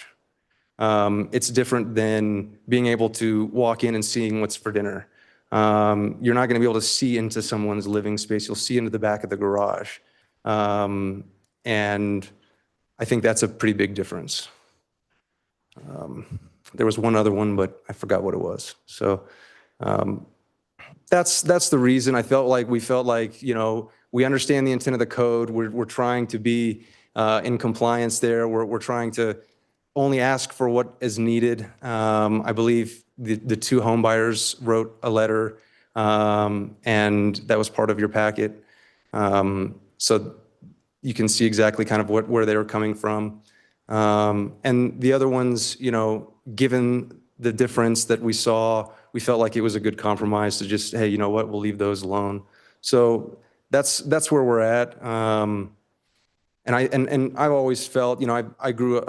It's different than being able to walk in and seeing what's for dinner. You're not going to be able to see into someone's living space. You'll see into the back of the garage. And I think that's a pretty big difference. There was one other one, but I forgot what it was. So that's the reason we felt like, you know, we understand the intent of the code. We're trying to be in compliance there. We're trying to only ask for what is needed. I believe the 2 home buyers wrote a letter, and that was part of your packet. So you can see exactly kind of where they were coming from. And the other ones, you know, given the difference that we saw, we felt like it was a good compromise to just, hey, you know what, we'll leave those alone. So that's where we're at. And And I've always felt, I grew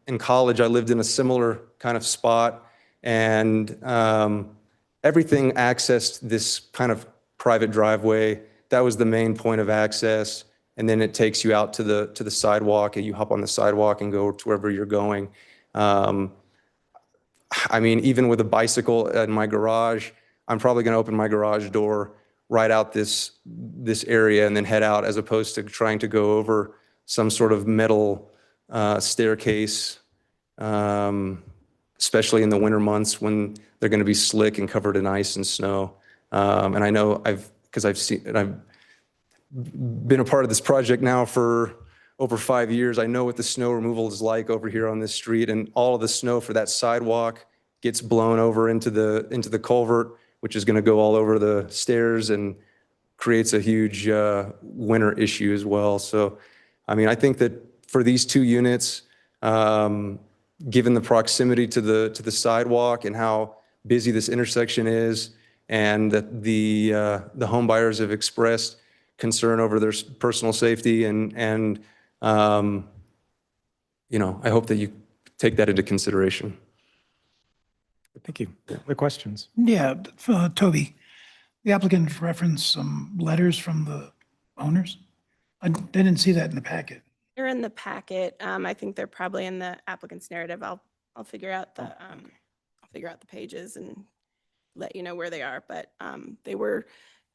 in college, I lived in a similar kind of spot, and everything accessed this kind of private driveway. That was the main point of access. And then it takes you out to the sidewalk, and you hop on the sidewalk and go to wherever you're going. I mean, even with a bicycle in my garage, I'm probably going to open my garage door right out this area and then head out, as opposed to trying to go over some sort of metal staircase, especially in the winter months when they're going to be slick and covered in ice and snow. And I know I've been a part of this project now for over 5 years. I know what the snow removal is like over here on this street, and all of the snow for that sidewalk gets blown over into the culvert, which is going to go all over the stairs and creates a huge winter issue as well. So, I mean, I think that for these 2 units, given the proximity to the sidewalk and how busy this intersection is, and that the home buyers have expressed concern over their personal safety, and I hope that you take that into consideration. Thank you. Other questions? Yeah, Toby, the applicant referenced some letters from the owners. I didn't see that in the packet. They're in the packet. I think they're probably in the applicant's narrative. I'll figure out the pages and let you know where they are. But they were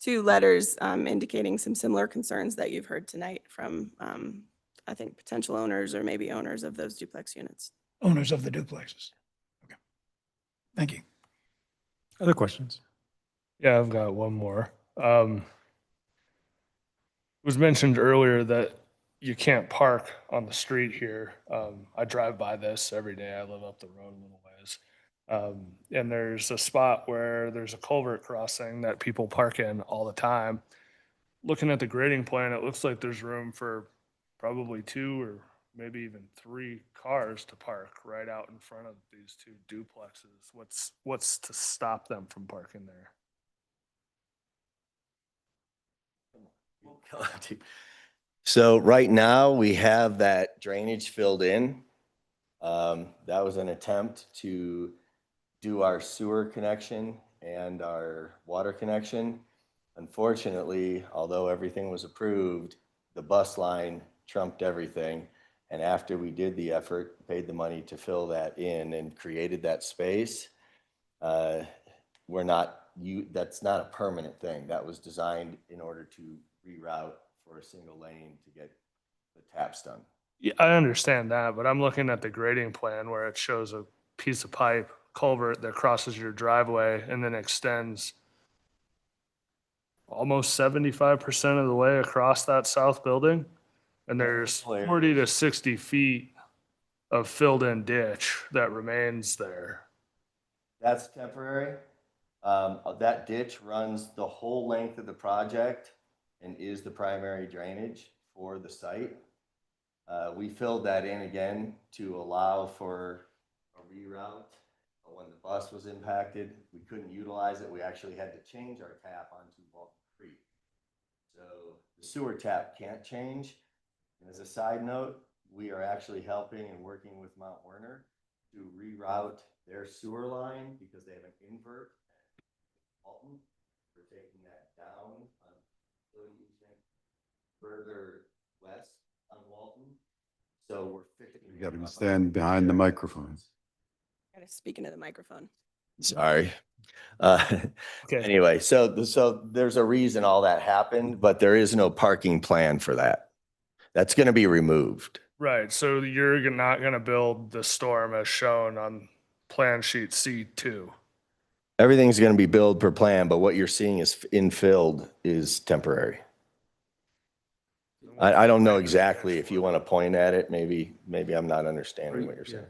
2 letters indicating some similar concerns that you've heard tonight from, I think, potential owners or maybe owners of those duplex units. Owners of the duplexes. Okay. Thank you. Other questions? Yeah, I've got one more. It was mentioned earlier that you can't park on the street here. I drive by this every day. I live up the road a little ways. And there's a spot where there's a culvert crossing that people park in all the time. Looking at the grading plan, it looks like there's room for probably 2 or maybe even 3 cars to park right out in front of these 2 duplexes. What's to stop them from parking there? So right now, we have that drainage filled in. That was an attempt to do our sewer connection and our water connection. Unfortunately, although everything was approved, the bus line trumped everything. And after we did the effort, paid the money to fill that in and created that space, that's not a permanent thing. That was designed in order to reroute for a single lane to get the taps done. Yeah, I understand that, but I'm looking at the grading plan where it shows a piece of pipe culvert that crosses your driveway and then extends almost 75% of the way across that south building. And there's 40 to 60 feet of filled in ditch that remains there. That's temporary. That ditch runs the whole length of the project and is the primary drainage for the site. We filled that in again to allow for a reroute. When the bus was impacted, we couldn't utilize it. We actually had to change our tap onto Walton Creek. So the sewer tap can't change. And as a side note, we are actually helping and working with Mount Werner to reroute their sewer line because they have an invert at Walton. We're taking that down on further west on Walton. So we're fixing. You got to stand behind the microphone. Got to speak into the microphone. Sorry. Anyway, so there's a reason all that happened, but there is no parking plan for that. That's going to be removed. Right, so you're not going to build the storm as shown on plan sheet C2. Everything's going to be billed per plan, but what you're seeing is infilled is temporary. I don't know exactly. If you want to point at it, maybe I'm not understanding what you're saying.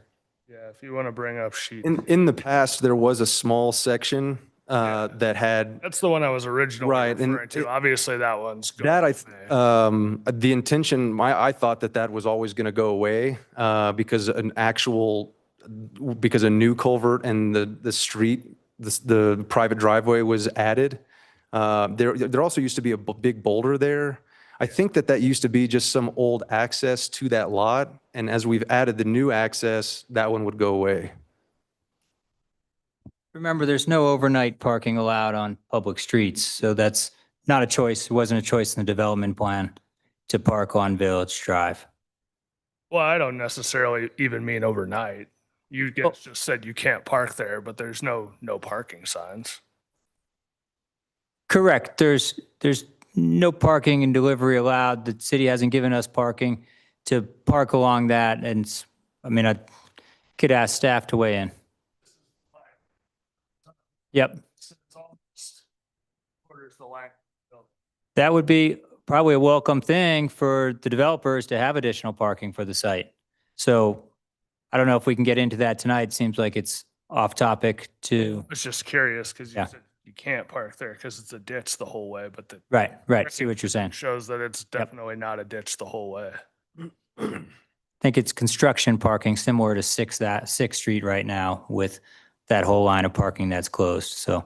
Yeah, if you want to bring up sheet. In the past, there was a small section that had. That's the one I was originally referring to. Obviously, that one's going that the intention. I thought that was always going to go away because a new culvert and the street, the private driveway was added. There also used to be a big boulder there. I think that that used to be just some old access to that lot. And as we've added the new access, that one would go away. Remember, there's no overnight parking allowed on public streets, so that's not a choice. It wasn't a choice in the development plan to park on Village Drive. Well, I don't necessarily even mean overnight. You guys just said you can't park there, but there's no parking signs. Correct. There's no parking and delivery allowed. The city hasn't given us parking to park along that. And I could ask staff to weigh in. Yep. That would be probably a welcome thing for the developers to have additional parking for the site. So I don't know if we can get into that tonight. Seems like it's off topic to. I was just curious because you Yeah. said you can't park there because it's a ditch the whole way, but the Right. See what you're saying. shows that it's definitely not a ditch the whole way. I think it's construction parking similar to Sixth Street right now with that whole line of parking that's closed. So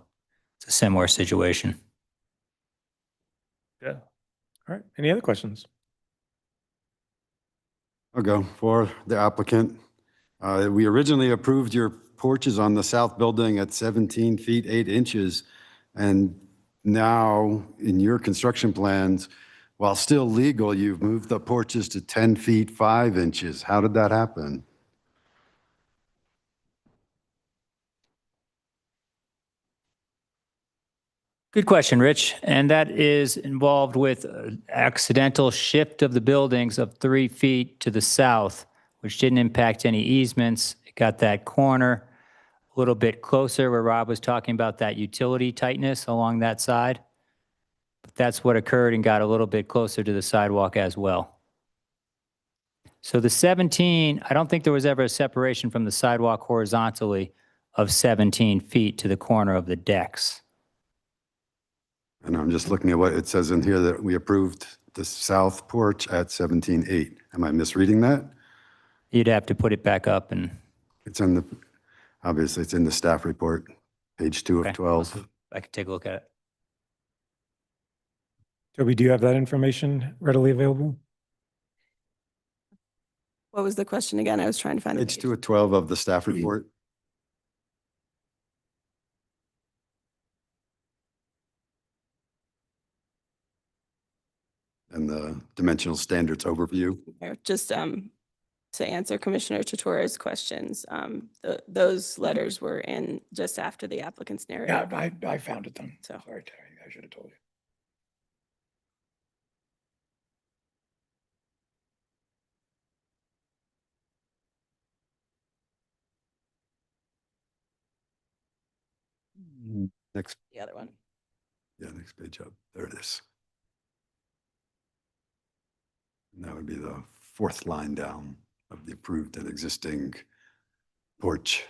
it's a similar situation. Yeah. All right. Any other questions? I'll go for the applicant. We originally approved your porches on the south building at 17 feet, 8 inches. And now in your construction plans, while still legal, you've moved the porches to 10 feet, 5 inches. How did that happen? Good question, Rich. And that is involved with accidental shift of the buildings of 3 feet to the south, which didn't impact any easements. It got that corner a little bit closer where Rob was talking about that utility tightness along that side. But that's what occurred and got a little bit closer to the sidewalk as well. So the 17, I don't think there was ever a separation from the sidewalk horizontally of 17 feet to the corner of the decks. And I'm just looking at what it says in here that we approved the south porch at 17.8. Am I misreading that? You'd have to put it back up and. It's in the, obviously it's in the staff report, page 2 of 12. I could take a look at it. Toby, do you have that information readily available? What was the question again? I was trying to find it. Page 2 of 12 of the staff report. And the dimensional standards overview. Just to answer Commissioner Totora's questions, those letters were in just after the applicant's narrative. Yeah, I found it then. So. Sorry, Terry, I should have told you. Next, The other one. yeah, next page up. There it is. And that would be the fourth line down of the approved and existing porch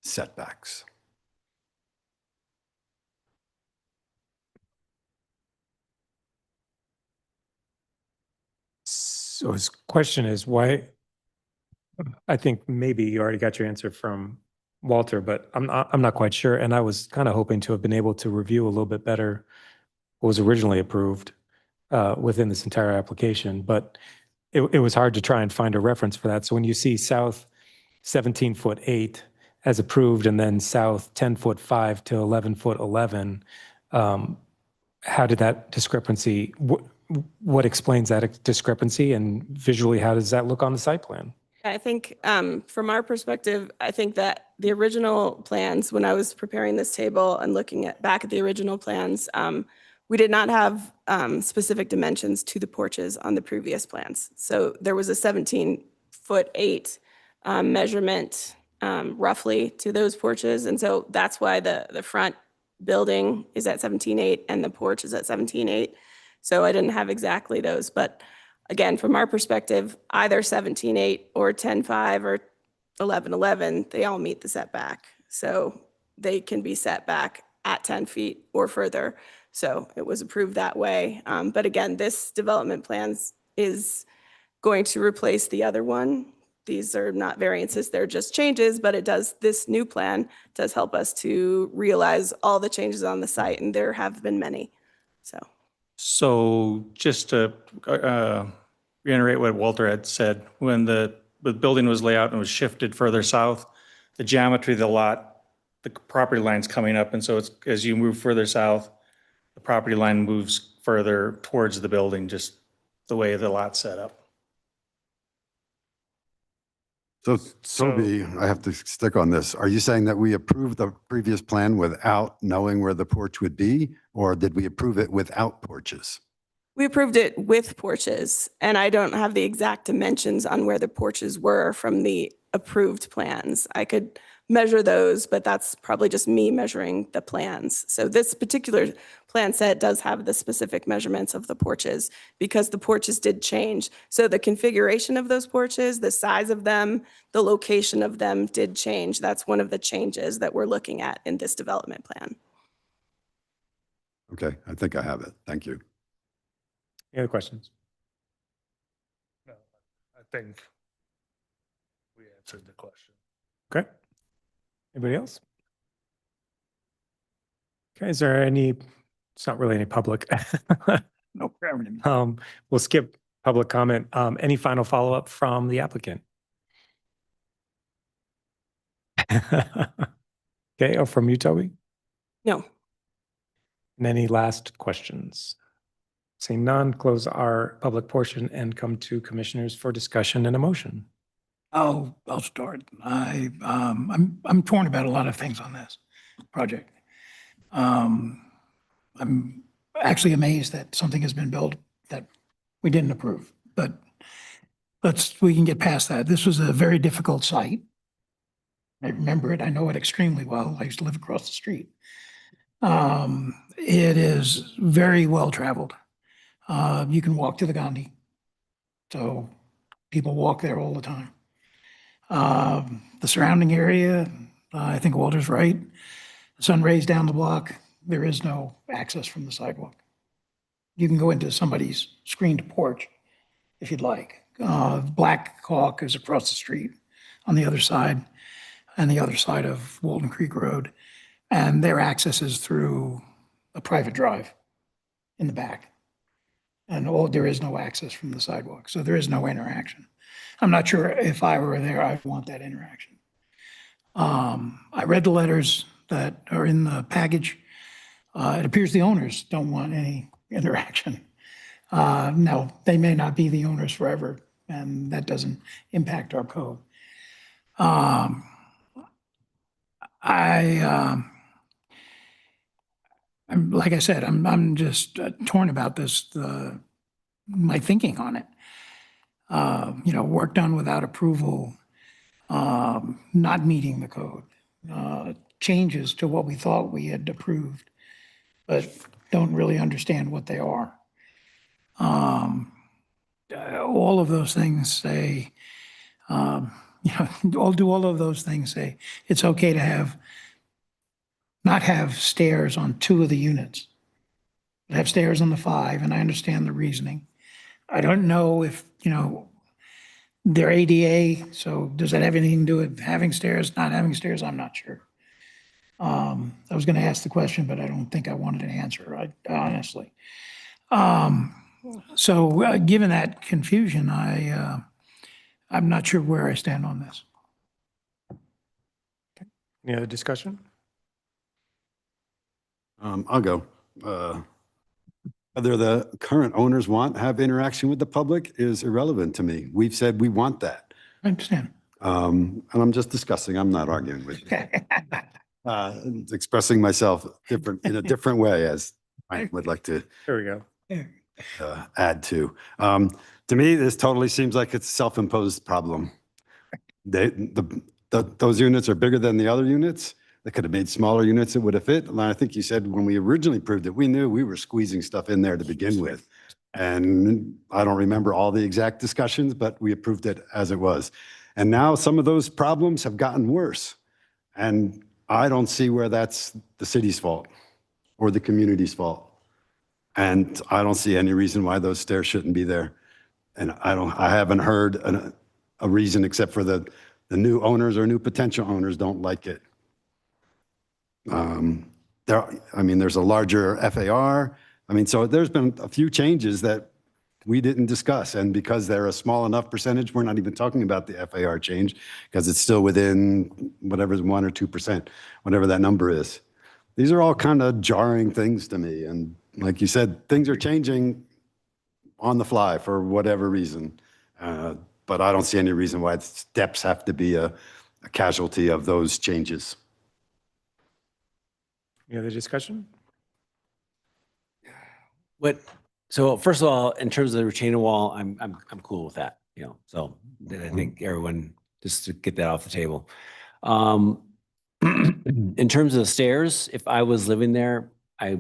setbacks. So his question is why, I think maybe you already got your answer from Walter, but I'm not quite sure. And I was kind of hoping to have been able to review a little bit better what was originally approved within this entire application, but it was hard to try and find a reference for that. So when you see south 17'8" as approved and then south 10'5" to 11'11", how did that discrepancy, what explains that discrepancy, and visually, how does that look on the site plan? I think from our perspective, I think that the original plans, when I was preparing this table and looking back at the original plans, we did not have specific dimensions to the porches on the previous plans. So there was a 17'8" measurement roughly to those porches. And so that's why the front building is at 17'8" and the porch is at 17'8". So I didn't have exactly those, but again, from our perspective, either 17'8" or 10'5" or 11'11", they all meet the setback. So they can be set back at 10 feet or further. So it was approved that way. But again, this development plans is going to replace the other one. These are not variances, they're just changes, but this new plan does help us to realize all the changes on the site, and there have been many, so. So just to reiterate what Walter had said, when the building was laid out and was shifted further south, the geometry of the lot, the property line's coming up, and so it's, as you move further south, the property line moves further towards the building, just the way the lot's set up. So Toby, I have to stick on this. Are you saying that we approved the previous plan without knowing where the porch would be? Or did we approve it without porches? We approved it with porches, and I don't have the exact dimensions on where the porches were from the approved plans. I could measure those, but that's probably just me measuring the plans. So this particular plan set does have the specific measurements of the porches because the porches did change. So the configuration of those porches, the size of them, the location of them did change. That's one of the changes that we're looking at in this development plan. Okay, I think I have it. Thank you. Any other questions? No, I think we answered the question. Okay. Anybody else? Okay, is there any, it's not really any public. No problem. We'll skip public comment. Any final follow-up from the applicant? Okay, or from you, Toby? No. And any last questions? Seeing none, close our public portion and come to commissioners for discussion and a motion. I'll start. I'm torn about a lot of things on this project. I'm actually amazed that something has been built that we didn't approve, but we can get past that. This was a very difficult site. I remember it. I know it extremely well. I used to live across the street. It is very well traveled. You can walk to the Gandhi. So people walk there all the time. The surrounding area, I think Walter's right. The sun rays down the block. There is no access from the sidewalk. You can go into somebody's screened porch if you'd like. Black Hawk is across the street on the other side and the other side of Walton Creek Road. And their access is through a private drive in the back. And there is no access from the sidewalk. So there is no interaction. I'm not sure if I were there, I'd want that interaction. I read the letters that are in the package. It appears the owners don't want any interaction. Now, they may not be the owners forever, and that doesn't impact our code. Like I said, I'm just torn about this, my thinking on it. Work done without approval, not meeting the code, changes to what we thought we had approved, but don't really understand what they are. All of those things say, all of those things say it's okay to not have stairs on 2 of the units, but have stairs on the 5, and I understand the reasoning. I don't know if, they're ADA, so does that have anything to do with having stairs, not having stairs? I'm not sure. I was going to ask the question, but I don't think I wanted an answer, honestly. So given that confusion, I'm not sure where I stand on this. Any other discussion? I'll go. Whether the current owners have interaction with the public is irrelevant to me. We've said we want that. I understand. And I'm just discussing, I'm not arguing with you. Expressing myself in a different way, as I would like to There we go. add to. To me, this totally seems like it's a self-imposed problem. Those units are bigger than the other units. They could have made smaller units that would have fit. And I think you said when we originally approved it, we knew we were squeezing stuff in there to begin with. And I don't remember all the exact discussions, but we approved it as it was. And now some of those problems have gotten worse. And I don't see where that's the city's fault or the community's fault. And I don't see any reason why those stairs shouldn't be there. And I haven't heard a reason except for the new owners or new potential owners don't like it. There's a larger FAR. I mean, so there's been a few changes that we didn't discuss. And because they're a small enough percentage, we're not even talking about the FAR change because it's still within whatever's 1 or 2%, whatever that number is. These are all kind of jarring things to me. And like you said, things are changing on the fly for whatever reason. But I don't see any reason why steps have to be a casualty of those changes. Any other discussion? So first of all, in terms of the retaining wall, I'm cool with that, you know, so then I think everyone, just to get that off the table. In terms of the stairs, if I was living there, I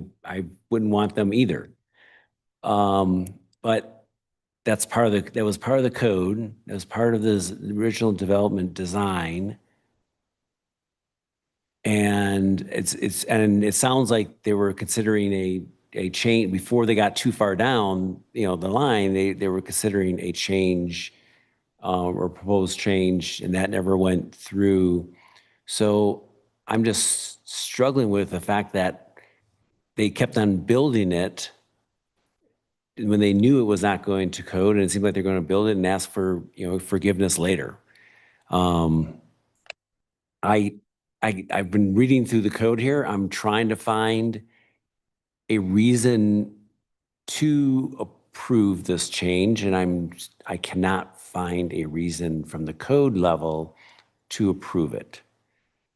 wouldn't want them either. But that was part of the code. That was part of the original development design. And it sounds like they were considering a change before they got too far down, you know, the line, they were considering a change or proposed change, and that never went through. So I'm just struggling with the fact that they kept on building it when they knew it was not going to code, and it seemed like they're going to build it and ask for, you know, forgiveness later. I've been reading through the code here. I'm trying to find a reason to approve this change, and I cannot find a reason from the code level to approve it.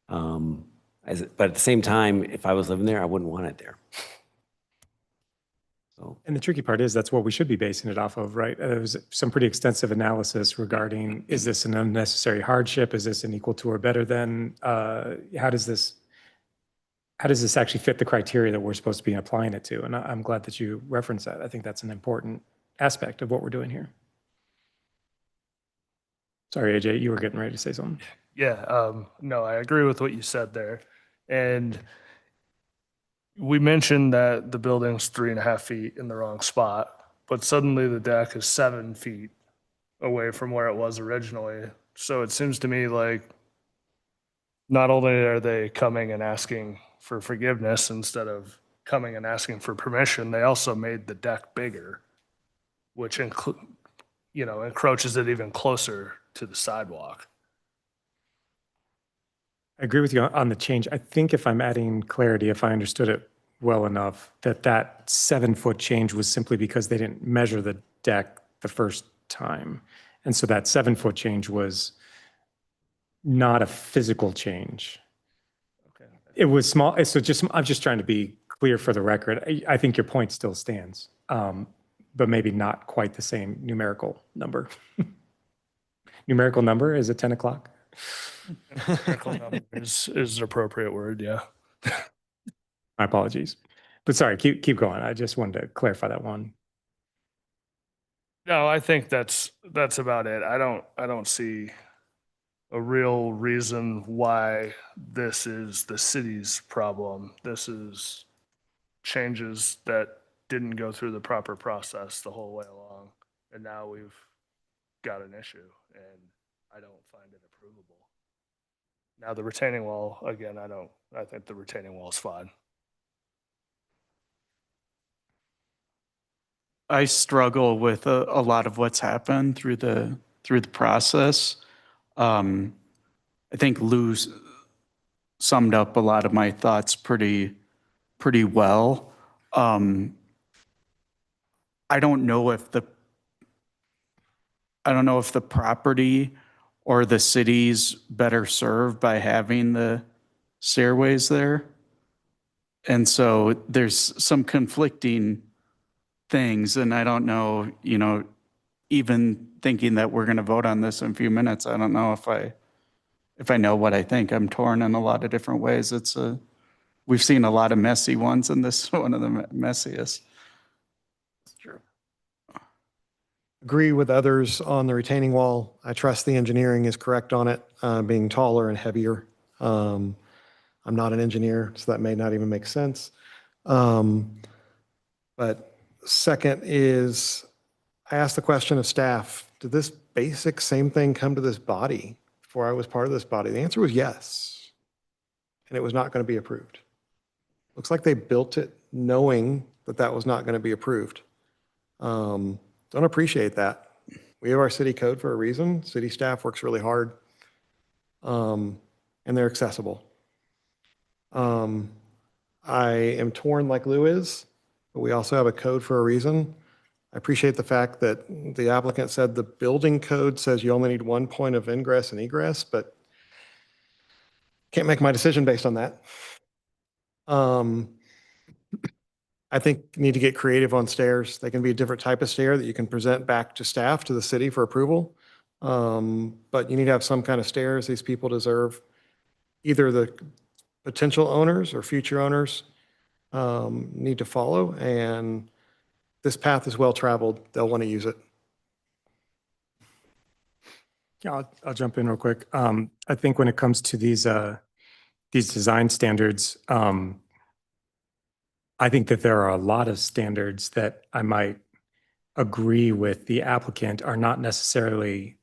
But at the same time, if I was living there, I wouldn't want it there. So. And the tricky part is that's what we should be basing it off of, right? There was some pretty extensive analysis regarding, is this an unnecessary hardship? Is this an equal to or better than? How does this actually fit the criteria that we're supposed to be applying it to? And I'm glad that you referenced that. I think that's an important aspect of what we're doing here. Sorry, AJ, you were getting ready to say something. Yeah, no, I agree with what you said there. And we mentioned that the building's 3.5 feet in the wrong spot, but suddenly the deck is 7 feet away from where it was originally. So it seems to me like not only are they coming and asking for forgiveness instead of coming and asking for permission, they also made the deck bigger, which encroaches it even closer to the sidewalk. I agree with you on the change. I think if I'm adding clarity, if I understood it well enough, that 7-foot change was simply because they didn't measure the deck the first time. And so that 7-foot change was not a physical change. Okay. It was small. So I'm just trying to be clear for the record. I think your point still stands, but maybe not quite the same numerical number. Numerical number, is it 10 o'clock? is the appropriate word, yeah. My apologies. But sorry, keep going. I just wanted to clarify that one. No, I think that's about it. I don't see a real reason why this is the city's problem. This is changes that didn't go through the proper process the whole way along. And now we've got an issue, and I don't find it approvable. Now the retaining wall, again, I think the retaining wall is fine. I struggle with a lot of what's happened through the process. I think Lou summed up a lot of my thoughts pretty well. I don't know if the property or the city's better served by having the stairways there. And so there's some conflicting things, and I don't know, even thinking that we're going to vote on this in a few minutes, I don't know if I know what I think. I'm torn in a lot of different ways. We've seen a lot of messy ones, and this is one of the messiest. That's true. Agree with others on the retaining wall. I trust the engineering is correct on it, being taller and heavier. I'm not an engineer, so that may not even make sense. But second is, I asked the question of staff, did this basic same thing come to this body before I was part of this body? The answer was yes. And it was not going to be approved. Looks like they built it knowing that that was not going to be approved. Don't appreciate that. We have our city code for a reason. City staff works really hard. And they're accessible. I am torn like Lou is, but we also have a code for a reason. I appreciate the fact that the applicant said the building code says you only need one point of ingress and egress, but can't make my decision based on that. I think you need to get creative on stairs. They can be a different type of stair that you can present back to staff, to the city for approval. But you need to have some kind of stairs these people deserve. Either the potential owners or future owners need to follow, and this path is well-traveled. They'll want to use it. Yeah, I'll jump in real quick. I think when it comes to these design standards, I think that there are a lot of standards that I might agree with the applicant are not necessarily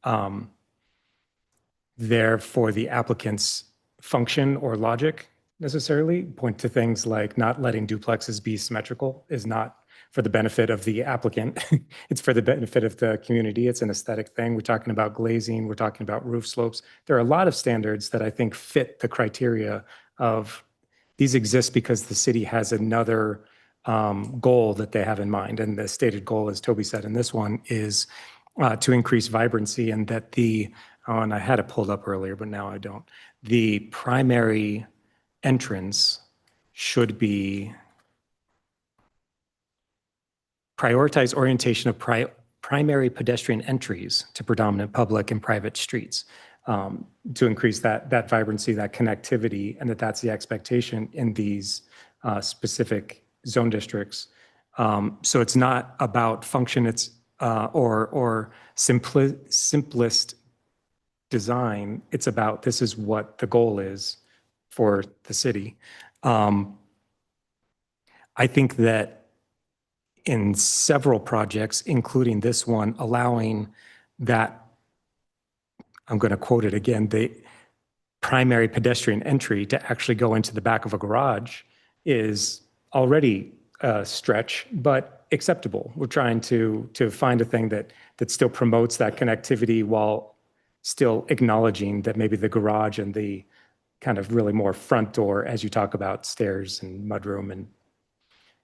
there for the applicant's function or logic necessarily. Point to things like not letting duplexes be symmetrical is not for the benefit of the applicant. It's for the benefit of the community. It's an aesthetic thing. We're talking about glazing. We're talking about roof slopes. There are a lot of standards that I think fit the criteria of these exist because the city has another goal that they have in mind. And the stated goal, as Toby said in this one, is to increase vibrancy, and that and I had it pulled up earlier, but now I don't. The primary entrance should be prioritize orientation of primary pedestrian entries to predominant public and private streets to increase that vibrancy, that connectivity, and that's the expectation in these specific zone districts. So it's not about function, it's or simplest design. It's about this is what the goal is for the city. I think that in several projects, including this one, allowing that, I'm going to quote it again, the primary pedestrian entry to actually go into the back of a garage is already a stretch, but acceptable. We're trying to find a thing that still promotes that connectivity while still acknowledging that maybe the garage and the kind of really more front door, as you talk about stairs and mudroom and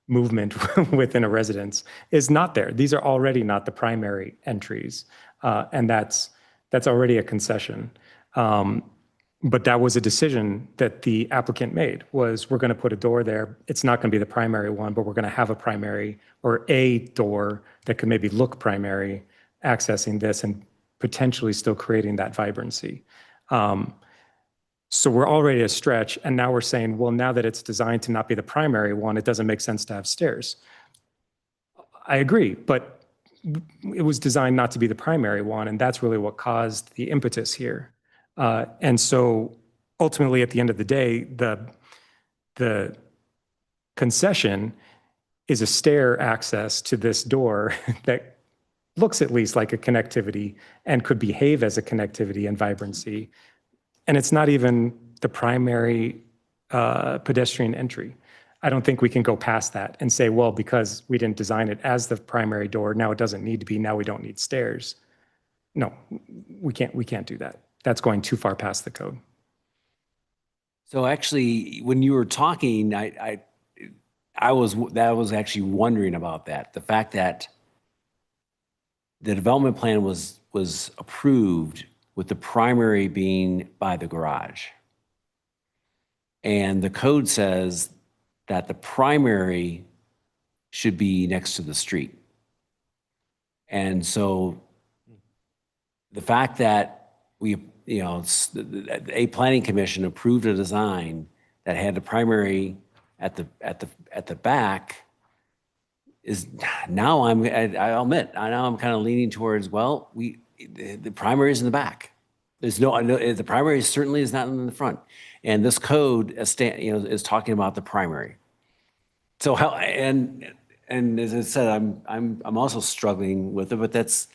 movement within a residence, is not there. These are already not the primary entries, and that's already a concession. But that was a decision that the applicant made, was we're going to put a door there. It's not going to be the primary one, but we're going to have a primary or a door that could maybe look primary, accessing this and potentially still creating that vibrancy. So we're already a stretch, and now we're saying, well, now that it's designed to not be the primary one, it doesn't make sense to have stairs. I agree, but it was designed not to be the primary one, and that's really what caused the impetus here. And so ultimately, at the end of the day, the concession is a stair access to this door that looks at least like a connectivity and could behave as a connectivity and vibrancy. And it's not even the primary pedestrian entry. I don't think we can go past that and say, well, because we didn't design it as the primary door, now it doesn't need to be, now we don't need stairs. No, we can't do that. That's going too far past the code. So actually, when you were talking, I was actually wondering about that. The fact that the development plan was approved with the primary being by the garage. And the code says that the primary should be next to the street. And so the fact that a planning commission approved a design that had the primary at the back is now I'll admit, now I'm kind of leaning towards, well, the primary is in the back. The primary certainly is not in the front. And this code is talking about the primary. So how, and as I said, I'm also struggling with it, but that's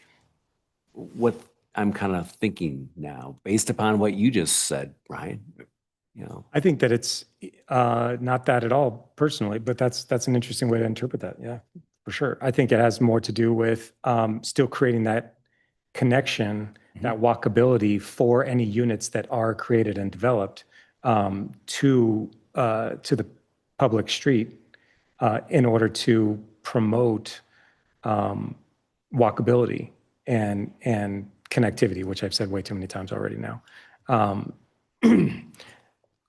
what I'm kind of thinking now, based upon what you just said, Brian. you know. I think that it's not that at all personally, but that's an interesting way to interpret that. Yeah, for sure. I think it has more to do with still creating that connection, that walkability for any units that are created and developed to the public street in order to promote walkability and connectivity, which I've said way too many times already now.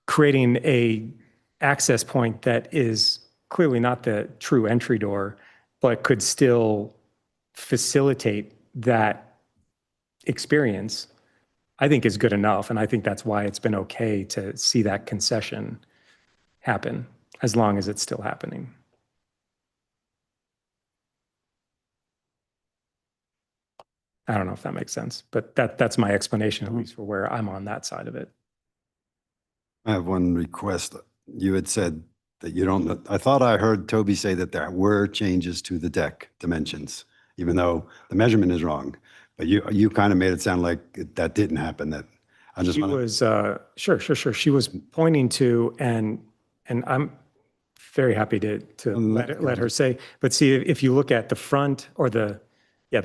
Creating a access point that is clearly not the true entry door, but could still facilitate that experience, I think is good enough. And I think that's why it's been okay to see that concession happen, as long as it's still happening. I don't know if that makes sense, but that's my explanation, at least for where I'm on that side of it. I have one request. You had said that you don't, I thought I heard Toby say that there were changes to the deck dimensions, even though the measurement is wrong. But you kind of made it sound like that didn't happen, that I just She want to. was, sure. She was pointing to, and I'm very happy to let her say, but see, if you look at the front or the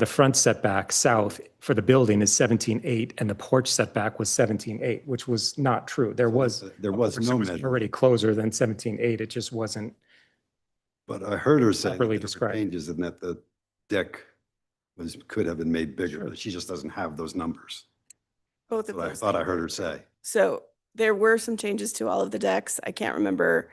front setback south for the building is 17.8 and the porch setback was 17.8, which was not true. There was no measurement. already closer than 17.8. It just wasn't. But I heard her say that properly there were described. changes and that the deck could have been made bigger, but she just doesn't have those numbers. Both of But I those. thought I heard her say. So there were some changes to all of the decks. I can't remember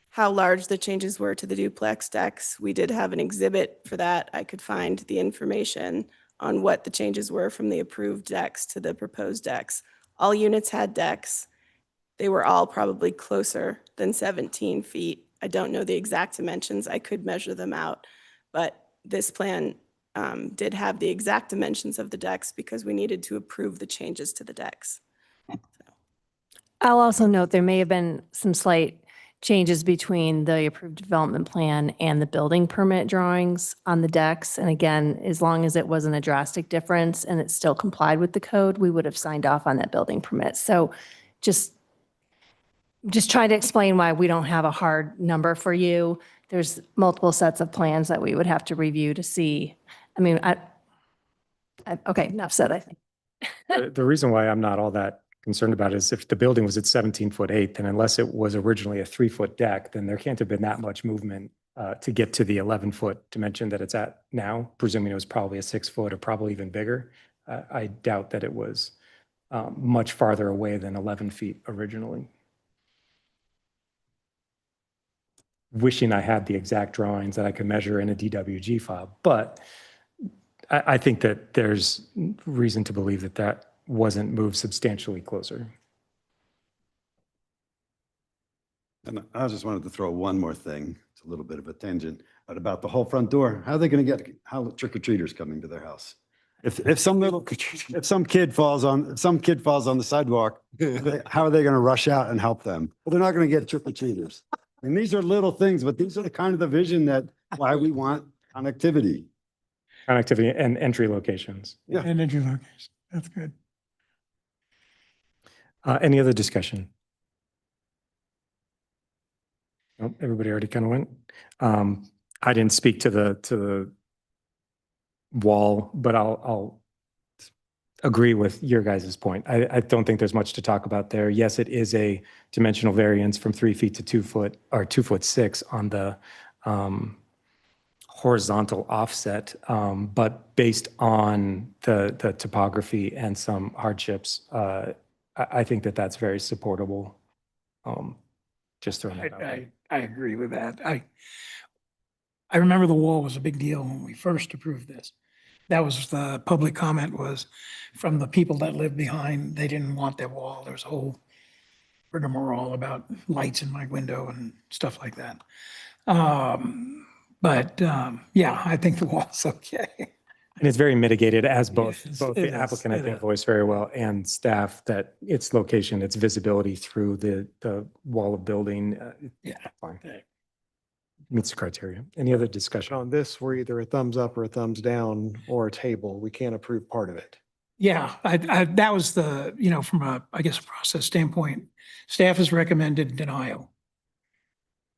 how large the changes were to the duplex decks. We did have an exhibit for that. I could find the information on what the changes were from the approved decks to the proposed decks. All units had decks. They were all probably closer than 17 feet. I don't know the exact dimensions. I could measure them out, but this plan did have the exact dimensions of the decks because we needed to approve the changes to the decks. I'll also note there may have been some slight changes between the approved development plan and the building permit drawings on the decks. And again, as long as it wasn't a drastic difference and it still complied with the code, we would have signed off on that building permit. So just try to explain why we don't have a hard number for you. There's multiple sets of plans that we would have to review to see. I mean, okay, enough said, I think. The reason why I'm not all that concerned about it is if the building was at 17.8, then unless it was originally a 3-foot deck, then there can't have been that much movement to get to the 11-foot dimension that it's at now, presuming it was probably a 6-foot or probably even bigger. I doubt that it was much farther away than 11 feet originally. Wishing I had the exact drawings that I could measure in a DWG file, but I think that there's reason to believe that that wasn't moved substantially closer. And I just wanted to throw one more thing. It's a little bit of a tangent, but about the whole front door. How are they going to get trick-or-treaters coming to their house? If some kid falls on the sidewalk, how are they going to rush out and help them? Well, they're not going to get trick-or-treaters. And these are little things, but these are the kind of the vision that why we want connectivity. Connectivity and entry locations. Yeah. And entry locations. That's good. Any other discussion? Nope, everybody already kind of went. I didn't speak to the wall, but I'll agree with your guys' point. I don't think there's much to talk about there. Yes, it is a dimensional variance from 3 feet to 2 foot or 2'6" on the horizontal offset, but based on the topography and some hardships, I think that that's very supportable. Just throwing that out there. I agree with that. I remember the wall was a big deal when we first approved this. That was the public comment was from the people that lived behind. They didn't want that wall. There was a whole rigmarole about lights in my window and stuff like that. Yeah, I think the wall's okay. And it's very mitigated as both Yes, the it is, applicant, I it think, is. voiced very well, and staff, that its location, its visibility through the wall of building. Yeah. Fine. Meets the criteria. Any other discussion? On this, we're either a thumbs up or a thumbs down or a table. We can't approve part of it. Yeah, that was the, from a, I guess, a process standpoint, staff has recommended denial.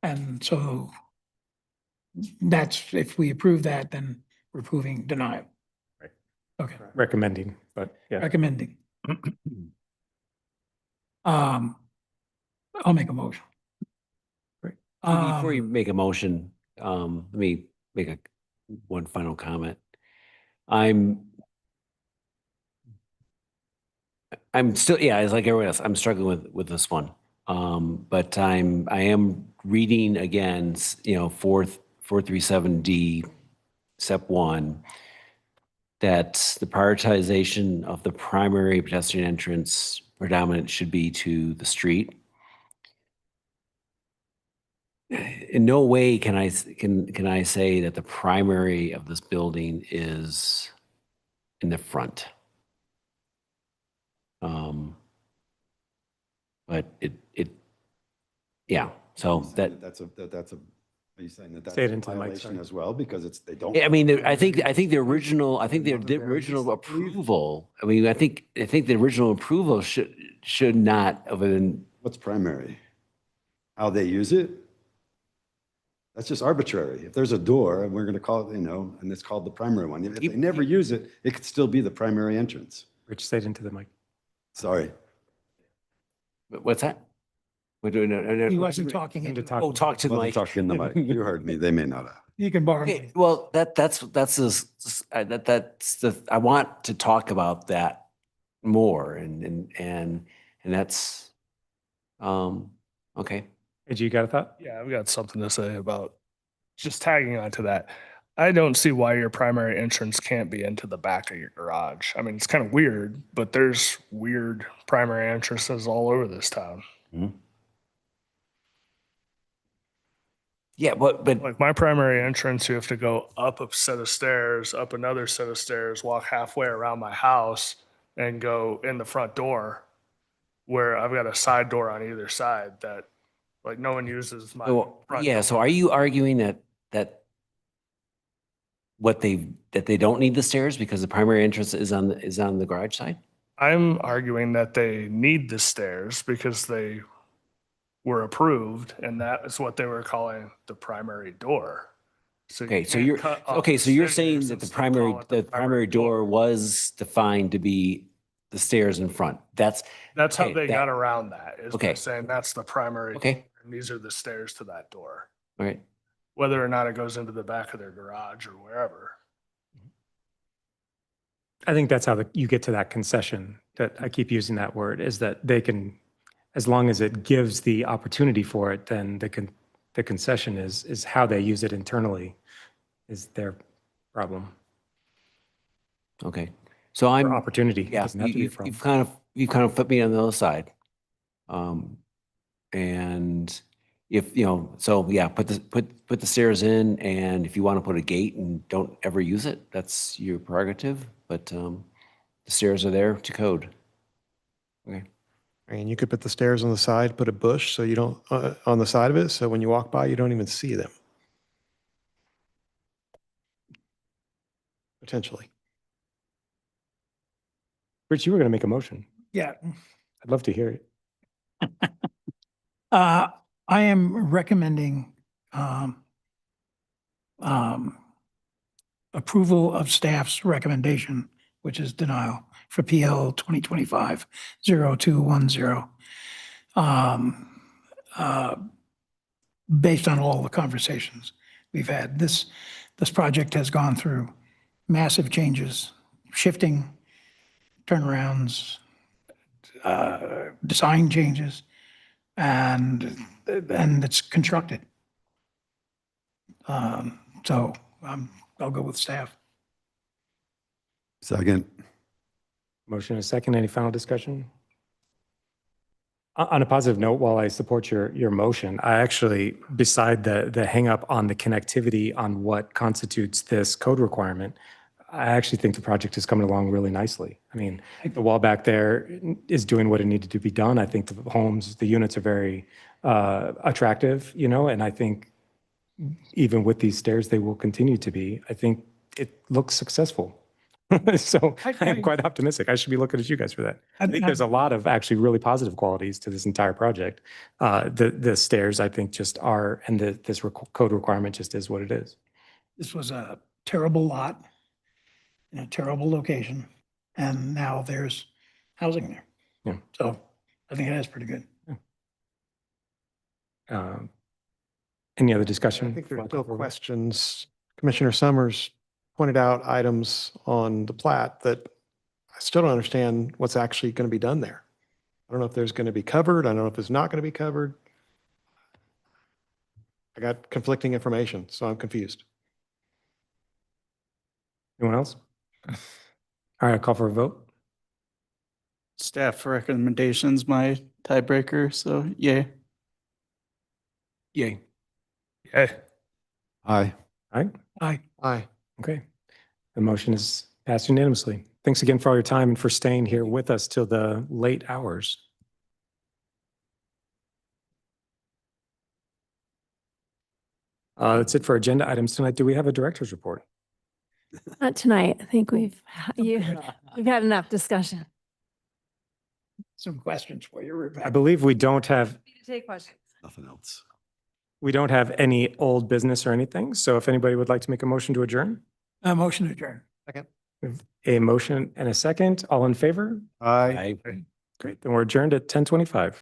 And so that's, if we approve that, then we're approving denial. Right. Okay, Recommending, but yeah. recommending. I'll make a motion. Before you make a motion, let me make one final comment. I'm still, yeah, it's like everyone else, I'm struggling with this one. But I am reading again, 437D, step 1, that the prioritization of the primary pedestrian entrance predominant should be to the street. In no way can I say that the primary of this building is in the front. But yeah, so Are you saying that that's Say it a into the mic, violation sorry. as well, because the original approval, I think the original approval should not have been. What's primary? How they use it? That's just arbitrary. If there's a door and we're going to call it, and it's called the primary one, if they never use it, it could still be the primary entrance. Rich, say it into the mic. Sorry. What's that? We're doing it. He wasn't talking. Him to talk. Oh, talk to the Wasn't mic. talking in the mic. You heard me. They may not have. You can borrow. Okay, well, that's I want to talk about that more and that's, okay. Did you got a thought? Yeah, I've got something to say about just tagging on to that. I don't see why your primary entrance can't be into the back of your garage. I mean, it's kind of weird, but there's weird primary entrances all over this town. Mhm. Yeah, but Like my primary entrance, you have to go up a set of stairs, up another set of stairs, walk halfway around my house and go in the front door where I've got a side door on either side that like no one uses my front yeah, door. so are you arguing that they don't need the stairs because the primary entrance is on the garage side? I'm arguing that they need the stairs because they were approved and that is what they were calling the primary door. So you Okay, so can't you're cut off okay, the so you're stairs saying and that the still call it primary door was defined to be the stairs in front. That's That's how okay, they that- got around that, is by Okay. saying that's the primary. Okay. door, And these are the stairs to that door, all right. whether or not it goes into the back of their garage or wherever. I think that's how you get to that concession, that I keep using that word, is that they can, as long as it gives the opportunity for it, then the concession is how they use it internally is their problem. Okay. So Or I'm opportunity. It yeah, doesn't have to be a you've problem. you've kind of put me on the other side. And if, so yeah, put the stairs in, and if you want to put a gate and don't ever use it, that's your prerogative, but the stairs are there to code. Okay. And you could put the stairs on the side, put a bush so you don't, on the side of it, so when you walk by, you don't even see them. Potentially. Rich, you were going to make a motion. Yeah. I'd love to hear it. I am recommending approval of staff's recommendation, which is denial for PL 2025-0210. Based on all the conversations we've had, this project has gone through massive changes, shifting, turnarounds, design changes, and it's constructed. So I'll go with staff. Second. Motion and a second. Any final discussion? On a positive note, while I support your motion, I actually, beside the hang up on the connectivity on what constitutes this code requirement, I actually think the project is coming along really nicely. I mean, the wall back there is doing what it needed to be done. I think the homes, the units are very attractive, and I think even with these stairs, they will continue to be. I think it looks successful. So I- I'm I- quite optimistic. I should be looking at you guys for that. I think I- there's a lot of actually really positive qualities to this entire project. The stairs, I think, just are, and this code requirement just is what it is. This was a terrible lot in a terrible location, and now there's housing there. Yeah. So I think it is pretty good. Any other discussion? I think there's still questions. Commissioner Summers pointed out items on the plat that I still don't understand what's actually going to be done there. I don't know if there's going to be covered. I don't know if it's not going to be covered. I got conflicting information, so I'm confused. Anyone else? All right, I'll call for a vote. Staff recommendations, my tiebreaker, so yay. Yay. Yay. Aye. Aye. Aye. Aye. Okay. The motion is passed unanimously. Thanks again for all your time and for staying here with us till the late hours. That's it for agenda items tonight. Do we have a director's report? Not tonight. I think we've had enough discussion. Some questions for you, Rebecca. I believe we don't have, Take questions. Nothing else. we don't have any old business or anything. So if anybody would like to make a motion to adjourn, Motion to adjourn. Second. a motion and a second, all in favor? Aye. Great. Then we're adjourned at 10:25.